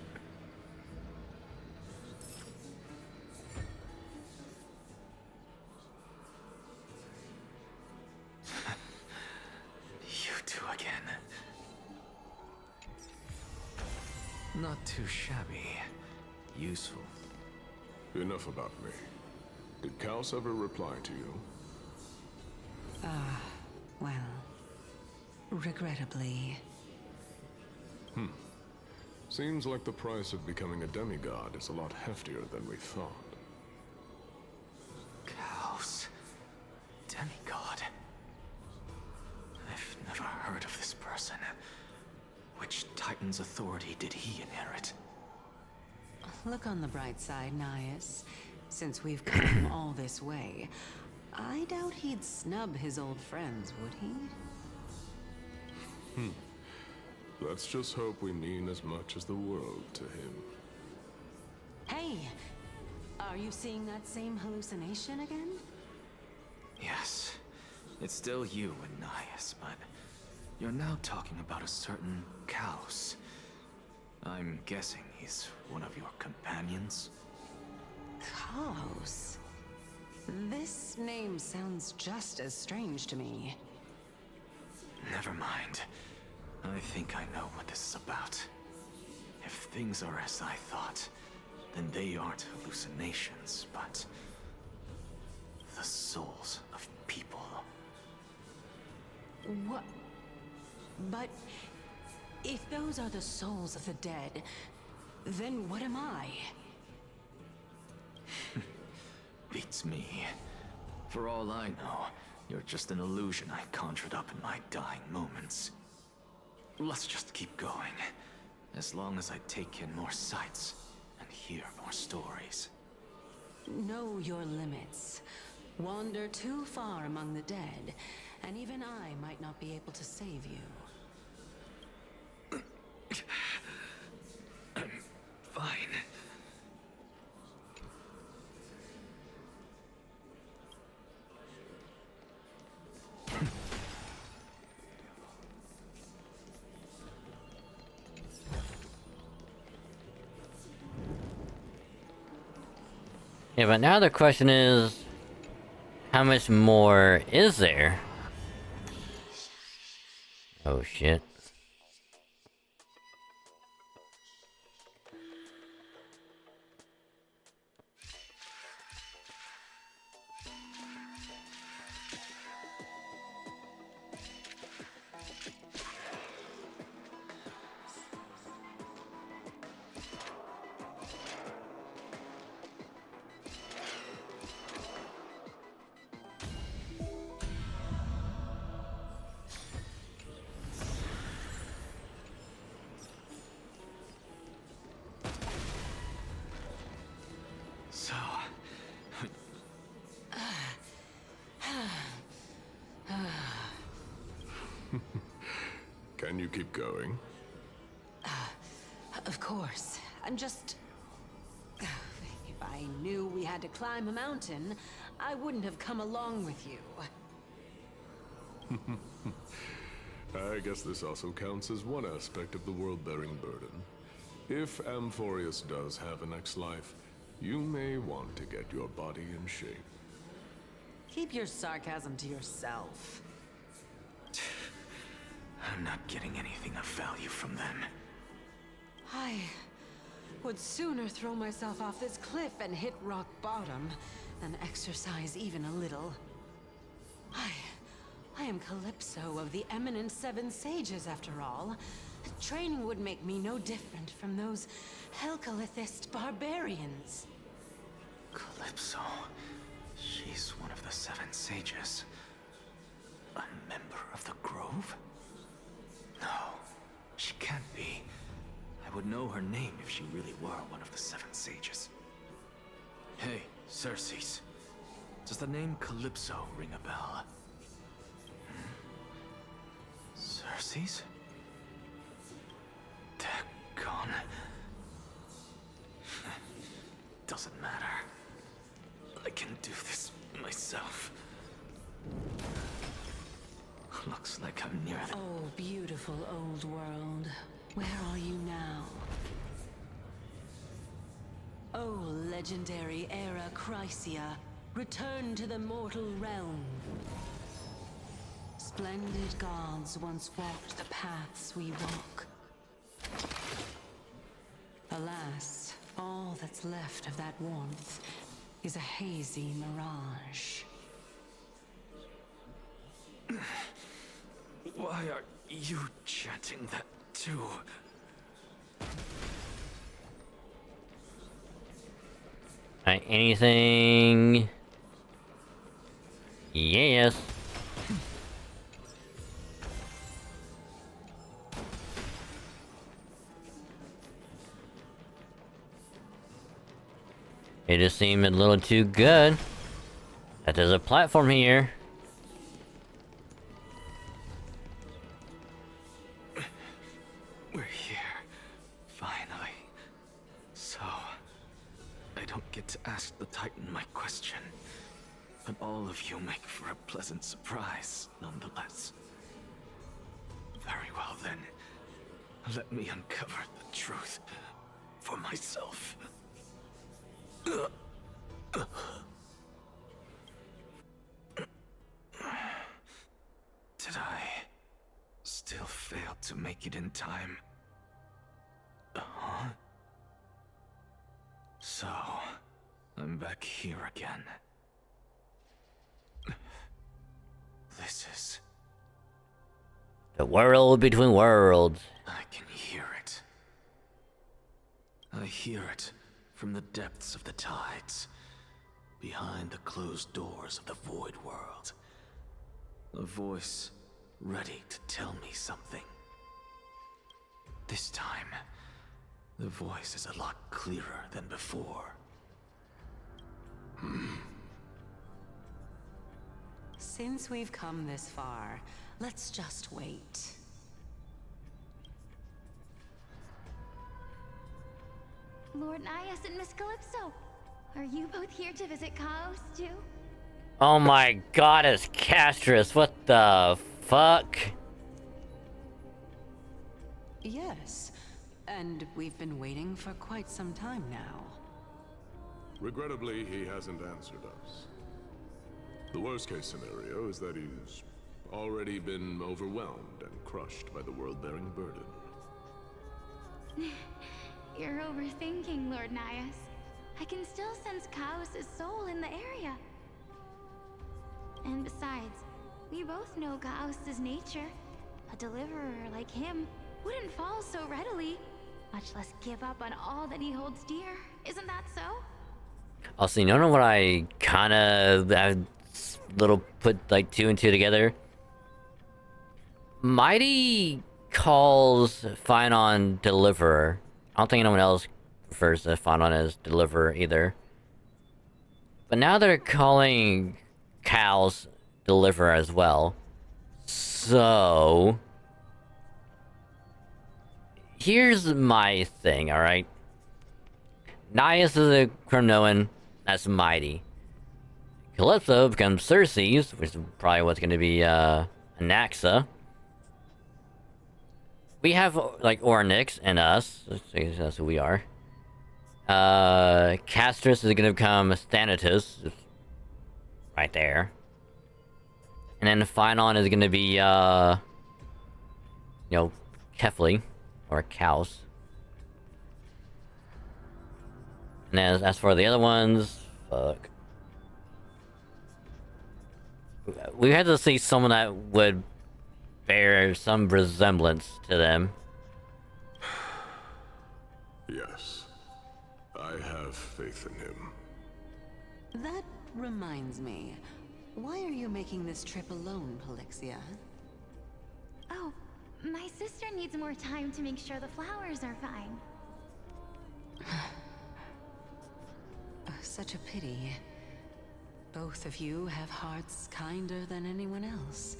You two again. Not too shabby. Useful. Enough about me. Did Kaos ever reply to you? Well, regrettably. Seems like the price of becoming a demigod is a lot heftier than we thought. Kaos. Demigod. I've never heard of this person. Which Titan's authority did he inherit? Look on the bright side, Nias. Since we've come all this way, I doubt he'd snub his old friends, would he? Let's just hope we mean as much as the world to him. Hey! Are you seeing that same hallucination again? Yes. It's still you and Nias, but you're now talking about a certain Kaos. I'm guessing he's one of your companions? Kaos? This name sounds just as strange to me. Never mind. I think I know what this is about. If things are as I thought, then they aren't hallucinations, but the souls of people. What? But if those are the souls of the dead, then what am I? Beats me. For all I know, you're just an illusion I conjured up in my dying moments. Let's just keep going. As long as I take in more sights and hear more stories. Know your limits. Wander too far among the dead, and even I might not be able to save you. Yeah, but now the question is, how much more is there? Oh shit. So... Can you keep going? Of course. I'm just... If I knew we had to climb a mountain, I wouldn't have come along with you. I guess this also counts as one aspect of the world-bearing burden. If Amphorius does have a next life, you may want to get your body in shape. Keep your sarcasm to yourself. I'm not getting anything of value from them. I would sooner throw myself off this cliff and hit rock bottom than exercise even a little. I am Calypso of the eminent Seven Sages, after all. Training would make me no different from those Helcalithist barbarians. Calypso? She's one of the Seven Sages. A member of the Grove? No, she can't be. I would know her name if she really were one of the Seven Sages. Hey, Circes. Does the name Calypso ring a bell? Circes? Daggone. Doesn't matter. I can do this myself. Looks like I'm near the... Oh, beautiful old world. Where are you now? Oh, legendary era Chrysia, return to the mortal realm. Splendid gods once walked the paths we walk. Alas, all that's left of that warmth is a hazy mirage. Why are you chanting that too? Alright, anything? Yes. It just seemed a little too good that there's a platform here. We're here. Finally. So... I don't get to ask the Titan my question. But all of you make for a pleasant surprise, nonetheless. Very well then. Let me uncover the truth for myself. Did I still fail to make it in time? Huh? So, I'm back here again. This is... The world between worlds. I can hear it. I hear it from the depths of the tides, behind the closed doors of the void world. A voice ready to tell me something. This time, the voice is a lot clearer than before. Since we've come this far, let's just wait. Lord Nias and Miss Calypso, are you both here to visit Chaos too? Oh my god, it's Castris. What the fuck? Yes, and we've been waiting for quite some time now. Regrettably, he hasn't answered us. The worst case scenario is that he's already been overwhelmed and crushed by the world-bearing burden. You're overthinking, Lord Nias. I can still sense Chaos' soul in the area. And besides, we both know Chaos' nature. A deliverer like him wouldn't fall so readily, much less give up on all that he holds dear. Isn't that so? Also, you know what I kinda little put like 2 and 2 together? Mighty calls Phynon Deliverer. I don't think anyone else refers to Phynon as Deliverer either. But now they're calling Cal's Deliverer as well. So... here's my thing, alright? Nias is a Crimnoan, that's Mighty. Calypso becomes Cersei's, which is probably what's going to be, Anaxa. We have, like, Ornyx and us. That's who we are. Castrus is going to become Thanatos. Right there. And then Phynon is going to be, you know, Kefli. Or Kaus. And as for the other ones, fuck. We had to see someone that would bear some resemblance to them. Yes. I have faith in him. That reminds me. Why are you making this trip alone, Polixia? Oh, my sister needs more time to make sure the flowers are fine. Such a pity. Both of you have hearts kinder than anyone else.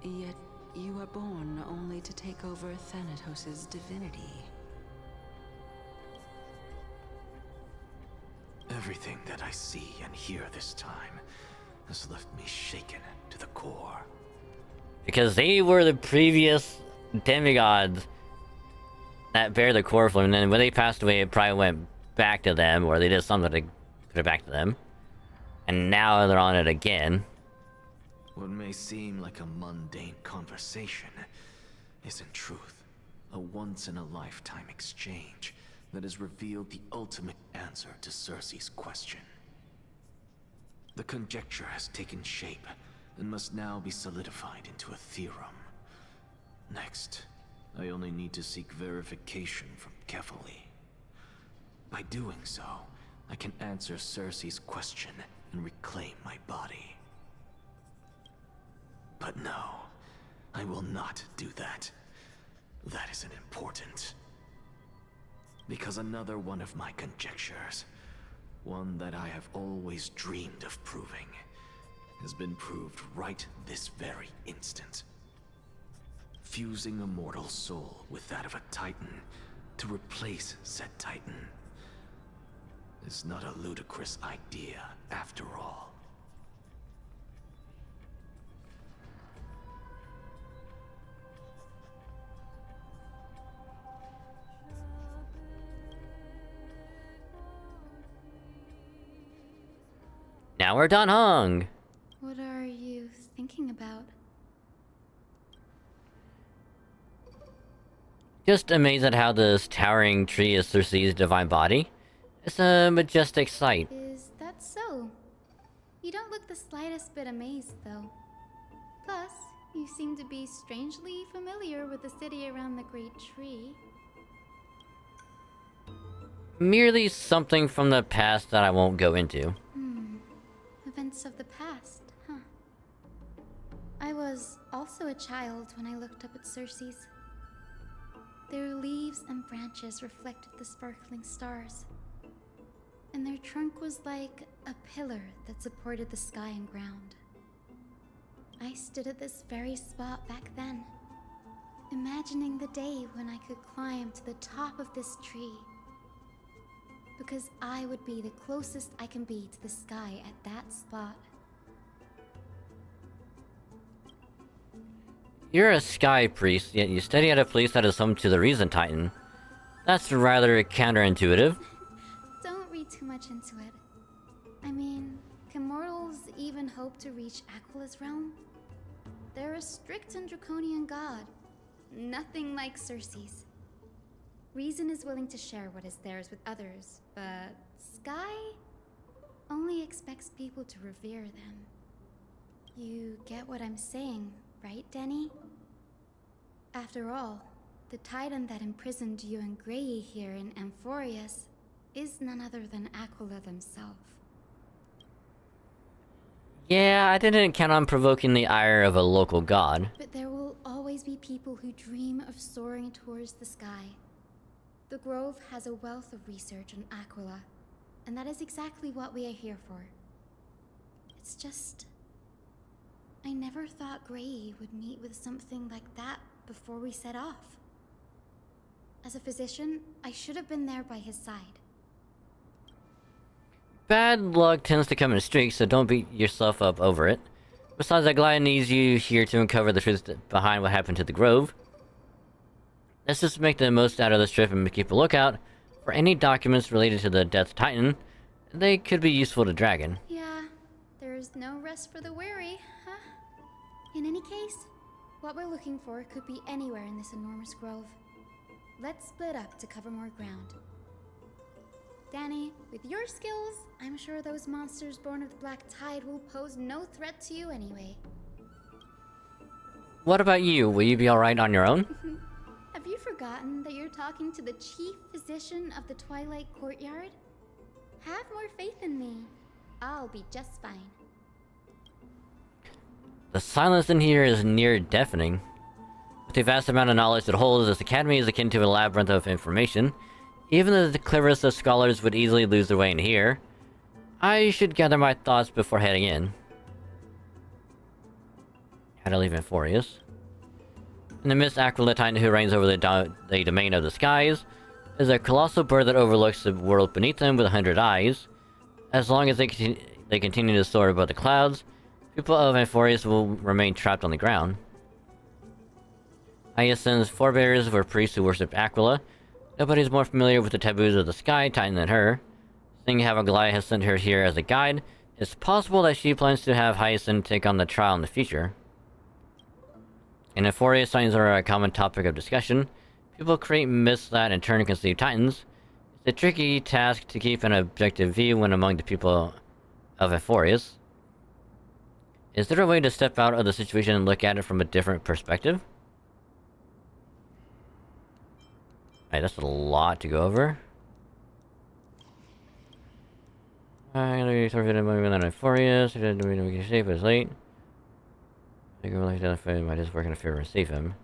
Yet you are born only to take over Thanatos' divinity. Everything that I see and hear this time has left me shaken to the core. Because they were the previous demigods that bear the core flame, and then when they passed away, it probably went back to them, or they did something to put it back to them. And now they're on it again. What may seem like a mundane conversation is in truth a once-in-a-lifetime exchange that has revealed the ultimate answer to Cersei's question. The conjecture has taken shape and must now be solidified into a theorem. Next, I only need to seek verification from Kefli. By doing so, I can answer Cersei's question and reclaim my body. But no, I will not do that. That isn't important. Because another one of my conjectures, one that I have always dreamed of proving, has been proved right this very instant. Fusing a mortal soul with that of a Titan to replace said Titan is not a ludicrous idea after all. Now we're done hung. What are you thinking about? Just amazed at how this towering tree is Cersei's divine body. It's a majestic sight. Is that so? You don't look the slightest bit amazed, though. Plus, you seem to be strangely familiar with the city around the great tree. Merely something from the past that I won't go into. Events of the past, huh? I was also a child when I looked up at Cersei's. Their leaves and branches reflected the sparkling stars. And their trunk was like a pillar that supported the sky and ground. I stood at this very spot back then, imagining the day when I could climb to the top of this tree. Because I would be the closest I can be to the sky at that spot. You're a sky priest, yet you study at a place that is home to the Reason Titan. That's rather counterintuitive. Don't read too much into it. I mean, can mortals even hope to reach Aquila's realm? They're a strict and draconian god. Nothing like Circe's. Reason is willing to share what is theirs with others, but Sky only expects people to revere them. You get what I'm saying, right, Denny? After all, the titan that imprisoned you and Grey here in Amphorius is none other than Aquila themselves. Yeah, I didn't count on provoking the ire of a local god. But there will always be people who dream of soaring towards the sky. The Grove has a wealth of research on Aquila, and that is exactly what we are here for. It's just... I never thought Grey would meet with something like that before we set off. As a physician, I should have been there by his side. Bad luck tends to come in streaks, so don't beat yourself up over it. Besides, Aglaya needs you here to uncover the truth behind what happened to the Grove. Let's just make the most out of this trip and keep a lookout for any documents related to the Death Titan. They could be useful to Dragon. Yeah, there's no rest for the weary, huh? In any case, what we're looking for could be anywhere in this enormous grove. Let's split up to cover more ground. Danny, with your skills, I'm sure those monsters born of the Black Tide will pose no threat to you anyway. What about you? Will you be alright on your own? Have you forgotten that you're talking to the chief physician of the Twilight Courtyard? Have more faith in me. I'll be just fine. The silence in here is near deafening. With the vast amount of knowledge it holds, this academy is akin to a labyrinth of information. Even the cleverest of scholars would easily lose their way in here. I should gather my thoughts before heading in. How to leave Amphorius. In the midst, Aquila Titan, who reigns over the domain of the skies, is a colossal bird that overlooks the world beneath them with 100 eyes. As long as they continue to soar above the clouds, people of Amphorius will remain trapped on the ground. Hyacinth's forebears were priests who worshipped Aquila. Nobody's more familiar with the taboos of the Sky Titan than her. Seeing how Aglaya has sent her here as a guide, it's possible that she plans to have Hyacinth take on the trial in the future. In Amphorius, Titans are a common topic of discussion. People create myths that in turn conceive Titans. It's a tricky task to keep an objective view when among the people of Amphorius. Is there a way to step out of the situation and look at it from a different perspective? Alright, that's a lot to go over. I'm gonna be sort of in a moment on Amphorius. We can save, but it's late. I think we're like identify him. I just work in a favor and save him.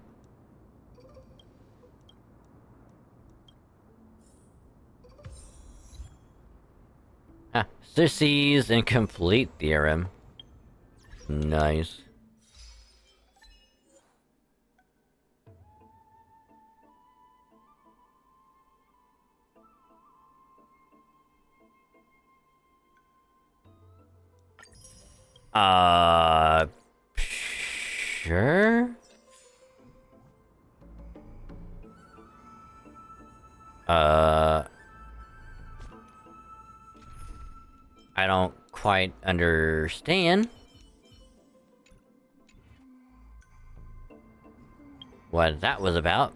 Ah, Circe's incomplete theorem. Nice. Sure? I don't quite understand what that was about.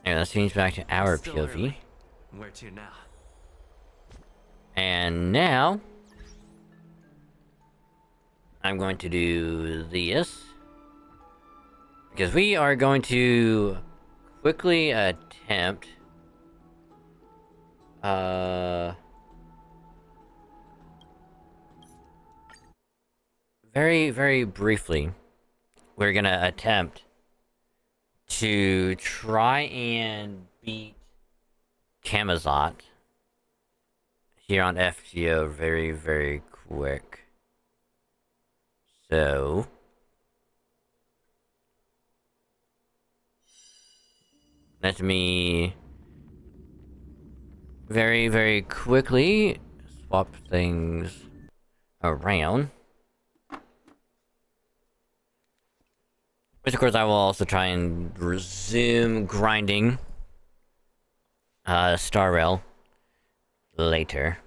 Yeah, let's change back to our POV. Where to now? And now I'm going to do this because we are going to quickly attempt very briefly, we're gonna attempt to try and beat Camazotz here on FGO very quick. So let me very quickly swap things around. Which of course I will also try and resume grinding Star Rail later.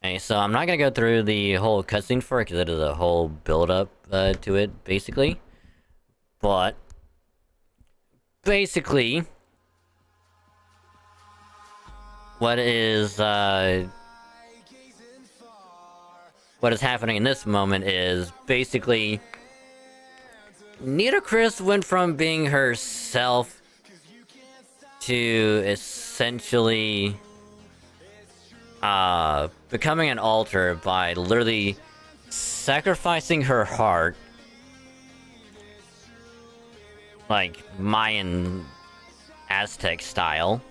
Okay, so I'm not gonna go through the whole cutscene for it because it is a whole build-up to it, basically. But basically, what is happening in this moment is basically Nitocris went from being herself to essentially becoming an altar by literally sacrificing her heart, like Mayan Aztec style,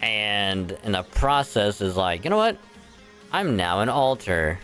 and in the process is like, you know what, I'm now an altar.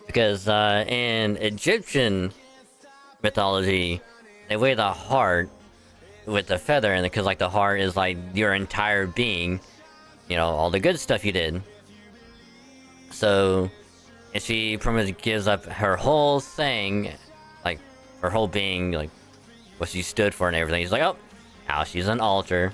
Because in Egyptian mythology, they weigh the heart with the feather, and because like the heart is like your entire being, you know, all the good stuff you did. So if she pretty much gives up her whole thing, like her whole being, like what she stood for and everything, he's like, oh, now she's an altar.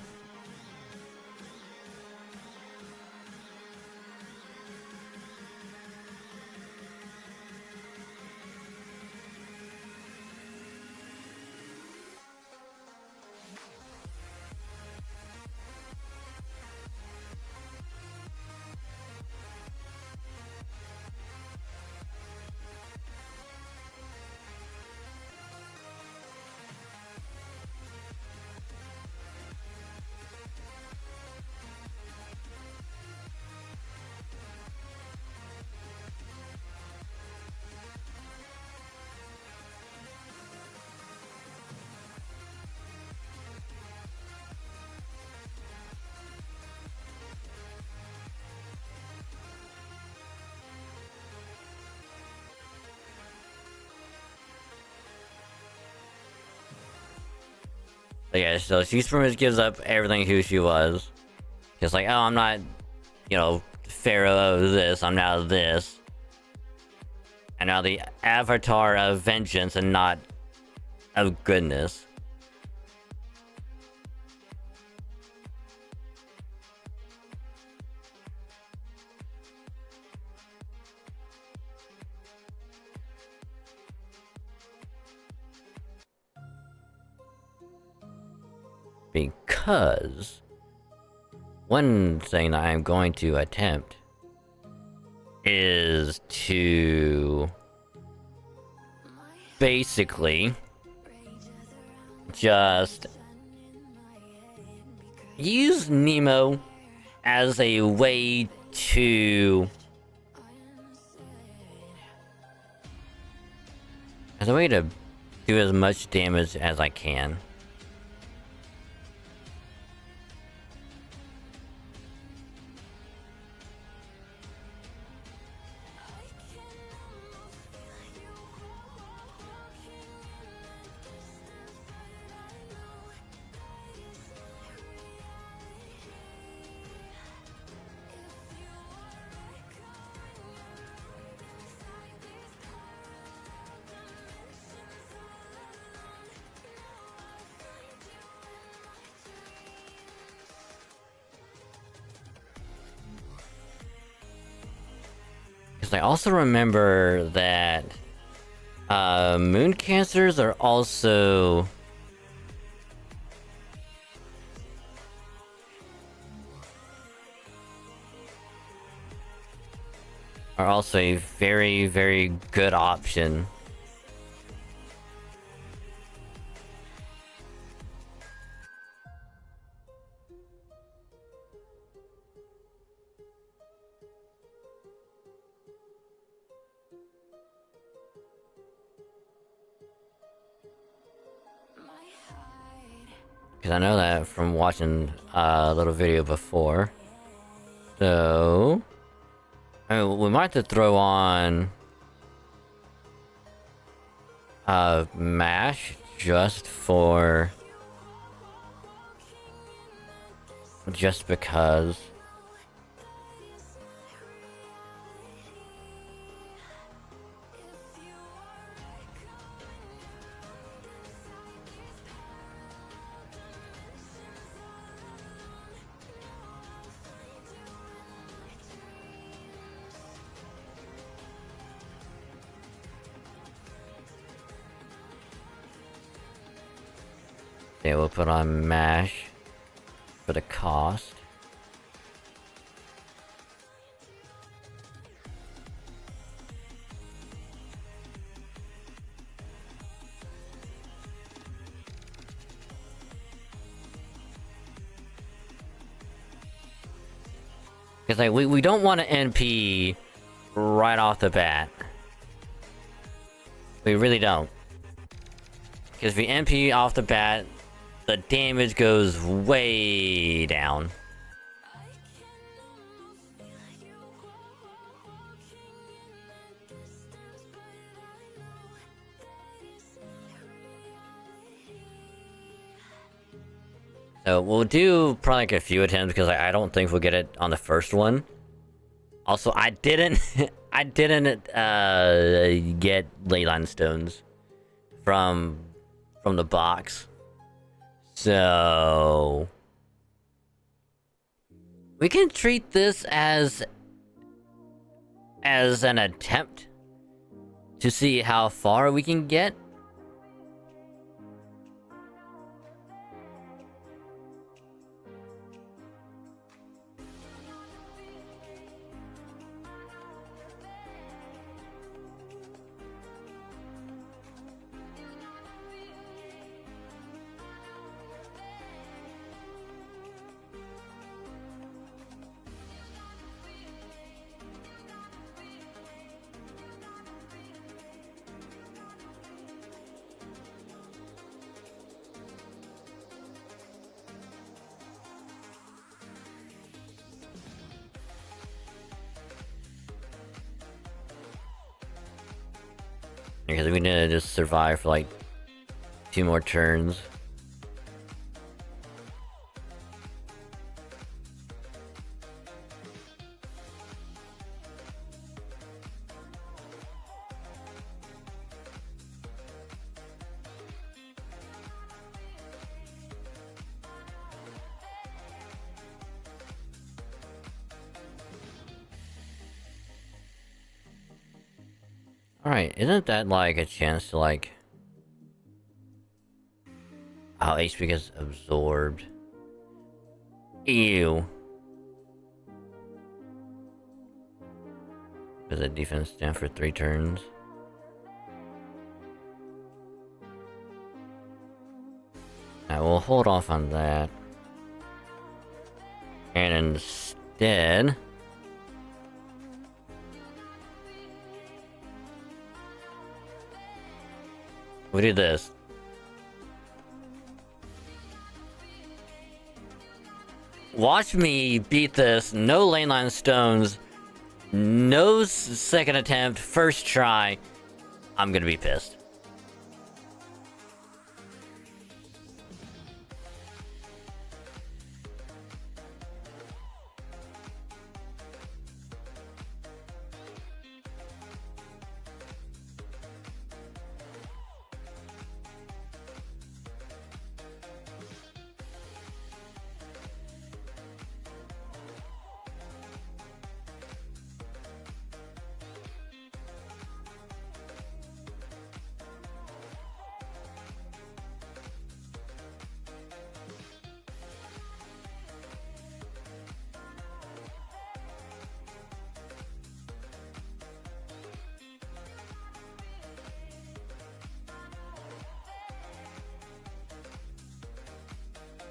But yeah, so she pretty much gives up everything who she was. Just like, oh, I'm not, you know, Pharaoh of this, I'm now this. And now the avatar of vengeance and not of goodness. Because one thing that I'm going to attempt is to basically just use Nemo as a way to do as much damage as I can. I also remember that moon cancers are also a very, very good option. Because I know that from watching a little video before. So I mean, we might have to throw on MASH just because. Yeah, we'll put on MASH for the cost. Because like we don't want to NP right off the bat. We really don't. Because if we NP off the bat, the damage goes way down. So we'll do probably like a few attempts because I don't think we'll get it on the first one. Also, I didn't I didn't get leyline stones from the box. So we can treat this as an attempt to see how far we can get. Because we need to just survive for like 2 more turns. Alright, isn't that like a chance to like... Oh, HP gets absorbed. Ew. Does the defense stand for 3 turns? Alright, we'll hold off on that. And instead... we do this. Watch me beat this. No lane line stones. No second attempt. First try. I'm gonna be pissed.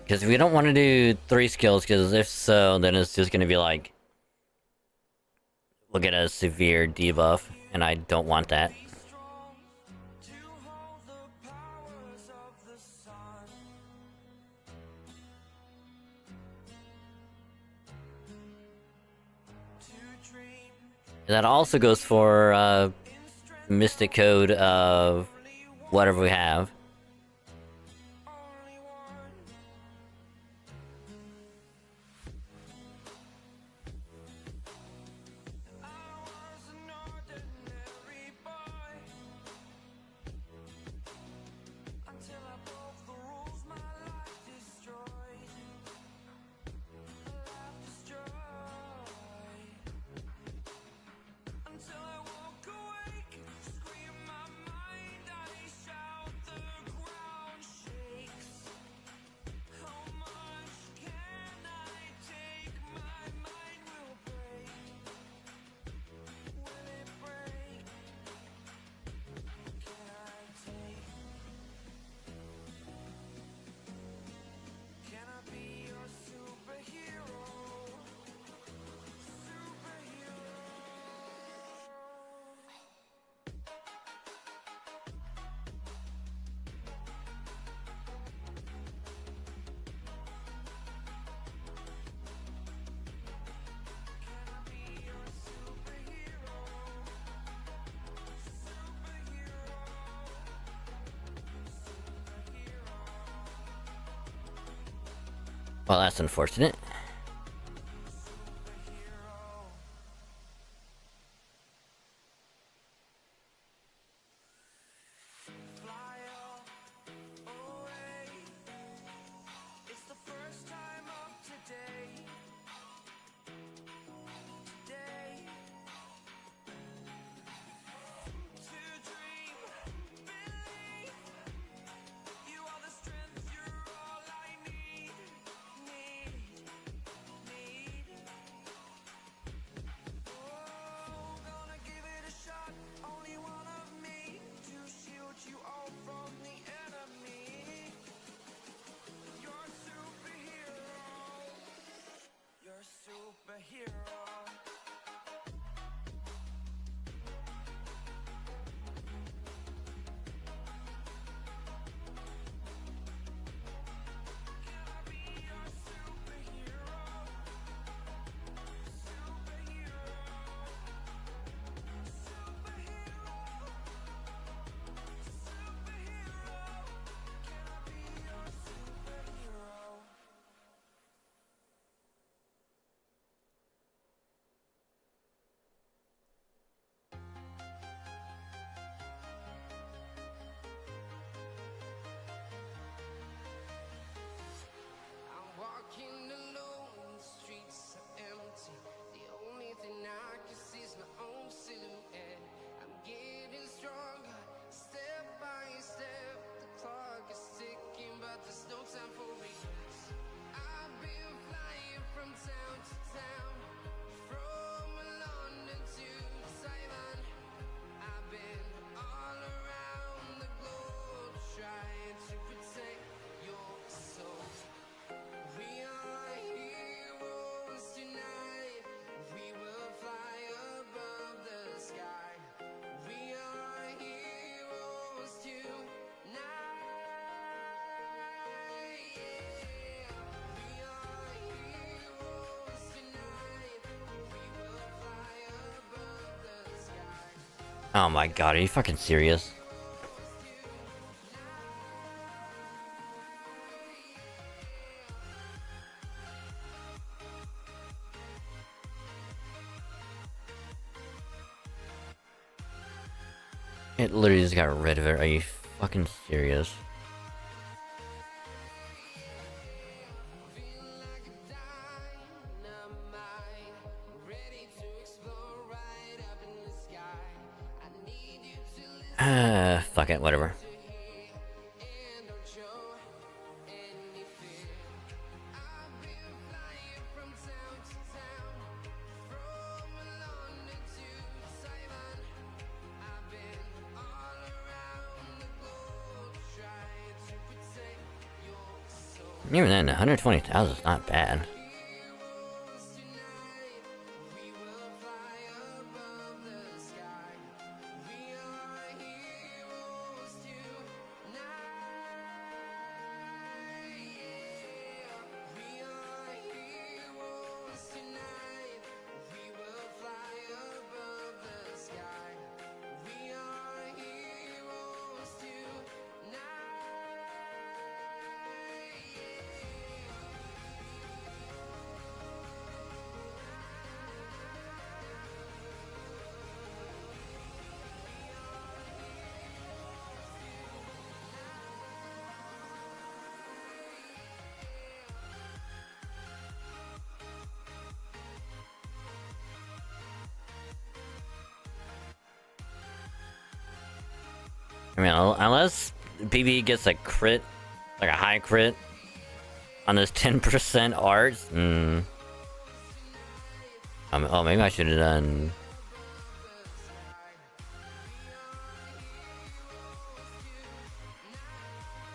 Because we don't want to do 3 skills, because if so, then it's just going to be like... we'll get a severe debuff, and I don't want that. That also goes for Mystic Code of whatever we have. Well, that's unfortunate. It's the first time of today. Today. To dream, believe. You are the strength, you're all I need. Oh, gonna give it a shot. Only one of me to shield you all from the enemy. You're a superhero. You're a superhero. Walking alone, the streets are empty. The only thing I can see is my own silhouette. I'm getting stronger, step by step. The clock is ticking, but there's no time for regrets. I've been flying from town to town, from London to Taiwan. I've been all around the globe, trying to protect your soul. We are heroes tonight. We will fly above the sky. We are heroes tonight. Yeah. We are heroes tonight. We will fly above the sky. Oh my god, are you fucking serious? It literally just got rid of it. Are you fucking serious? Fuck it, whatever. Even then, 120,000 is not bad. I mean, unless BB gets a crit, like a high crit, on this 10% art, oh, maybe I should have done...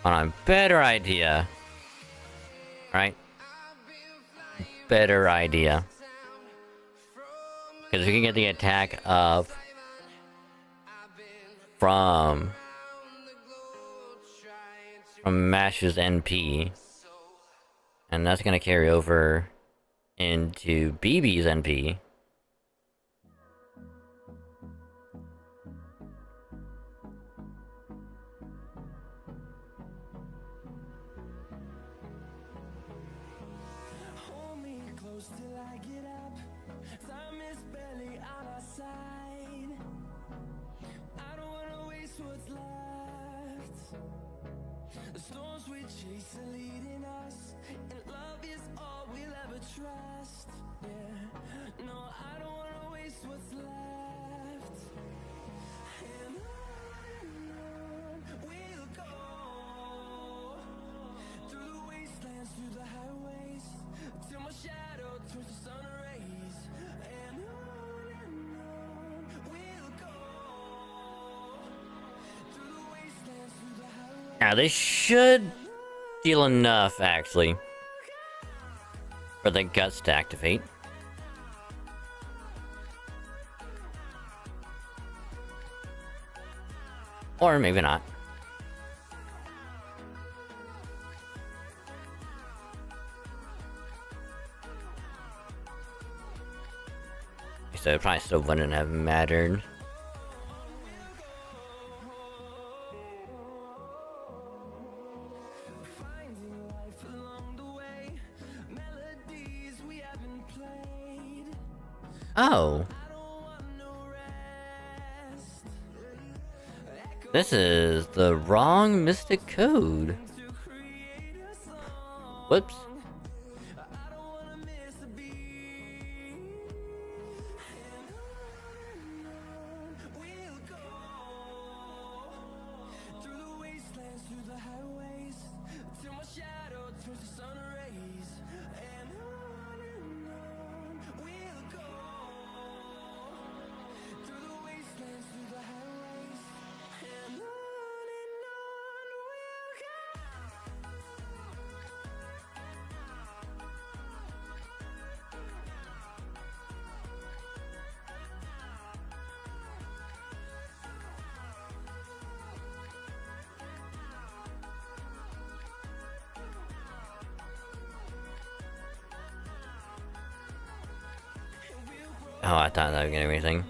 on a better idea. Right? Better idea. Because we can get the attack up from Mash's NP, and that's gonna carry over into BB's NP. Chasing leading us, and love is all we'll ever trust. Yeah, no, I don't wanna waste what's left. And on we'll go, through the wastelands, through the highways, till my shadow turns to sun rays. And on we'll go, through the wastelands, through the highways. Now they should deal enough, actually, for the guts to activate. Or maybe not. So it probably still wouldn't have mattered. Oh. This is the wrong Mystic Code. Whoops. Oh, I thought that was gonna be anything.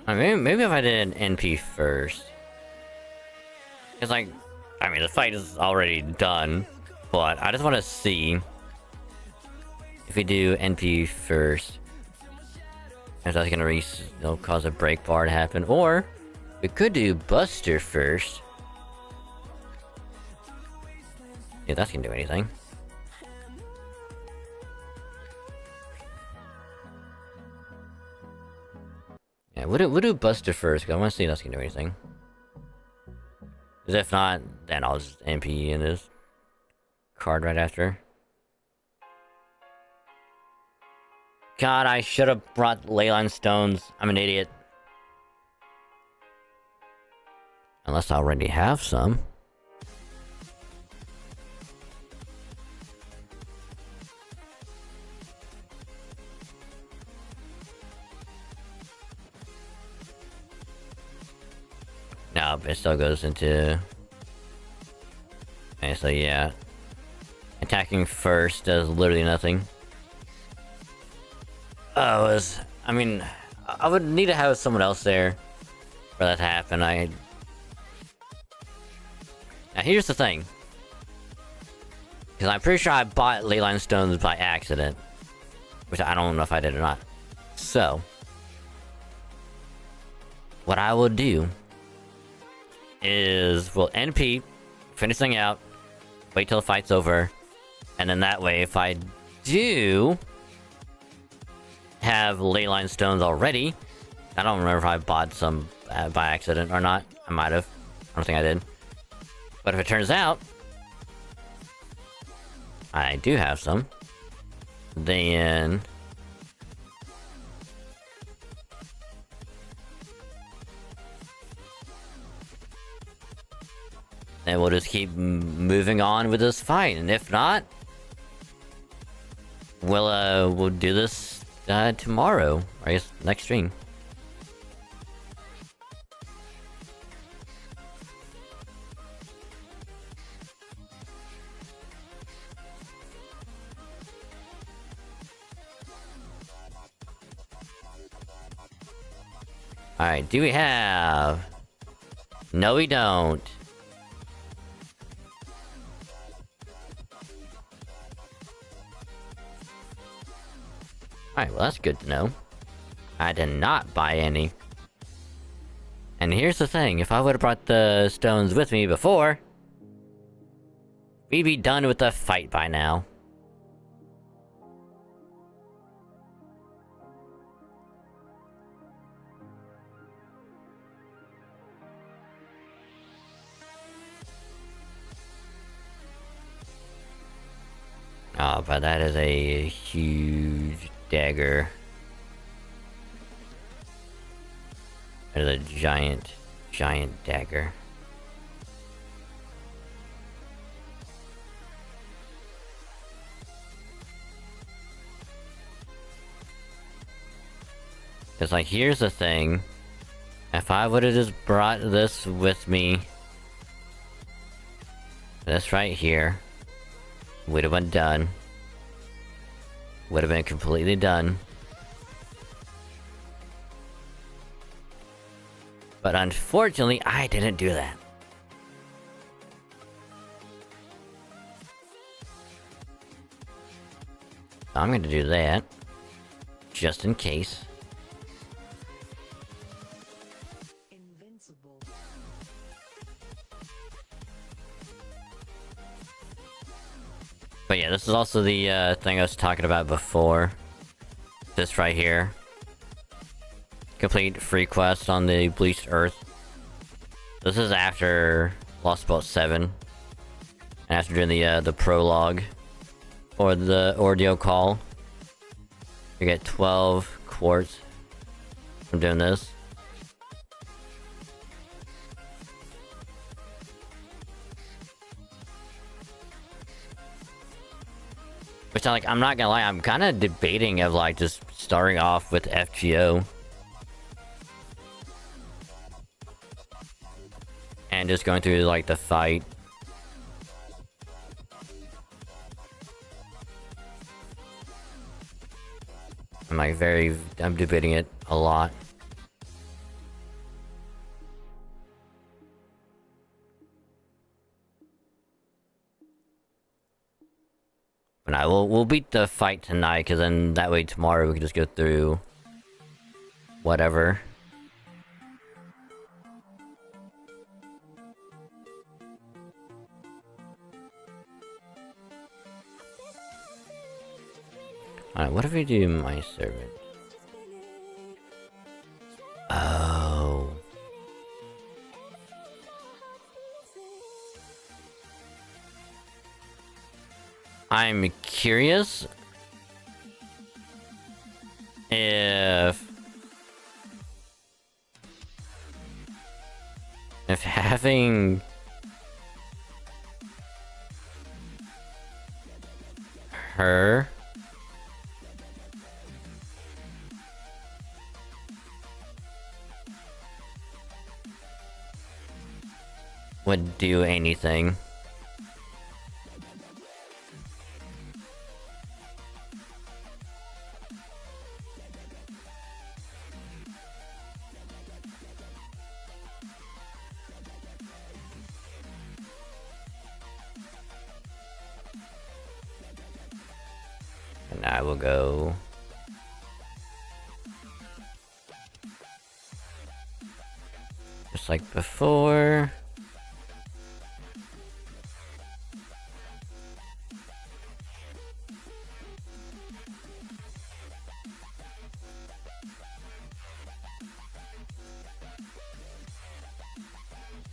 I mean, maybe if I did an NP first. It's like, I mean, the fight is already done, but I just want to see if we do NP first. If that's gonna cause a break bar to happen, or we could do Buster first. Yeah, that's gonna do anything. Yeah, we'll do Buster first, because I want to see if that's gonna do anything. Because if not, then I'll just MP in this card right after. God, I should have brought Leyline Stones. I'm an idiot. Unless I already have some. No, but it still goes into... Okay, so yeah. Attacking first does literally nothing. Oh, I mean, I would need to have someone else there for that to happen. Now here's the thing. Because I'm pretty sure I bought Leyline Stones by accident. Which I don't know if I did or not. So, what I will do is we'll NP, finish thing out, wait till the fight's over, and then that way if I do have Leyline Stones already, I don't remember if I bought some by accident or not. I might have. I don't think I did. But if it turns out I do have some, then we'll just keep moving on with this fight, and if not, we'll do this tomorrow, or I guess next stream. Alright, do we have... No, we don't. Alright, well that's good to know. I did not buy any. And here's the thing, if I would've brought the stones with me before, we'd be done with the fight by now. Oh, but that is a huge dagger. That is a giant, giant dagger. Cause like, here's the thing. If I would've just brought this with me, this right here, would have been done. Would have been completely done. But unfortunately, I didn't do that. I'm going to do that, just in case. But yeah, this is also the thing I was talking about before. This right here. Complete free quest on the Bleached Earth. This is after Lost Boat 7. After doing the prologue. Or the Ordeal Call. You get 12 quartz from doing this. Which I'm not gonna lie, I'm kind of debating of like just starting off with FGO. And just going through like the fight. I'm debating it a lot. But we'll beat the fight tonight, because then that way tomorrow we can just go through whatever. Alright, what if we do my servant? Oh. I'm curious if having her would do anything. And I will go just like before.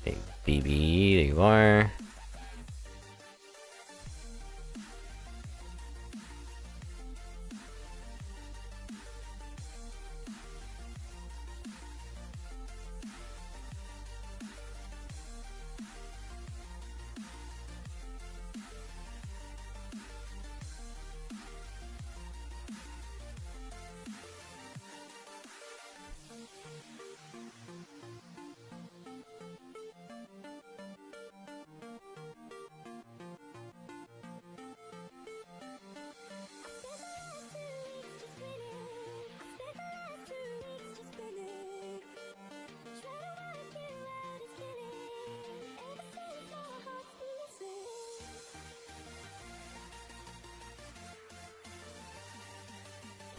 Big BB, there you are.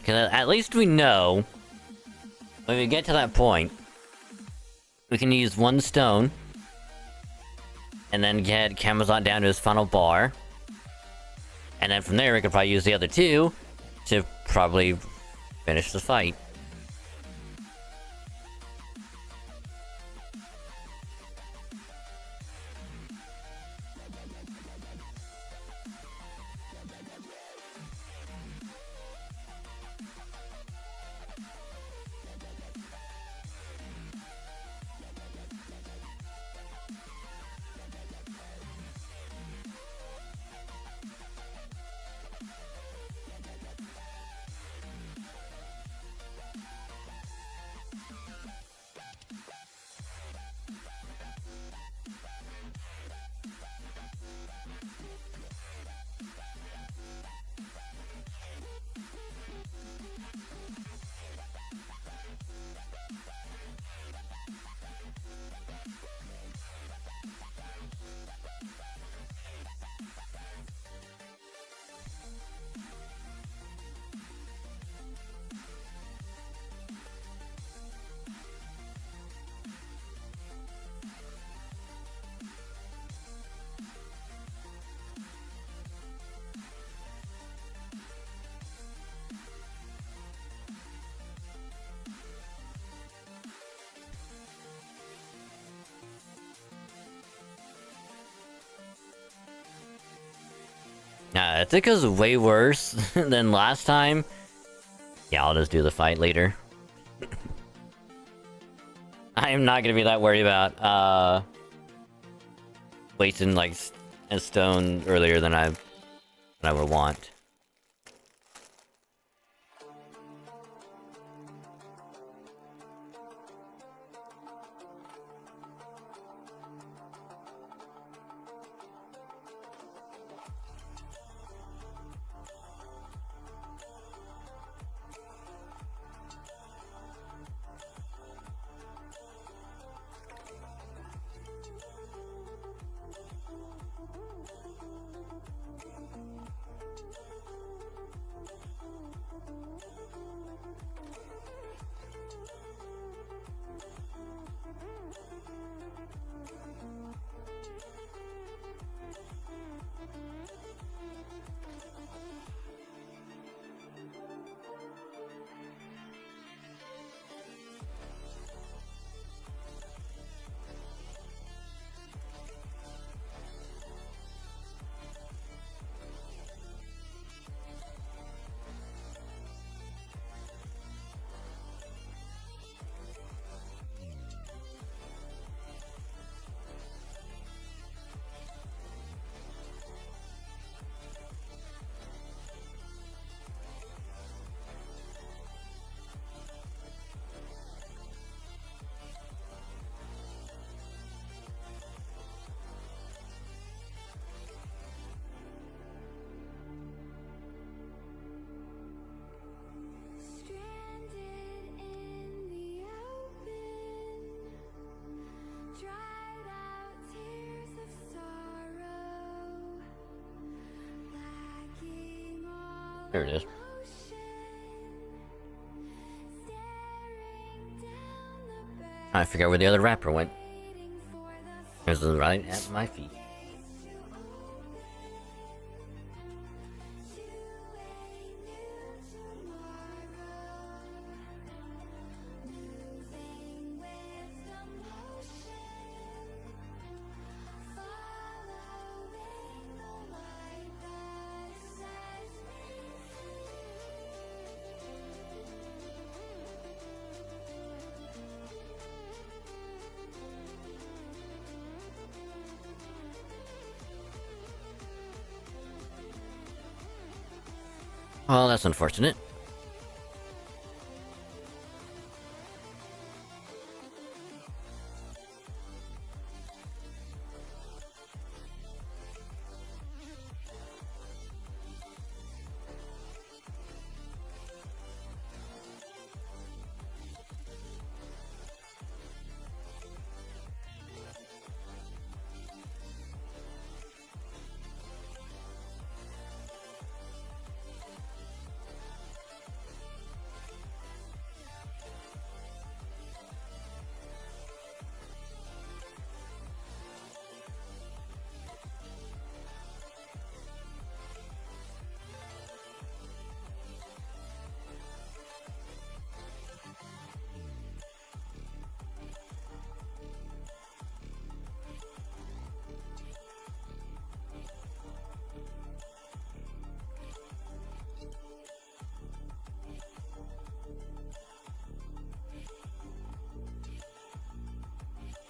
Because at least we know, when we get to that point, we can use one stone, and then get Camazotz down to his final bar. And then from there, we could probably use the other two to probably finish the fight. Nah, I think it was way worse than last time. Yeah, I'll just do the fight later. I am not gonna be that worried about, wasting, like, a stone earlier than I would want. There it is. I forgot where the other rapper went. It was right at my feet. Well, that's unfortunate.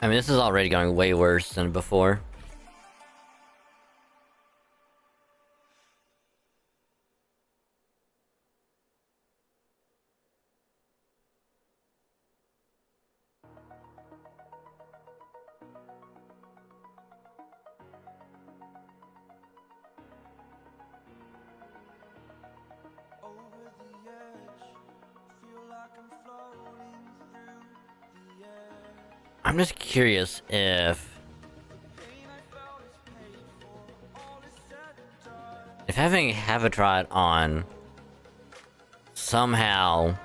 I mean, this is already going way worse than before. Over the edge, feel like I'm floating through the air. I'm just curious if having Habitat on somehow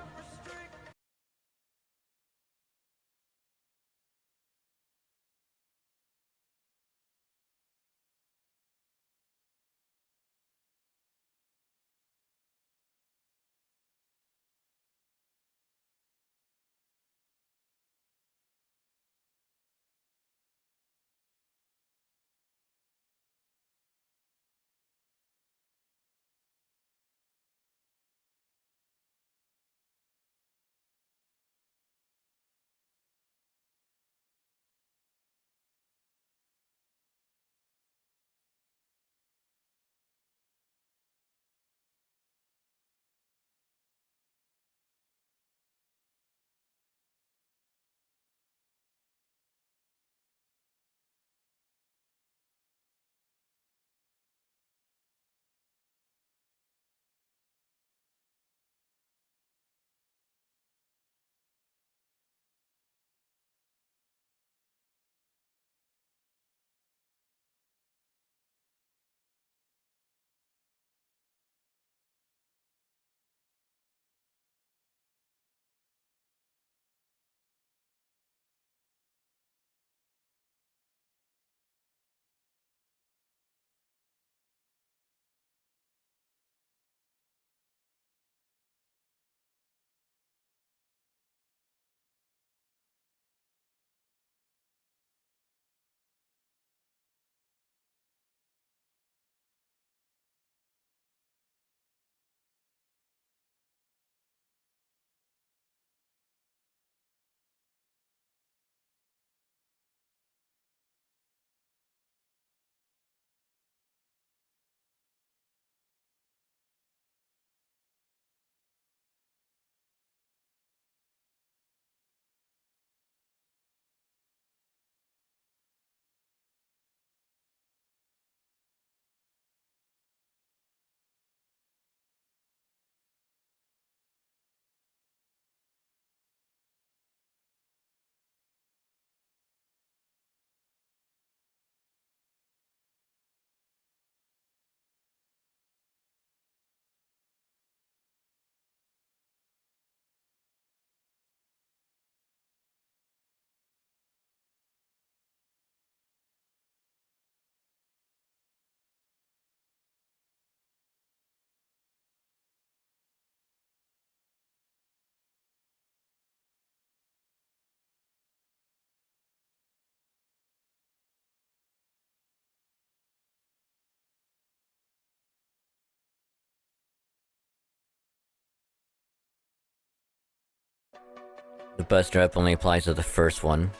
the bus drop only applies to the first one.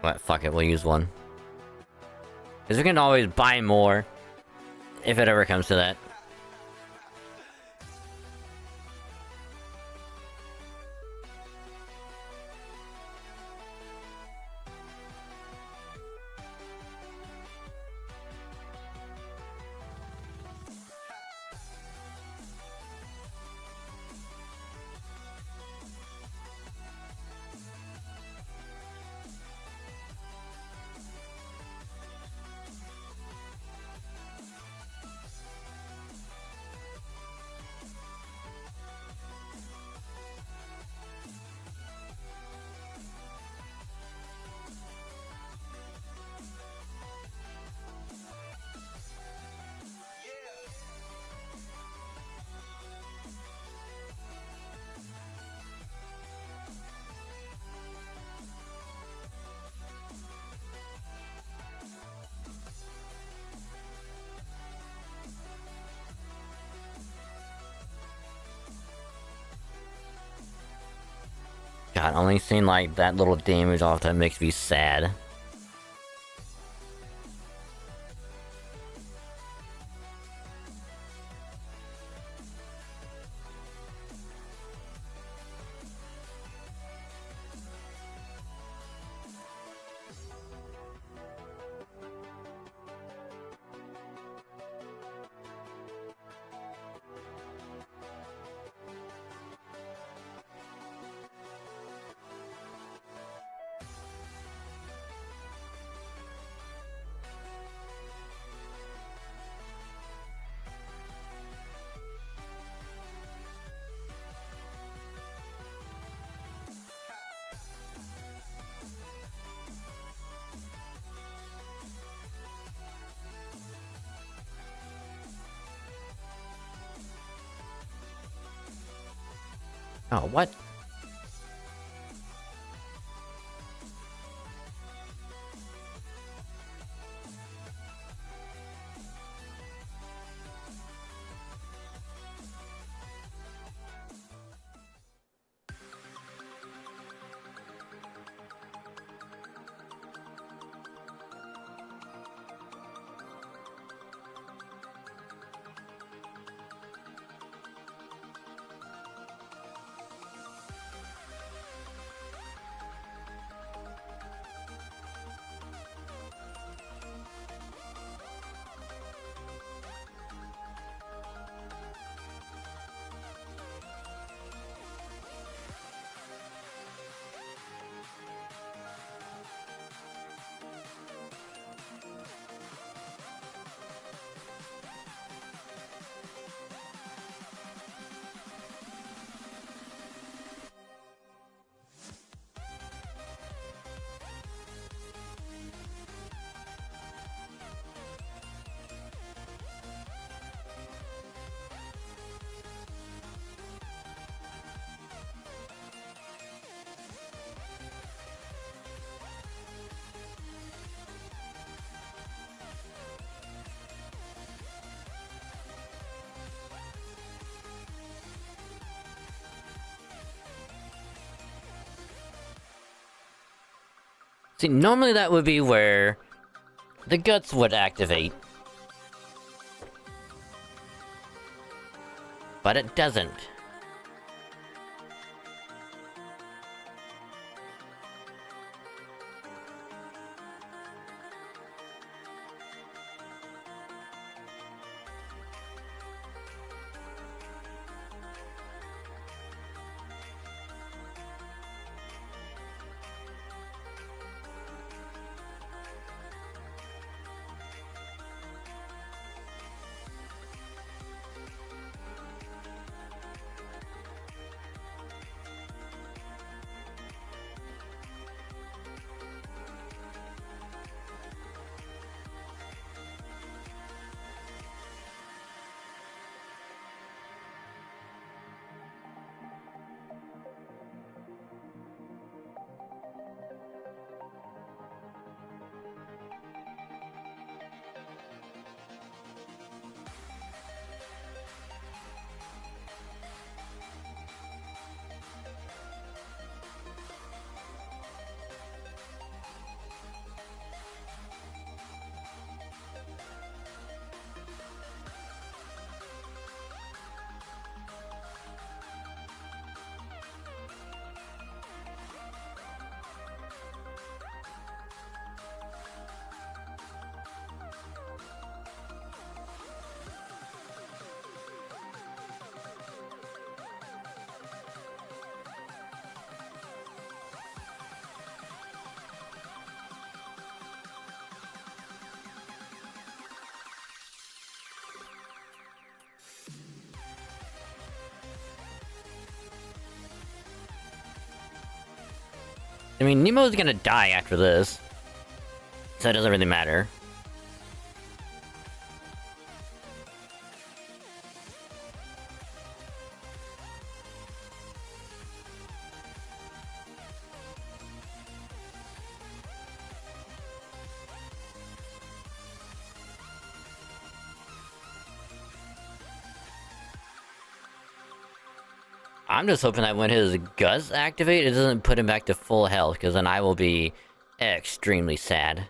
What? Fuck it, we'll use one. Because we can always buy more if it ever comes to that. God, only seeing like that little damage all the time makes me sad. Oh, what? See, normally that would be where the guts would activate. But it doesn't. I mean, Nemo's gonna die after this. So it doesn't really matter. I'm just hoping that when his guts activate, it doesn't put him back to full health, because then I will be extremely sad.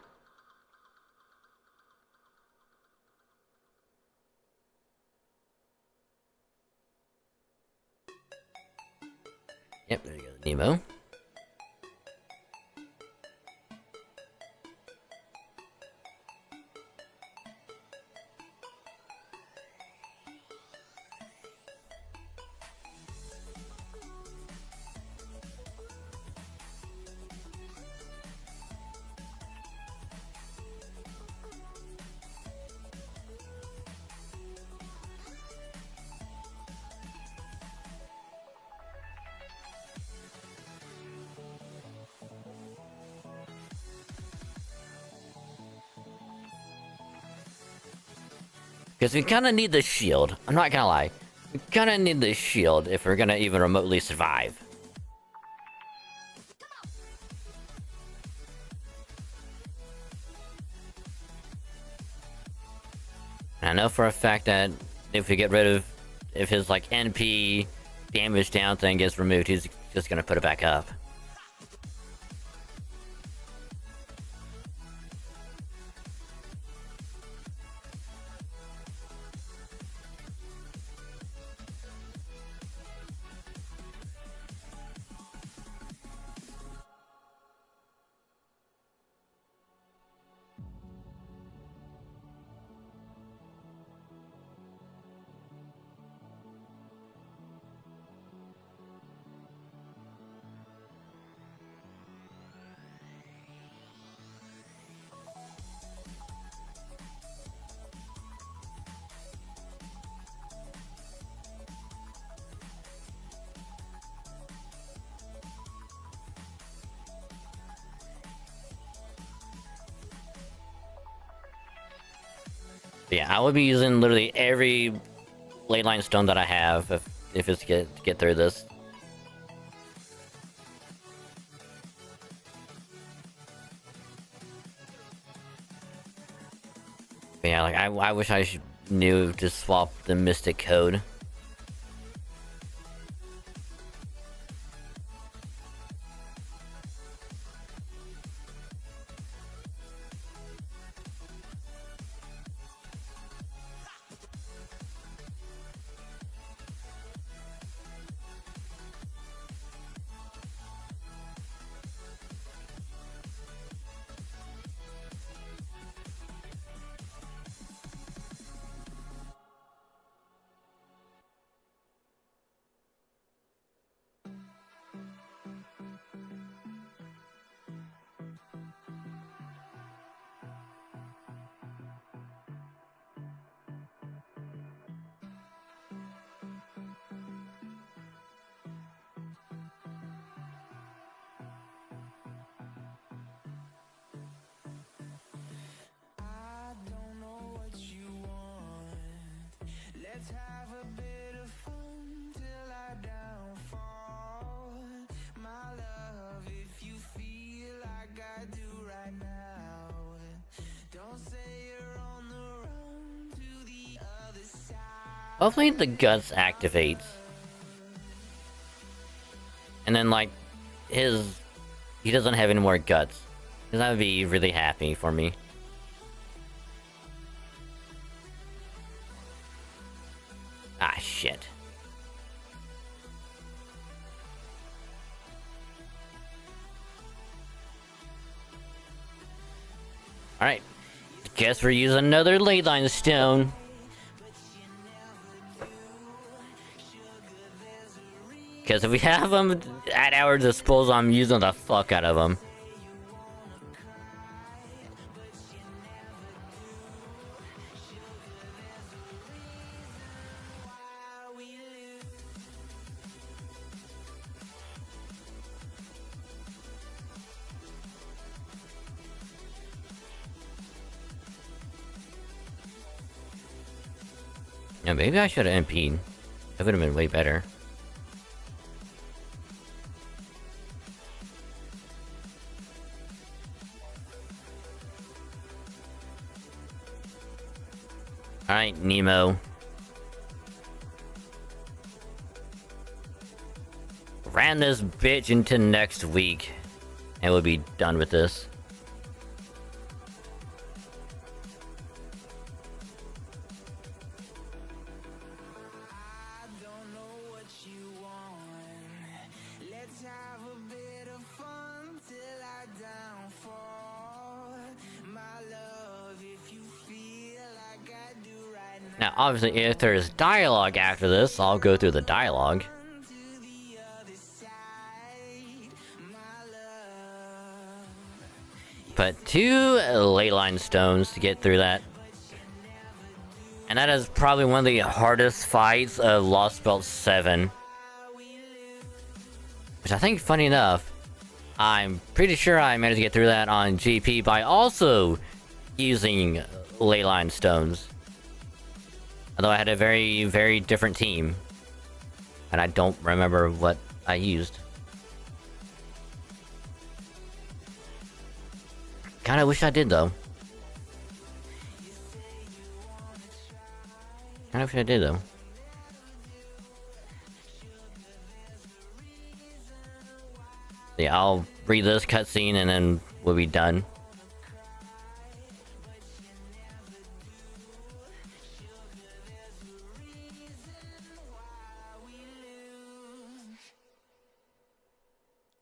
Yep, there you go, Nemo. Because we kind of need the shield. I'm not gonna lie. We kind of need the shield if we're gonna even remotely survive. And I know for a fact that if we get rid of... if his, like, NP damage down thing gets removed, he's just gonna put it back up. But yeah, I will be using literally every ley line stone that I have if it's to get through this. But yeah, like I wish I knew to swap the Mystic Code. Let's have a bit of fun till I downfall. My love, if you feel like I do right now, don't say you're on the run to the other side. Hopefully the guts activates. And then like he doesn't have any more guts. Cause that would be really happy for me. Ah, shit. Alright. Guess we're using another ley line stone. Because if we have them at our disposal, I'm using the fuck out of them. Yeah, maybe I should have MP'd. That would have been way better. Alright, Nemo. cram this bitch into next week, and we'll be done with this. Now, obviously, if there's dialogue after this, I'll go through the dialogue. But 2 ley line stones to get through that. And that is probably one of the hardest fights of Lost Belt 7. Which I think, funny enough, I'm pretty sure I managed to get through that on GP by also using ley line stones. Although I had a very, very different team. And I don't remember what I used. Kinda wish I did, though. Kinda wish I did, though. Yeah, I'll read this cutscene and then we'll be done.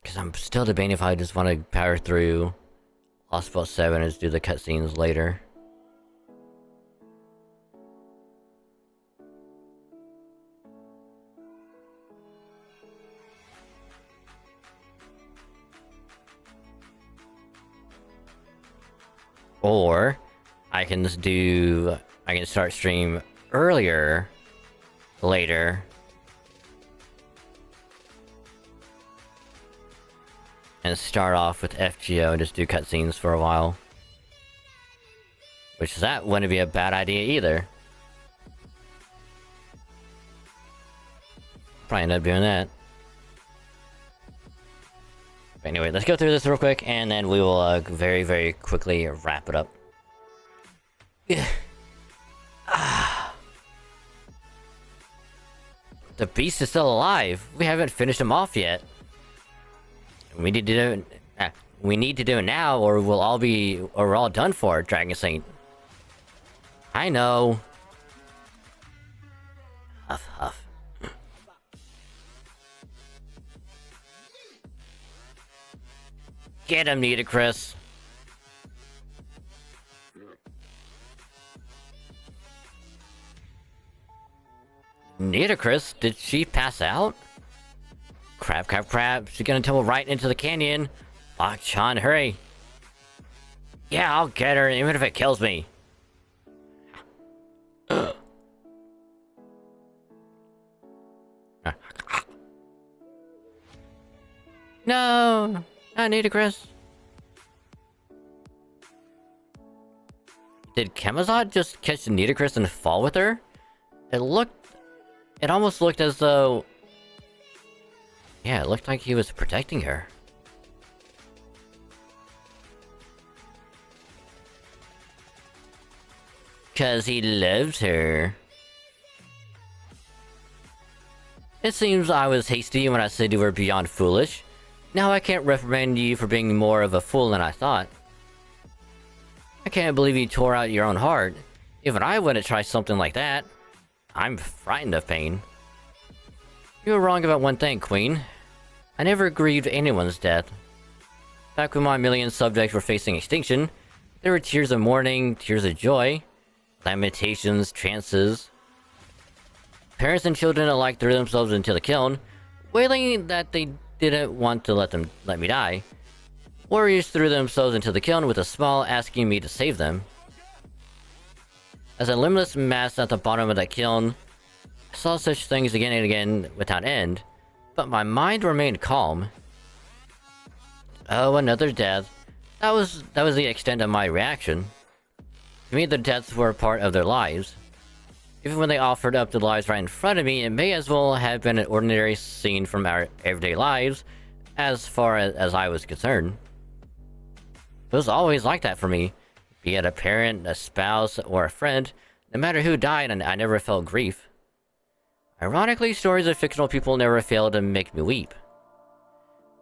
Because I'm still debating if I just want to power through Lost Belt 7 and just do the cutscenes later. Or I can just do... I can start stream earlier, later. And start off with FGO and just do cutscenes for a while. Which that wouldn't be a bad idea either. Probably end up doing that. But anyway, let's go through this real quick and then we will very, very quickly wrap it up. The beast is still alive. We haven't finished him off yet. We need to do it. We need to do it now, or we're all done for, Dragon Saint. I know. Huff, huff. Get him, Nitocris. Nitocris? Did she pass out? Crap, crap, crap. She's gonna tumble right into the canyon. Bak-chan, hurry. Yeah, I'll get her, even if it kills me. No! Not Nitocris. Did Camazotz just catch Nitocris and fall with her? It almost looked as though... Yeah, it looked like he was protecting her. Cause he loves her. It seems I was hasty when I said you were beyond foolish. Now I can't reprimand you for being more of a fool than I thought. I can't believe you tore out your own heart. Even I wouldn't try something like that. I'm frightened of pain. You were wrong about one thing, Queen. I never grieved anyone's death. Back when my million subjects were facing extinction, there were tears of mourning, tears of joy, lamentations, trances. Parents and children alike threw themselves into the kiln, wailing that they didn't want to let me die. Warriors threw themselves into the kiln with a smile, asking me to save them. As a limitless mass at the bottom of that kiln, I saw such things again and again without end, but my mind remained calm. Oh, another death. That was the extent of my reaction. To me, the deaths were a part of their lives. Even when they offered up their lives right in front of me, it may as well have been an ordinary scene from our everyday lives, as far as I was concerned. It was always like that for me. Be it a parent, a spouse, or a friend, no matter who died, and I never felt grief. Ironically, stories of fictional people never fail to make me weep.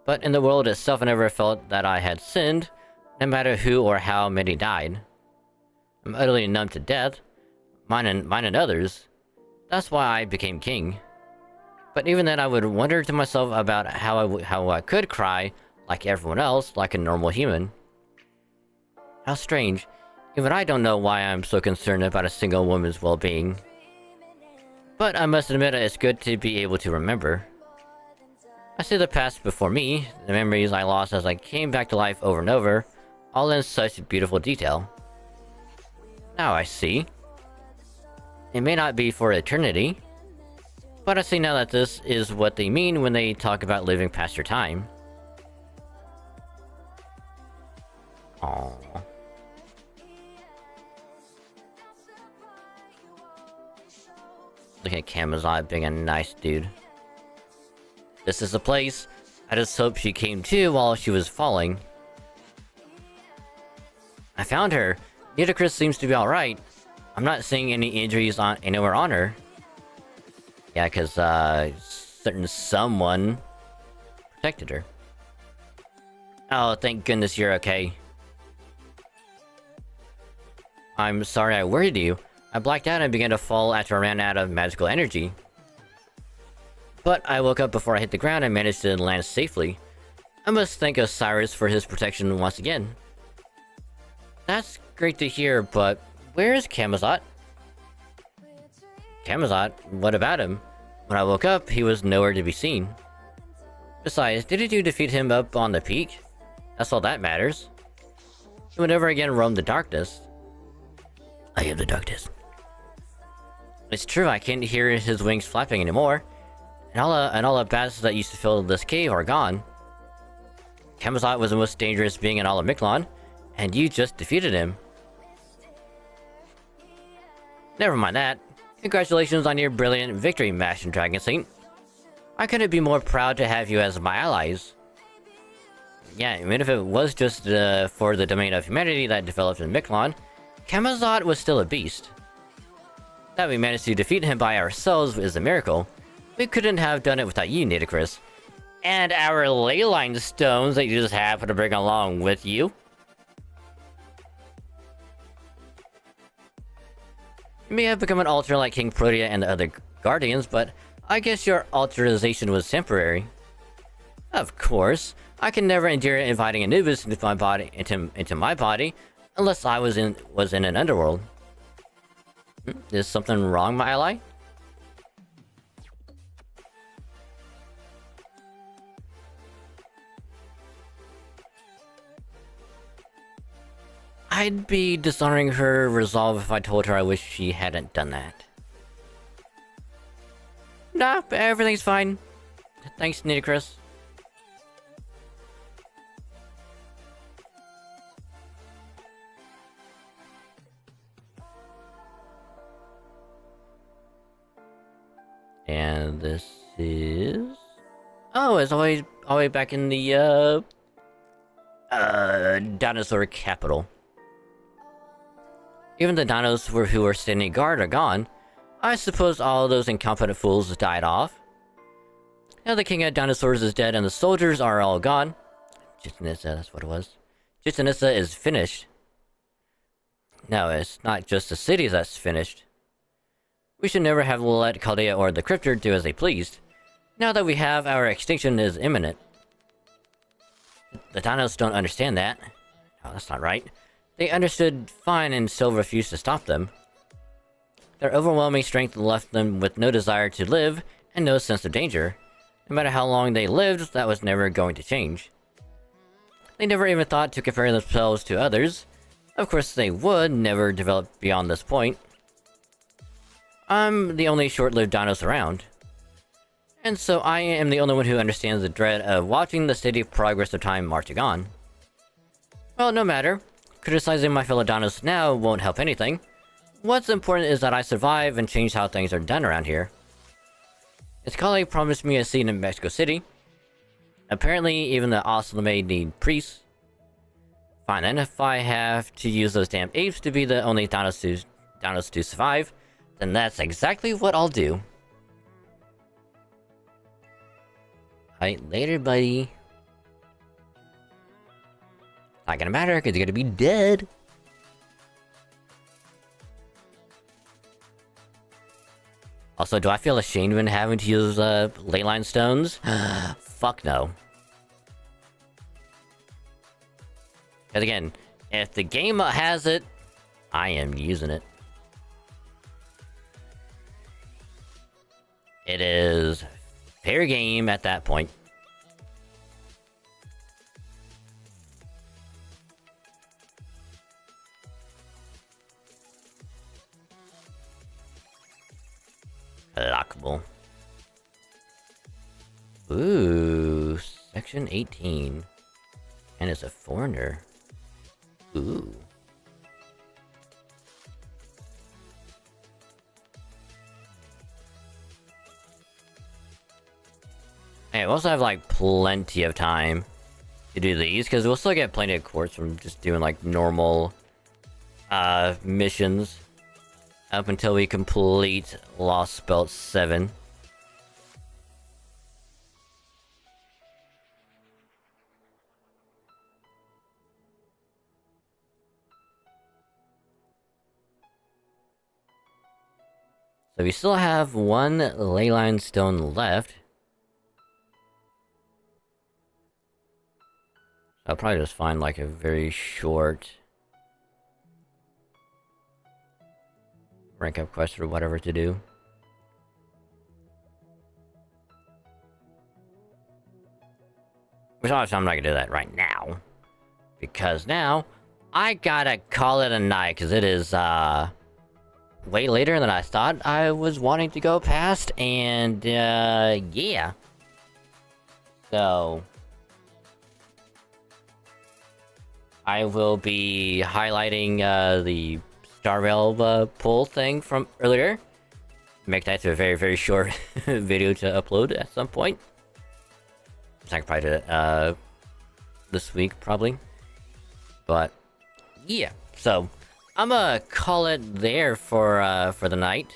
But in the world itself, I never felt that I had sinned, no matter who or how many died. I'm utterly numb to death, mine and others. That's why I became king. But even then, I would wonder to myself about how I could cry like everyone else, like a normal human. How strange. Even I don't know why I'm so concerned about a single woman's well-being. But I must admit, it's good to be able to remember. I see the past before me, the memories I lost as I came back to life over and over, all in such beautiful detail. Now I see. It may not be for eternity, but I see now that this is what they mean when they talk about living past your time. Aww. Look at Camazotz being a nice dude. This is the place. I just hope she came to while she was falling. I found her. Nitocris seems to be alright. I'm not seeing any injuries anywhere on her. Yeah, cause certain someone protected her. Oh, thank goodness you're okay. I'm sorry I worried you. I blacked out and began to fall after I ran out of magical energy. But I woke up before I hit the ground and managed to land safely. I must thank Osiris for his protection once again. That's great to hear, but where is Camazotz? Camazotz? What about him? When I woke up, he was nowhere to be seen. Besides, didn't you defeat him up on the peak? That's all that matters. He would never again roam the darkness. I am the darkness. It's true, I can't hear his wings flapping anymore. And all the bats that used to fill this cave are gone. Camazotz was the most dangerous being in all of Miklon, and you just defeated him. Never mind that. Congratulations on your brilliant victory, Master Dragon Saint. I couldn't be more proud to have you as my allies. Yeah, even if it was just for the domain of humanity that developed in Miklon, Camazotz was still a beast. That we managed to defeat him by ourselves is a miracle. We couldn't have done it without you, Nitocris. And our leyline stones that you just happen to bring along with you. You may have become an altar like King Protea and the other guardians, but I guess your alterization was temporary. Of course, I can never endure inviting Anubis into my body, unless I was in an underworld. Is something wrong, my ally? I'd be dishonoring her resolve if I told her I wish she hadn't done that. Nah, but everything's fine. Thanks, Nitocris. And this is... Oh, it's always back in the, dinosaur capital. Even the dinos who were standing guard are gone. I suppose all those incompetent fools died off. Now the king of dinosaurs is dead and the soldiers are all gone. Chichen-Itza, that's what it was. Chichen-Itza is finished. No, it's not just the city that's finished. We should never have let Chaldea or the Cryptor do as they pleased. Now that we have, our extinction is imminent. The dinos don't understand that. Oh, that's not right. They understood fine and still refused to stop them. Their overwhelming strength left them with no desire to live and no sense of danger. No matter how long they lived, that was never going to change. They never even thought to compare themselves to others. Of course they would never develop beyond this point. I'm the only short-lived dinos around. And so I am the only one who understands the dread of watching the steady progress of time marching on. Well, no matter. Criticizing my fellow dinos now won't help anything. What's important is that I survive and change how things are done around here. His colleague promised me a seat in Mexico City. Apparently, even the Oslame need priests. Fine, and if I have to use those damn apes to be the only dinos to survive, then that's exactly what I'll do. Alright, later, buddy. Not gonna matter because you're gonna be dead. Also, do I feel ashamed when having to use leyline stones? Fuck no. Because again, if the game has it, I am using it. It is fair game at that point. Lockable. Ooh, section 18. And it's a foreigner. Ooh. Hey, we also have like plenty of time to do these because we'll still get plenty of quartz from just doing like normal missions up until we complete Lost Belt 7. So we still have one leyline stone left. I'll probably just find like a very short rank up quest or whatever to do. Which obviously I'm not gonna do that right now. Because now, I gotta call it a night, because it is, way later than I thought I was wanting to go past, and, yeah. So... I will be highlighting, the Star Rail, pull thing from earlier. Make that to a very, very short video to upload at some point. So I can probably do it, this week, probably. But, yeah. So, I'm gonna call it there for the night.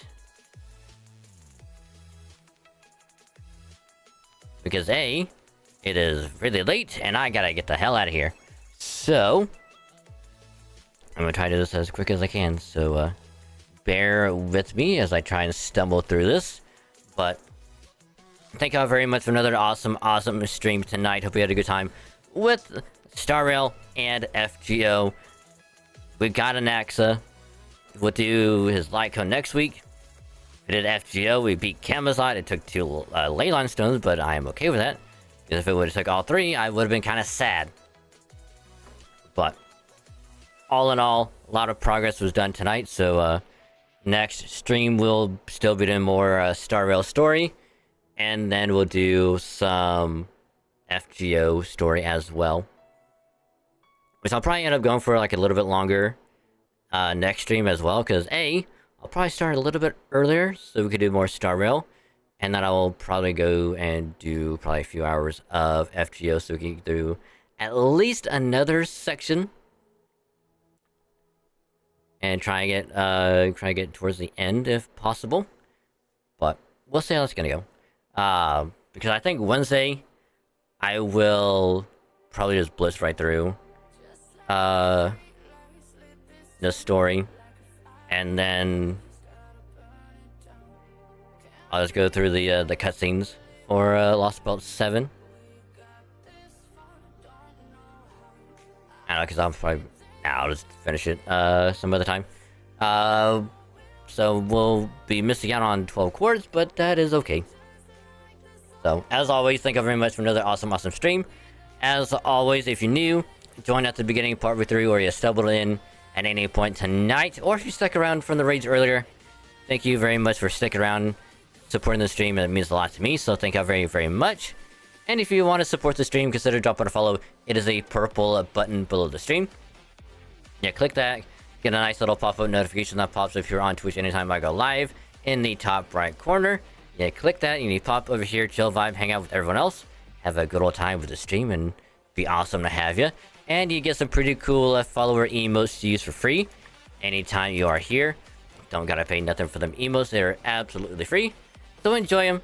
Because A, it is really late, and I gotta get the hell out of here. So, I'm gonna try to do this as quick as I can, so, bear with me as I try and stumble through this. But, thank y'all very much for another awesome stream tonight. Hope you had a good time with Star Rail and FGO. We got an Axa. We'll do his light cone next week. We did FGO, we beat Camazotz. It took 2 leyline stones, but I am okay with that. Because if it would have took all 3, I would have been kind of sad. But, all in all, a lot of progress was done tonight, so, next stream we'll still be doing more, Star Rail story, and then we'll do some FGO story as well. Which I'll probably end up going for, like, a little bit longer, next stream as well, because A, I'll probably start a little bit earlier, so we could do more Star Rail, and then I will probably go and do probably a few hours of FGO, so we can do at least another section, and try and get towards the end if possible. But we'll see how it's gonna go. Because I think Wednesday I will probably just blitz right through the story, and then I'll just go through the cutscenes for Lost Belt 7. I don't know, because I'll just finish it some other time. So we'll be missing out on 12 quartz, but that is okay. So, as always, thank you very much for another awesome stream. As always, if you're new, join at the beginning, part 3, or you stumbled in at any point tonight, or if you stuck around from the raids earlier, thank you very much for sticking around, supporting the stream. It means a lot to me, so thank you very, very much. And if you want to support the stream, consider dropping a follow. It is a purple button below the stream. Yeah, click that. Get a nice little pop-up notification that pops up if you're on Twitch anytime I go live in the top right corner. Yeah, click that. You need to pop over here, chill, vibe, hang out with everyone else. Have a good old time with the stream and be awesome to have you. And you get some pretty cool follower emotes to use for free anytime you are here. Don't gotta pay nothing for them emotes. They're absolutely free. So enjoy them.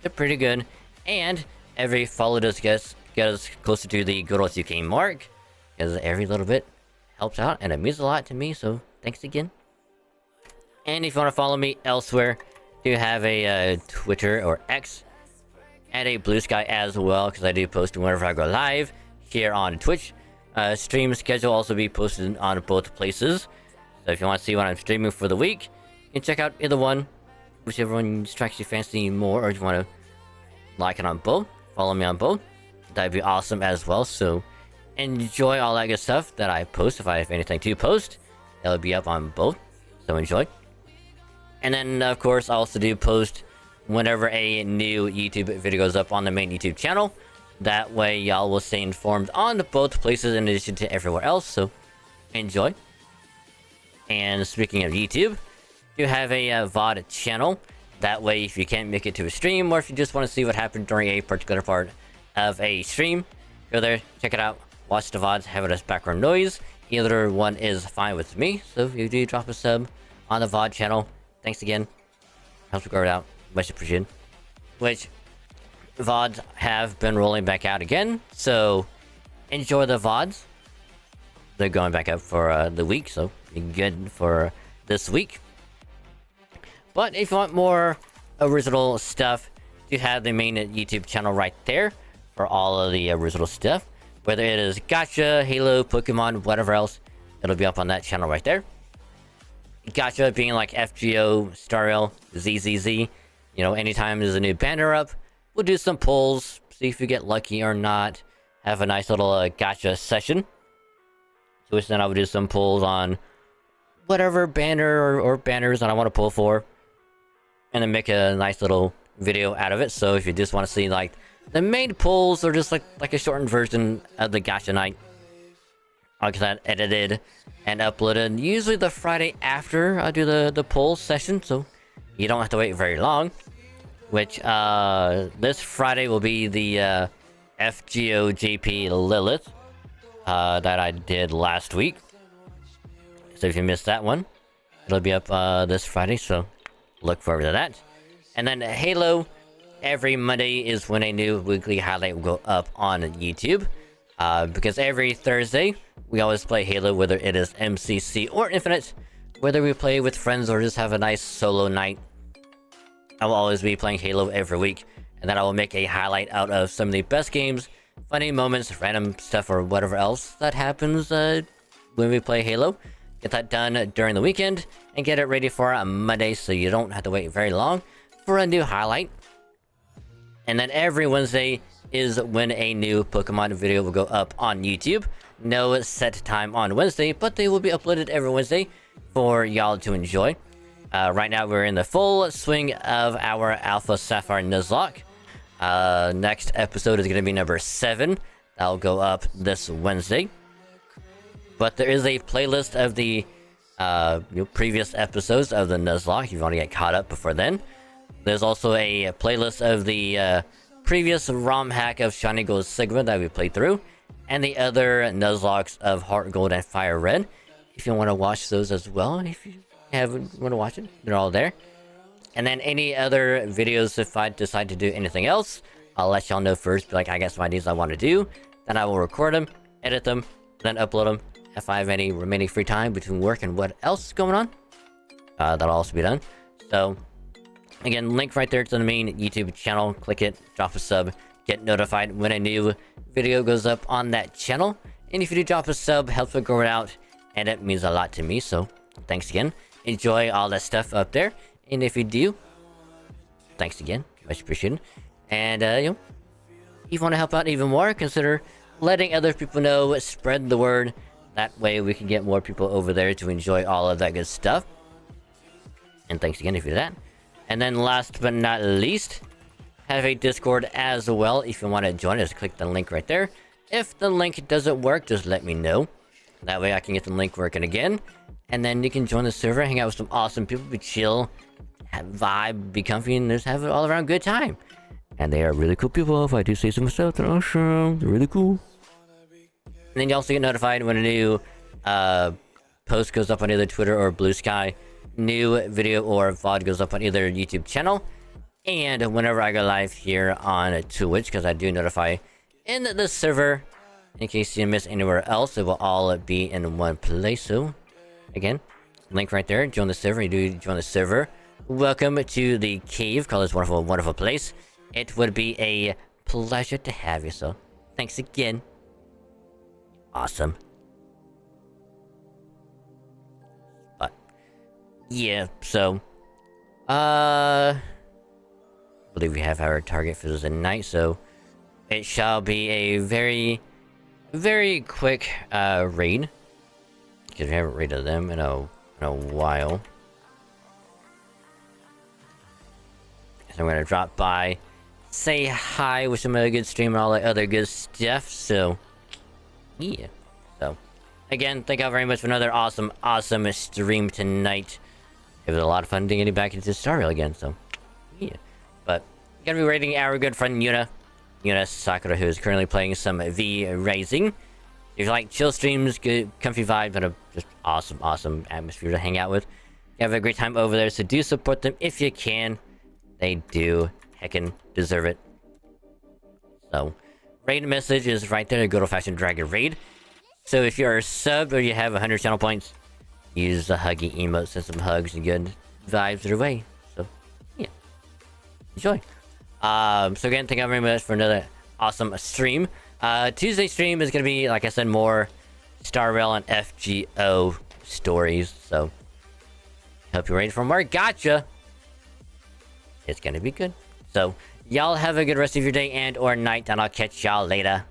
They're pretty good. And every follow does get us closer to the good old 2K mark. because every little bit helps out and it means a lot to me, so thanks again. And if you want to follow me elsewhere, do have a Twitter or X and a Blue Sky as well, because I do post whenever I go live here on Twitch. Stream schedule also be posted on both places, so if you want to see what I'm streaming for the week, you can check out either one, whichever one strikes your fancy more, or if you want to like it on both, follow me on both, that'd be awesome as well. So enjoy all that good stuff that I post. If I have anything to post, that'll be up on both, so enjoy. And then of course I also do post whenever a new YouTube video goes up on the main YouTube channel. That way y'all will stay informed on both places in addition to everywhere else, so enjoy. And speaking of YouTube, you have a VOD channel. That way if you can't make it to a stream, or if you just want to see what happened during a particular part of a stream, go there, check it out, watch the VODs, have it as background noise. Either one is fine with me, so if you do drop a sub on the VOD channel, thanks again. Helps me grow it out, much appreciated. Which VODs have been rolling back out again, so enjoy the VODs. They're going back up for the week, so good for this week. But if you want more original stuff, you have the main YouTube channel right there for all of the original stuff. Whether it is Gacha, Halo, Pokemon, whatever else, it'll be up on that channel right there. Gacha being like FGO, Star Rail, ZZZ. You know, anytime there's a new banner up, we'll do some polls, see if you get lucky or not. Have a nice little gacha session. To which then I would do some polls on whatever banner or banners that I want to pull for, and then make a nice little video out of it. So if you just want to see like the main polls, or just like a shortened version of the gacha night, I'll get that edited and uploaded usually the Friday after I do the poll session, so you don't have to wait very long. Which this Friday will be the FGO JP Lilith that I did last week. So if you missed that one, it'll be up this Friday, so look forward to that. And then Halo, every Monday is when a new weekly highlight will go up on YouTube. Because every Thursday, we always play Halo, whether it is MCC or Infinite. Whether we play with friends or just have a nice solo night, I will always be playing Halo every week. And then I will make a highlight out of some of the best games, funny moments, random stuff, or whatever else that happens when we play Halo. Get that done during the weekend and get it ready for a Monday, so you don't have to wait very long for a new highlight. And then every Wednesday is when a new Pokemon video will go up on YouTube. No set time on Wednesday, but they will be uploaded every Wednesday for y'all to enjoy. Right now we're in the full swing of our Alpha Sapphire Nuzlocke. Next episode is going to be number 7. That'll go up this Wednesday. But there is a playlist of the previous episodes of the Nuzlocke if you want to get caught up before then. There's also a playlist of the previous ROM hack of Shiny Gold Sigma that we played through, and the other Nuzlockes of Heart Gold and Fire Red. If you want to watch those as well, if you haven't want to watch it, they're all there. And then any other videos, if I decide to do anything else, I'll let y'all know first. Be like, I got some ideas I want to do, then I will record them, edit them, then upload them. If I have any remaining free time between work and what else is going on, that'll also be done. So again, link right there to the main YouTube channel. Click it, drop a sub, get notified when a new video goes up on that channel. And if you do drop a sub, helps me grow it out, and it means a lot to me. So thanks again. Enjoy all that stuff up there. And if you do, thanks again, much appreciated. And if you want to help out even more, consider letting other people know, spread the word. That way we can get more people over there to enjoy all of that good stuff. And thanks again if you do that. And then last but not least, have a Discord as well. If you want to join us, click the link right there. If the link doesn't work, just let me know. That way I can get the link working again. And then you can join the server, hang out with some awesome people, be chill, have vibe, be comfy, and just have an all around good time. And they are really cool people. If I do say so myself, they're awesome. They're really cool. And then you also get notified when a new post goes up on either Twitter or Blue Sky. New video or VOD goes up on either YouTube channel. And whenever I go live here on Twitch, because I do notify in the server In case you miss anywhere else, it will all be in one place. So, again, link right there. Join the server. You do join the server. Welcome to the cave. Call this wonderful, wonderful place. It would be a pleasure to have you. So, thanks again. Awesome. But yeah, so I believe we have our target for the night, so it shall be a very, very quick raid. Because we haven't raided them in a while. So I'm gonna drop by, say hi with some other good stream and all that other good stuff. So yeah. So again, thank you very much for another awesome stream tonight. It was a lot of fun getting back into Star Rail again. So yeah. But gonna be rating our good friend Yuna Sakura, who is currently playing some V Racing. If you like chill streams, good comfy vibes, and a just awesome atmosphere to hang out with, you have a great time over there. So do support them if you can. They do heckin' deserve it. So raid message is right there, the good old-fashioned Dragon Raid. So if you're a sub or you have 100 channel points, use the huggy emote, send some hugs and good vibes their way. So yeah, enjoy. So again, thank you very much for another awesome stream. Tuesday stream is gonna be, like I said, more Star Rail and FGO stories. So hope you're ready for more. Gotcha. It's gonna be good. So y'all have a good rest of your day and or night, and I'll catch y'all later.